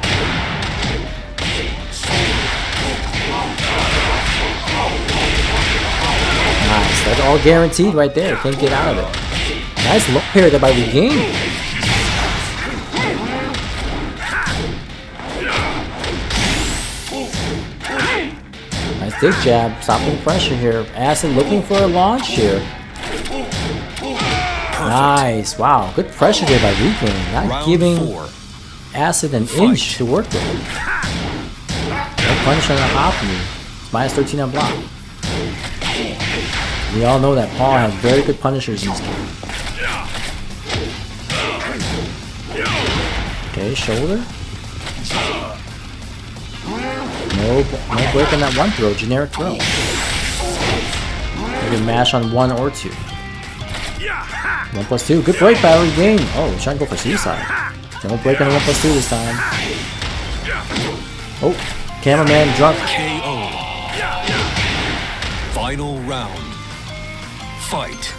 Nice. That's all guaranteed right there. Can't get out of it. Nice low pair there by Regain. Nice dig jab. Stopping pressure here. Acid looking for a launch here. Nice. Wow. Good pressure there by Regain. Not giving Acid an inch to work with. No punish on the hop me. It's minus 13 on block. We all know that Paul has very good punishers in this game. Okay, shoulder. No break on that 1 throw, generic throw. You can mash on 1 or 2. 1+2, good break by Regain. Oh, trying to go for suicide. No break on the 1+2 this time. Oh, cameraman drunk. KO. Final round. Fight.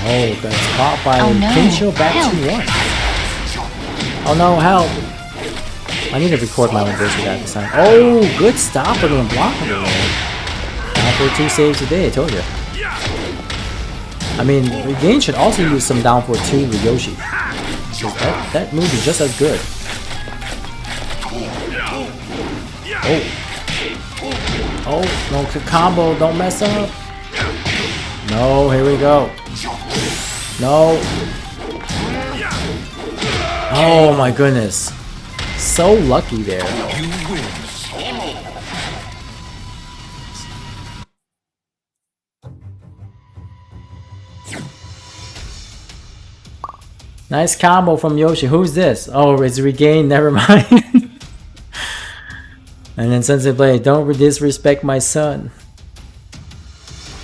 Oh, that's caught by Kincho back to 1. Oh no, help! I need to record my own voice with that this time. Oh, good stopper and blocker there. Down for 2 saves a day, I told you. I mean, Regain should also use some down for 2 with Yoshi. That move is just as good. Oh. Oh, no combo, don't mess up. No, here we go. No. Oh my goodness. So lucky there. Nice combo from Yoshi. Who's this? Oh, it's Regain, never mind. And then Sensei Blade, don't disrespect my son.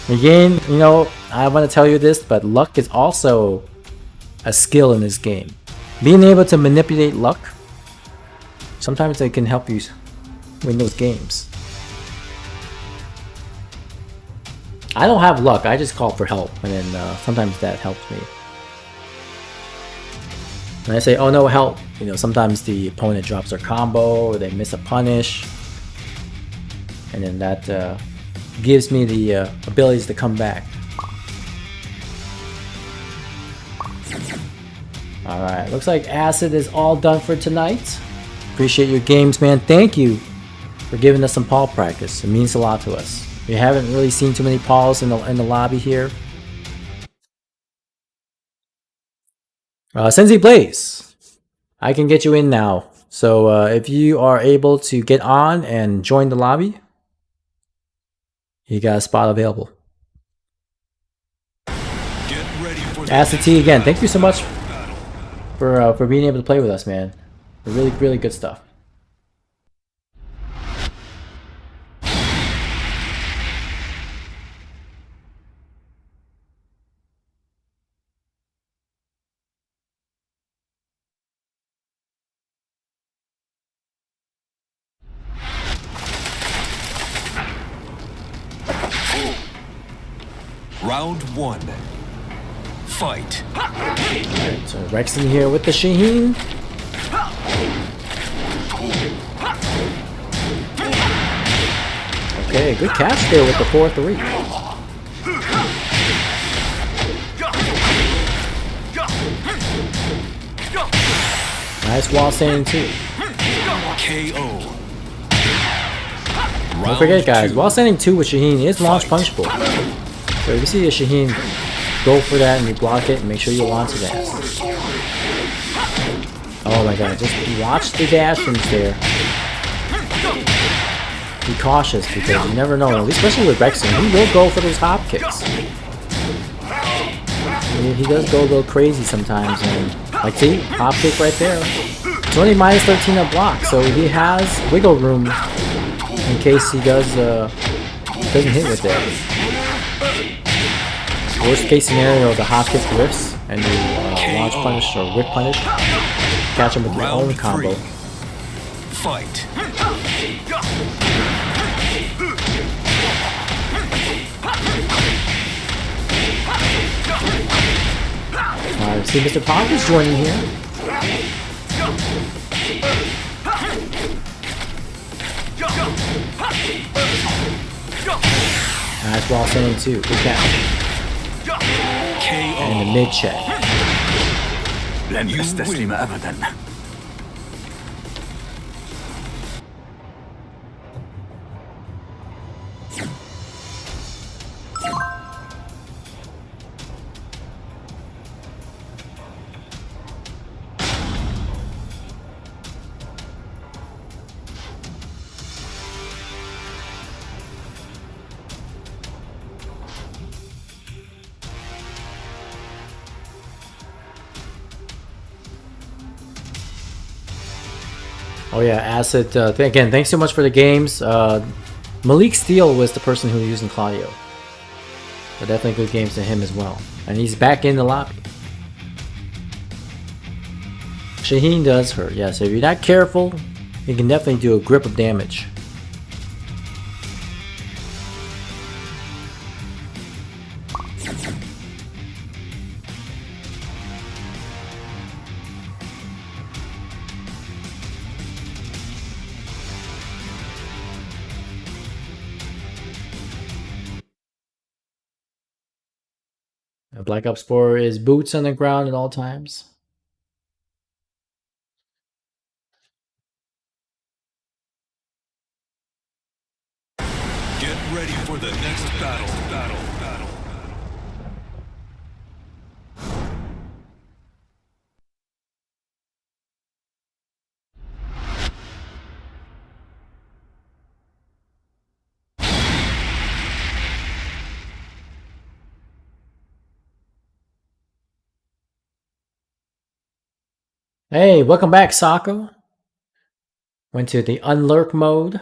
Regain, you know, I want to tell you this, but luck is also a skill in this game. Being able to manipulate luck, sometimes it can help you win those games. I don't have luck, I just call for help, and then sometimes that helps me. When I say, oh no, help, you know, sometimes the opponent drops their combo, or they miss a punish, and then that gives me the abilities to come back. Alright, looks like Acid is all done for tonight. Appreciate your games, man. Thank you for giving us some Paul practice. It means a lot to us. We haven't really seen too many Pauls in the lobby here. Sensei Blaze, I can get you in now. So if you are able to get on and join the lobby, you got a spot available. Acid T again, thank you so much for being able to play with us, man. Really, really good stuff. Round 1. Fight. Alright, so Rexon here with the Shaheen. Okay, good catch there with the 4-3. Nice wall standing too. KO. Don't forget, guys, wall standing 2 with Shaheen is launch punishable. So if you see a Shaheen, go for that and you block it and make sure you launch the dash. Oh my god, just watch the dashes there. Be cautious because you never know, especially with Rexon, he will go for those hop kicks. He does go a little crazy sometimes, and like see, hop kick right there. It's only minus 13 on block, so he has wiggle room in case he doesn't hit with it. Worst case scenario, the hop kick whiffs and you launch punish or whip punish. Catch him with your own combo. Fight. Alright, see Mr. Pocket's joining here. Nice wall standing too. Good catch. And the mid check. لن أستسلم أبدا. Oh yeah, Acid, again, thanks so much for the games. Malik Steele was the person who was using Claudio. But definitely good games to him as well. And he's back in the lobby. Shaheen does hurt, yeah, so if you're not careful, you can definitely do a grip of damage. Black Ops 4 is boots on the ground at all times. Get ready for the next battle. Hey, welcome back, Sako. Went to the unlurk mode.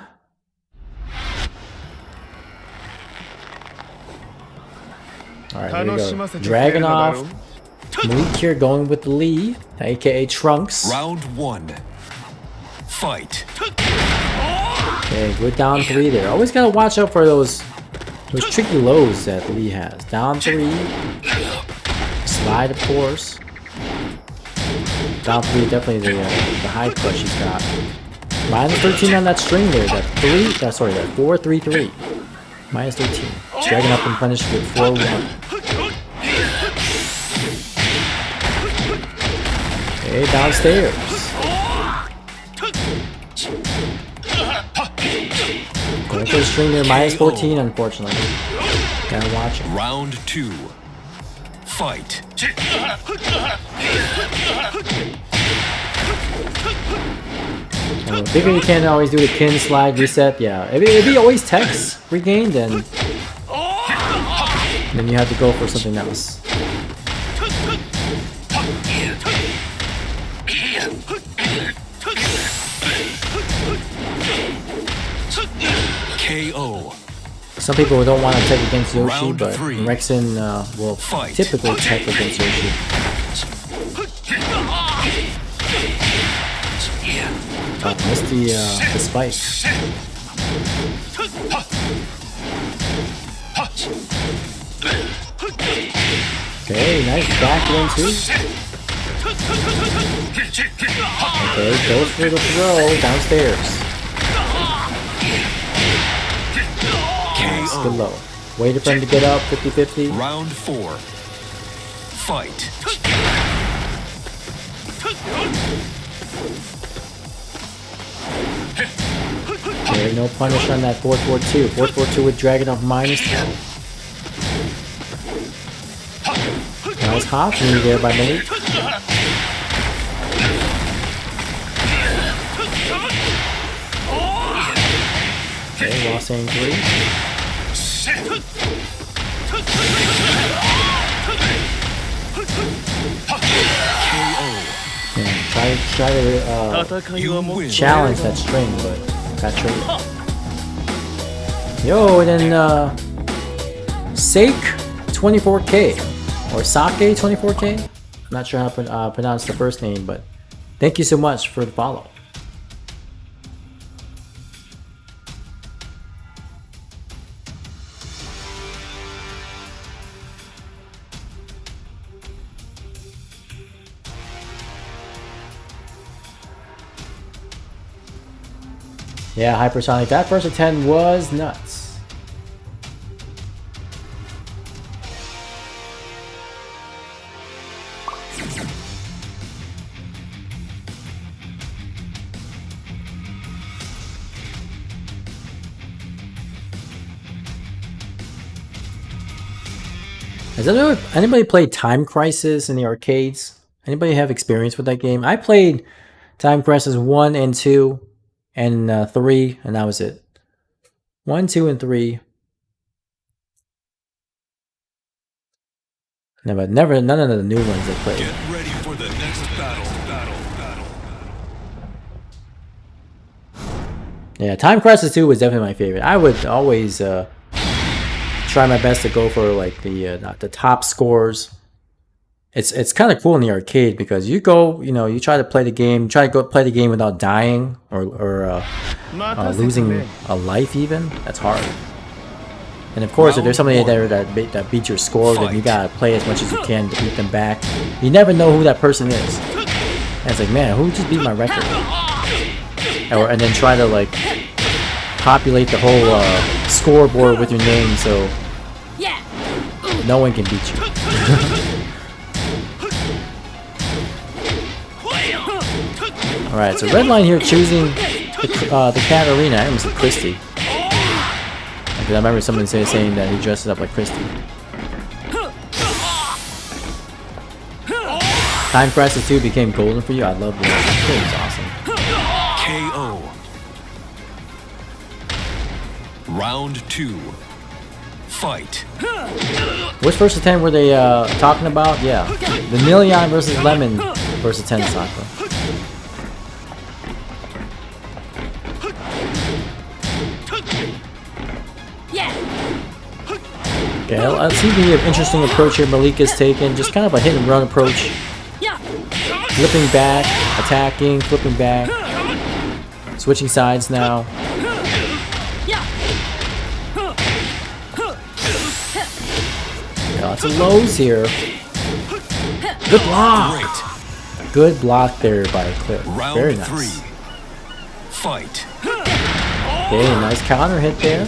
Alright, here we go. Dragunov. Malik here going with the lead, aka Trunks. Round 1. Fight. Okay, good down 3 there. Always gotta watch out for those tricky lows that Lee has. Down 3. Slide, of course. Down 3, definitely the high push he's got. Minus 13 on that string there. That 4, 3, 3. Minus 13. Dragging up and punished with 4-1. Okay, downstairs. Going for the string there. Minus 14, unfortunately. Gotta watch it. Round 2. Fight. Figure you can't always do the pin, slide, reset. Yeah, if he always techs regain, then you have to go for something else. KO. Some people don't want to tech against Yoshi, but Rexon will typically tech against Yoshi. Missed the spike. Okay, nice back in too. Okay, goes for the throw downstairs. Nice, good low. Waited for him to get up, 50-50. Round 4. Fight. Okay, no punish on that 442. 442 with Dragon of -12. Nice hop knee there by Malik. Okay, lost aim 3. Yeah, try to challenge that string, but got tricked. Yo, and then Sake 24K or Sake 24K. I'm not sure how to pronounce the first name, but thank you so much for the follow. Yeah, Hypersonic. That first FT10 was nuts. Has anybody played Time Crisis in the arcades? Anybody have experience with that game? I played Time Crisis 1 and 2 and 3, and that was it. 1, 2, and 3. None of the new ones I played. Get ready for the next battle. Yeah, Time Crisis 2 was definitely my favorite. I would always try my best to go for like the top scores. It's kind of cool in the arcade because you go, you try to play the game, without dying or losing a life even. That's hard. And of course, if there's somebody there that beats your score, then you gotta play as much as you can to beat them back. You never know who that person is. And it's like, man, who just beat my record? And then try to like populate the whole scoreboard with your name so no one can beat you. Alright, so Redline here choosing the Katarina. I almost said Christy. Because I remember someone saying that he dresses up like Christy. Time Crisis 2 became golden for you. I love it. It was awesome. KO. Round 2. Fight. Which first FT10 were they talking about? Yeah. The Nileon versus Lemon versus FT10 Sakura. Okay, let's see the interesting approach here Malik is taking. Just kind of a hit and run approach. Flipping back, attacking, flipping back. Switching sides now. Lots of lows here. Good block. Good block there by Cliff. Very nice. 3. Fight. Okay, nice counter hit there.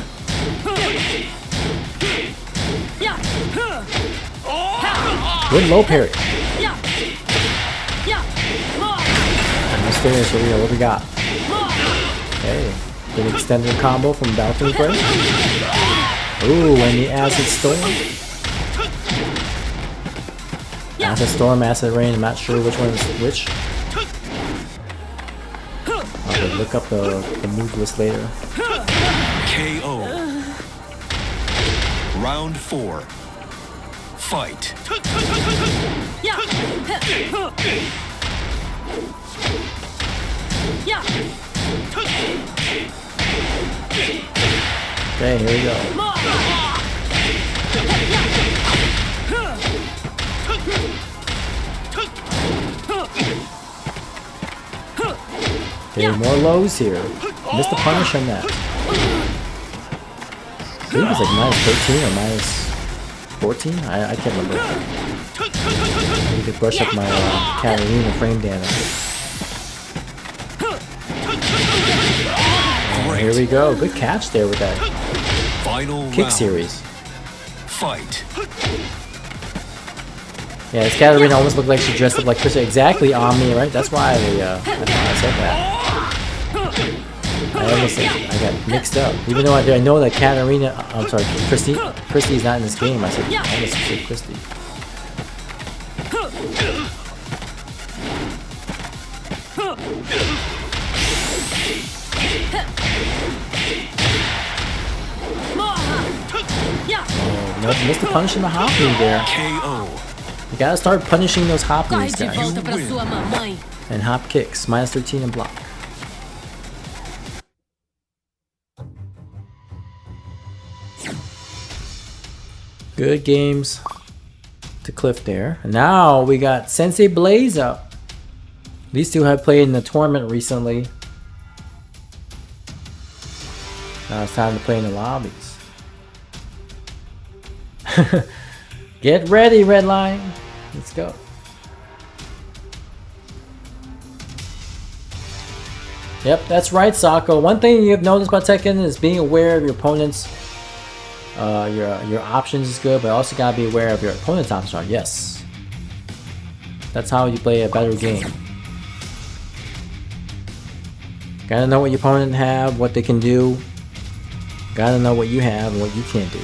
Good low parry. Nice finish. What we got? Okay, good extended combo from Balcony Break. Ooh, and the Acid Storm. Acid Storm, Acid Rain, I'm not sure which one is which. I'll look up the move list later. KO. Round 4. Fight. Okay, here we go. Okay, more lows here. Missed the punish on that. I think it was like -13 or -14. I can't remember. I need to brush up my Katarina frame damage. Here we go. Good catch there with that Final kick round. series. Fight. Yeah, this Katarina almost looked like she dressed up like Krista. Exactly, Omni, right? That's why I said that. I got mixed up. Even though I know that Katarina, I'm sorry, Christy's not in this game. I said, I almost said Christy. Oh, no, missed the punish in the hop move there. You gotta start punishing those hop moves, guys. And hop kicks, minus 13 and block. Good games to Cliff there. And now we got Sensei Blaze up. These two have played in the tournament recently. Now it's time to play in the lobbies. Get ready, Red Line. Let's go. Yep, that's right, Sako. One thing you've noticed about Tekken is being aware of your opponent's your options is good, but also gotta be aware of your opponent's options. Yes, that's how you play a better game. Gotta know what your opponent have, what they can do. Gotta know what you have and what you can't do.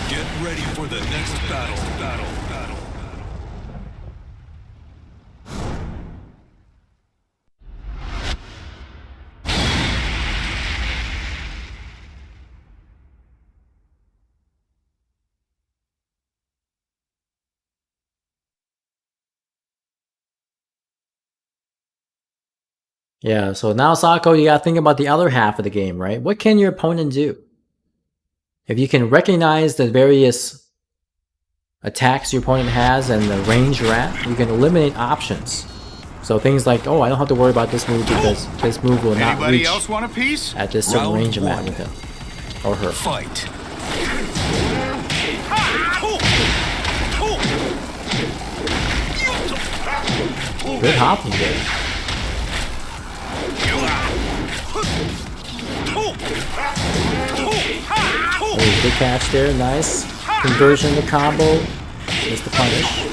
Get ready for the next battle. Yeah, so now Sako, you gotta think about the other half of the game, right? What can your opponent do? If you can recognize the various attacks your opponent has and the range you're at, you can eliminate options. So things like, oh, I don't have to worry about this move because this move will not reach want a piece? at this certain range I'm at with him or her. Fight. Good hopping there. Oh, good catch there, nice. Conversion to combo. Missed the punish.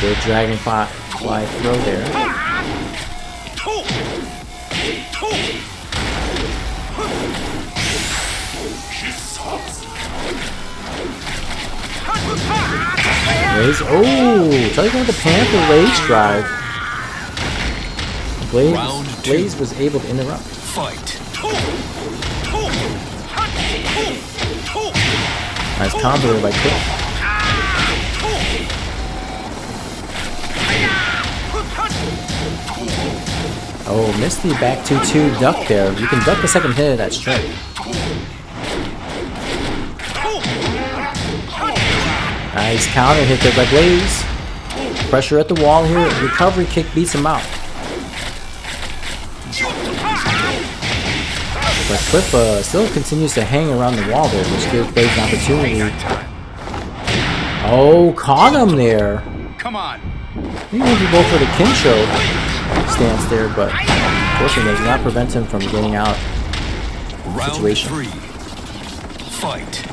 Good dragonfly throw there. Blaze, oh, try to go with the Panther Rage Drive. Blaze was able to interrupt. Fight. Nice combo by Cliff. Oh, missed the back 2-2 duck there. You can duck the second hit of that strike. Nice counter hit there by Blaze. Pressure at the wall here. Recovery kick beats him out. But Cliff still continues to hang around the wall there, which gives Blaze an opportunity. Oh, caught him there. Come on. He went to go for the Kincho stance there, but unfortunately does not prevent him from getting out of the situation. Round 3. Fight.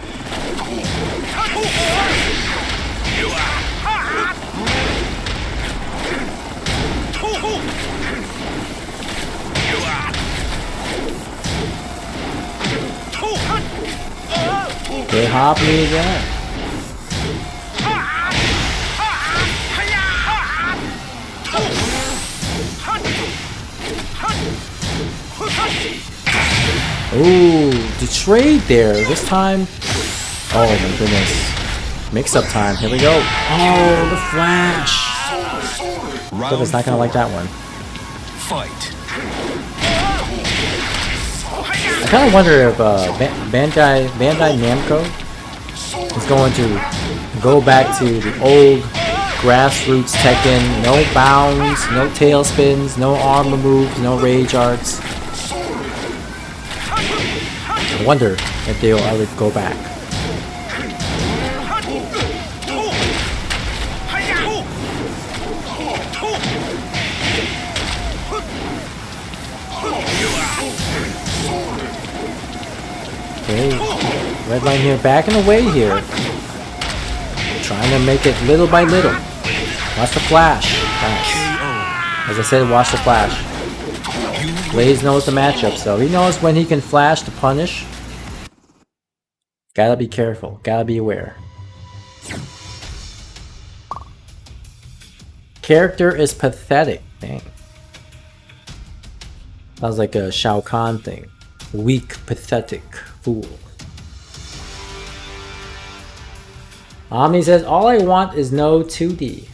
Good hop me again. Ooh, the trade there. This time. Oh my goodness. Mix-up time. Here we go. Oh, the flash. Cliff is not gonna like that one. Fight. I kind of wonder if Bandai Namco is going to go back to the old grassroots Tekken. No bounds, no tail spins, no armor moves, no rage arts. I wonder if they'll ever go back. Okay, red line here, backing away here. Trying to make it little by little. Watch the flash. Nice. As I said, watch the flash. Blaze knows the matchup, so he knows when he can flash to punish. Gotta be careful, gotta be aware. Character is pathetic. Dang. Sounds like a Shao Kahn thing. Weak, pathetic fool. Omni says, all I want is no 2D.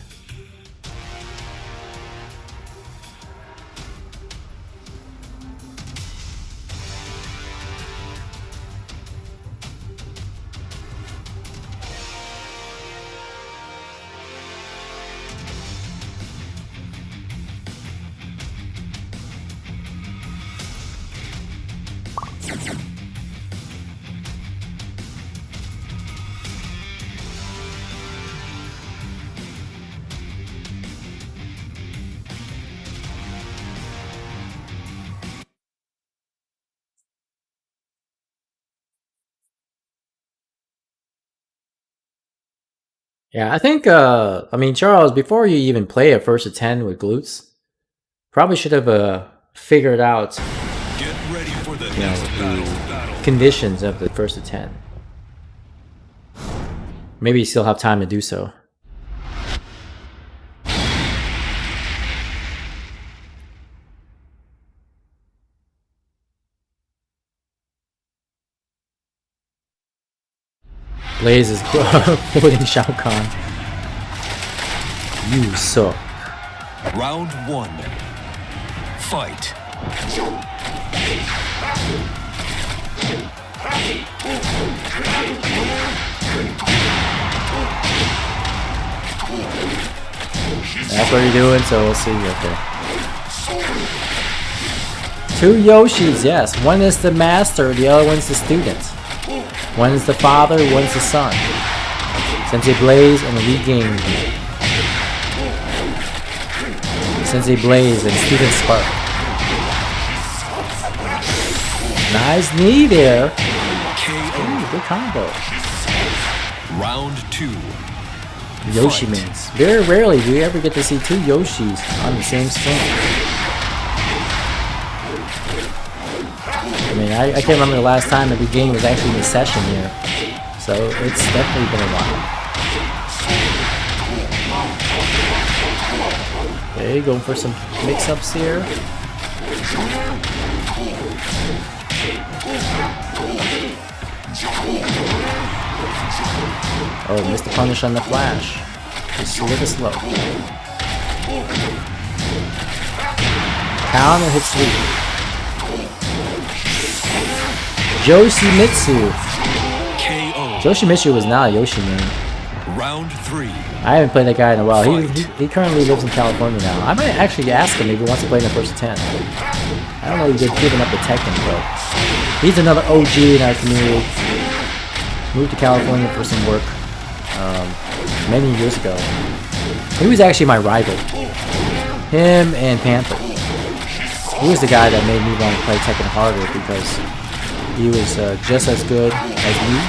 Yeah, I think, I mean, Charles, before you even play a first to 10 with glutes, probably should have figured out the conditions of the first to 10. Maybe you still have time to do so. Blaze is quoting Shao Kahn. You suck. Round 1. Fight. That's what you're doing, so we'll see. Okay. 2 Yoshis, yes. One is the master, the other one's the student. One is the father, one's the son. Sensei Blaze and Regain. Sensei Blaze and Student Spark. Nice knee there. Ooh, good combo. Round 2. Yoshi mains. Very rarely do you ever get to see 2 Yoshis on the same screen. I mean, I can't remember the last time that the game was actually in a session here. So it's definitely been a while. Okay, going for some mix-ups here. Oh, missed the punish on the flash. Just a little slow. Counter hit sweep. Yoshimitsu. Yoshimitsu was not a Yoshi main. Round 3. I haven't played that guy in a while. He currently lives in California now. I might actually ask him if he wants to play in the first 10. I don't know if he's giving up the Tekken, but he's another OG in our community. Moved to California for some work many years ago. He was actually my rival. Him and Panther. He was the guy that made me want to play Tekken harder because he was just as good as me.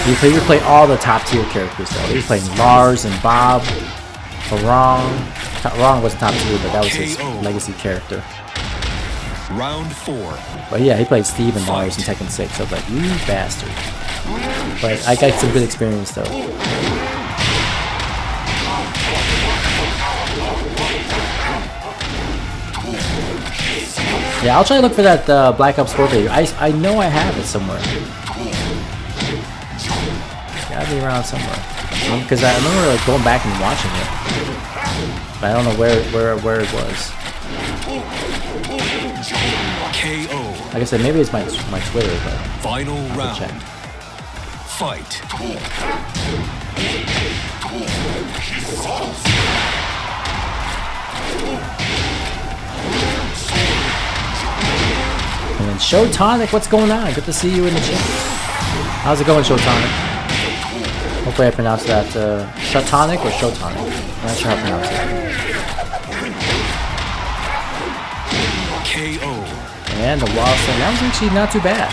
He would play all the top tier characters though. He was playing Lars and Bob, Rong. Rong wasn't top tier, but that was his legacy character. Round 4. But yeah, he played Steve and Lars in Tekken 6. I was like, you bastard. But I got some good experience though. Yeah, I'll try to look for that Black Ops 4 video. I know I have it somewhere. It's gotta be around somewhere. Because I remember like going back and watching it. But I don't know where it was. KO. Like I said, maybe it's my Twitter, but final round. Check. Fight. And then Showtonic, what's going on? Good to see you in the chat. How's it going, Showtonic? Hopefully I pronounced that Shotonic or Showtonic. I'm not sure how to pronounce it. And the wall slam. That was actually not too bad.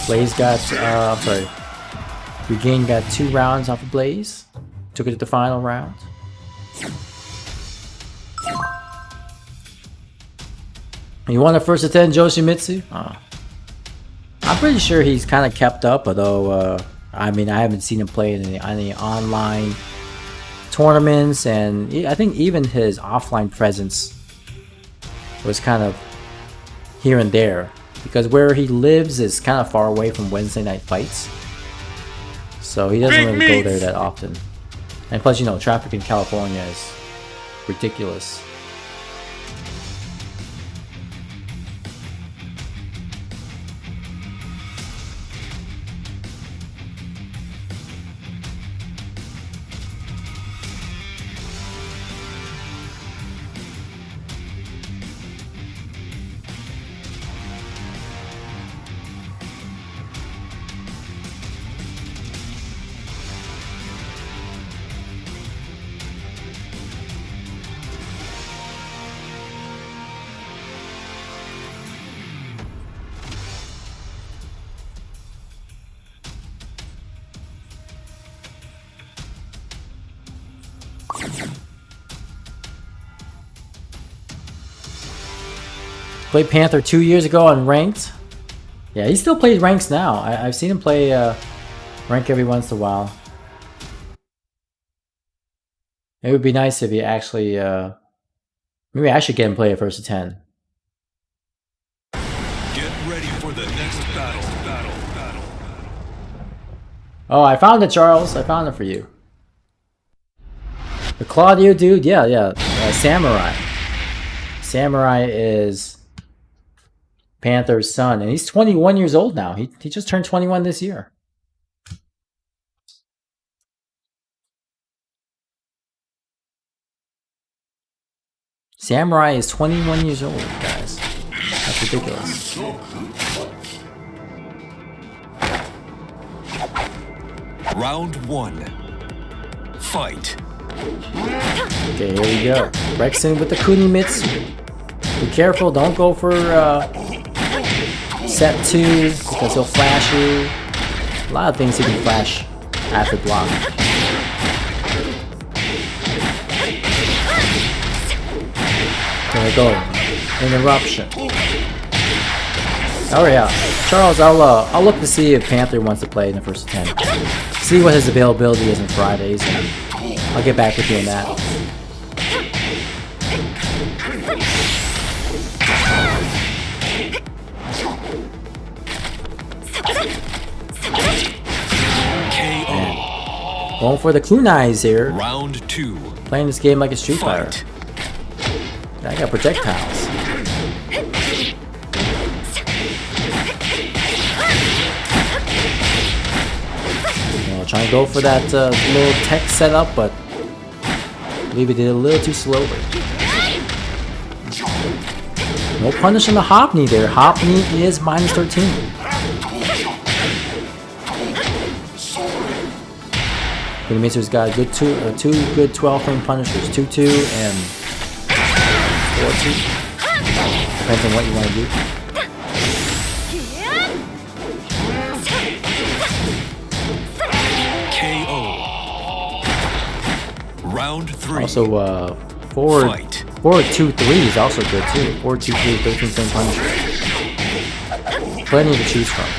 Blaze got, I'm sorry. Regain got 2 rounds off of Blaze. Took it to the final round. You won the first to 10, Yoshimitsu? Oh. I'm pretty sure he's kind of kept up, although, I mean, I haven't seen him play in any online tournaments, and I think even his offline presence was kind of here and there, because where he lives is kind of far away from Wednesday night fights, so he doesn't really go there that often. And plus, you know, traffic in California is ridiculous. Played Panther 2 years ago on ranked. Yeah, he still plays ranks now. I've seen him play rank every once in a while. It would be nice if he actually maybe I should get him play at first to 10. Get ready for the next battle. Oh, I found it, Charles. I found it for you. The Claudio dude, yeah. Samurai. Samurai is Panther's son, and he's 21 years old now. He just turned 21 this year. Samurai is 21 years old, guys. That's ridiculous. Round 1. Fight. Okay, here we go. Rexen with the Kunimitsu. Be careful, don't go for set 2 because he'll flash you. A lot of things he can flash after block. There we go. Interruption. Oh yeah, Charles. I'll look to see if Panther wants to play in the first 10. See what his availability is on Fridays, and I'll get back with you on that. KO. Going for the kunais here. Round 2. Playing this game like a Street Fighter. I got projectiles. I'll try and go for that little tech setup, but I believe he did it a little too slowly. No punish on the hop knee there. Hop knee is minus 13. Kunimitsu's got a good two good 12-frame punishers. 2-2 and 4-2. Depends on what you want to do. KO. Round 3. Also, 4-2-3 is also good too. 4-2-3, 13-frame punisher. Plenty to choose from.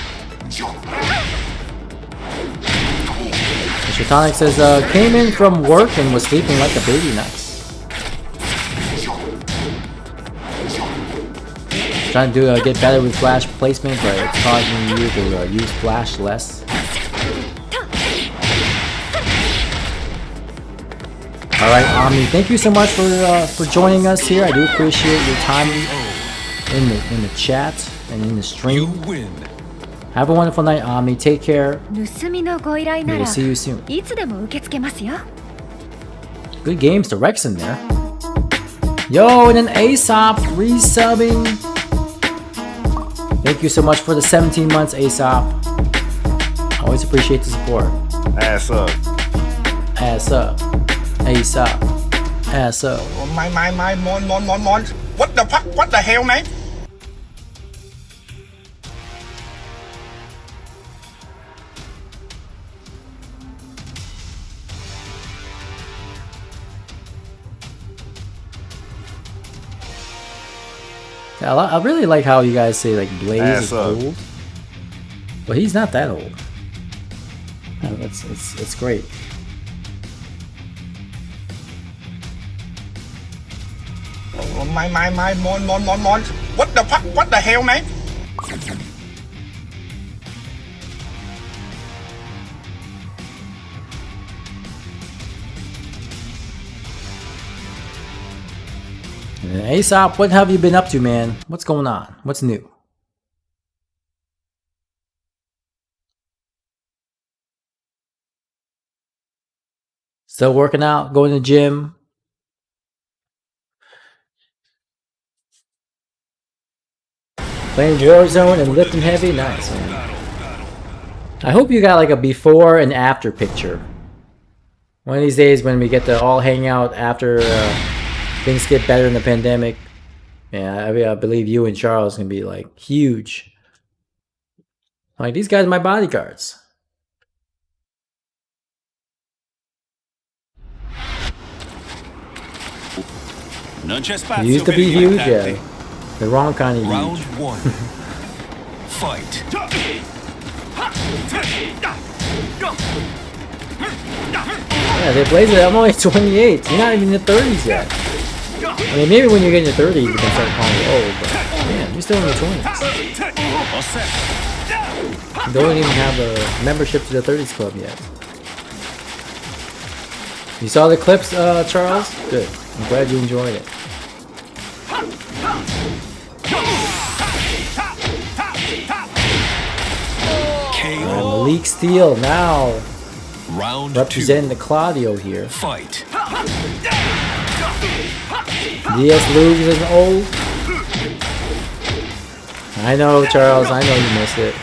Shatonic says, came in from work and was sleeping like a baby. Nice. Trying to get better with flash placement, but it's causing you to use flash less. Alright, Omni, thank you so much for joining us here. I do appreciate your time in the chat and in the stream. You win. Have a wonderful night, Omni. Take care. 盗みのご依頼な We'll ら see you soon. いつでも受け付けますよ。 Good games to Rex in there. Yo, and an Aesop resubbing. Thank you so much for the 17 months, Aesop. Always appreciate the support. Ass up. Ass up. Aesop. Ass up. My, mon. What the fuck? What the hell, man? I really like how you guys say like Blaze is up. old, but he's not that old. No, it's great. Mon. What the fuck? What the hell, man? And Aesop, what have you been up to, man? What's going on? What's new? Still working out, going to the gym. Playing Warzone and lifting heavy. Nice, man. I hope you got like a before and after picture. One of these days when we get to all hang out after things get better in the pandemic. Yeah, I believe you and Charles can be like huge. Like, these guys are my bodyguards. Non c'è You spazio used to per be i huge, dilettanti. yeah. The wrong kind of Round huge. 1. Fight. Yeah, they blaze it. I'm only 28. You're not even in the 30s yet. I mean, maybe when you get in your 30s, you can start calling you old, but man, you're still in your 20s. You don't even have a membership to the 30s club yet. You saw the clips, Charles? Good. I'm glad you enjoyed it. Malik Steele now representing the Claudio here. Fight. DS Luke is old. I know, Charles. I know you missed it.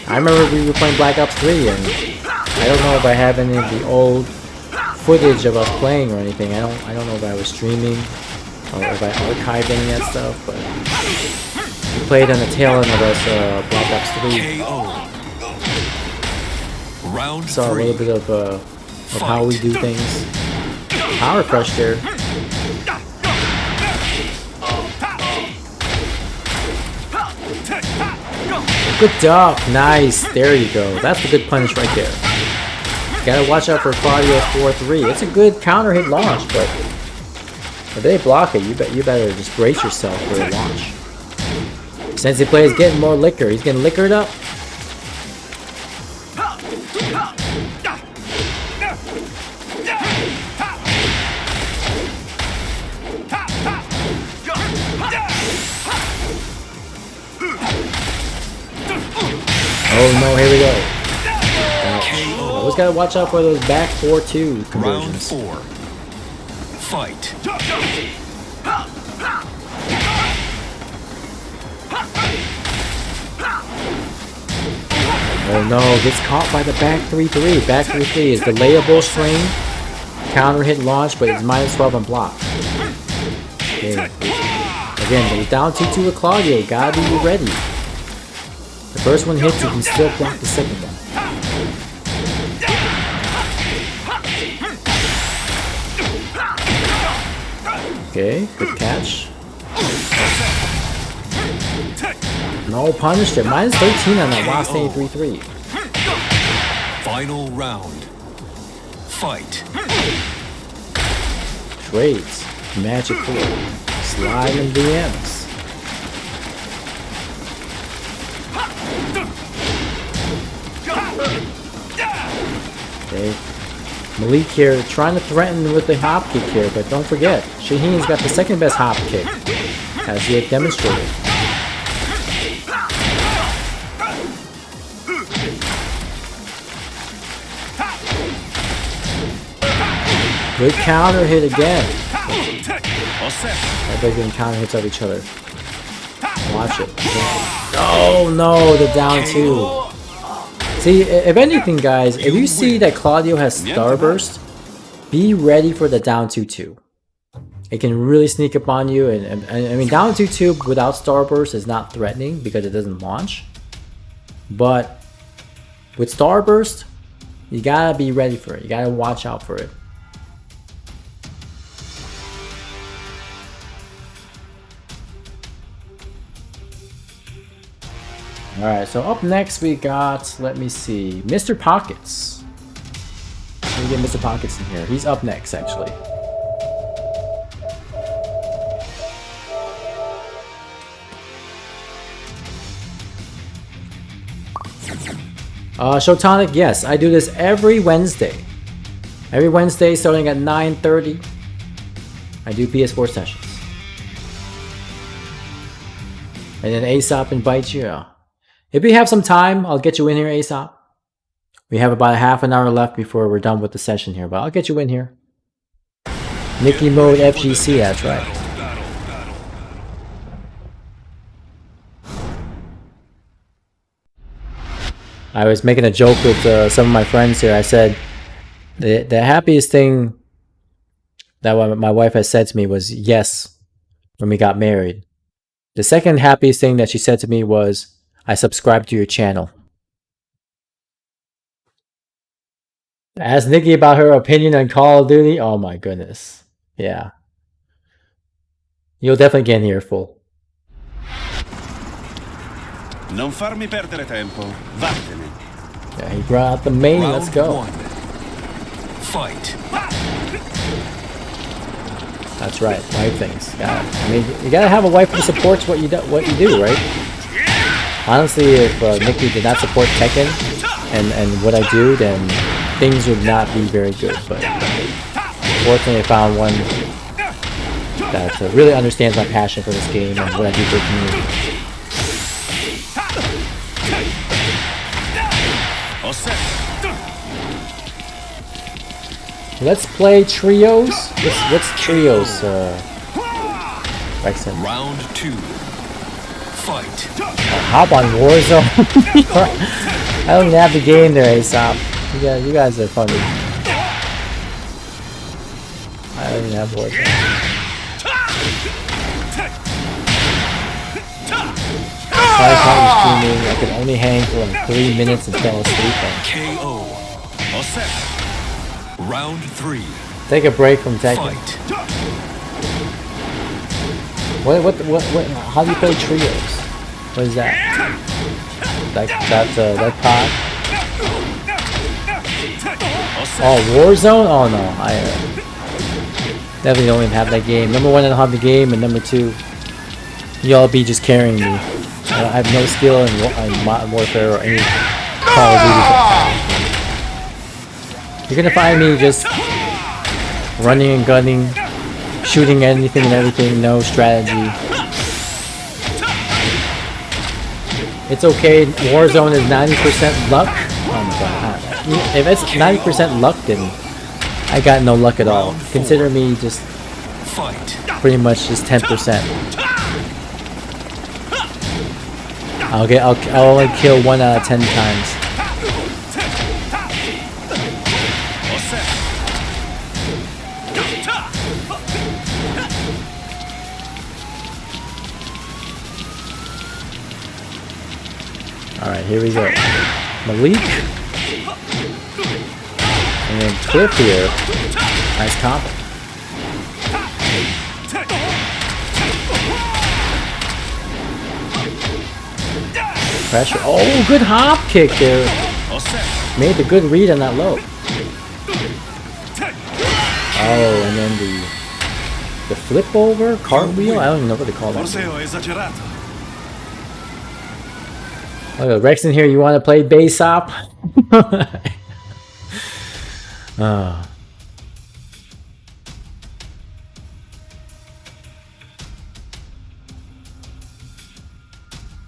I remember we were playing Black Ops 3, and I don't know if I have any of the old footage of us playing or anything. I don't know if I was streaming or if I archived any of that stuff, but we played on the tail end of us Black Ops 3. Round Saw a little bit of how we do things. Power crush there. Good duck, nice. There you go. That's a good punish right there. Gotta watch out for Claudio's 4-3. It's a good counter hit launch, but if they block it, you better just brace yourself for a launch. Sensei Play is getting more liquor. He's getting liquored up. Oh no, here we go. Always gotta watch out for those back 4-2 conversions. Round 4. Fight. Oh no, gets caught by the back 3-3. Back 3-3 is delayable swing, counter hit launch, but it's -12 on block. Okay. Again, but down 2-2 with Claudio. Gotta be ready. The first one hits, you can still block the second one. Okay, good catch. No punish there. -13 on that last 3-3. Final round. Fight. Trades. Magic 4. Slide and DMs. Okay. Malik here trying to threaten with the hop kick here, but don't forget, Shaheen's got the second best hop kick, as he had demonstrated. Good counter hit again. Everybody's getting counter hits of each other. Watch it. Oh no, the down 2. See, if anything, guys, if you see that Claudio has Starburst, be ready for the down 2-2. It can really sneak up on you, and I mean, down 2-2 without Starburst is not threatening because it doesn't launch. But with Starburst, you gotta be ready for it. You gotta watch out for it. Alright, so up next we got, let me see, Mr. Pockets. Let me get Mr. Pockets in here. He's up next, actually. Shotonic, yes, I do this every Wednesday. Every Wednesday starting at 9:30. I do PS4 sessions. And then Aesop invites you. If you have some time, I'll get you in here, Aesop. We have about half an hour left before we're done with the session here, but I'll get you in here. Nikki Mode FGC, that's right. I was making a joke with some of my friends here. I said, the happiest thing that my wife has said to me was yes when we got married. The second happiest thing that she said to me was, I subscribed to your channel. Ask Nikki about her opinion on Call of Duty. Oh my goodness. Yeah. You'll definitely get in here full. Non farmi perdere tempo. Vattene. Yeah, he brought out the main. Let's go. Fight. That's right. Wife things. I mean, you gotta have a wife who supports what you do, right? Honestly, if Nikki did not support Tekken and what I do, then things would not be very good. But fortunately, I found one that really understands my passion for this game and what I do for the community. Let's play trios. What's trios? Rexon. Round 2. Fight. Hop on Warzone. I don't even have the game there, Aesop. You guys are funny. I don't even have Warzone. Streaming, I could only hang for like 3 minutes and fell asleep. KO. Round 3. Take a break from Tekken. What? How do you play trios? What is that? That pod? Oh, Warzone? Oh no, I definitely don't even have that game. Number one, I don't have the game, and number two, y'all be just carrying me. I have no skill in Modern Warfare or any Call of Duty. You're gonna find me just running and gunning, shooting anything and everything, no strategy. It's okay, Warzone is 90% luck. Oh my god. If it's 90% luck, then I got no luck at all. Consider me just pretty much just 10%. I'll only kill 1 out of 10 times. Alright, here we go. Malik. And then Cliff here. Nice combo. Pressure. Oh, good hop kick there. Made the good read on that low. Oh, and then the flip over, cartwheel. I don't even know what they call that. Oh, Rex in here. You want to play base op?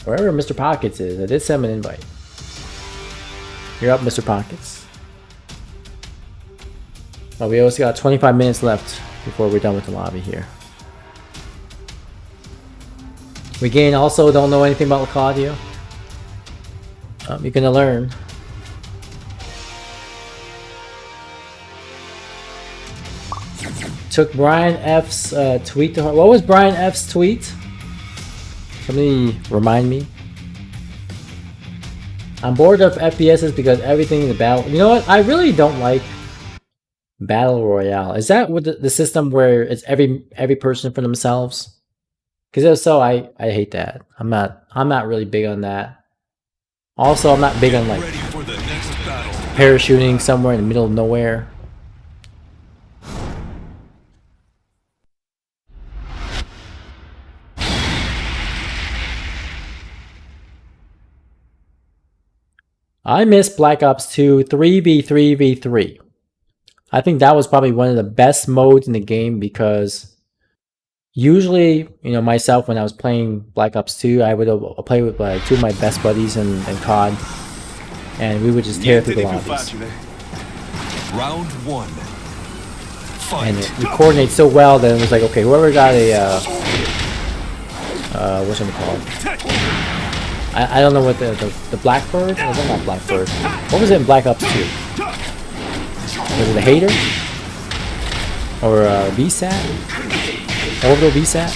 Wherever Mr. Pockets is, I did send him an invite. You're up, Mr. Pockets. Well, we also got 25 minutes left before we're done with the lobby here. We again also don't know anything about Claudio. You're gonna learn. Took Brian F's tweet to heart. What was Brian F's tweet? Somebody remind me. I'm bored of FPSs because everything in the battle. You know what? I really don't like Battle Royale. Is that what the system where it's every person for themselves? Because if so, I hate that. I'm not really big on that. Also, I'm not big on like parachuting somewhere in the middle of nowhere. I miss Black Ops 2 3v3v3. I think that was probably one of the best modes in the game because usually, you know, myself when I was playing Black Ops 2, I would play with like two of my best buddies in COD, and we would just tear through the lobbies. Round 1. And we coordinate so well that it was like, okay, whoever got a what's it called? I don't know what the Blackbird? No, not Blackbird. What was it in Black Ops 2? Was it a hater? Or a VSAT? Orbital VSAT?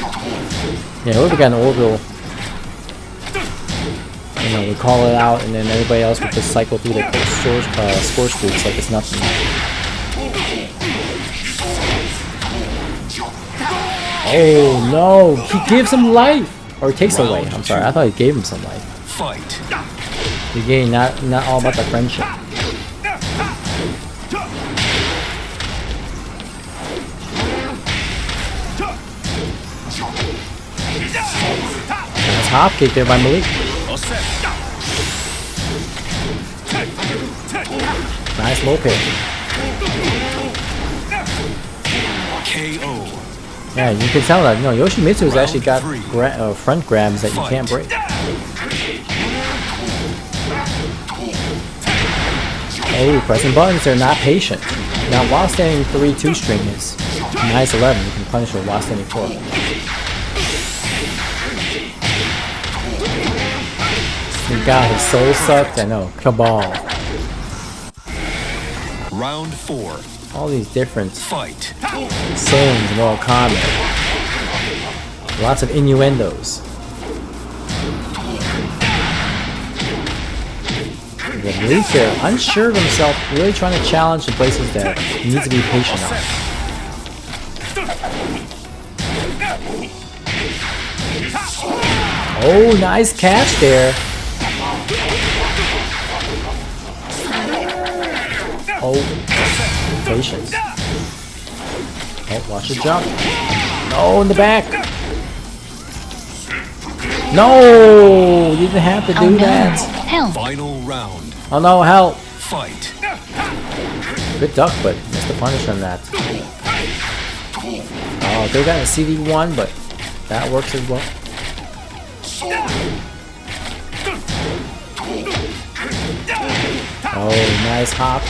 Yeah, whoever got an orbital, you know, we call it out, and then everybody else would just cycle through the score streaks like it's nothing. Oh no! He gives him life, or takes away. I'm sorry, I thought he gave him some life. Fight. The game not all about the friendship. Nice hop kick there by Malik. Nice low kick. KO. Yeah, you can tell that. You know, Yoshimitsu's actually got front grabs that you can't break. Oh, pressing buttons, they're not patient. Now, while standing 3-2 string is nice 11. You can punish with while standing 4. He got his soul sucked. I know. Cabal. Round 4. All these different Fight. sayings in Mortal Kombat. Lots of innuendos. The Malik there, unsure of himself, really trying to challenge the places that he needs to be patient on. Oh, nice catch there. Oh, patience. Oh, watch the jump. No, in the back. No, you didn't have to do that. Help. Final round. Oh no, help. Fight. Good duck, but missed the punish on that. Oh, they got a CD1, but that works as well. Oh, nice hop.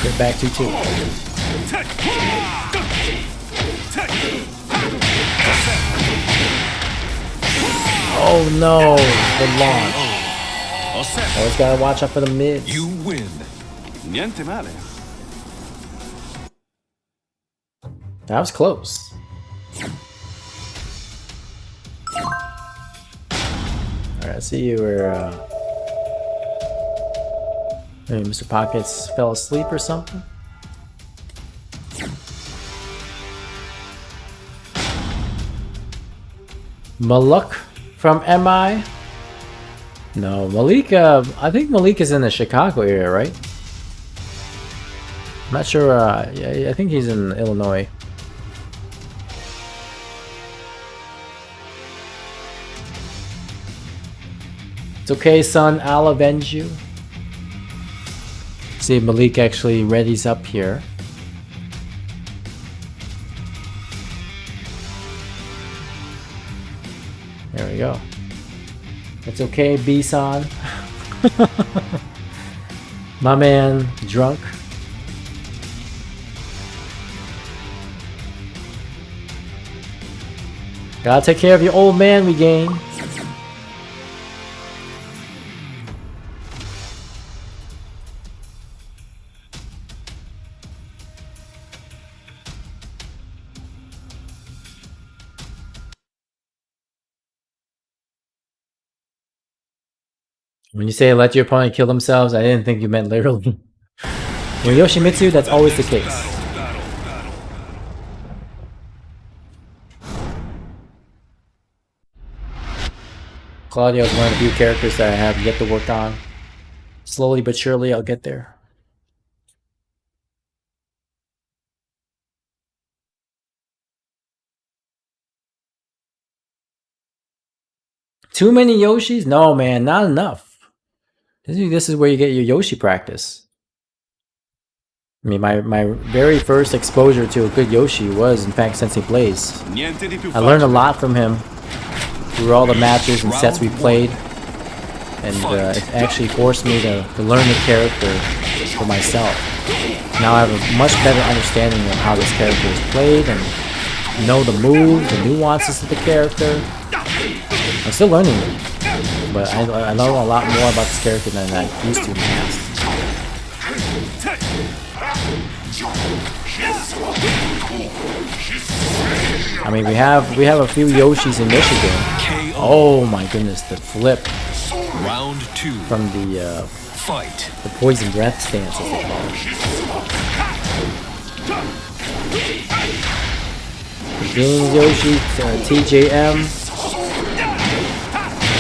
Get back 2-2. Oh no, the launch. Always gotta watch out for the mids. You win. Niente male. That was close. Alright, I see you were maybe Mr. Pockets fell asleep or something. Maluk from MI? No, Malik, I think Malik is in the Chicago area, right? I'm not sure, yeah, I think he's in Illinois. It's okay, son, I'll avenge you. See if Malik actually readies up here. There we go. It's okay, B-san. My man, drunk. Gotta take care of your old man, we game. When you say let your opponent kill themselves, I didn't think you meant literally. With Yoshimitsu, that's always the case. Claudio is one of the few characters that I have yet to work on. Slowly but surely, I'll get there. Too many Yoshis? No, man, not enough. This is where you get your Yoshi practice. I mean, my very first exposure to a good Yoshi was, in fact, Sensei Blaze. I learned a lot from him through all the matches and sets we played. And it actually forced me to learn the character for myself. Now I have a much better understanding of how this character is played and know the moves, the nuances of the character. I'm still learning it, but I know a lot more about this character than I used to in the past. I mean, we have a few Yoshis in Michigan. Oh my goodness, the flip from the poison breath stance, as they call it. James Yoshi, TJM,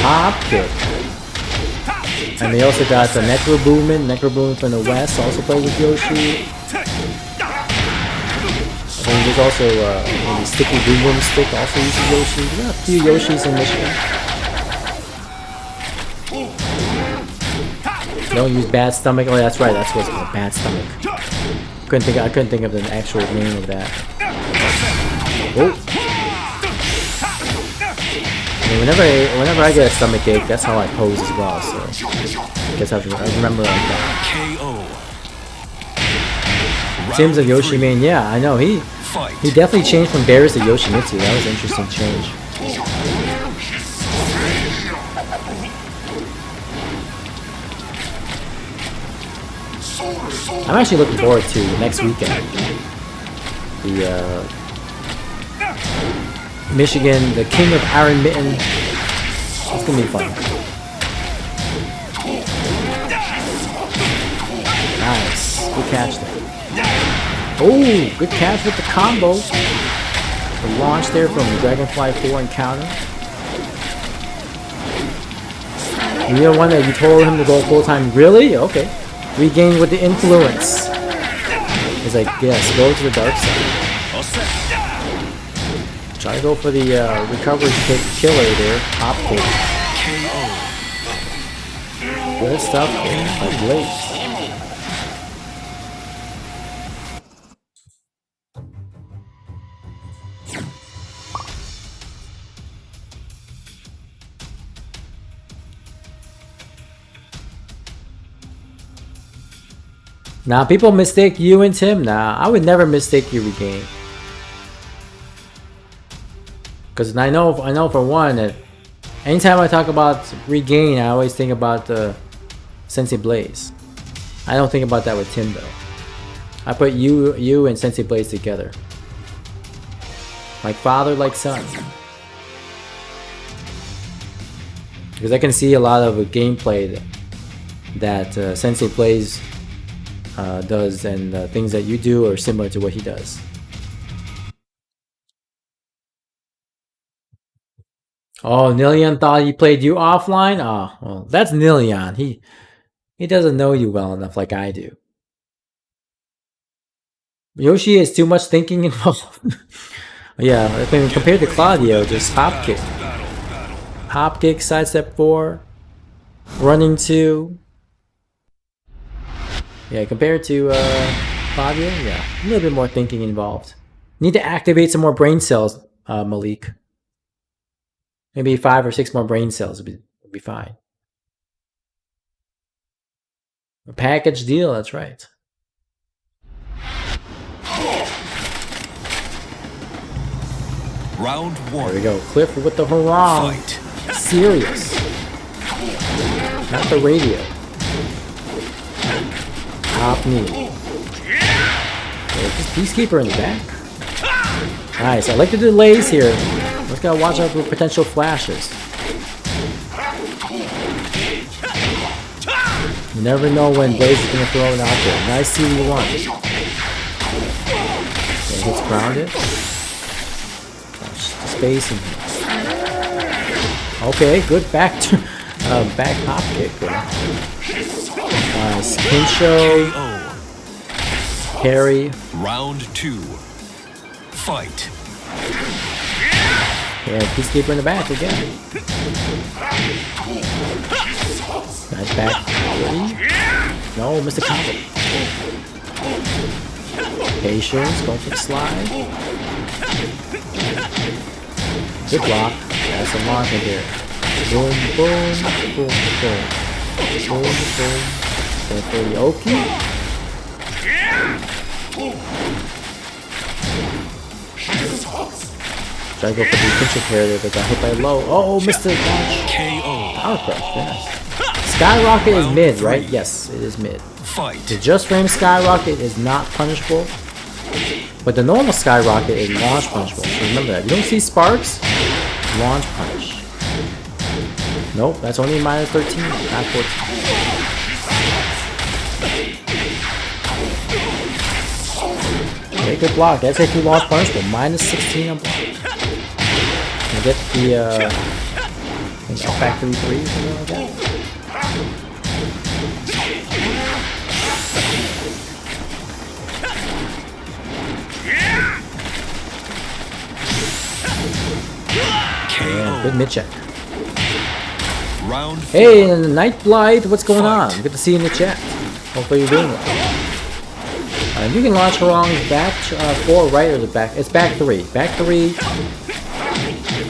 Hop Kick. And they also got the Necro Boomin from the West, also plays with Yoshi. And there's also maybe Sticky Boom Boom Stick also uses Yoshi. We got a few Yoshis in Michigan. Don't use Bad Stomach. Oh, that's right. That's what's called, Bad Stomach. I couldn't think of the actual name of that. Oh. I mean, whenever I get a stomach ache, that's how I pose as well. So I guess I remember like that. Seems like Yoshi Man. Yeah, I know he definitely changed from Bears to Yoshimitsu. That was an interesting change. I'm actually looking forward to next weekend. The Michigan, the King of Iron Mitten. It's gonna be fun. Nice. Good catch there. Oh, good catch with the combo. The launch there from Dragonfly 4 encounter. You're the one that you told him to go full time. Really? Okay. Regain with the influence. He's like, yes, go to the dark side. Try to go for the recovery kick killer there. Hop kick. Good stuff by Blaze. Now, people mistake you and Tim. Nah, I would never mistake you, Regain. Because I know for one that anytime I talk about Regain, I always think about Sensei Blaze. I don't think about that with Tim though. I put you and Sensei Blaze together, like father, like son. Because I can see a lot of gameplay that Sensei Blaze does, and things that you do are similar to what he does. Oh, Nileon thought he played you offline? Oh, well, that's Nileon. He doesn't know you well enough like I do. Yoshi has too much thinking involved. Yeah, I mean, compared to Claudio, just hop kick. Hop kick, sidestep 4, running 2. Yeah, compared to Claudio, yeah, a little bit more thinking involved. Need to activate some more brain cells, Malik. Maybe 5 or 6 more brain cells would be fine. A package deal, that's right. Round 1. There we go. Cliff with the hurrah. Serious. Not the radio. Top knee. There's this Peacekeeper in the back. Nice. I like the delays here. Just gotta watch out for potential flashes. You never know when Blaze is gonna throw it out there. Nice CD1. Okay, gets grounded. Spacing. Okay, good back back hop kick there. Kinsho. Carry. Round 2. Fight. Yeah, Peacekeeper in the back again. Nice back. No, Mr. Combo. Patience, going for the slide. Good block. That's a launch in here. Boom, boom, boom, boom. Boom, boom. Going for the Oki. Try to go for the pincher pair there, but got hit by low. Oh, missed the launch. KO. Power crush, yes. Skyrocket is mid, right? Yes, it is mid. The just frame Skyrocket is not punishable, but the normal Skyrocket is launch punishable. So remember that. You don't see sparks, launch punish. Nope, that's only minus 13, not 14. Okay, good block. That's actually launch punishable. Minus 16 on block. And get the factory 3 or something like that. Yeah, good mid check. Round 4. Hey, Night Blight, what's going on? Good to see you in the chat. Hopefully you're doing well. You can launch along back 4, right, or the back. It's back 3. Back 3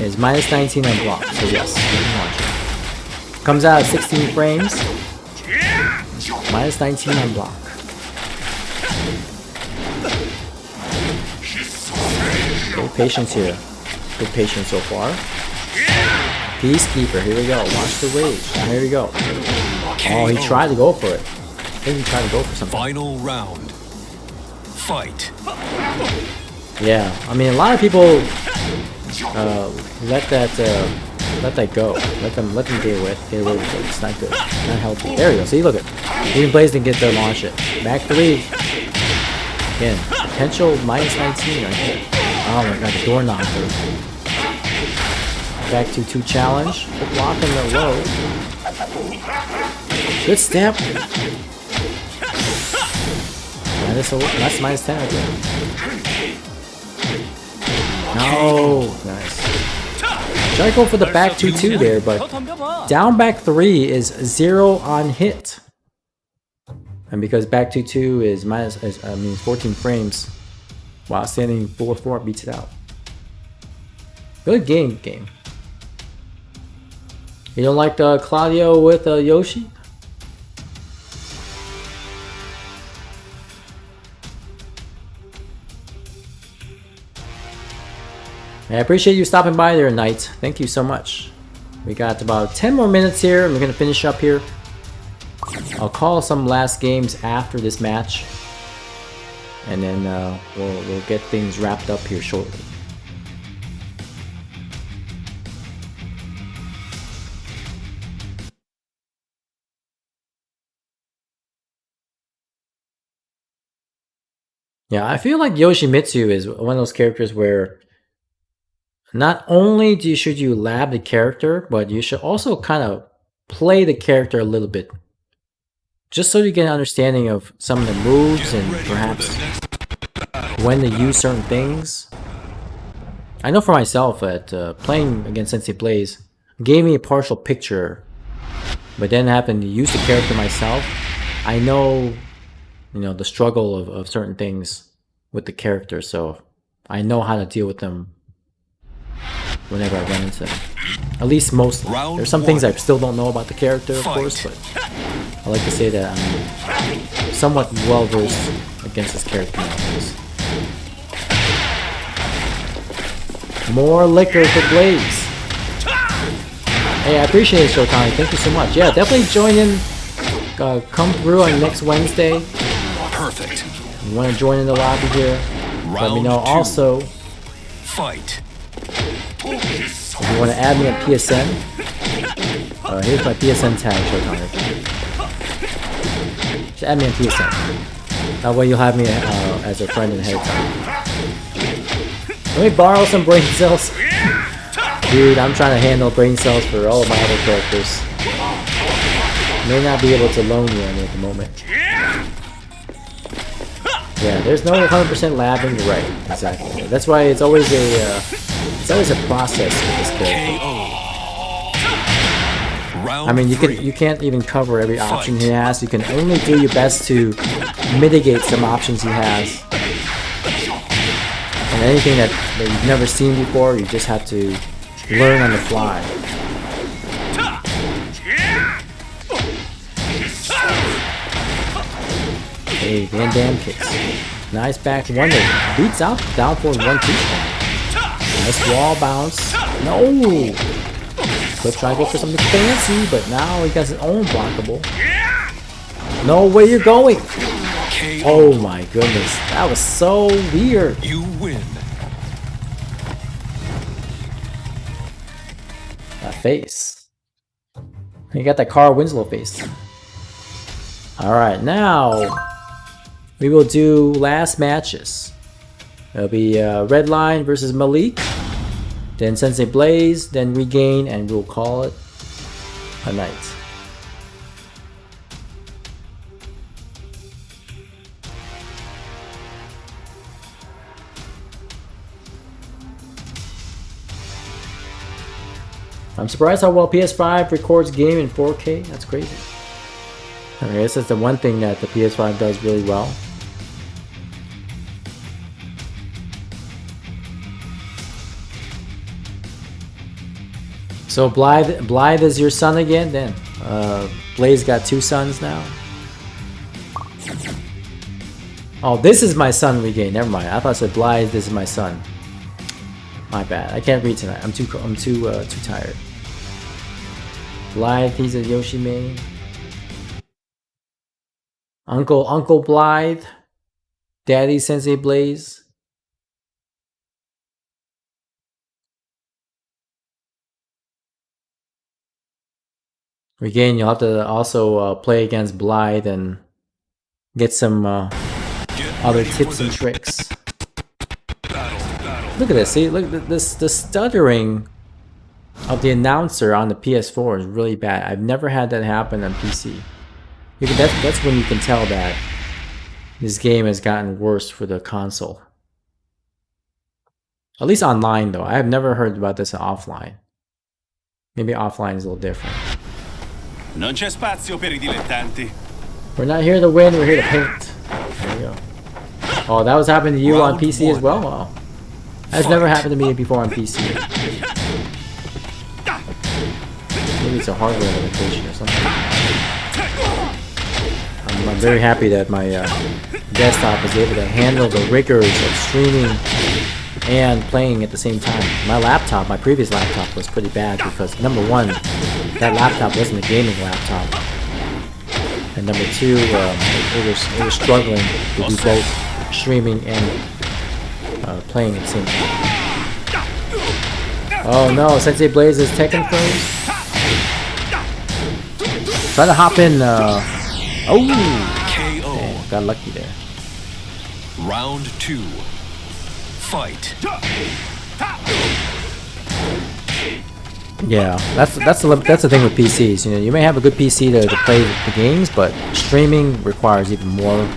is minus 19 on block, so yes, you can launch it. Comes out at 16 frames. Minus 19 on block. Good patience here. Good patience so far. Peacekeeper, here we go. Watch the rage. Now here we go. Oh, he tried to go for it. I think he tried to go for something. Final round. Fight. Yeah, I mean, a lot of people let that go. Let them get away with it. It's not good. Not healthy. There we go. See, look at even Blaze didn't get to launch it. Back 3. Again, potential minus 19 right here. Oh my god, the door knocker. Back to 2 challenge. Good block in the low. Good step. That's minus 10 again. No, nice. Try to go for the back 2-2 there, but down back 3 is 0 on hit. And because back 2-2 is 14 frames, while standing 4-4 beats it out. Good game. You don't like Claudio with Yoshi? I appreciate you stopping by there, Knight. Thank you so much. We got about 10 more minutes here, and we're gonna finish up here. I'll call some last games after this match, and then we'll get things wrapped up here shortly. Yeah, I feel like Yoshimitsu is one of those characters where not only should you lab the character, but you should also kind of play the character a little bit. Just so you get an understanding of some of the moves and perhaps when to use certain things. I know for myself that playing against Sensei Blaze gave me a partial picture, but then having to use the character myself, I know, the struggle of certain things with the character, so I know how to deal with them whenever I run into them. At least mostly. There's some things I still don't know about the character, of course, but I like to say that I'm somewhat well versed against this character nowadays. More liquor for Blaze. Hey, I appreciate it, Shotani. Thank you so much. Yeah, definitely join in. Come through on next Wednesday. Perfect. You want to join in the lobby here? Let me know. Also, fight. If you want to add me on PSN, here's my PSN tag, Shotani. Just add me on PS10. That way you'll have me as a friend ahead of time. Let me borrow some brain cells. Dude, I'm trying to handle brain cells for all of my other characters. May not be able to loan you any at the moment. Yeah, there's no 100% labbing. You're right, exactly. That's why it's always a process with this character. I mean, you can't even cover every option he has. You can only do your best to mitigate some options he has. And anything that you've never seen before, you just have to learn on the fly. Hey, Van Damme kicks. Nice back wonder. Beats out down for 1-2. Nice wall bounce. No! Cliff trying to go for something fancy, but now he got his own blockable. No, where you going? Oh my goodness. That was so weird. You win. That face. You got that Carl Winslow face. Alright, now we will do last matches. It'll be Redline versus Malik, then Sensei Blaze, then Regain, and we'll call it a night. I'm surprised how well PS5 records game in 4K. That's crazy. I guess that's the one thing that the PS5 does really well. So Blythe is your son again then? Blaze got 2 sons now? Oh, this is my son Regain. Never mind. I thought I said Blythe, this is my son. My bad. I can't read tonight. I'm too tired. Blythe, he's a Yoshi main. Uncle Blythe. Daddy Sensei Blaze. Regain, you'll have to also play against Blythe and get some other tips and tricks. Look at this, see, look at this, the stuttering of the announcer on the PS4 is really bad. I've never had that happen on PC. That's when you can tell that this game has gotten worse for the console. At least online though. I have never heard about this offline. Maybe offline is a little different. Non c'è spazio per I dilettanti. We're not here to win, we're here to paint. There you go. Oh, that was happening to you on PC as well? Wow. That's never happened to me before on PC. Maybe it's a hardware limitation or something. I'm very happy that my desktop is able to handle the rigors of streaming and playing at the same time. My laptop, my previous laptop, was pretty bad because number one, that laptop wasn't a gaming laptop, and number two, it was struggling to do both streaming and playing at the same time. Oh no, Sensei Blaze is Tekken froze. Try to hop in. Oh, man, got lucky there. Round 2. Fight. Yeah, that's the thing with PCs. You know, you may have a good PC to play the games, but streaming requires even more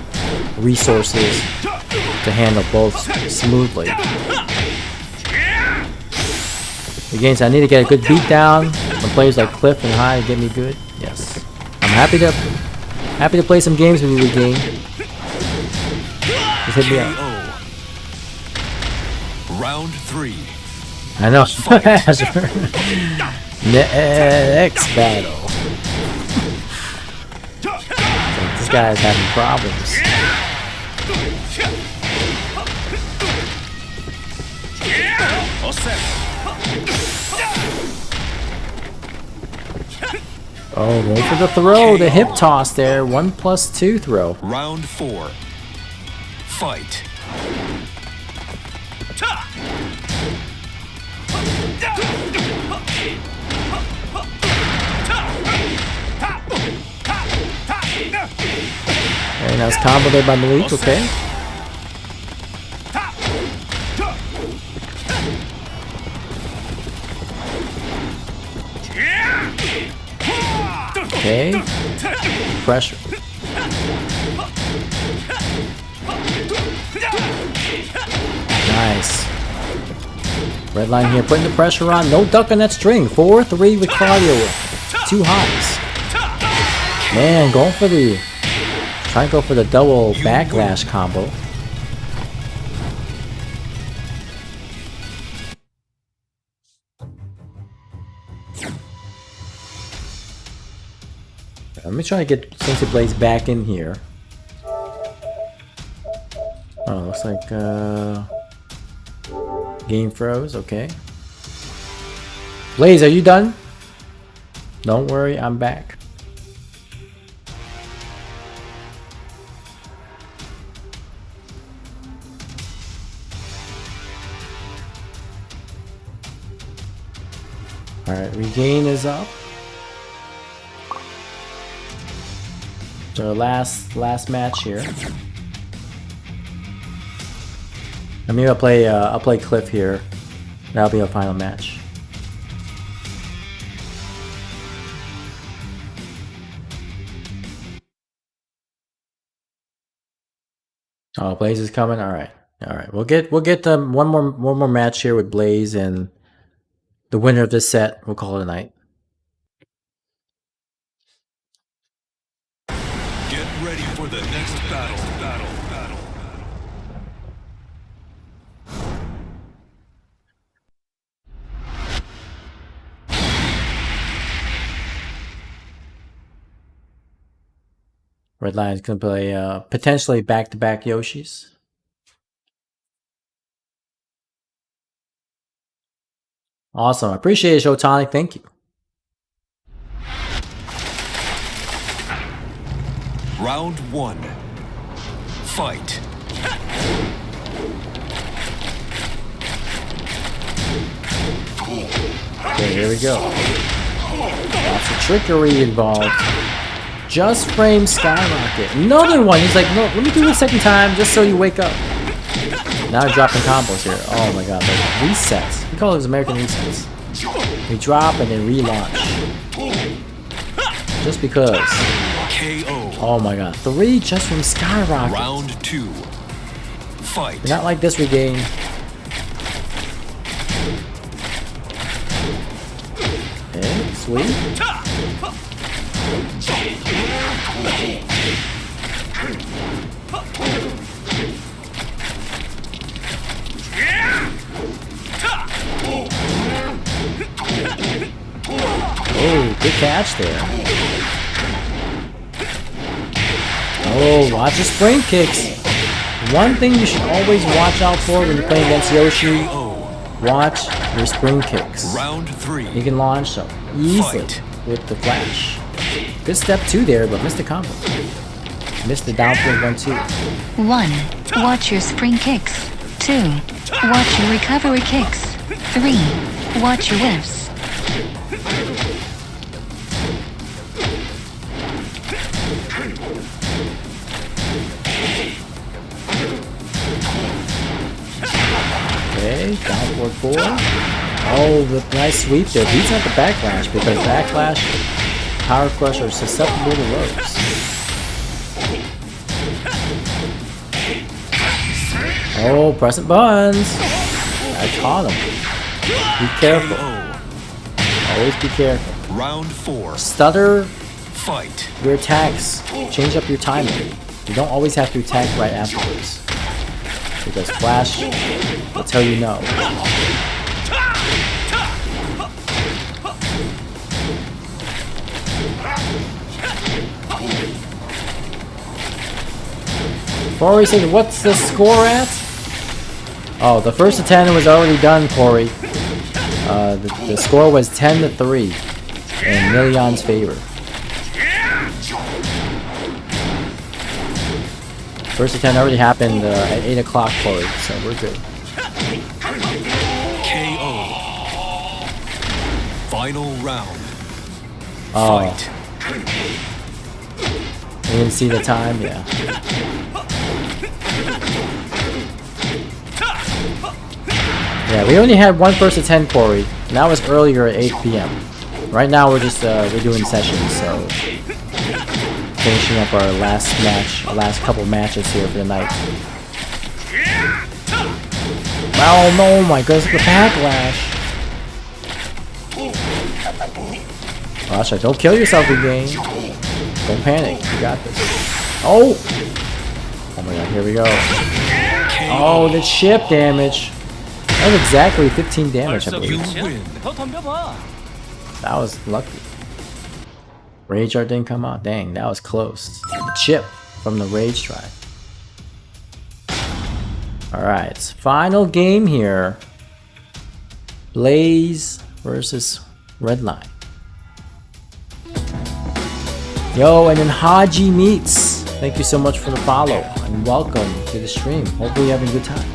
resources to handle both smoothly. Again, so I need to get a good beat down from players like Cliff and High to get me good. Yes, I'm happy to play some games with you, Regain. Just hit me up. Round 3. I know. Next battle. This guy's having problems. Oh, go for the throw, the hip toss there. 1+2 throw. Round 4. Fight. Okay, nice combo there by Malik, okay. Okay. Pressure. Nice. Red line here, putting the pressure on. No duck on that string. 4-3 with Claudio. 2 highs. Man, going for the... Trying to go for the double backlash combo. Let me try to get Sensei Blades back in here. Oh, looks like game froze. Okay. Blaze, are you done? Don't worry, I'm back. Alright, regain is up. So last match here. I mean, I'll play Cliff here. That'll be our final match. Oh, Blaze is coming. All right. We'll get one more match here with Blaze, and the winner of this set, we'll call it a night. Get ready for the next battle. Red Lion's gonna play potentially back-to-back Yoshis. Awesome. I appreciate it, Shotonic. Thank you. Round 1. Fight. Okay, here we go. Lots of trickery involved. Just frame skyrocket. Another one. He's like, no, let me do it a second time just so you wake up. Now dropping combos here. Oh my god, like resets. We call those American resets. We drop and then relaunch. Just because. KO. Oh my god. 3 just from skyrocket. Round 2. Fight. You're not like this regain. Okay, sweet. Oh, good catch there. Oh, watch the spring kicks. One thing you should always watch out for when you're playing against Yoshi, watch your spring kicks. Round 3. You can launch them easily with the flash. Good step 2 there, but missed the combo. Missed the down throw 1-2. 1. Watch your spring kicks. 2. Watch your recovery kicks. 3. Watch your whiffs. Okay, down forward 4. Oh, the nice sweep there. Beats out the backlash because backlash, power crush are susceptible to ropes. Oh, pressing buttons. I caught him. Be careful. Always be careful. Round 4. Stutter. Fight. Your attacks. Change up your timing. You don't always have to attack right afterwards. Because flash will tell you no. Corey said, what's the score at? Oh, the first of 10 was already done, Corey. The score was 10-3 in Nileon's favor. First of 10 already happened at 8 o'clock, Corey, so we're good. KO. Final round. Oh. Fight. You didn't see the time? Yeah. Yeah, we only had one first to 10, Corey. And that was earlier at 8 p.m. Right now we're just we're doing sessions, so finishing up our last match, our last couple matches here for the night. Oh no, my goodness, the backlash. Gosh, don't kill yourself again. Don't panic, you got this. Oh! Oh my god, here we go. Oh, the chip damage. That was exactly 15 damage, I believe. That was lucky. Rage art didn't come out. Dang, that was close. The chip from the rage try. Alright, final game here. Blaze versus Redline. Yo, and then Haji Meets. Thank you so much for the follow and welcome to the stream. Hopefully you're having a good time.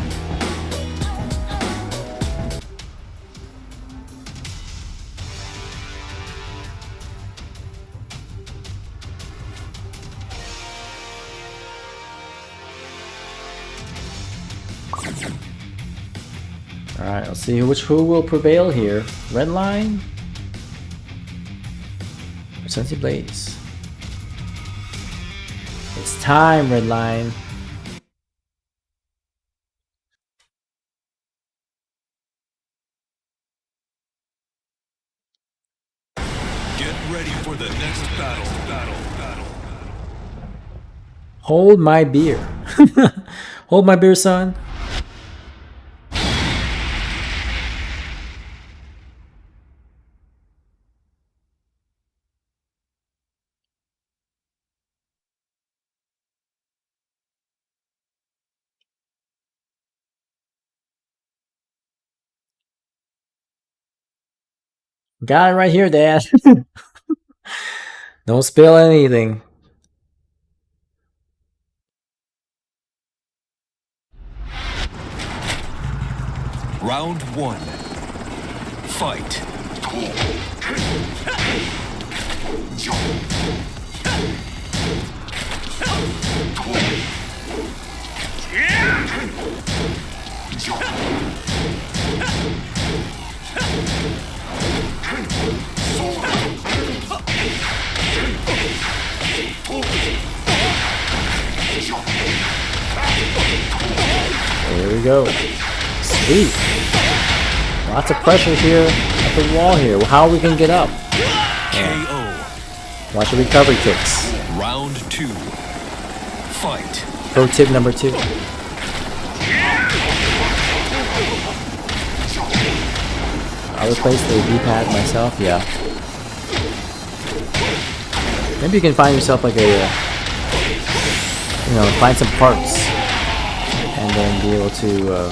Alright, let's see who will prevail here. Redline or Sensei Blaze? It's time, Redline. Get ready for the next battle. Hold my beer. Hold my beer, son. Got it right here, Dad. Don't spill anything. Round 1. Fight. There we go. Sweet. Lots of pressure here at the wall here. How are we gonna get up? KO. Watch the recovery kicks. Round 2. Fight. Pro tip number 2. I'll replace the D-pad myself, yeah. Maybe you can find yourself like a, you know, find some parts and then be able to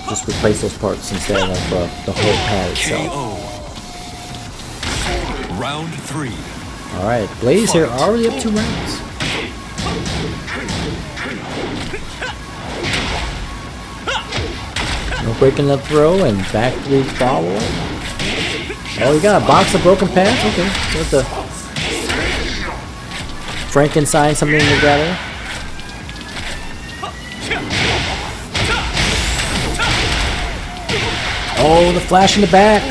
just replace those parts instead of the whole pad itself. Round 3. Alright, Blaze here already up 2 rounds. No breaking the throw and back 3 follow. Oh, you got a box of broken pads? Okay, so it's a Frankenstein something together. Oh, the flash in the back.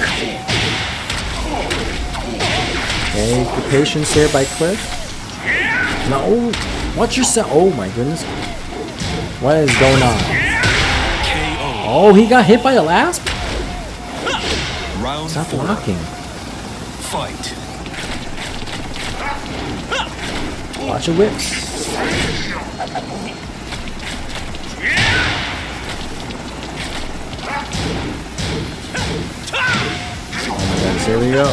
Okay, the patience here by Cliff. No, watch yourself. Oh my goodness. What is going on? Oh, he got hit by the last? Stop blocking. Fight. Watch your whips. Oh my goodness, here we go.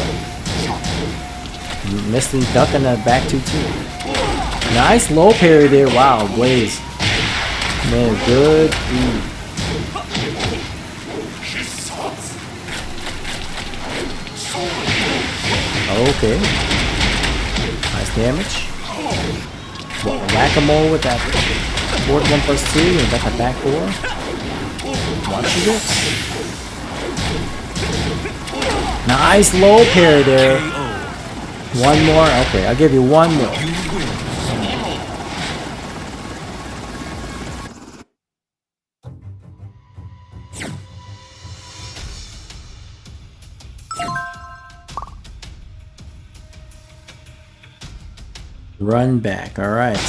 Missed the duck and the back 2-2. Nice low parry there. Wow, Blaze. Man, good. Okay. Nice damage. Whack-a-mole with that forward 1+2 and got the back 4. Watch this. Nice low parry there. One more? Okay, I'll give you one more. Run back, alright.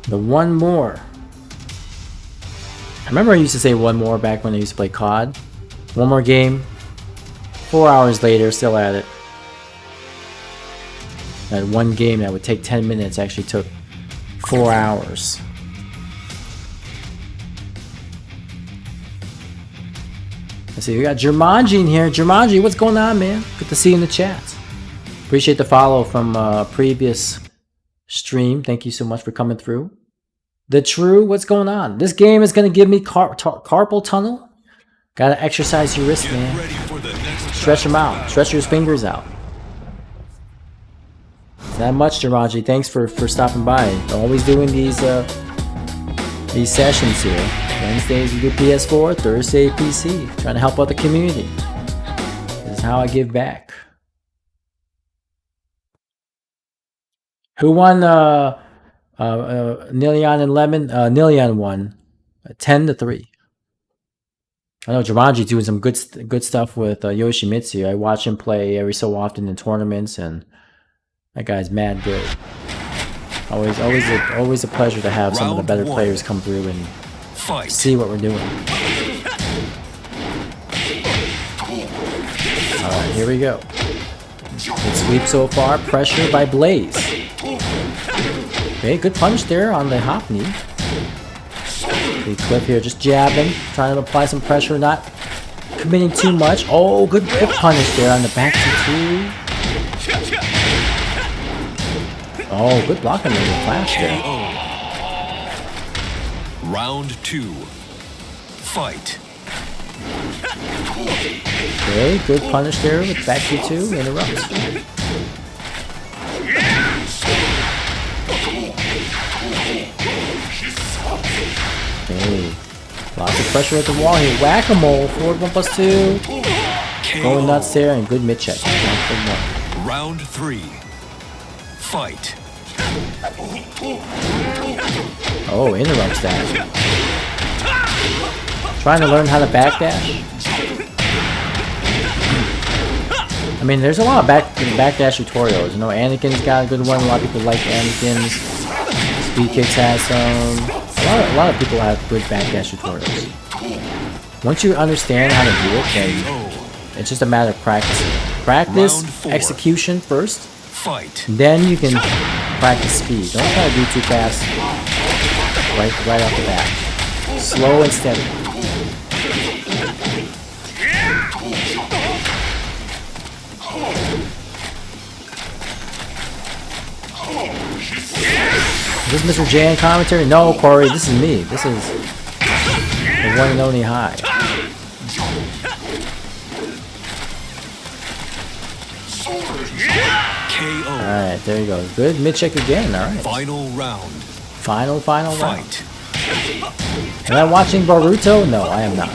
The one more. I remember I used to say one more back when I used to play COD. One more game. 4 hours later, still at it. That one game that would take 10 minutes actually took 4 hours. Let's see, we got Jumanji in here. Jumanji, what's going on, man? Good to see you in the chat. Appreciate the follow from previous stream. Thank you so much for coming through. The True, what's going on? This game is going to give me carpal tunnel. Gotta exercise your wrists, man. Stretch them out. Stretch your fingers out. Not much, Jumanji. Thanks for stopping by. Always doing these sessions here. Wednesdays we do PS4, Thursday PC. Trying to help out the community. This is how I give back. Who won Nileon and Lemon? Nileon won 10-3. I know Jumanji doing some good stuff with Yoshimitsu. I watch him play every so often in tournaments, and that guy's mad good. Always a pleasure to have some of the better players come through and see what we're doing. Alright, here we go. Good sweep so far. Pressure by Blaze. Okay, good punch there on the hop knee. Big Cliff here, just jabbing, trying to apply some pressure, not committing too much. Oh, good whip punish there on the back to 2. Oh, good blocking there, the flash there. Round 2. Fight. Okay, good punish there with back to 2, interrupts. Okay, lots of pressure at the wall here. Whack-a-mole, forward 1+2. Going nuts there, and good mid check. Round 3. Fight. Oh, interrupts that. Trying to learn how to backdash. I mean, there's a lot of backdash tutorials. You know, Anakin's got a good one. A lot of people like Anakin's. Speed Kicks has some. A lot of people have good backdash tutorials. Once you understand how to do it, then it's just a matter of practicing. Practice execution first. Fight. Then you can practice speed. Don't try to do too fast right off the bat. Slow and steady. Is this Mr. J in commentary? No, Corey, this is me. This is the one and only High. Alright, there you go. Good mid check again, alright. Final round. Final round. Am I watching Boruto? No, I am not.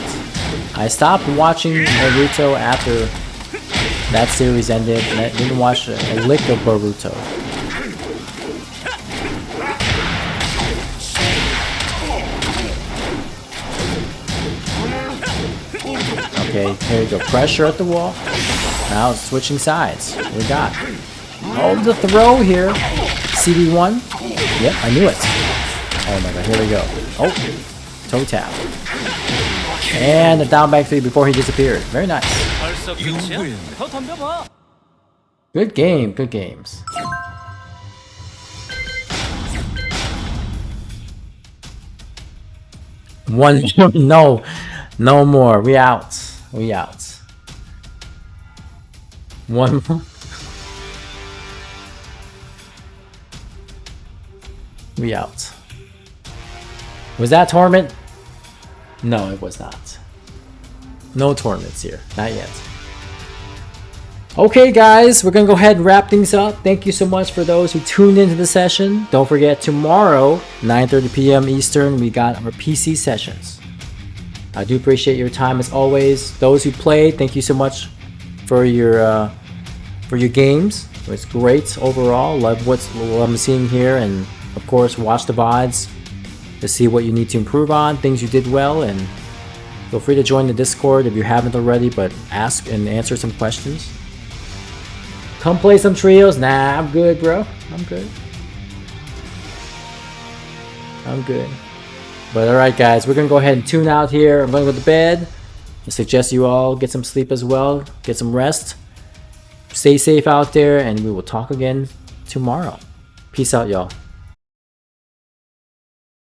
I stopped watching Boruto after that series ended, and I didn't watch a lick of Boruto. Okay, here we go. Pressure at the wall. Now it's switching sides. What we got? Oh, the throw here. CD1. Yep, I knew it. Oh my god, here we go. Oh, toe tap. And the down back 3 before he disappeared. Very nice. You win. Good game, good games. One, no more. We out. One more. We out. Was that tournament? No, it was not. No tournaments here. Not yet. Okay, guys, we're gonna go ahead and wrap things up. Thank you so much for those who tuned into the session. Don't forget, tomorrow, 9:30 p.m. Eastern, we got our PC sessions. I do appreciate your time as always. Those who played, thank you so much for your games. It was great overall. Love what I'm seeing here, and of course, watch the VODs to see what you need to improve on, things you did well, and feel free to join the Discord if you haven't already, but ask and answer some questions. Come play some trios. Nah, I'm good, bro. I'm good. But alright, guys, we're gonna go ahead and tune out here. I'm gonna go to bed. I suggest you all get some sleep as well. Get some rest. Stay safe out there, and we will talk again tomorrow. Peace out, y'all.